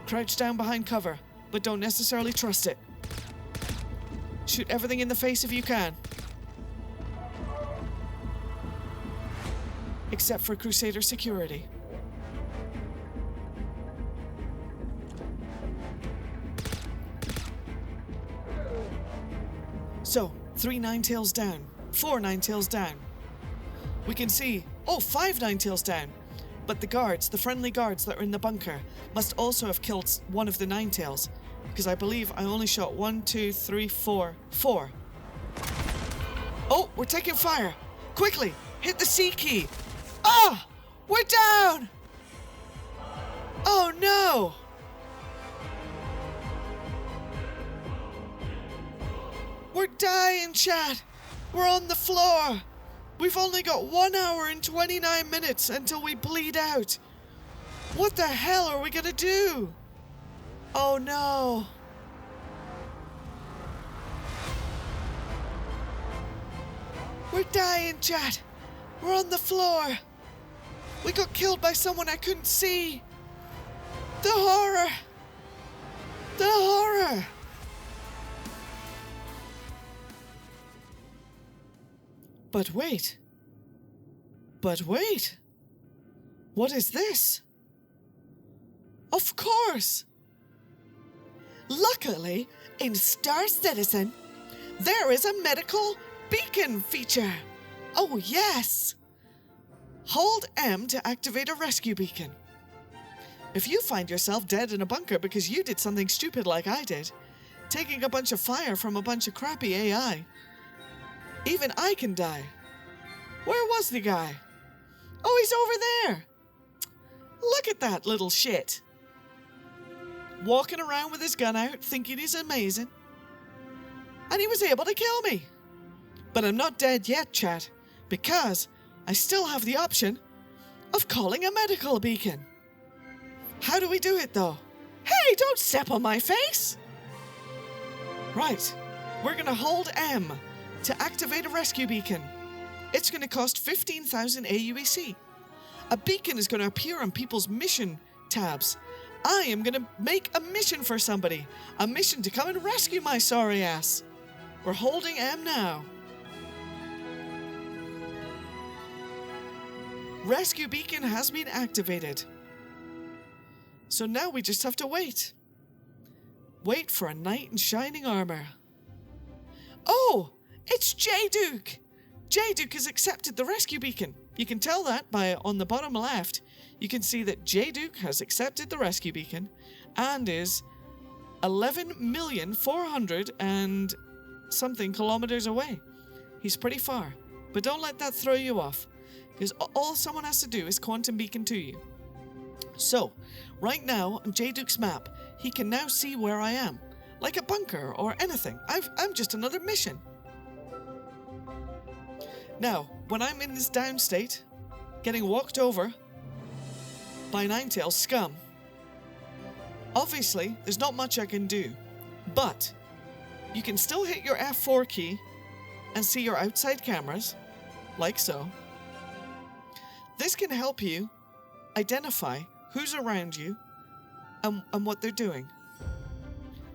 Crouch down behind cover, but don't necessarily trust it. Shoot everything in the face if you can. Except for Crusader security. So, 3 Ninetales down, 4 Ninetales down. We can see, 5 Ninetales down. But the guards, the friendly guards that are in the bunker, must also have killed one of the Ninetales. Because I believe I only shot 1, 2, 3, 4. Oh, we're taking fire. Quickly, hit the C key. Ah, we're down. Oh no. We're dying, chat. We're on the floor. We've only got 1 hour and 29 minutes until we bleed out. What the hell are we gonna do? Oh no. We're dying, chat. We're on the floor. We got killed by someone I couldn't see. The horror. The horror. But wait. What is this? Of course. Luckily, in Star Citizen, there is a medical beacon feature. Oh yes. Hold M to activate a rescue beacon. If you find yourself dead in a bunker because you did something stupid like I did, taking a bunch of fire from a bunch of crappy AI, even I can die. Where was the guy? Oh, he's over there. Look at that little shit. Walking around with his gun out, thinking he's amazing. And he was able to kill me. But I'm not dead yet, chat, because I still have the option of calling a medical beacon. How do we do it, though? Hey, don't step on my face! Right, we're gonna hold M to activate a rescue beacon. It's gonna cost 15,000 AUEC. A beacon is gonna appear on people's mission tabs. I am gonna make a mission for somebody. A mission to come and rescue my sorry ass. We're holding M now. Rescue beacon has been activated. So now we just have to wait. Wait for a knight in shining armor. Oh, it's J-Duke. J-Duke has accepted the rescue beacon. You can tell that by on the bottom left. You can see that J-Duke has accepted the rescue beacon and is 11,400,000 and something kilometers away. He's pretty far, but don't let that throw you off, because all someone has to do is quantum beacon to you. So, right now on J-Duke's map, he can now see where I am, like a bunker or anything. I'm just another mission. Now, when I'm in this down state, getting walked over by Ninetales scum, obviously there's not much I can do, but you can still hit your F4 key and see your outside cameras, like so. This can help you identify who's around you and what they're doing.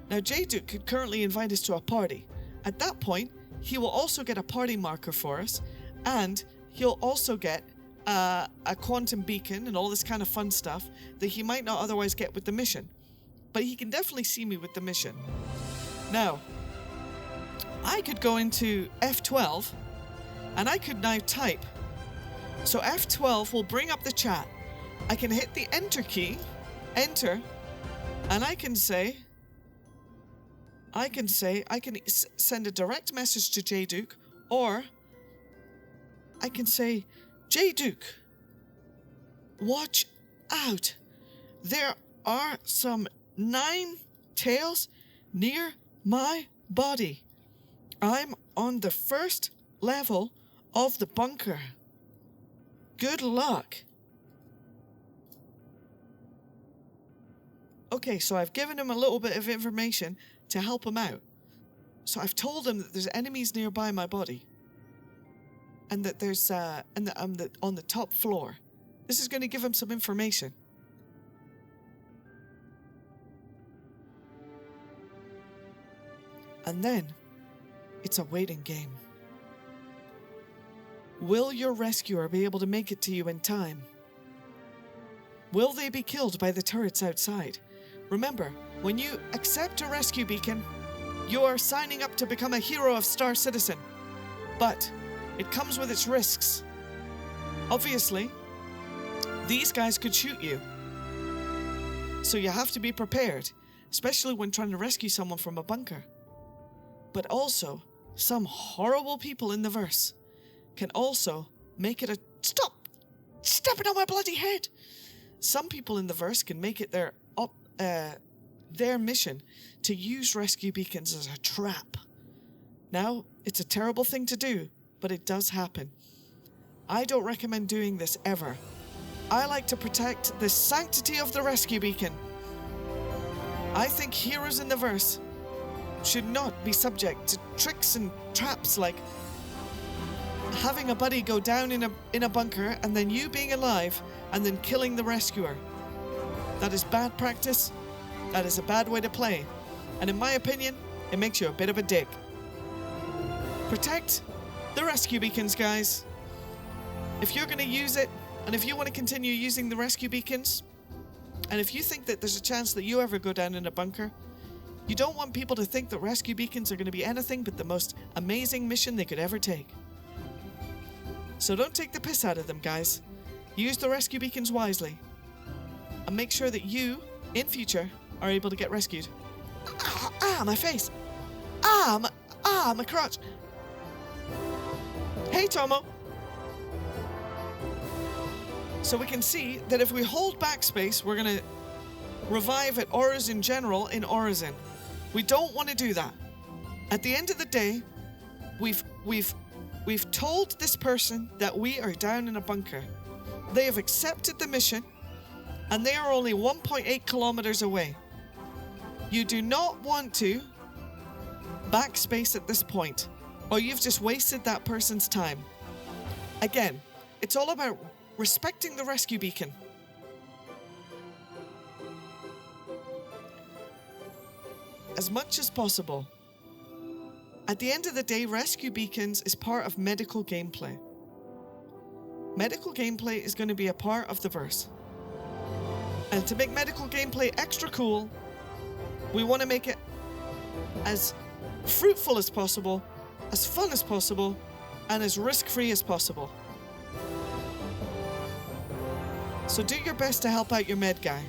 Now, J-Duke could currently invite us to a party. At that point, he will also get a party marker for us, and he'll also get a quantum beacon and all this kind of fun stuff that he might not otherwise get with the mission. But he can definitely see me with the mission. Now, I could go into F12, and I could now type. So F12 will bring up the chat. I can hit the enter key, enter, and I can send a direct message to J-Duke, or I can say, J-Duke, watch out. There are some 9 tails near my body. I'm on the first level of the bunker. Good luck. Okay, so I've given him a little bit of information to help him out. So I've told him that there's enemies nearby my body, and that there's and that I'm on the top floor. This is going to give him some information. And then it's a waiting game. Will your rescuer be able to make it to you in time? Will they be killed by the turrets outside? Remember, when you accept a rescue beacon, you are signing up to become a hero of Star Citizen. But it comes with its risks. Obviously, these guys could shoot you. So you have to be prepared, especially when trying to rescue someone from a bunker. But also, some horrible people in the verse can also make it a... Stop! Stepping on my bloody head! Some people in the verse can make it their mission to use rescue beacons as a trap. Now, it's a terrible thing to do, but it does happen. I don't recommend doing this ever. I like to protect the sanctity of the rescue beacon. I think heroes in the verse should not be subject to tricks and traps like having a buddy go down in a bunker and then you being alive and then killing the rescuer. That is bad practice. That is a bad way to play. And in my opinion, it makes you a bit of a dick. Protect the rescue beacons, guys. If you're going to use it, and if you want to continue using the rescue beacons, and if you think that there's a chance that you ever go down in a bunker, you don't want people to think that rescue beacons are going to be anything but the most amazing mission they could ever take. So don't take the piss out of them, guys. Use the rescue beacons wisely. And make sure that you, in future, are able to get rescued. My face! My crotch! Hey, Tomo! So we can see that if we hold backspace, we're gonna revive at Orizon General in Orizon. We don't want to do that. At the end of the day, we've told this person that we are down in a bunker. They have accepted the mission, and they are only 1.8 kilometers away. You do not want to backspace at this point, or you've just wasted that person's time. Again, it's all about respecting the rescue beacon. As much as possible. At the end of the day, rescue beacons is part of medical gameplay. Medical gameplay is going to be a part of the verse. And to make medical gameplay extra cool, we want to make it as fruitful as possible, as fun as possible, and as risk-free as possible. So do your best to help out your med guy.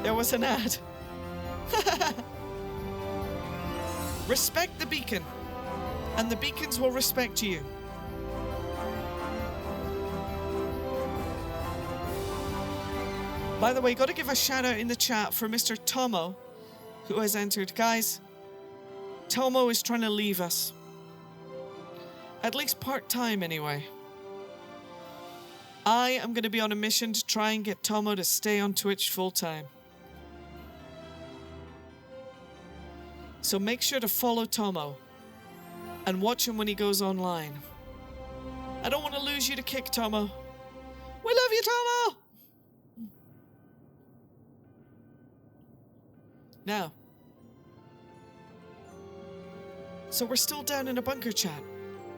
There was an ad. Respect the beacon, and the beacons will respect you. By the way, got to give a shout out in the chat for Mr. Tomo, who has entered. Guys, Tomo is trying to leave us. At least part-time anyway. I am going to be on a mission to try and get Tomo to stay on Twitch full-time. So make sure to follow Tomo and watch him when he goes online. I don't want to lose you to Kick, Tomo. We love you, Tomo! Now. So we're still down in a bunker, chat.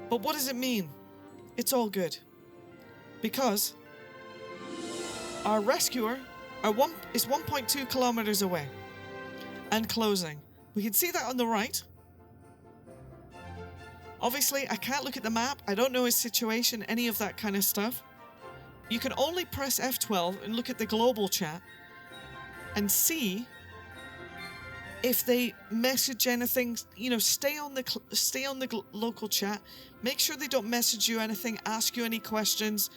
But what does it mean? It's all good. Because our rescuer is 1.2 kilometers away and closing. We can see that on the right. Obviously, I can't look at the map. I don't know his situation, any of that kind of stuff. You can only press F12 and look at the global chat and see if they message anything. You know, stay on the local chat. Make sure they don't message you anything, ask you any questions.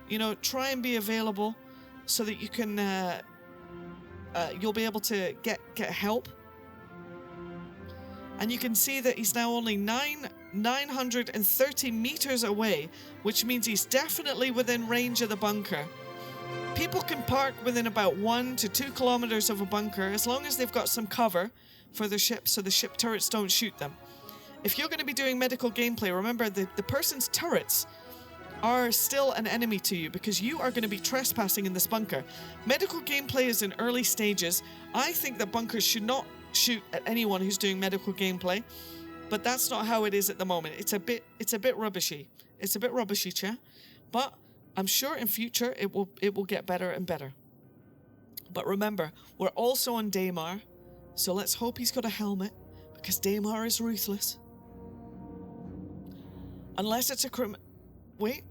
You know, try and be available so that you can you'll be able to get help. And you can see that he's now only 930 meters away, which means he's definitely within range of the bunker. People can park within about 1 to 2 kilometers of a bunker as long as they've got some cover for their ship so the ship turrets don't shoot them. If you're going to be doing medical gameplay, remember the person's turrets are still an enemy to you because you are going to be trespassing in this bunker. Medical gameplay is in early stages. I think that bunkers should not shoot at anyone who's doing medical gameplay, but that's not how it is at the moment. It's a bit rubbishy. It's a bit rubbishy, chat. But I'm sure in future it will get better and better. But remember, we're also on Daymar, so let's hope he's got a helmet because Daymar is ruthless. Unless it's a wait.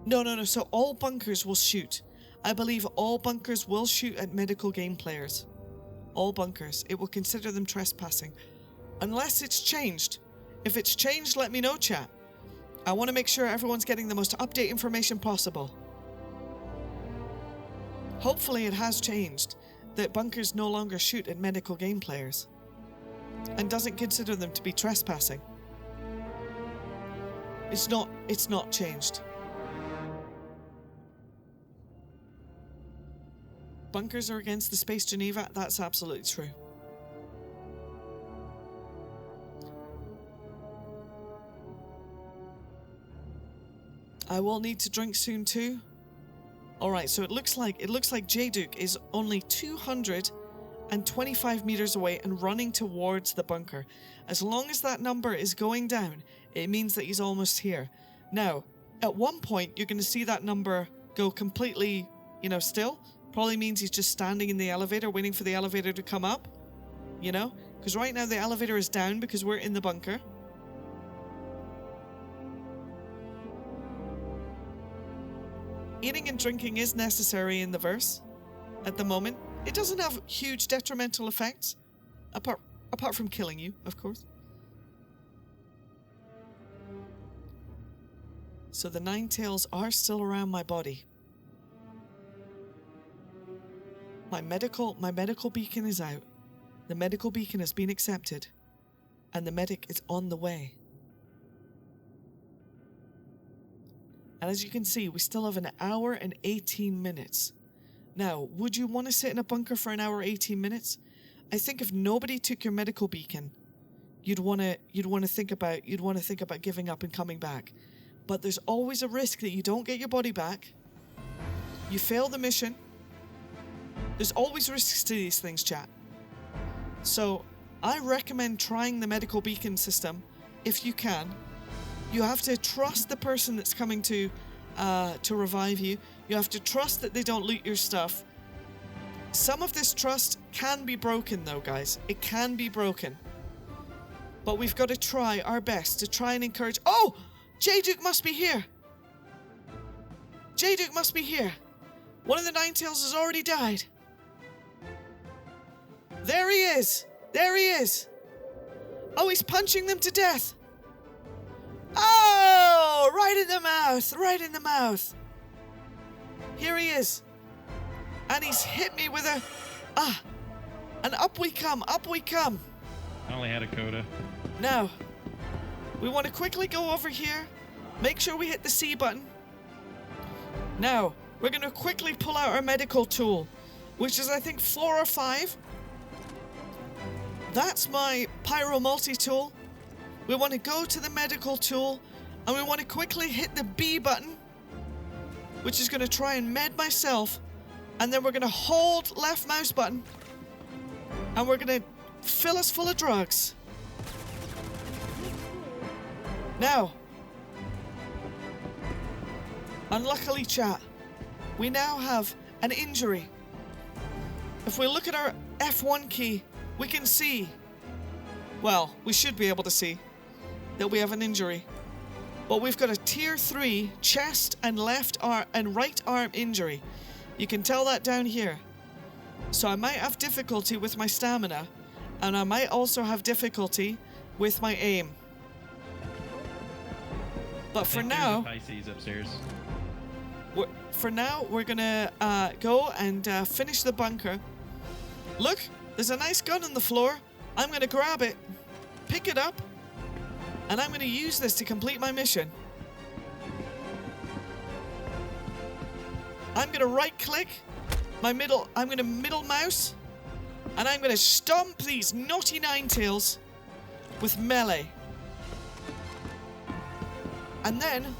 No. So all bunkers will shoot. I believe all bunkers will shoot at medical game players. All bunkers. It will consider them trespassing. Unless it's changed. If it's changed, let me know, chat. I want to make sure everyone's getting the most update information possible. Hopefully it has changed. That bunkers no longer shoot at medical game players. And doesn't consider them to be trespassing. It's not changed. Bunkers are against the Space Geneva, that's absolutely true. I will need to drink soon too. Alright, so it looks like J-Duke is only 225 meters away and running towards the bunker. As long as that number is going down, it means that he's almost here. Now, at one point, you're going to see that number go completely, still. Probably means he's just standing in the elevator, waiting for the elevator to come up. Because right now the elevator is down because we're in the bunker. Eating and drinking is necessary in the verse at the moment. It doesn't have huge detrimental effects, apart from killing you, of course. So the nine tails are still around my body. My medical beacon is out. The medical beacon has been accepted. And the medic is on the way. And as you can see, we still have an hour and 18 minutes. Now, would you want to sit in a bunker for an hour 18 minutes? I think if nobody took your medical beacon, you'd want to think about giving up and coming back. But there's always a risk that you don't get your body back. You fail the mission. There's always risks to these things, chat. So, I recommend trying the medical beacon system if you can. You have to trust the person that's coming to revive you. You have to trust that they don't loot your stuff. Some of this trust can be broken though, guys. It can be broken. But we've got to try our best to try and encourage... Oh! J-Duke must be here! J-Duke must be here! One of the Ninetales has already died. There he is! There he is! Oh, he's punching them to death! Oh! Right in the mouth! Right in the mouth! Here he is. And he's hit me with a... Ah! And up we come! Up we come! I only had a coda. Now, we want to quickly go over here. Make sure we hit the C button. Now, we're going to quickly pull out our medical tool, which is, I think, 4 or 5. That's my pyro multi-tool. We want to go to the medical tool, and we want to quickly hit the B button, which is going to try and med myself, and then we're going to hold left mouse button, and we're going to fill us full of drugs. Now, unluckily, chat, we now have an injury. If we look at our F1 key, we can see, well, we should be able to see that we have an injury. But we've got a tier 3 chest and left arm and right arm injury. You can tell that down here. So I might have difficulty with my stamina, and I might also have difficulty with my aim. But for now, Pisces upstairs. we're gonna go and finish the bunker. Look, there's a nice gun on the floor. I'm gonna grab it, pick it up, and I'm gonna use this to complete my mission. I'm gonna right click I'm gonna middle mouse, and I'm gonna stomp these naughty Ninetales with melee. And then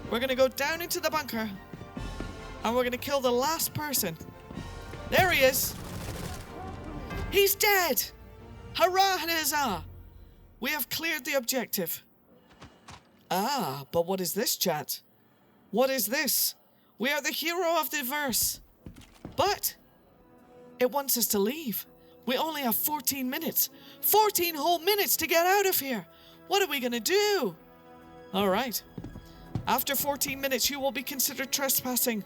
we're gonna go down into the bunker, and we're gonna kill the last person. There he is. He's dead. Hurrah and huzzah. We have cleared the objective. Ah, but what is this, chat? What is this? We are the hero of the verse. But it wants us to leave. We only have 14 minutes. 14 whole minutes to get out of here. What are we gonna do? All right. After 14 minutes, you will be considered trespassing,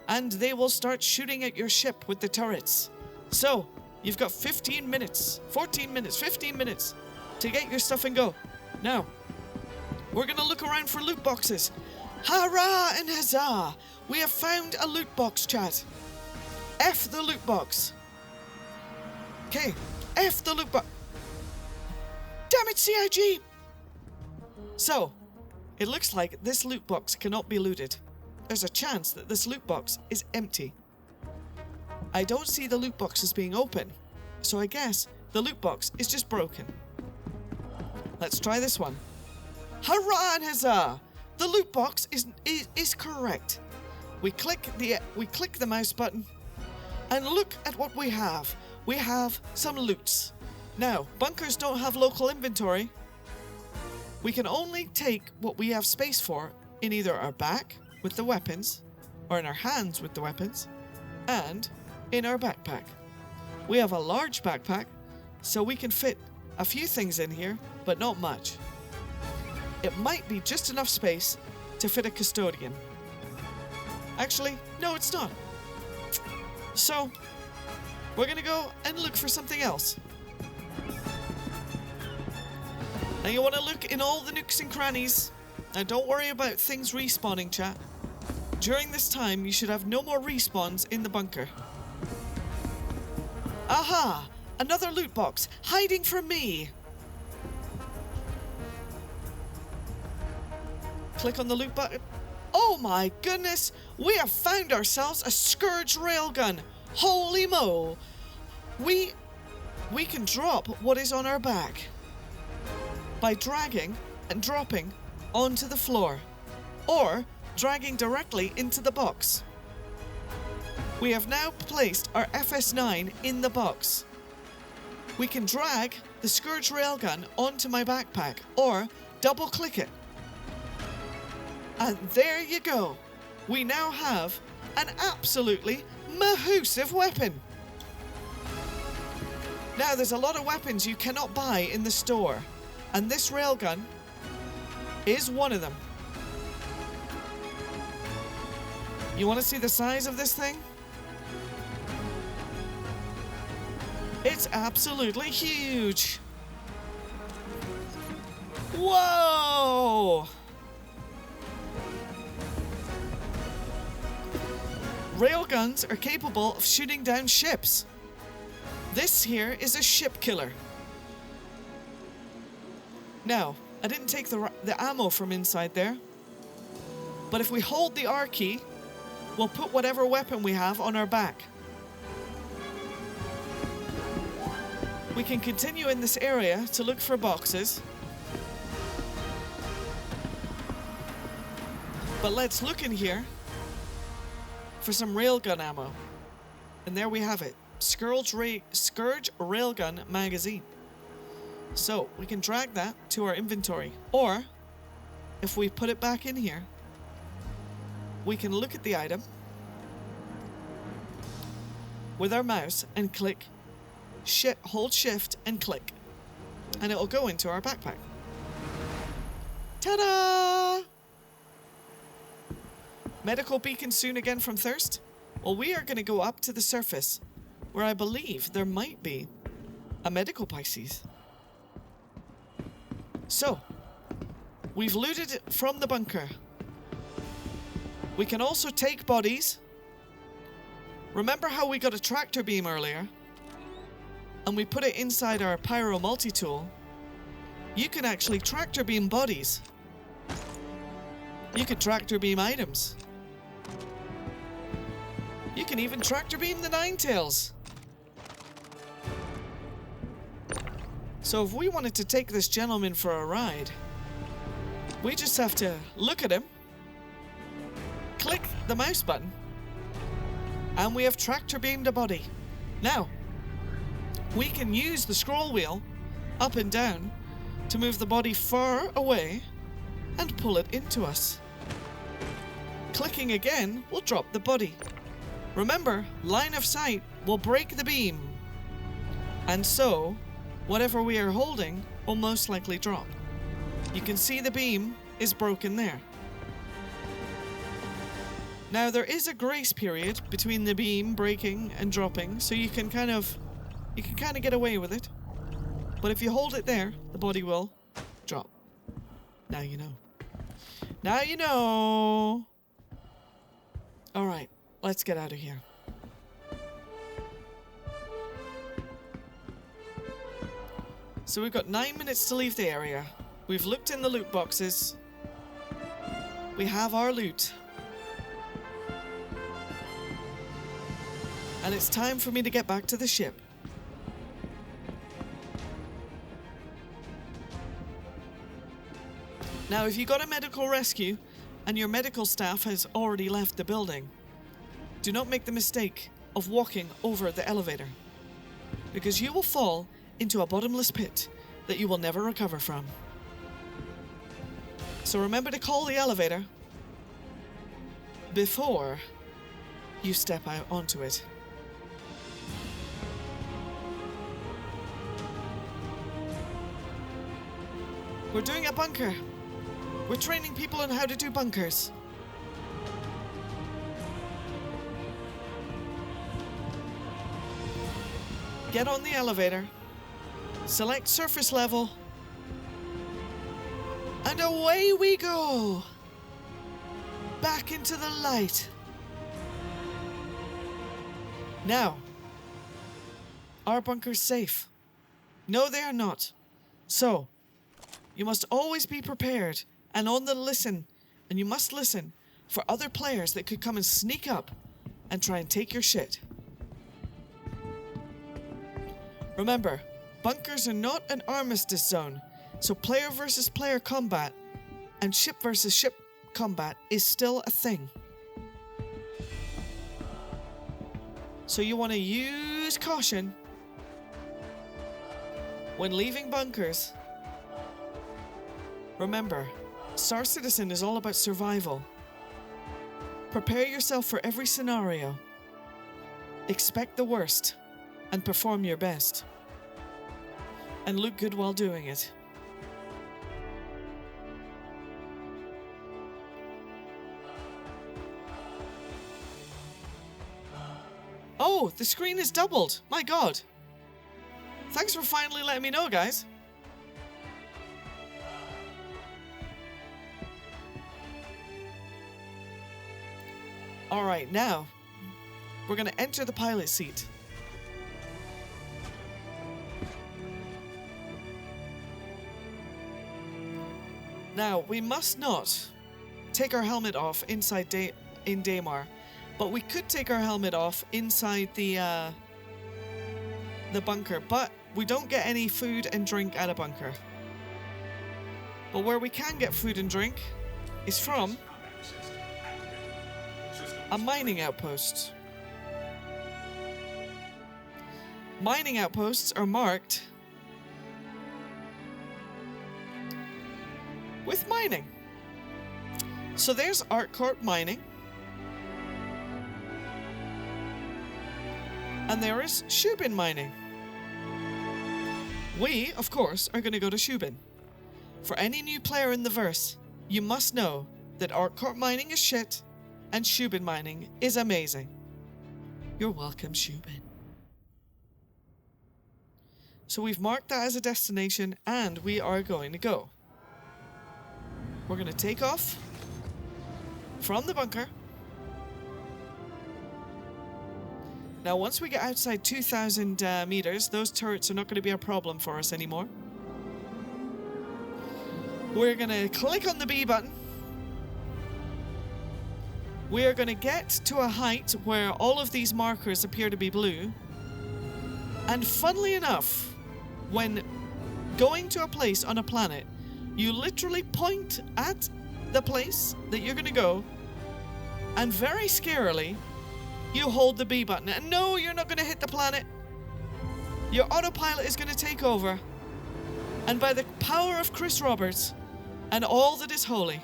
and they will start shooting at your ship with the turrets. So, you've got 15 minutes, 14 minutes, 15 minutes to get your stuff and go. Now, we're gonna look around for loot boxes. Hurrah and huzzah! We have found a loot box, chat. F the loot box. Okay, F the loot box. Damn it, CIG! So, it looks like this loot box cannot be looted. There's a chance that this loot box is empty. I don't see the loot box as being open, so I guess the loot box is just broken. Let's try this one. Hurrah and huzzah! The loot box is correct. We click the mouse button, and look at what we have. We have some loots. Now, bunkers don't have local inventory. We can only take what we have space for in either our back with the weapons, or in our hands with the weapons, and in our backpack. We have a large backpack, so we can fit a few things in here, but not much. It might be just enough space to fit a custodian. Actually, no, it's not. So, we're gonna go and look for something else. Now you want to look in all the nooks and crannies. Now don't worry about things respawning, chat. During this time, you should have no more respawns in the bunker. Aha! Another loot box, hiding from me! Click on the loot button. Oh my goodness, we have found ourselves a Scourge railgun. Holy mo! We can drop what is on our back by dragging and dropping onto the floor, or dragging directly into the box. We have now placed our FS9 in the box. We can drag the Scourge railgun onto my backpack, or double click it. And there you go. We now have an absolutely mahoosive weapon. Now, there's a lot of weapons you cannot buy in the store, and this railgun is one of them. You want to see the size of this thing? It's absolutely huge. Whoa! Railguns are capable of shooting down ships. This here is a ship killer. Now, I didn't take the ammo from inside there, but if we hold the R key, we'll put whatever weapon we have on our back. We can continue in this area to look for boxes. But let's look in here for some railgun ammo. And there we have it. Scourge railgun magazine. So we can drag that to our inventory. Or, if we put it back in here, we can look at the item with our mouse and click, hold shift and click. And it'll go into our backpack. Ta-da! Medical beacon soon again from thirst? Well, we are going to go up to the surface, where I believe there might be a medical Pisces. So, we've looted it from the bunker. We can also take bodies. Remember how we got a tractor beam earlier? And we put it inside our pyro multi-tool? You can actually tractor beam bodies. You can tractor beam items. You can even tractor beam the Ninetails. So if we wanted to take this gentleman for a ride, we just have to look at him, click the mouse button, and we have tractor beamed a body. Now, we can use the scroll wheel up and down to move the body far away and pull it into us. Clicking again will drop the body. Remember, line of sight will break the beam, and so whatever we are holding will most likely drop. You can see the beam is broken there. Now there is a grace period between the beam breaking and dropping, so you can kind of get away with it. But if you hold it there, the body will drop. Now you know. Now you know. All right, let's get out of here. So we've got 9 minutes to leave the area. We've looked in the loot boxes. We have our loot. And it's time for me to get back to the ship. Now, if you got a medical rescue and your medical staff has already left the building, do not make the mistake of walking over the elevator, because you will fall into a bottomless pit that you will never recover from. So remember to call the elevator before you step out onto it. We're doing a bunker. We're training people on how to do bunkers. Get on the elevator. Select surface level. And away we go. Back into the light. Now, our bunker's safe. No, they are not. So, you must always be prepared and on the listen, and you must listen for other players that could come and sneak up and try and take your shit. Remember, bunkers are not an armistice zone, so player versus player combat and ship versus ship combat is still a thing. So you want to use caution when leaving bunkers. Remember, Star Citizen is all about survival. Prepare yourself for every scenario. Expect the worst and perform your best. And look good while doing it. Oh, the screen is doubled. My God. Thanks for finally letting me know, guys. Alright, now we're going to enter the pilot seat. Now, we must not take our helmet off inside in Daymar, but we could take our helmet off inside the bunker, but we don't get any food and drink at a bunker. But where we can get food and drink is from a mining outpost. Mining outposts are marked with mining. So there's ArcCorp Mining. And there is Shubin Mining. We, of course, are going to go to Shubin. For any new player in the verse, you must know that ArcCorp Mining is shit and Shubin Mining is amazing. You're welcome, Shubin. So we've marked that as a destination and we are going to go. We're going to take off from the bunker. Now, once we get outside 2,000 meters, those turrets are not going to be a problem for us anymore. We're going to click on the B button. We are going to get to a height where all of these markers appear to be blue. And funnily enough, when going to a place on a planet, you literally point at the place that you're going to go, and very scarily, you hold the B button. And no, you're not going to hit the planet. Your autopilot is going to take over. And by the power of Chris Roberts and all that is holy,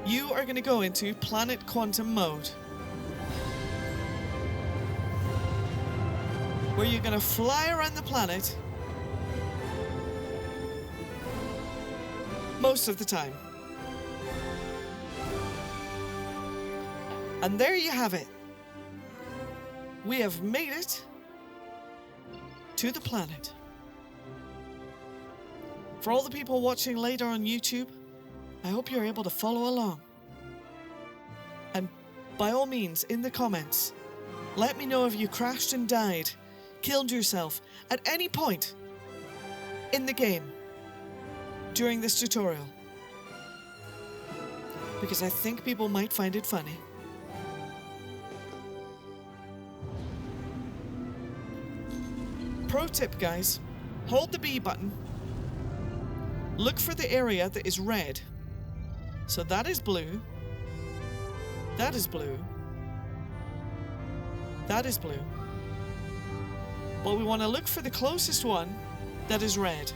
you are going to go into planet quantum mode, where you're going to fly around the planet most of the time. And there you have it. We have made it to the planet. For all the people watching later on YouTube, I hope you're able to follow along. And by all means, in the comments, let me know if you crashed and died, killed yourself at any point in the game during this tutorial. Because I think people might find it funny. Pro tip, guys, hold the B button. Look for the area that is red. So that is blue. That is blue. That is blue. But we want to look for the closest one that is red.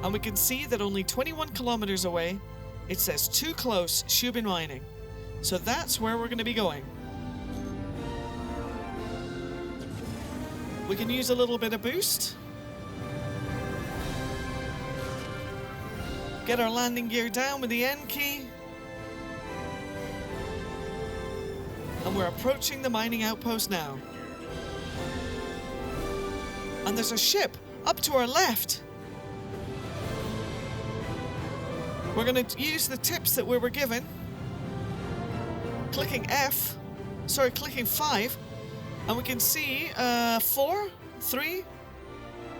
And we can see that only 21 kilometers away, it says too close, Shubin Mining. So that's where we're going to be going. We can use a little bit of boost. Get our landing gear down with the N key. And we're approaching the mining outpost now. And there's a ship up to our left. We're going to use the tips that we were given. Clicking clicking 5. And we can see 4, 3.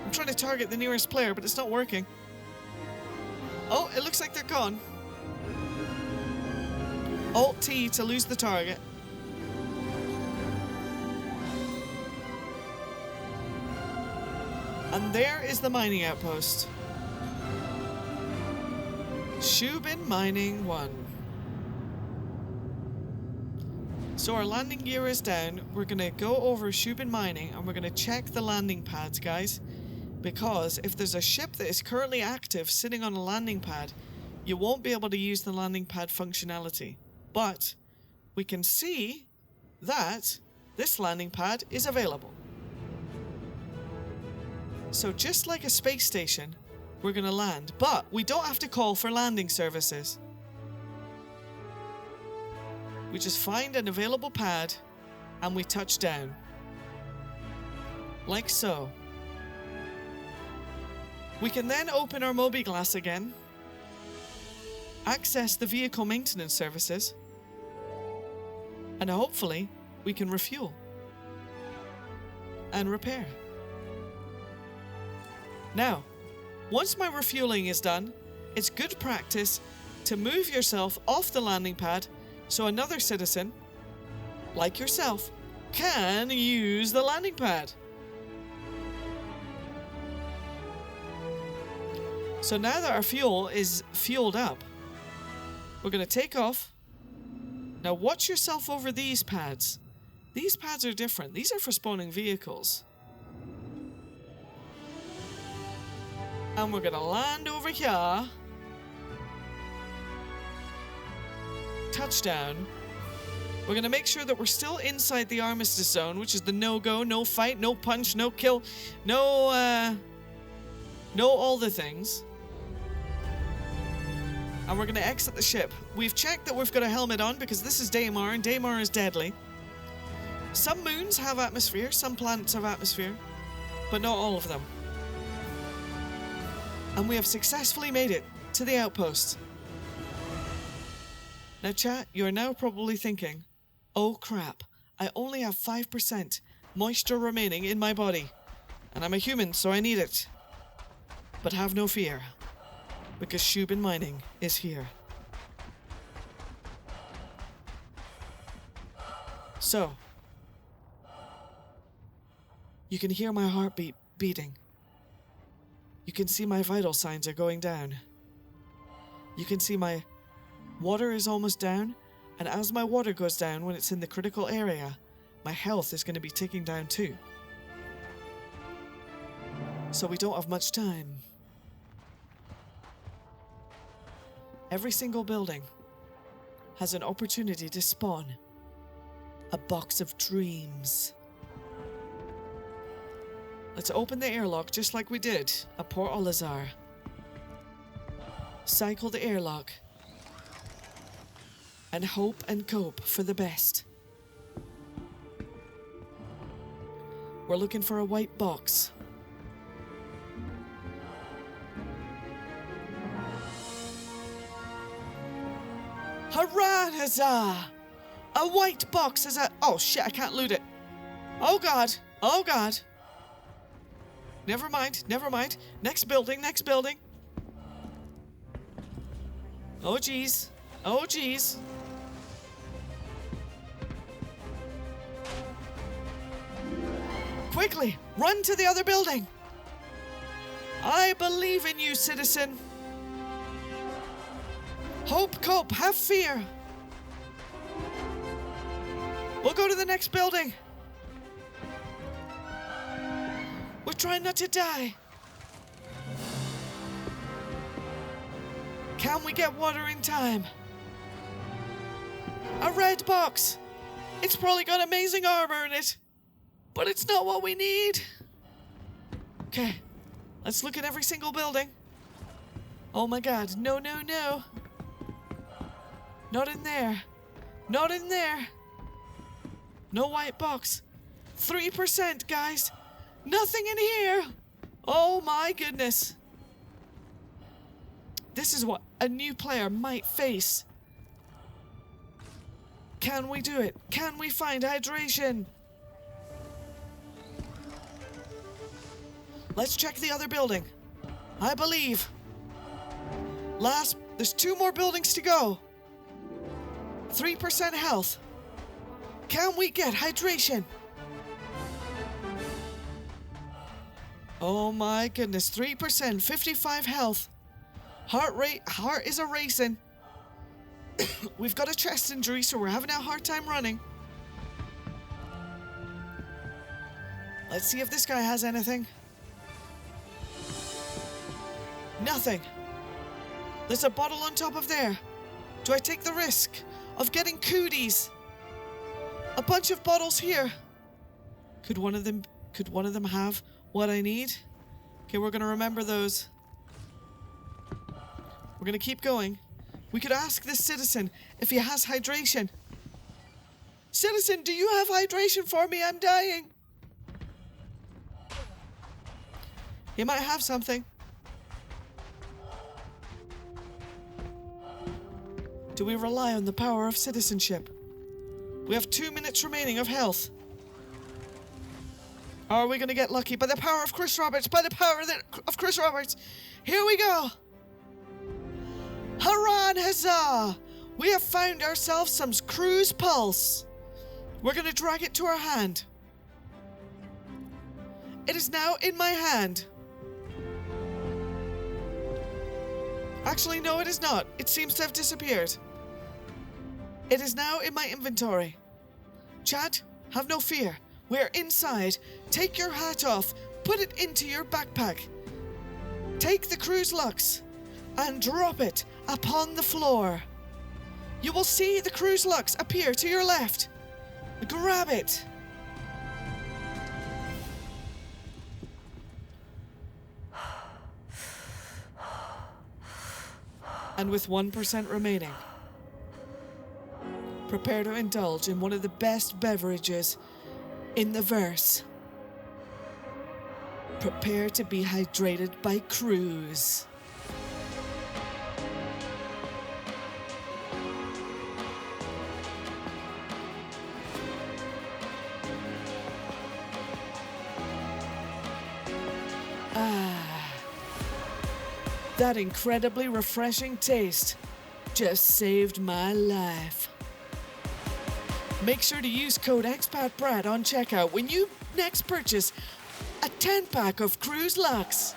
I'm trying to target the nearest player, but it's not working. Oh, it looks like they're gone. Alt-T to lose the target. And there is the mining outpost. Shubin Mining 1. So our landing gear is down. We're gonna go over Shubin Mining and we're gonna check the landing pads, guys. Because if there's a ship that is currently active sitting on a landing pad, you won't be able to use the landing pad functionality. But we can see that this landing pad is available. So just like a space station, we're gonna land, but we don't have to call for landing services. We just find an available pad and we touch down. Like so. We can then open our Mobi-Glass again, access the vehicle maintenance services, and hopefully we can refuel and repair. Now, once my refueling is done, it's good practice to move yourself off the landing pad so another citizen, like yourself, can use the landing pad. So now that our fuel is fueled up, we're going to take off. Now watch yourself over these pads. These pads are different. These are for spawning vehicles. And we're going to land over here. Touchdown. We're going to make sure that we're still inside the armistice zone, which is the no-go, no fight, no punch, no kill, no all the things. And we're going to exit the ship. We've checked that we've got a helmet on because this is Daymar, and Daymar is deadly. Some moons have atmosphere, some planets have atmosphere, but not all of them. And we have successfully made it to the outpost. Now chat, you are now probably thinking, oh crap, I only have 5% moisture remaining in my body. And I'm a human, so I need it. But have no fear, because Shubin Mining is here. So, you can hear my heartbeat beating. You can see my vital signs are going down. You can see my water is almost down, and as my water goes down when it's in the critical area, my health is going to be ticking down too. So we don't have much time. Every single building has an opportunity to spawn a box of dreams. Let's open the airlock just like we did at Port Olazar. Cycle the airlock. And hope and cope for the best. We're looking for a white box. Hurrah, huzzah! A white box is a... Oh shit, I can't loot it. Oh god, oh god. Never mind, never mind. Next building, next building. Oh jeez, oh jeez. Quickly, run to the other building. I believe in you, citizen. Hope, cope, have fear. We'll go to the next building. We're trying not to die. Can we get water in time? A red box. It's probably got amazing armor in it, but it's not what we need. Okay, let's look at every single building. Oh my god, no, no, no. Not in there. Not in there. No white box. 3%, guys. Nothing in here. Oh my goodness. This is what a new player might face. Can we do it? Can we find hydration? Let's check the other building. I believe. There's 2 more buildings to go. 3% health. Can we get hydration? Oh my goodness, 3%, 55 health. Heart is a racing. We've got a chest injury, so we're having a hard time running. Let's see if this guy has anything. Nothing. There's a bottle on top of there. Do I take the risk of getting cooties? A bunch of bottles here. Could one of them have what I need? Okay, we're gonna remember those. We're gonna keep going. We could ask this citizen if he has hydration. Citizen, do you have hydration for me? I'm dying. He might have something. Do we rely on the power of citizenship? We have 2 minutes remaining of health. Are we gonna get lucky? By the power of Chris Roberts, by the power of Chris Roberts. Here we go. Hurrah and huzzah! We have found ourselves some cruise pulse. We're gonna drag it to our hand. It is now in my hand. Actually, no, it is not. It seems to have disappeared. It is now in my inventory. Chad, have no fear. We're inside. Take your hat off. Put it into your backpack. Take the cruise lux and drop it upon the floor. You will see the cruise lux appear to your left. Grab it. And with 1% remaining, prepare to indulge in one of the best beverages in the verse. Prepare to be hydrated by cruise. That incredibly refreshing taste just saved my life. Make sure to use code EXPATBRAD on checkout when you next purchase a 10-pack of Cruise Lux.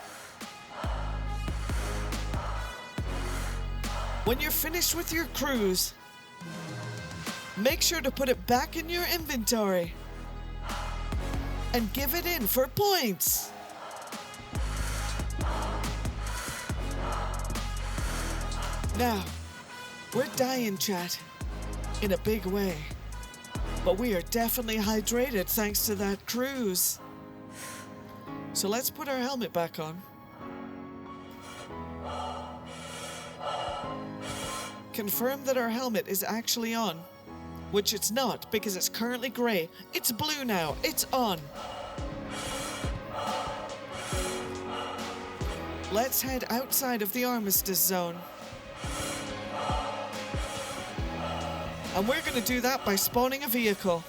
When you're finished with your cruise, make sure to put it back in your inventory and give it in for points. Now, we're dying, chat, in a big way. But we are definitely hydrated thanks to that cruise. So let's put our helmet back on. Confirm that our helmet is actually on, which it's not because it's currently gray. It's blue now. It's on. Let's head outside of the armistice zone. And we're going to do that by spawning a vehicle.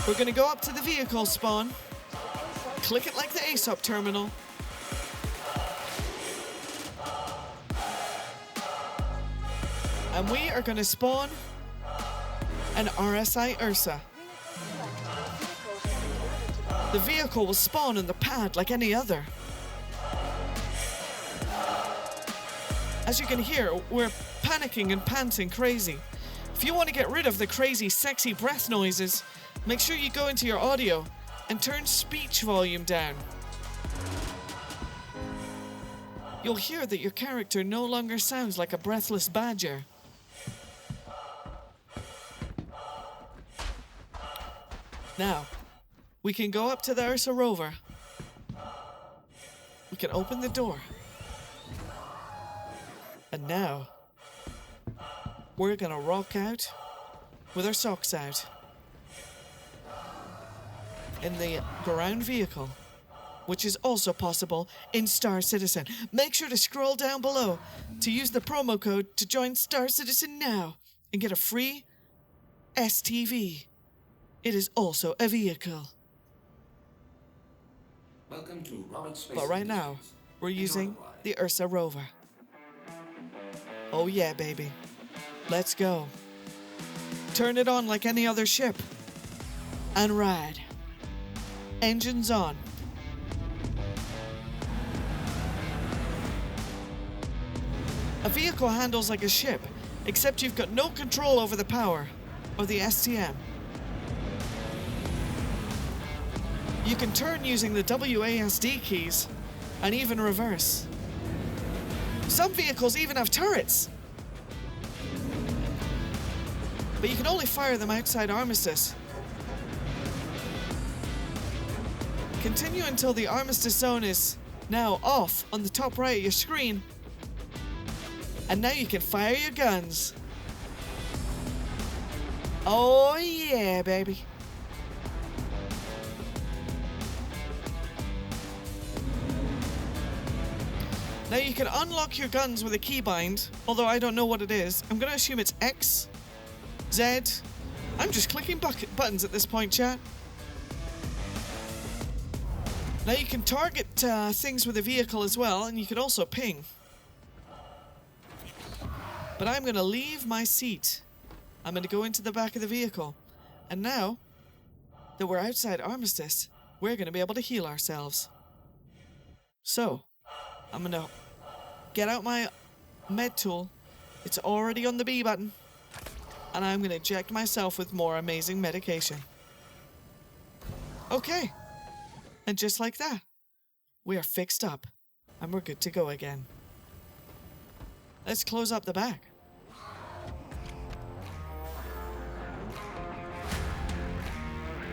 We're going to go up to the vehicle spawn, click it like the ASOP terminal, and we are going to spawn an RSI Ursa. The vehicle will spawn on the pad like any other. As you can hear, we're panicking and panting crazy. If you want to get rid of the crazy, sexy breath noises, make sure you go into your audio and turn speech volume down. You'll hear that your character no longer sounds like a breathless badger. Now, we can go up to the Ursa Rover. We can open the door. And now, we're gonna rock out with our socks out in the ground vehicle, which is also possible in Star Citizen. Make sure to scroll down below to use the promo code to join Star Citizen now and get a free STV. It is also a vehicle. Welcome to Robert Space But right now, we're using the Ursa rover. Oh yeah, baby. Let's go. Turn it on like any other ship. And ride. Engines on. A vehicle handles like a ship, except you've got no control over the power, or the STM. You can turn using the WASD keys, and even reverse. Some vehicles even have turrets. But you can only fire them outside armistice. Continue until the armistice zone is now off on the top right of your screen. And now you can fire your guns. Oh yeah, baby. Now you can unlock your guns with a keybind, although I don't know what it is. I'm gonna assume it's X, Z. I'm just clicking buttons at this point, chat. Now you can target things with a vehicle as well, and you can also ping. But I'm gonna leave my seat. I'm gonna go into the back of the vehicle. And now that we're outside armistice, we're gonna be able to heal ourselves. So, I'm gonna get out my med tool. It's already on the B button. And I'm gonna inject myself with more amazing medication. Okay. And just like that, we are fixed up. And we're good to go again. Let's close up the back.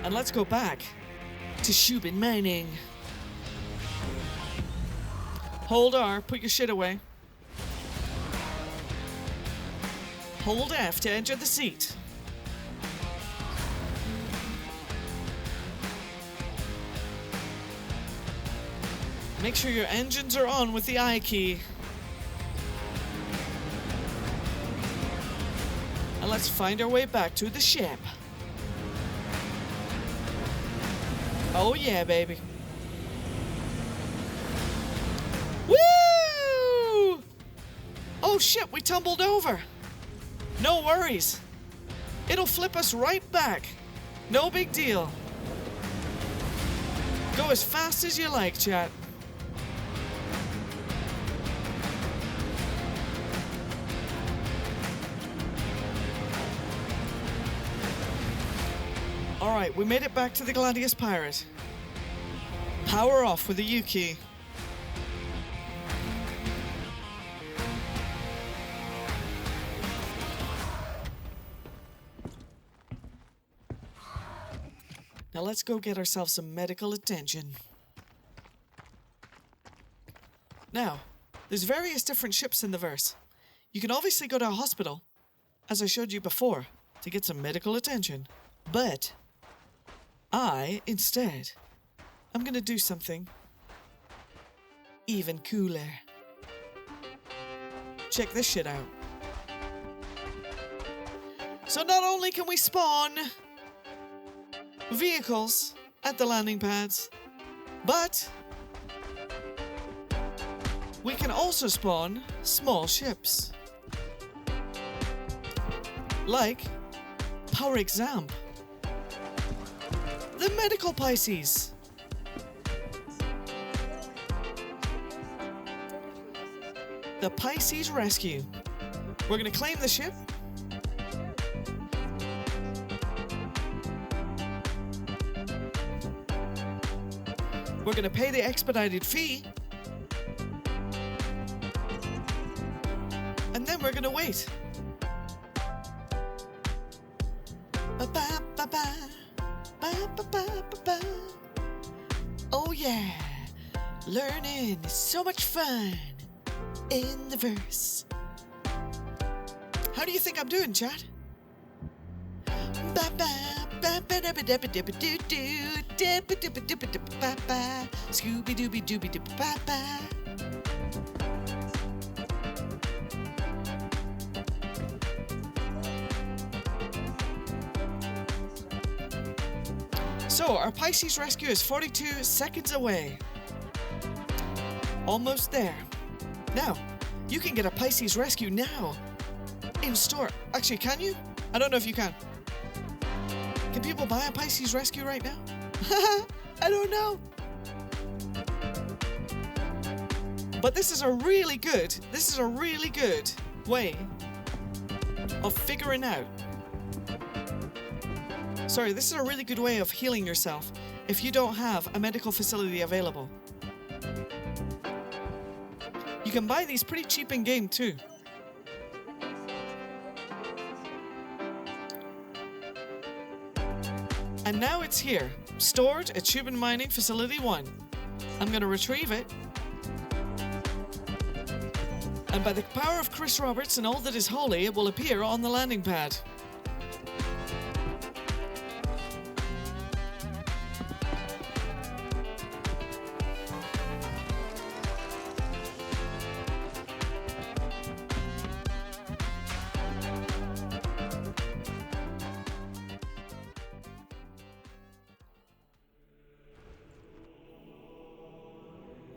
And let's go back to Shubin Mining. Hold R, put your shit away. Hold F to enter the seat. Make sure your engines are on with the I key. And let's find our way back to the ship. Oh yeah, baby. Woo! Oh shit, we tumbled over. No worries. It'll flip us right back. No big deal. Go as fast as you like, chat. Alright, we made it back to the Gladius Pirate. Power off with the U key. Now let's go get ourselves some medical attention. Now, there's various different ships in the verse. You can obviously go to a hospital, as I showed you before, to get some medical attention. But I, instead, I'm gonna do something even cooler. Check this shit out. So not only can we spawn vehicles at the landing pads, but we can also spawn small ships. Like, for example, the medical Pisces. The Pisces Rescue. We're gonna claim the ship. We're gonna pay the expedited fee. And then we're gonna wait. Oh yeah, learning is so much fun in the verse. How do you think I'm doing, chat? Scooby dooby dooby dooby ba ba. So, our Pisces rescue is 42 seconds away. Almost there. Now, you can get a Pisces Rescue now. In store. Actually, can you? I don't know if you can. Can people buy a Pisces Rescue right now? I don't know. But this is a really good way of figuring out. Sorry, this is a really good way of healing yourself if you don't have a medical facility available. You can buy these pretty cheap in game too. And now it's here, stored at Tube and Mining Facility 1. I'm going to retrieve it. And by the power of Chris Roberts and all that is holy, it will appear on the landing pad.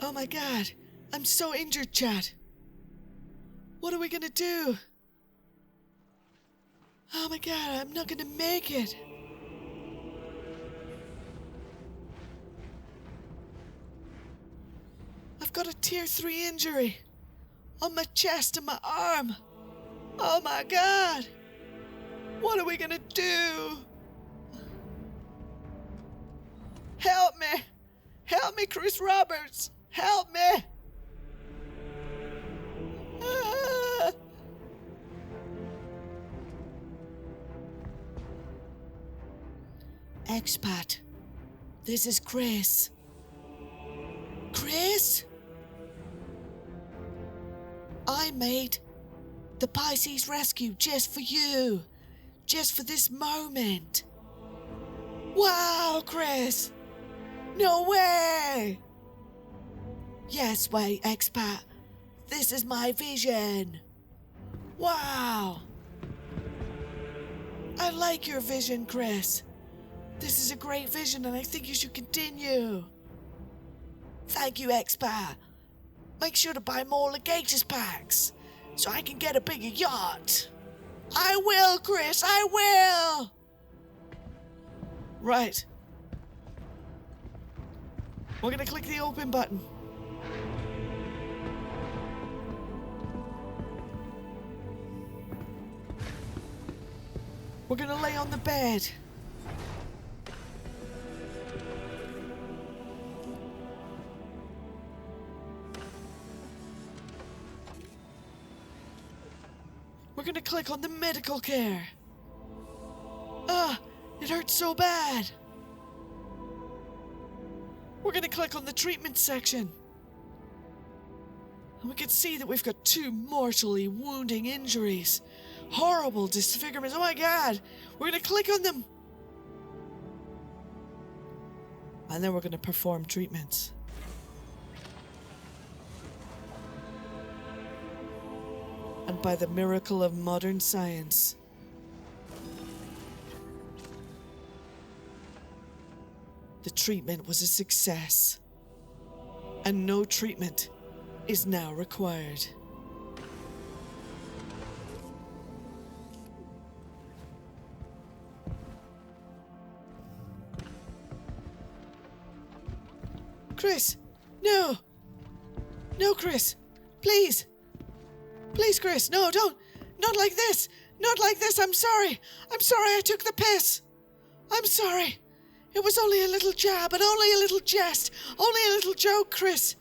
Oh my god, I'm so injured, chat. What are we gonna do? Oh my god, I'm not gonna make it. I've got a tier 3 injury on my chest and my arm. Oh my god. What are we gonna do? Help me. Help me, Chris Roberts. Help me. Ah. Expat, this is Chris. Chris? I made the Pisces Rescue just for you. Just for this moment. Wow, Chris. No way. Yes, wait, expat. This is my vision. Wow. I like your vision, Chris. This is a great vision and I think you should continue. Thank you, expat. Make sure to buy more Legatus packs so I can get a bigger yacht. I will, Chris, I will. Right. We're gonna click the open button. We're gonna lay on the bed. We're gonna click on the medical care. Ah, it hurts so bad. We're gonna click on the treatment section. And we can see that we've got 2 mortally wounding injuries. Horrible disfigurements. Oh my god! We're gonna click on them. And then we're gonna perform treatments. And by the miracle of modern science, the treatment was a success. And no treatment is now required. Chris! No! No, Chris! Please! Please, Chris! No, don't! Not like this! Not like this! I'm sorry! I'm sorry I took the piss! I'm sorry! It was only a little jab, and only a little jest! Only a little joke, Chris!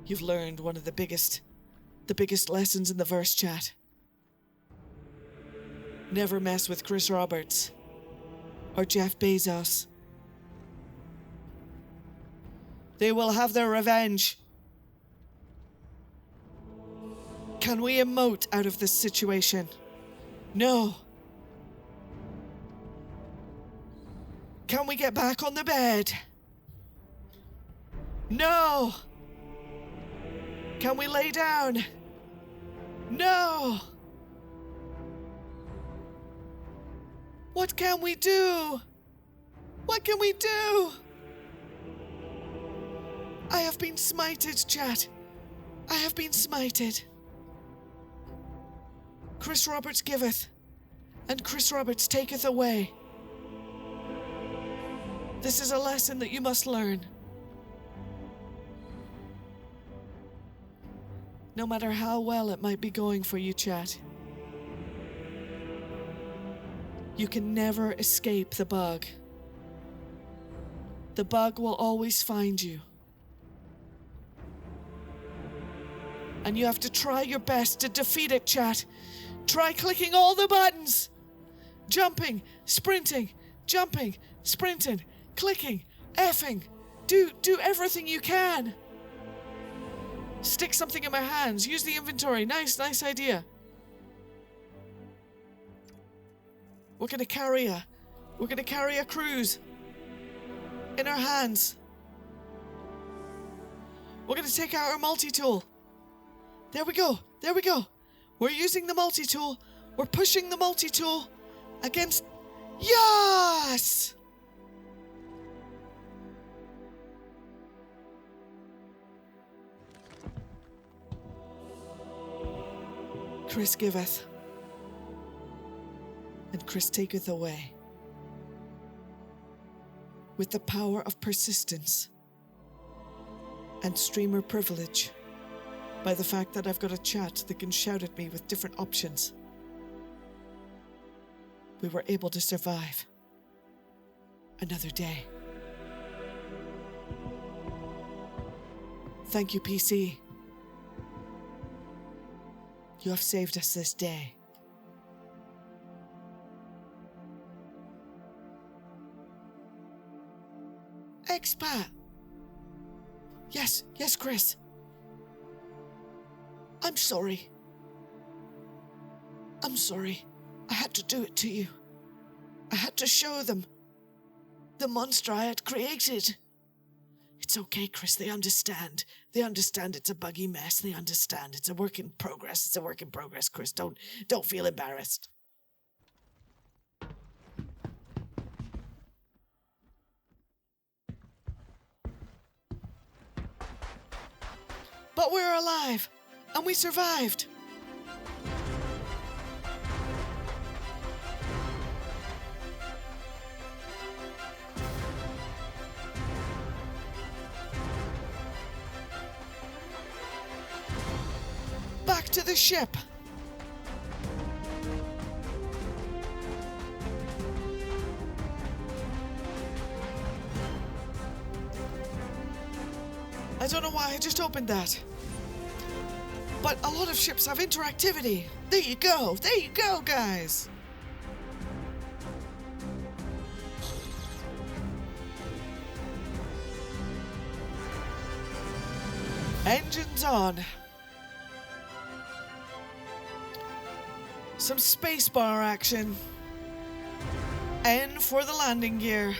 You've learned one of the biggest lessons in the verse chat. Never mess with Chris Roberts. Or Jeff Bezos. They will have their revenge. Can we emote out of this situation? No. Can we get back on the bed? No. Can we lay down? No. What can we do? What can we do? I have been smited, chat. I have been smited. Chris Roberts giveth, and Chris Roberts taketh away. This is a lesson that you must learn. No matter how well it might be going for you, chat, you can never escape the bug. The bug will always find you. And you have to try your best to defeat it, chat. Try clicking all the buttons. Jumping, sprinting, jumping, sprinting, clicking, effing. Do everything you can. Stick something in my hands. Use the inventory. Nice idea. We're gonna carry a cruise in our hands. We're gonna take out our multi-tool. There we go. We're using the multi-tool. We're pushing the multi-tool against... Yes! Chris giveth, and Chris taketh away. With the power of persistence and streamer privilege, by the fact that I've got a chat that can shout at me with different options, we were able to survive another day. Thank you, PC. You have saved us this day. Expat! Yes, Chris. I'm sorry. I had to do it to you. I had to show them the monster I had created. It's okay, Chris. They understand. They understand it's a buggy mess. They understand it's a work in progress. It's a work in progress, Chris. Don't feel embarrassed. But we're alive, and we survived. Back to the ship. I don't know why I just opened that. But a lot of ships have interactivity. There you go, guys. Engines on. Some spacebar action. N for the landing gear.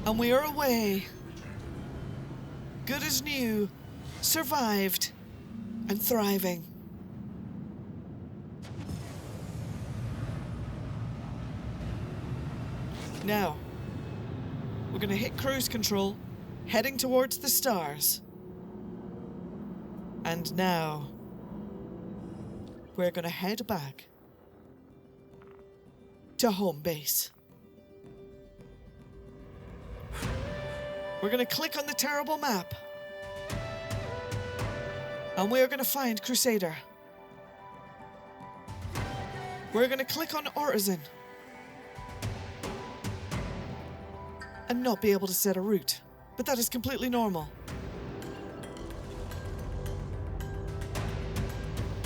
And we are away. Good as new, survived, and thriving. Now, we're gonna hit cruise control, heading towards the stars. And now, we're gonna head back to home base. We're gonna click on the terrible map. And we're gonna find Crusader. We're gonna click on Artisan. And not be able to set a route. But that is completely normal.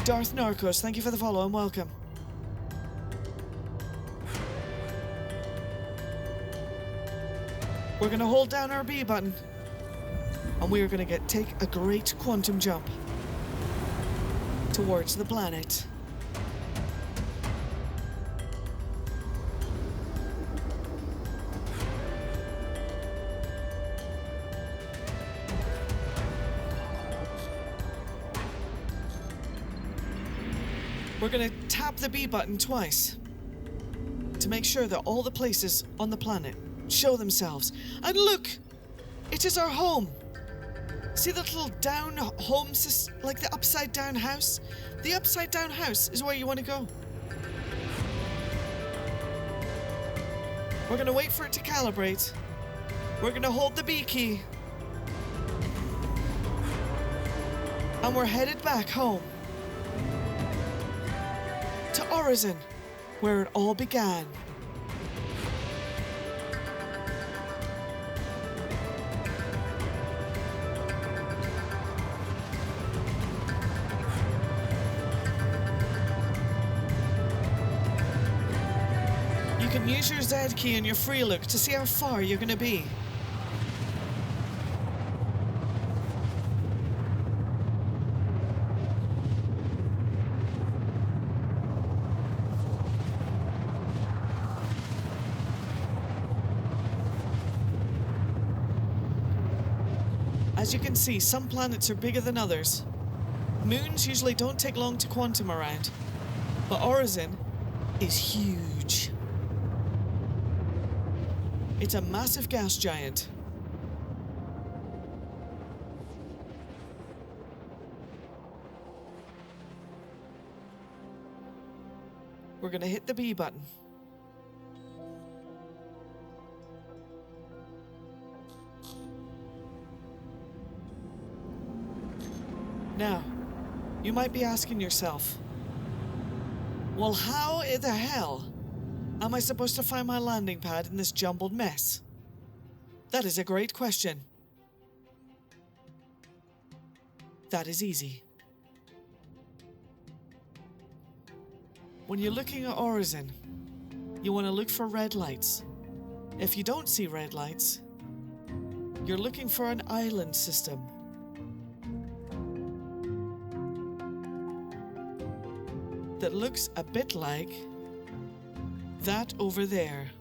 Darth Narcos, thank you for the follow and welcome. We're gonna hold down our B button, and we are gonna take a great quantum jump towards the planet. We're gonna tap the B button twice to make sure that all the places on the planet show themselves. And look! It is our home! See that little down home, like the upside down house? The upside down house is where you want to go. We're gonna wait for it to calibrate. We're gonna hold the B key. And we're headed back home. To Orizon, where it all began. You can use your Z key and your free look to see how far you're gonna be. As you can see, some planets are bigger than others. Moons usually don't take long to quantum around, but Orizon is huge. It's a massive gas giant. We're gonna hit the B button. Now, you might be asking yourself, well, how in the hell am I supposed to find my landing pad in this jumbled mess? That is a great question. That is easy. When you're looking at Orizon, you want to look for red lights. If you don't see red lights, you're looking for an island system. That looks a bit like that over there.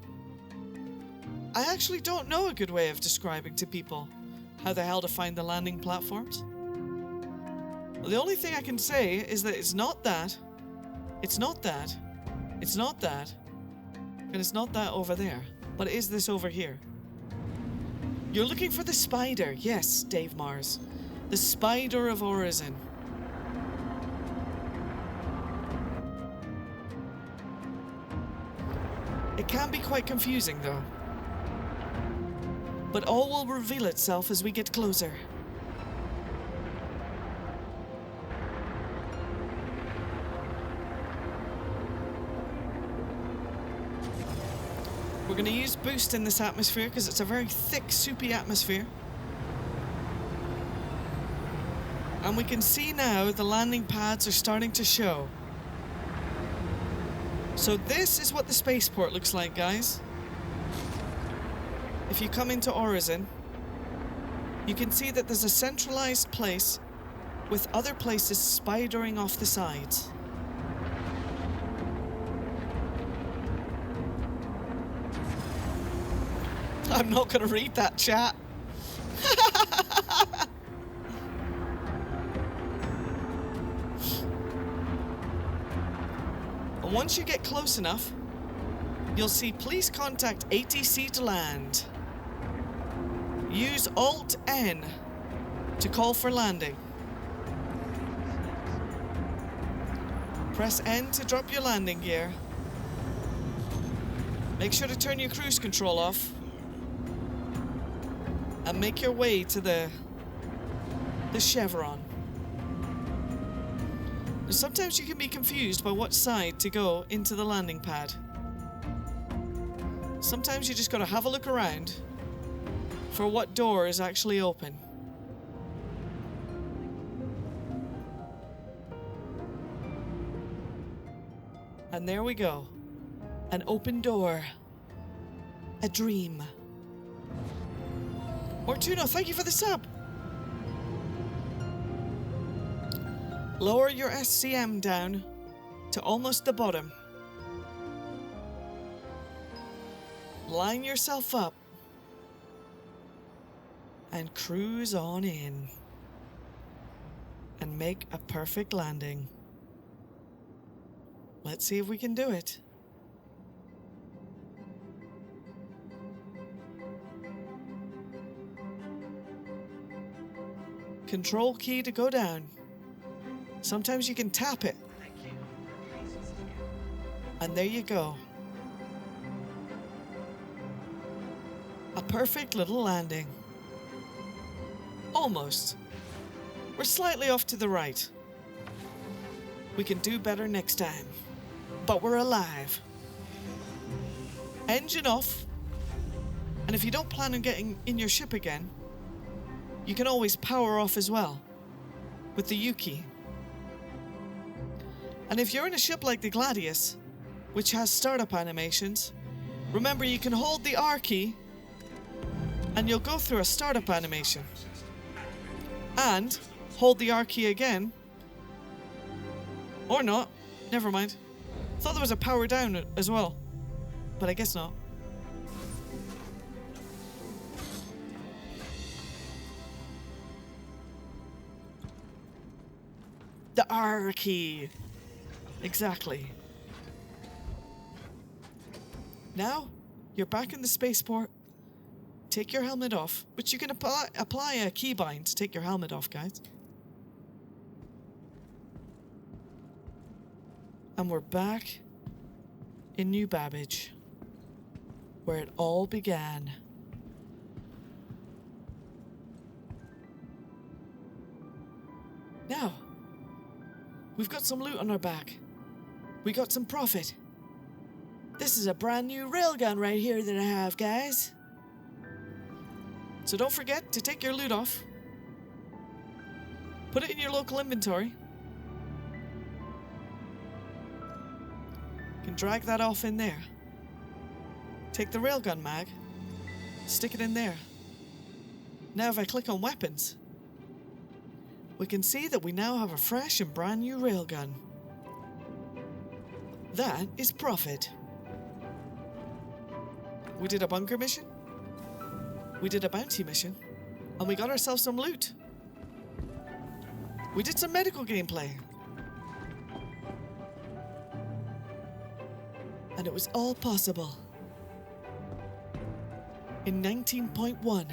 I actually don't know a good way of describing to people how the hell to find the landing platforms. The only thing I can say is that it's not that, it's not that, it's not that, and it's not that over there, but it is this over here. You're looking for the spider, yes, Dave Mars. The spider of Orizon. It can be quite confusing though. But all will reveal itself as we get closer. We're going to use boost in this atmosphere because it's a very thick, soupy atmosphere. And we can see now the landing pads are starting to show. So this is what the spaceport looks like, guys. If you come into Orizon, you can see that there's a centralized place with other places spidering off the sides. I'm not going to read that, chat. And once you get close enough, you'll see please contact ATC to land. Use Alt-N to call for landing. Press N to drop your landing gear. Make sure to turn your cruise control off. And make your way to the chevron. Now, sometimes you can be confused by what side to go into the landing pad. Sometimes you just gotta have a look around for what door is actually open. And there we go. An open door. A dream. Mortuno, thank you for the sub. Lower your SCM down to almost the bottom. Line yourself up and cruise on in and make a perfect landing. Let's see if we can do it. Control key to go down. Sometimes you can tap it. And there you go. A perfect little landing. Almost. We're slightly off to the right. We can do better next time. But we're alive. Engine off. And if you don't plan on getting in your ship again, you can always power off as well with the U key. And if you're in a ship like the Gladius, which has startup animations, remember you can hold the R key and you'll go through a startup animation. And hold the R key again. Or not. Never mind. Thought there was a power down as well. But I guess not. The R key. Exactly. Now, you're back in the spaceport. Take your helmet off, which you can apply a keybind to take your helmet off, guys. And we're back in New Babbage, where it all began. Now, we've got some loot on our back. We got some profit. This is a brand new railgun right here that I have, guys. So don't forget to take your loot off. Put it in your local inventory. You can drag that off in there. Take the railgun mag. Stick it in there. Now if I click on weapons, we can see that we now have a fresh and brand new railgun. That is profit. We did a bunker mission. We did a bounty mission. And we got ourselves some loot. We did some medical gameplay. And it was all possible. In 19.1.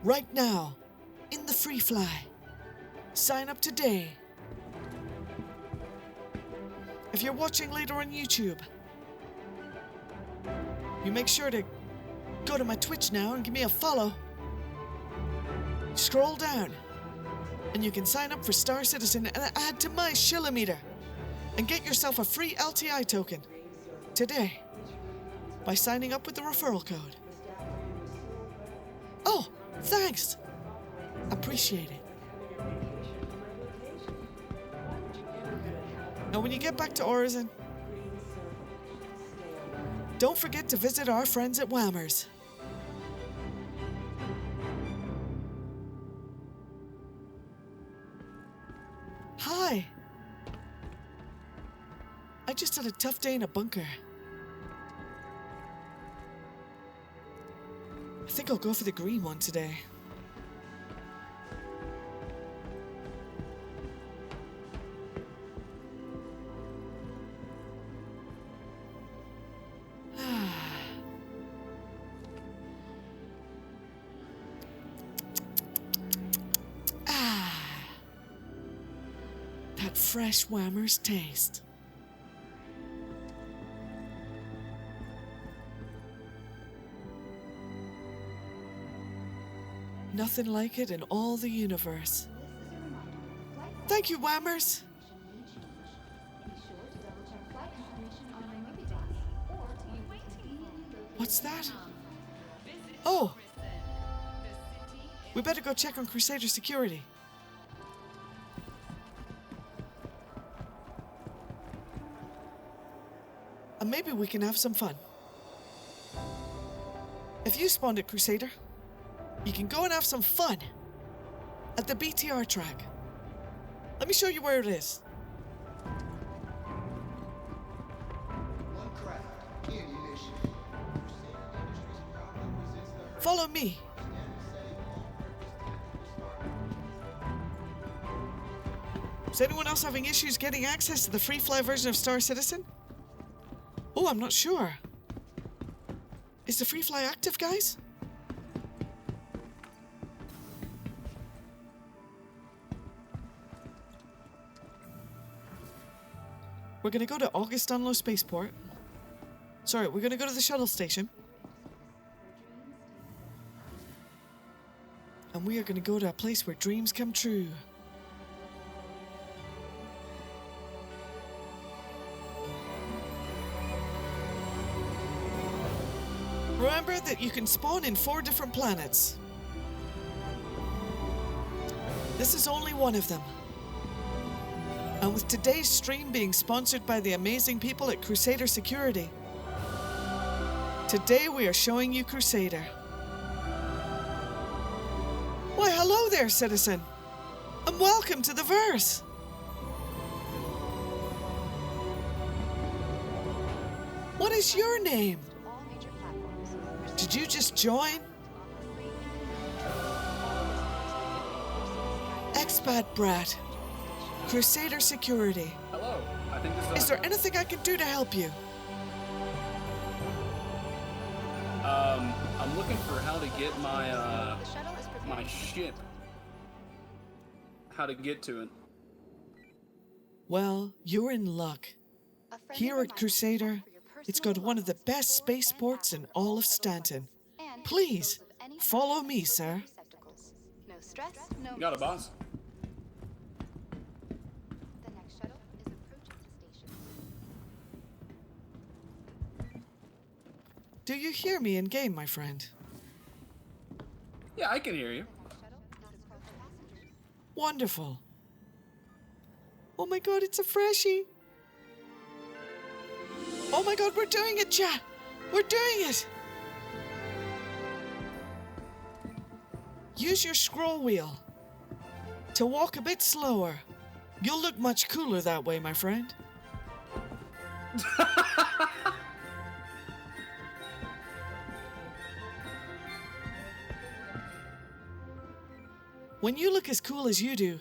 Right now. In the free fly. Sign up today. If you're watching later on YouTube, you make sure to go to my Twitch now and give me a follow. Scroll down and you can sign up for Star Citizen and add to my Shillameter and get yourself a free LTI token today by signing up with the referral code. Oh, thanks. Appreciate it. Now when you get back to Orison, don't forget to visit our friends at Whammers. Hi. I just had a tough day in a bunker. I think I'll go for the green one today. That fresh Whammer's taste. Nothing like it in all the universe. Thank you, Whammers. What's that? Oh! We better go check on Crusader security. And maybe we can have some fun. If you spawned at Crusader, you can go and have some fun at the BTR track. Let me show you where it is. Follow me. Is anyone else having issues getting access to the free fly version of Star Citizen? Oh, I'm not sure. Is the free fly active, guys? We're gonna go to August Dunlo Spaceport. Sorry, we're gonna go to the shuttle station. And we are gonna go to a place where dreams come true. Remember that you can spawn in 4 different planets. This is only one of them. And with today's stream being sponsored by the amazing people at Crusader Security, today we are showing you Crusader. Why, hello there, citizen, and welcome to the verse. What is your name? Did you just join? Expat Brat, Crusader Security. Hello. I think this Is there anything I can do to help you? I'm looking for how to get my my ship. How to get to it. Well, you're in luck. Here at Crusader, it's got one of the best spaceports in all of Stanton. Please, follow me, sir. No stress, no. Got it, boss. The next shuttle is approaching the station. Do you hear me in game, my friend? Yeah, I can hear you. The next shuttle is for passengers. Wonderful. Oh my god, it's a freshie. Oh my god, we're doing it, chat. We're doing it. Use your scroll wheel to walk a bit slower. You'll look much cooler that way, my friend. When you look as cool as you do,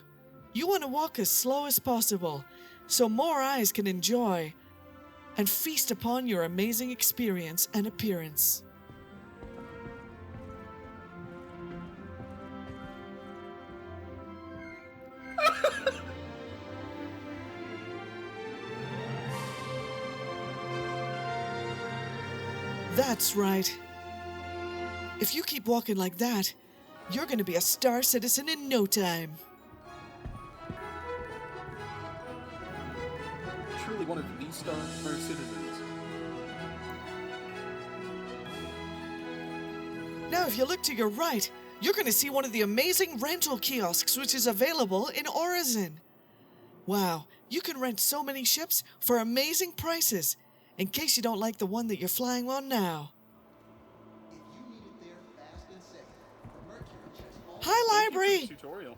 you want to walk as slow as possible so more eyes can enjoy and feast upon your amazing experience and appearance. That's right. If you keep walking like that, you're going to be a star citizen in no time. Truly one of the star citizens. Now, if you look to your right, you're going to see one of the amazing rental kiosks which is available in Horizon. Wow, you can rent so many ships for amazing prices, in case you don't like the one that you're flying on now. Hi, library! Tutorial.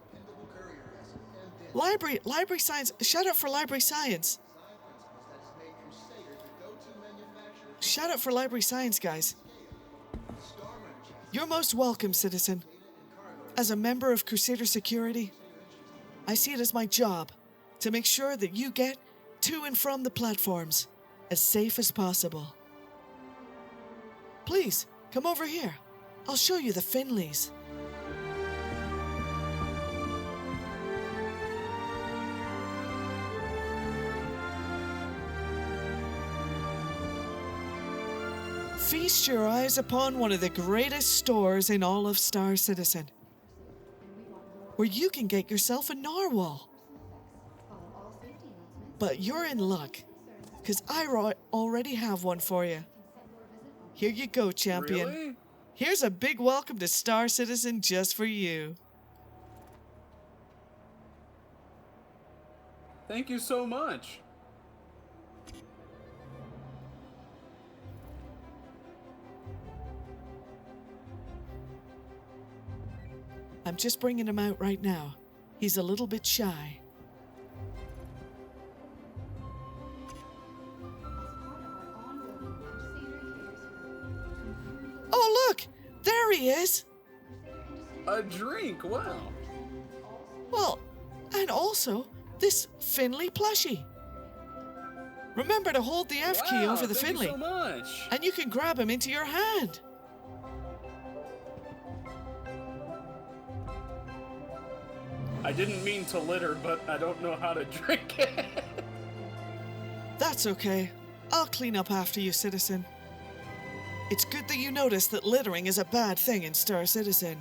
Library science. Shout out for library science. Shout out for library science, guys. You're most welcome, citizen. As a member of Crusader Security, I see it as my job to make sure that you get to and from the platforms as safe as possible. Please, come over here. I'll show you the Finleys. Feast your eyes upon one of the greatest stores in all of Star Citizen, where you can get yourself a narwhal. But you're in luck, because I already have one for you. Here you go, champion. Really? Here's a big welcome to Star Citizen just for you. Thank you so much. I'm just bringing him out right now. He's a little bit shy. Oh, look! There he is! A drink, wow. Well, and also, this Finley plushie. Remember to hold the F key over the thank Finley, you so much. and you can grab him into your hand. I didn't mean to litter, but I don't know how to drink it. That's okay. I'll clean up after you, citizen. It's good that you noticed that littering is a bad thing in Star Citizen.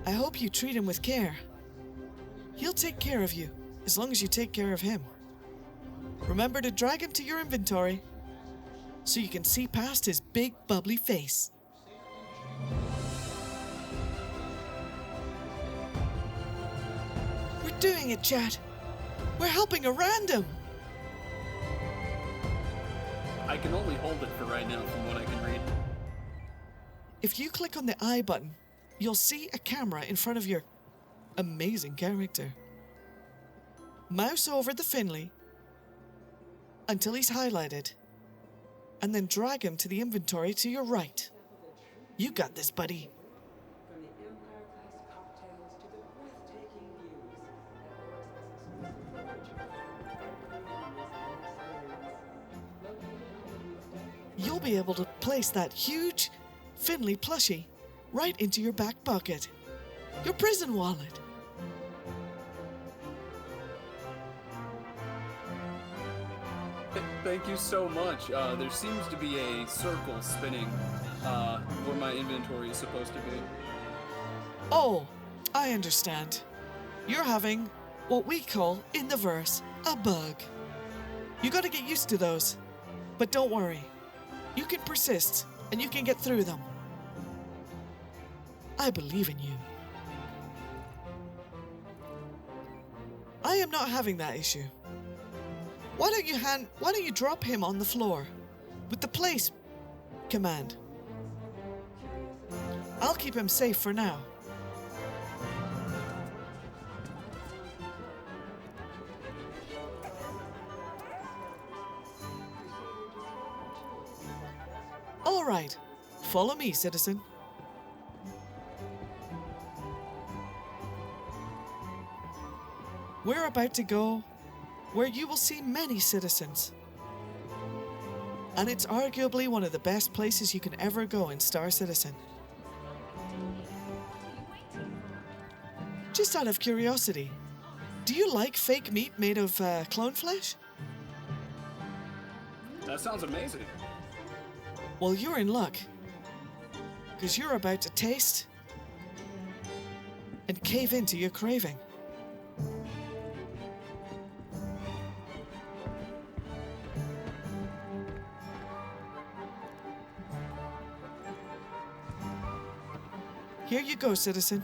I hope you treat him with care. He'll take care of you, as long as you take care of him. Remember to drag him to your inventory, so you can see past his big, bubbly face. We're doing it, chat. We're helping a random. I can only hold it for right now from what I can read. If you click on the I button, you'll see a camera in front of your amazing character. Mouse over the Finley until he's highlighted, and then drag him to the inventory to your right. You got this, buddy. From the Empire-class cocktails to the breathtaking views You'll be able to place that huge Finley plushie right into your back pocket. Your prison wallet. Thank you so much. There seems to be a circle spinning where my inventory is supposed to be. Oh, I understand. You're having what we call in the verse a bug. You gotta get used to those. But don't worry. You can persist and you can get through them. I believe in you. I am not having that issue. Why don't you drop him on the floor with the place command? I'll keep him safe for now. All right, follow me, citizen. We're about to go where you will see many citizens. And it's arguably one of the best places you can ever go in Star Citizen. Just out of curiosity, do you like fake meat made of clone flesh? That sounds amazing. Well, you're in luck, because you're about to taste and cave into your craving. Here you go, citizen.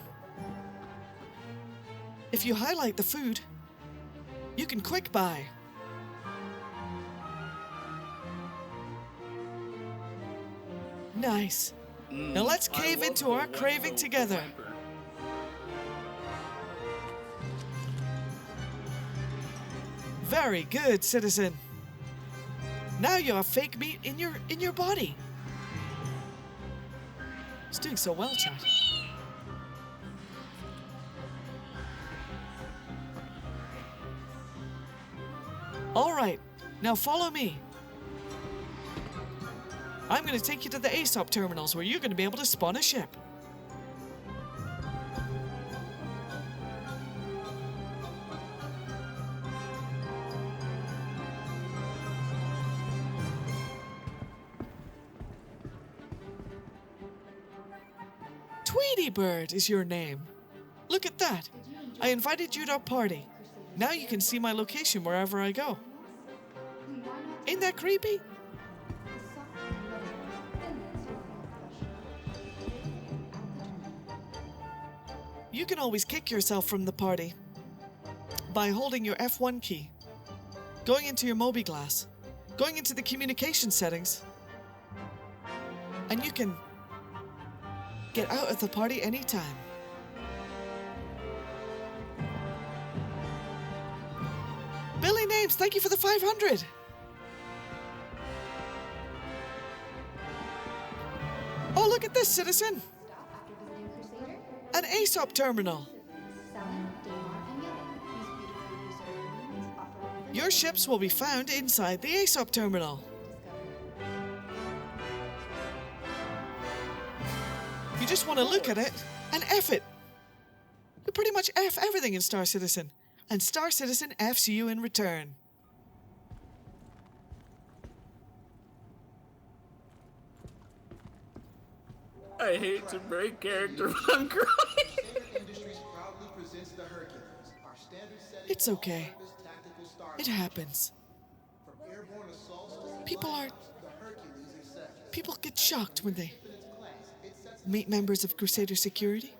If you highlight the food, you can quick buy. Nice. Now let's cave into our craving together. Very good, citizen. Now you have fake meat in your body. It's doing so well, chat. All right, now follow me. I'm going to take you to the ASOP terminals where you're going to be able to spawn a ship. Tweety Bird is your name. Look at that. I invited you to a party. Now you can see my location wherever I go. Ain't that creepy? You can always kick yourself from the party by holding your F1 key, going into your Mobi Glass, going into the communication settings, and you can get out of the party anytime. Billy Names, thank you for the 500. Oh, look at this, citizen. An ASOP terminal. Your ships will be found inside the ASOP terminal. just want to look at it and F it. You pretty much F everything in Star Citizen. And Star Citizen F's you in return. I hate to break character, but I'm crying. It's okay. It happens. People get shocked when they meet members of Crusader security.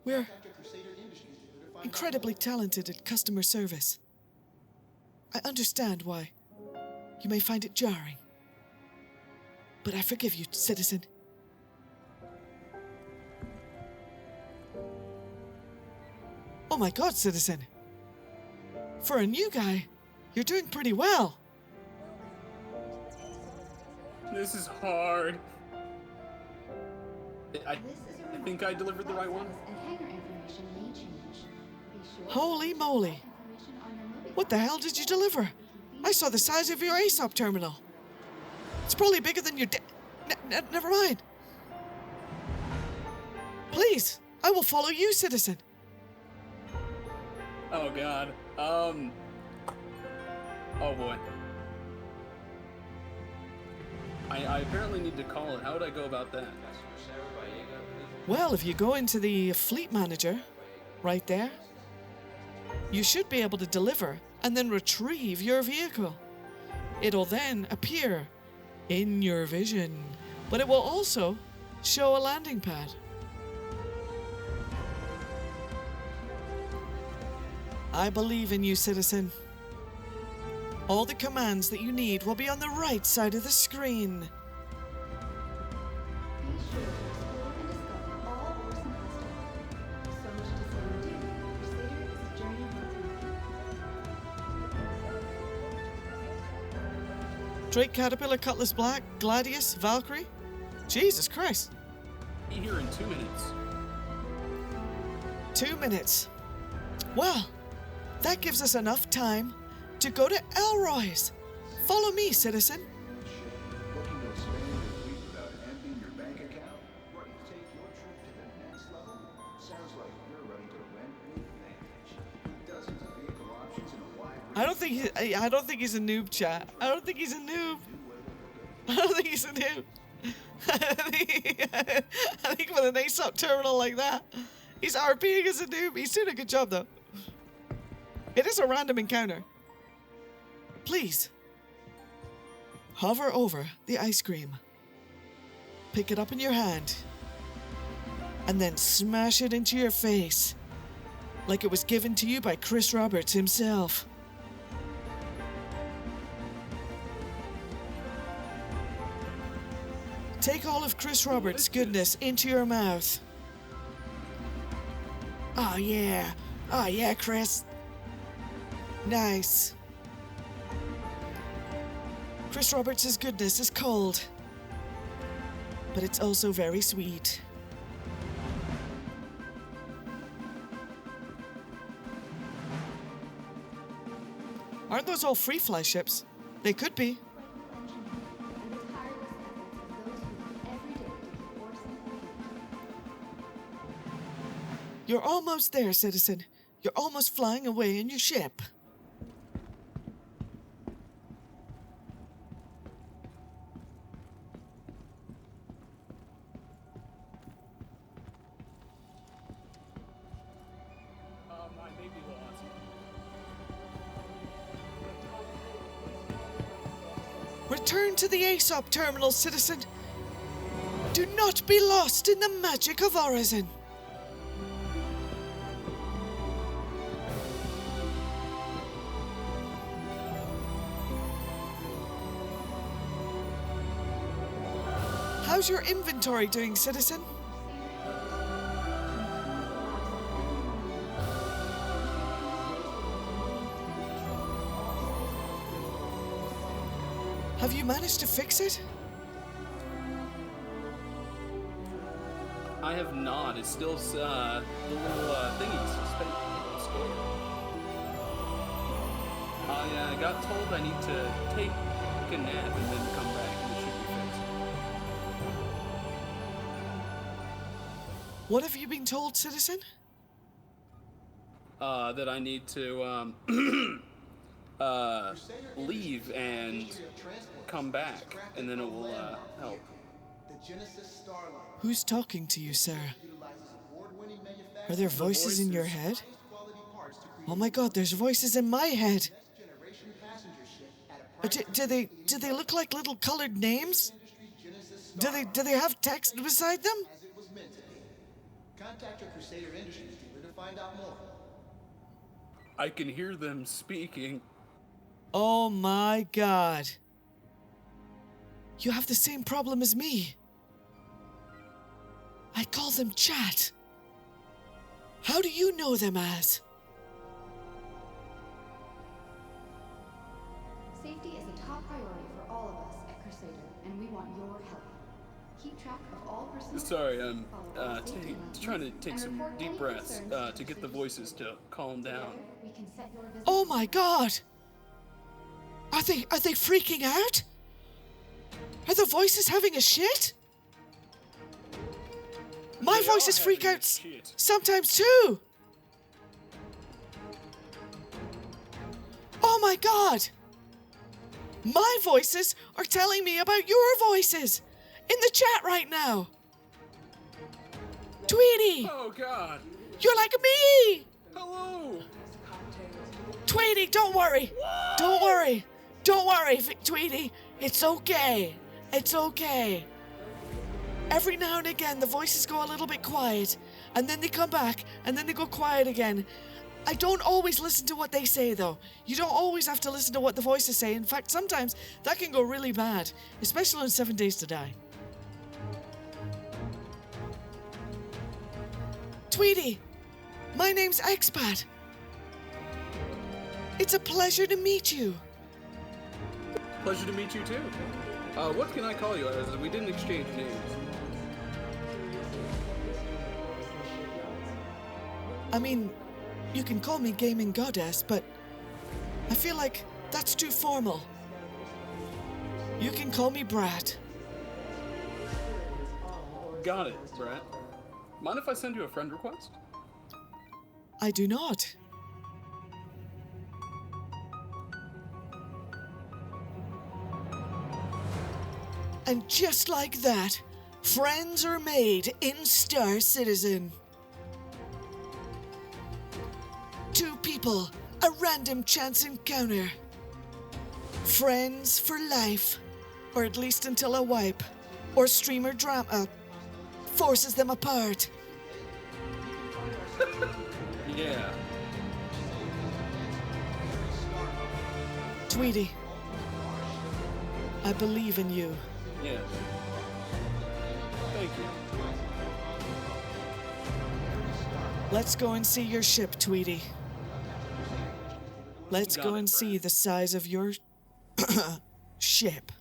We're incredibly talented at customer service. I understand why you may find it jarring. But I forgive you, citizen. Oh my God, citizen. For a new guy, you're doing pretty well. This is hard. I think I delivered the right one. Holy moly. What the hell did you deliver? I saw the size of your ASOP terminal. It's probably bigger than your never mind. Please, I will follow you, citizen. Oh God. Oh boy. I apparently need to call it. How would I go about that? Well, if you go into the fleet manager, right there, you should be able to deliver and then retrieve your vehicle. It'll then appear in your vision, but it will also show a landing pad. I believe in you, citizen. All the commands that you need will be on the right side of the screen. Drake, Caterpillar, Cutlass Black, Gladius, Valkyrie? Jesus Christ. Be here in 2 minutes. 2 minutes. Well, that gives us enough time to go to Elroy's. Follow me, citizen. Looking to expand your fleet without emptying your bank account? Ready to take your trip to the next level? Sounds like you're ready to rent with Vantage. With dozens of vehicle options and a wide I don't think he's a noob, chat. I don't think he's a noob. I don't think he's a noob. I think with an ASOP terminal like that, he's RPing as a noob. He's doing a good job, though. It is a random encounter. Please, hover over the ice cream. Pick it up in your hand. And then smash it into your face. Like it was given to you by Chris Roberts himself. Take all of Chris Roberts' goodness into your mouth. Oh yeah. Oh yeah, Chris. Nice. Chris Roberts' goodness is cold. But it's also very sweet. Aren't those all free fly ships? They could be. You're almost there, citizen. You're almost flying away in your ship. I may be lost. Return to the ASOP terminal, citizen. Do not be lost in the magic of Horizon. How's your inventory doing, citizen? Have you managed to fix it? I have not. It's still the little thingies. It's scared. I got told I need to take a nap and then come back, and it should be fixed. What have you been told, citizen? That I need to leave and come back, and then it will help. Who's talking to you, sir? Are there voices in your head? Oh my god, there's voices in my head. Do they look like little colored names? Do they have text beside them? Contact your Crusader Industries dealer to find out more. I can hear them speaking. Oh my god. You have the same problem as me. I call them chat. How do you know them as? Safety is a top priority for all of us at Crusader, and we want your help. Keep track of all personal... Sorry, I'm follow all safety trying to take and some report deep any breaths concerns to get the voices to calm down. Together, we can set your visit... Oh my god! Are they freaking out? Are the voices having a shit? My They are voices freak having a out shit. sometimes too! Oh my god! My voices are telling me about your voices in the chat right now! Tweety! Oh god! You're like me! Hello! Tweety, don't worry! Don't worry! Don't worry, Tweety! It's okay! It's okay! Every now and again, the voices go a little bit quiet, and then they come back, and then they go quiet again. I don't always listen to what they say, though. You don't always have to listen to what the voices say. In fact, sometimes that can go really bad, especially on 7 Days to Die. Tweety, my name's Expat. It's a pleasure to meet you. Pleasure to meet you too. What can I call you as? We didn't exchange names. I mean, you can call me Gaming Goddess, but I feel like that's too formal. You can call me Brat. Got it, Brett. Mind if I send you a friend request? I do not. And just like that, friends are made in Star Citizen. Two people, a random chance encounter. Friends for life, or at least until a wipe or streamer drama forces them apart. Yeah. Tweety, I believe in you. Yes. Thank you. Let's go and see your ship, Tweety. Let's Got go it, and see Brad. the size of your ship.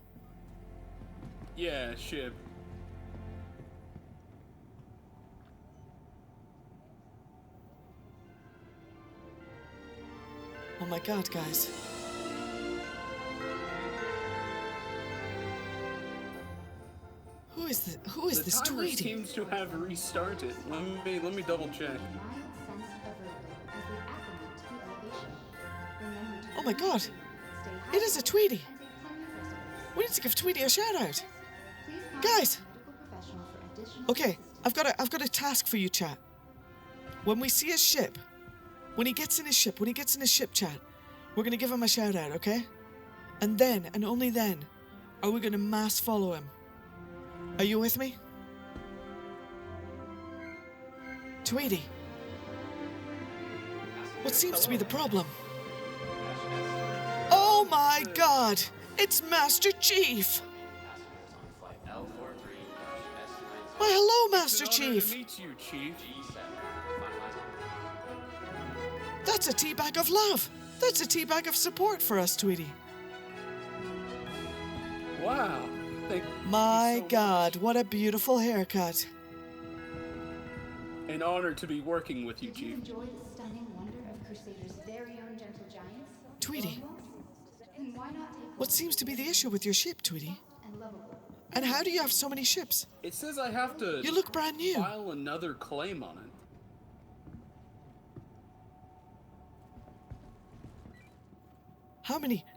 Yeah, ship. Oh my god, guys. Who is this The timer Tweety? seems to have restarted. Let me double check. Mild sense of vertigo as they acclimate to the elevation. Remember to Oh my god. stay It is a hydrated Tweety. and take plenty of rest breaks. We need to give Tweety a shout out. Please contact Guys. a medical professional for additional Okay, assistance. I've got a task for you, chat. When we see a ship, when he gets in his ship, chat, we're gonna give him a shout out, okay? And then, and only then, are we gonna mass follow him. Are you with me? Tweety. What seems to be the problem? Oh my god! It's Master Chief! Why, hello, Master It's an honor Chief! to meet you, Chief. That's a tea bag of love! That's a tea bag of support for us, Tweety. Wow. Thank My you so god, what a beautiful haircut. much. An honor to be working with you, Did you Chief. enjoy the stunning wonder of Crusader's very own gentle giants? Tweety, Then why not take what seems to be the issue with your ship, Tweety? and lovable? And how do you have so many ships? It says I have to You look brand new. file another claim on it.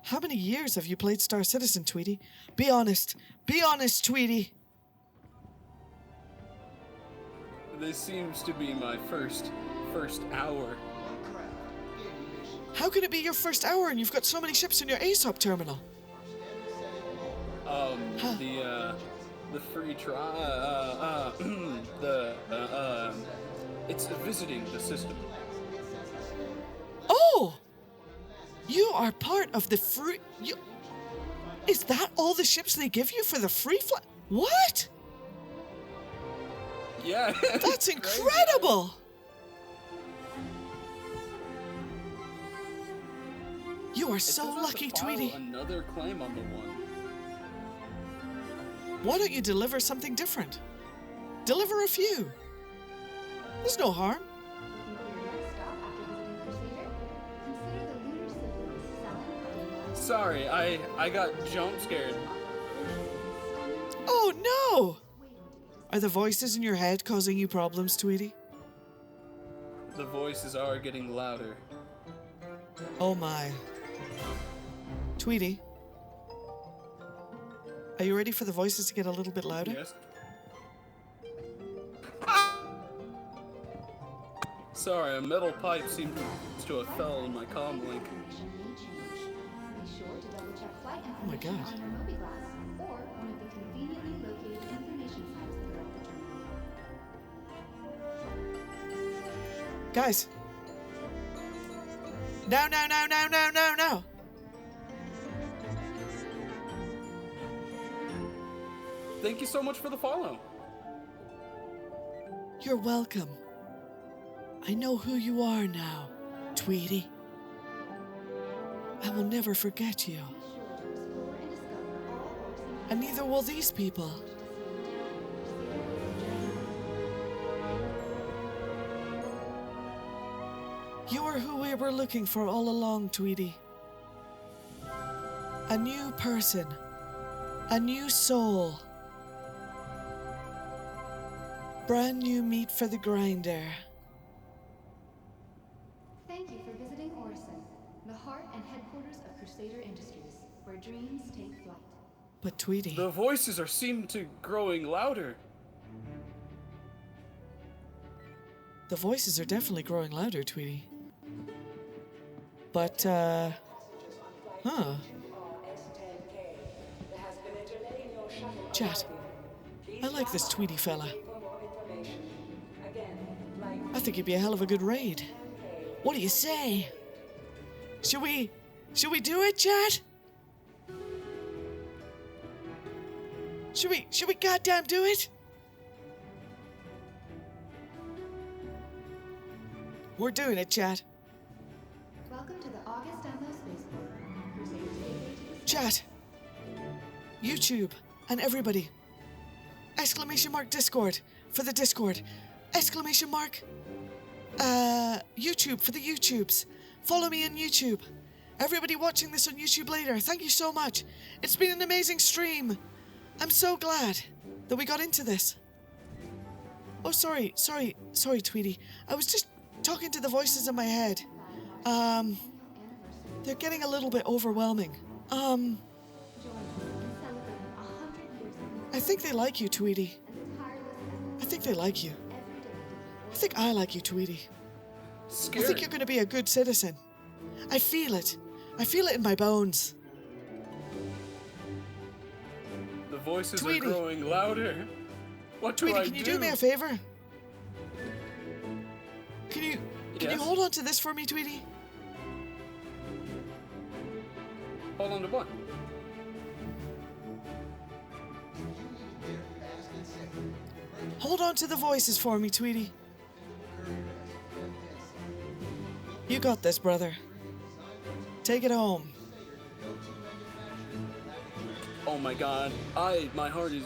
How many years have you played Star Citizen, Tweety? Be honest. Be honest, Tweety. This seems to be my first hour. How can it be your first hour and you've got so many ships in your ASOP terminal? The free trial, it's visiting the system. Oh! You are part of the free... Is that all the ships they give you for the free flight? What? Yeah. That's incredible! You are so lucky, Tweety. Another claim on the one. Why don't you deliver something different? Deliver a few. There's no harm. Sorry, I got jump scared. Oh no! Are the voices in your head causing you problems, Tweety? The voices are getting louder. Oh my. Tweety, are you ready for the voices to get a little bit louder? Yes. Sorry, a metal pipe seems to have fell in my comm link. Oh my god. Guys. No, no, no, no, no, no, no. Thank you so much for the follow. You're welcome. I know who you are now, Tweety. I will never forget you. And neither will these people. You are who we were looking for all along, Tweety. A new person. A new soul. Brand new meat for the grinder. Thank you for visiting Orison, the heart and headquarters of Crusader Industries, where dreams take flight. But Tweety... The voices seem to growing louder. The voices are definitely growing louder, Tweety. But, Chat, I like this Tweety fella. I think he'd be a hell of a good raid. What do you say? Should we do it, chat? Should we goddamn do it? We're doing it, chat. Welcome to the August Ammo Spaceport. Crusaders gateway to the Chat. YouTube and everybody. Exclamation mark Discord for the Discord. Exclamation mark YouTube for the YouTubes. Follow me on YouTube. Everybody watching this on YouTube later, thank you so much. It's been an amazing stream. I'm so glad that we got into this. Oh, sorry, Tweety. I was just talking to the voices in my head. They're getting a little bit overwhelming. I think they like you, Tweety. I think they like you. I think I like you, Tweety. Scary. I think you're going to be a good citizen. I feel it. I feel it in my bones. The voices Tweety. are growing louder. What do Tweety, I can you do me a favor? Can you Yes. hold on to this for me, Tweety? Hold on to what? Hold on to the voices for me, Tweety. You got this, brother. Take it home. Oh my god. My heart is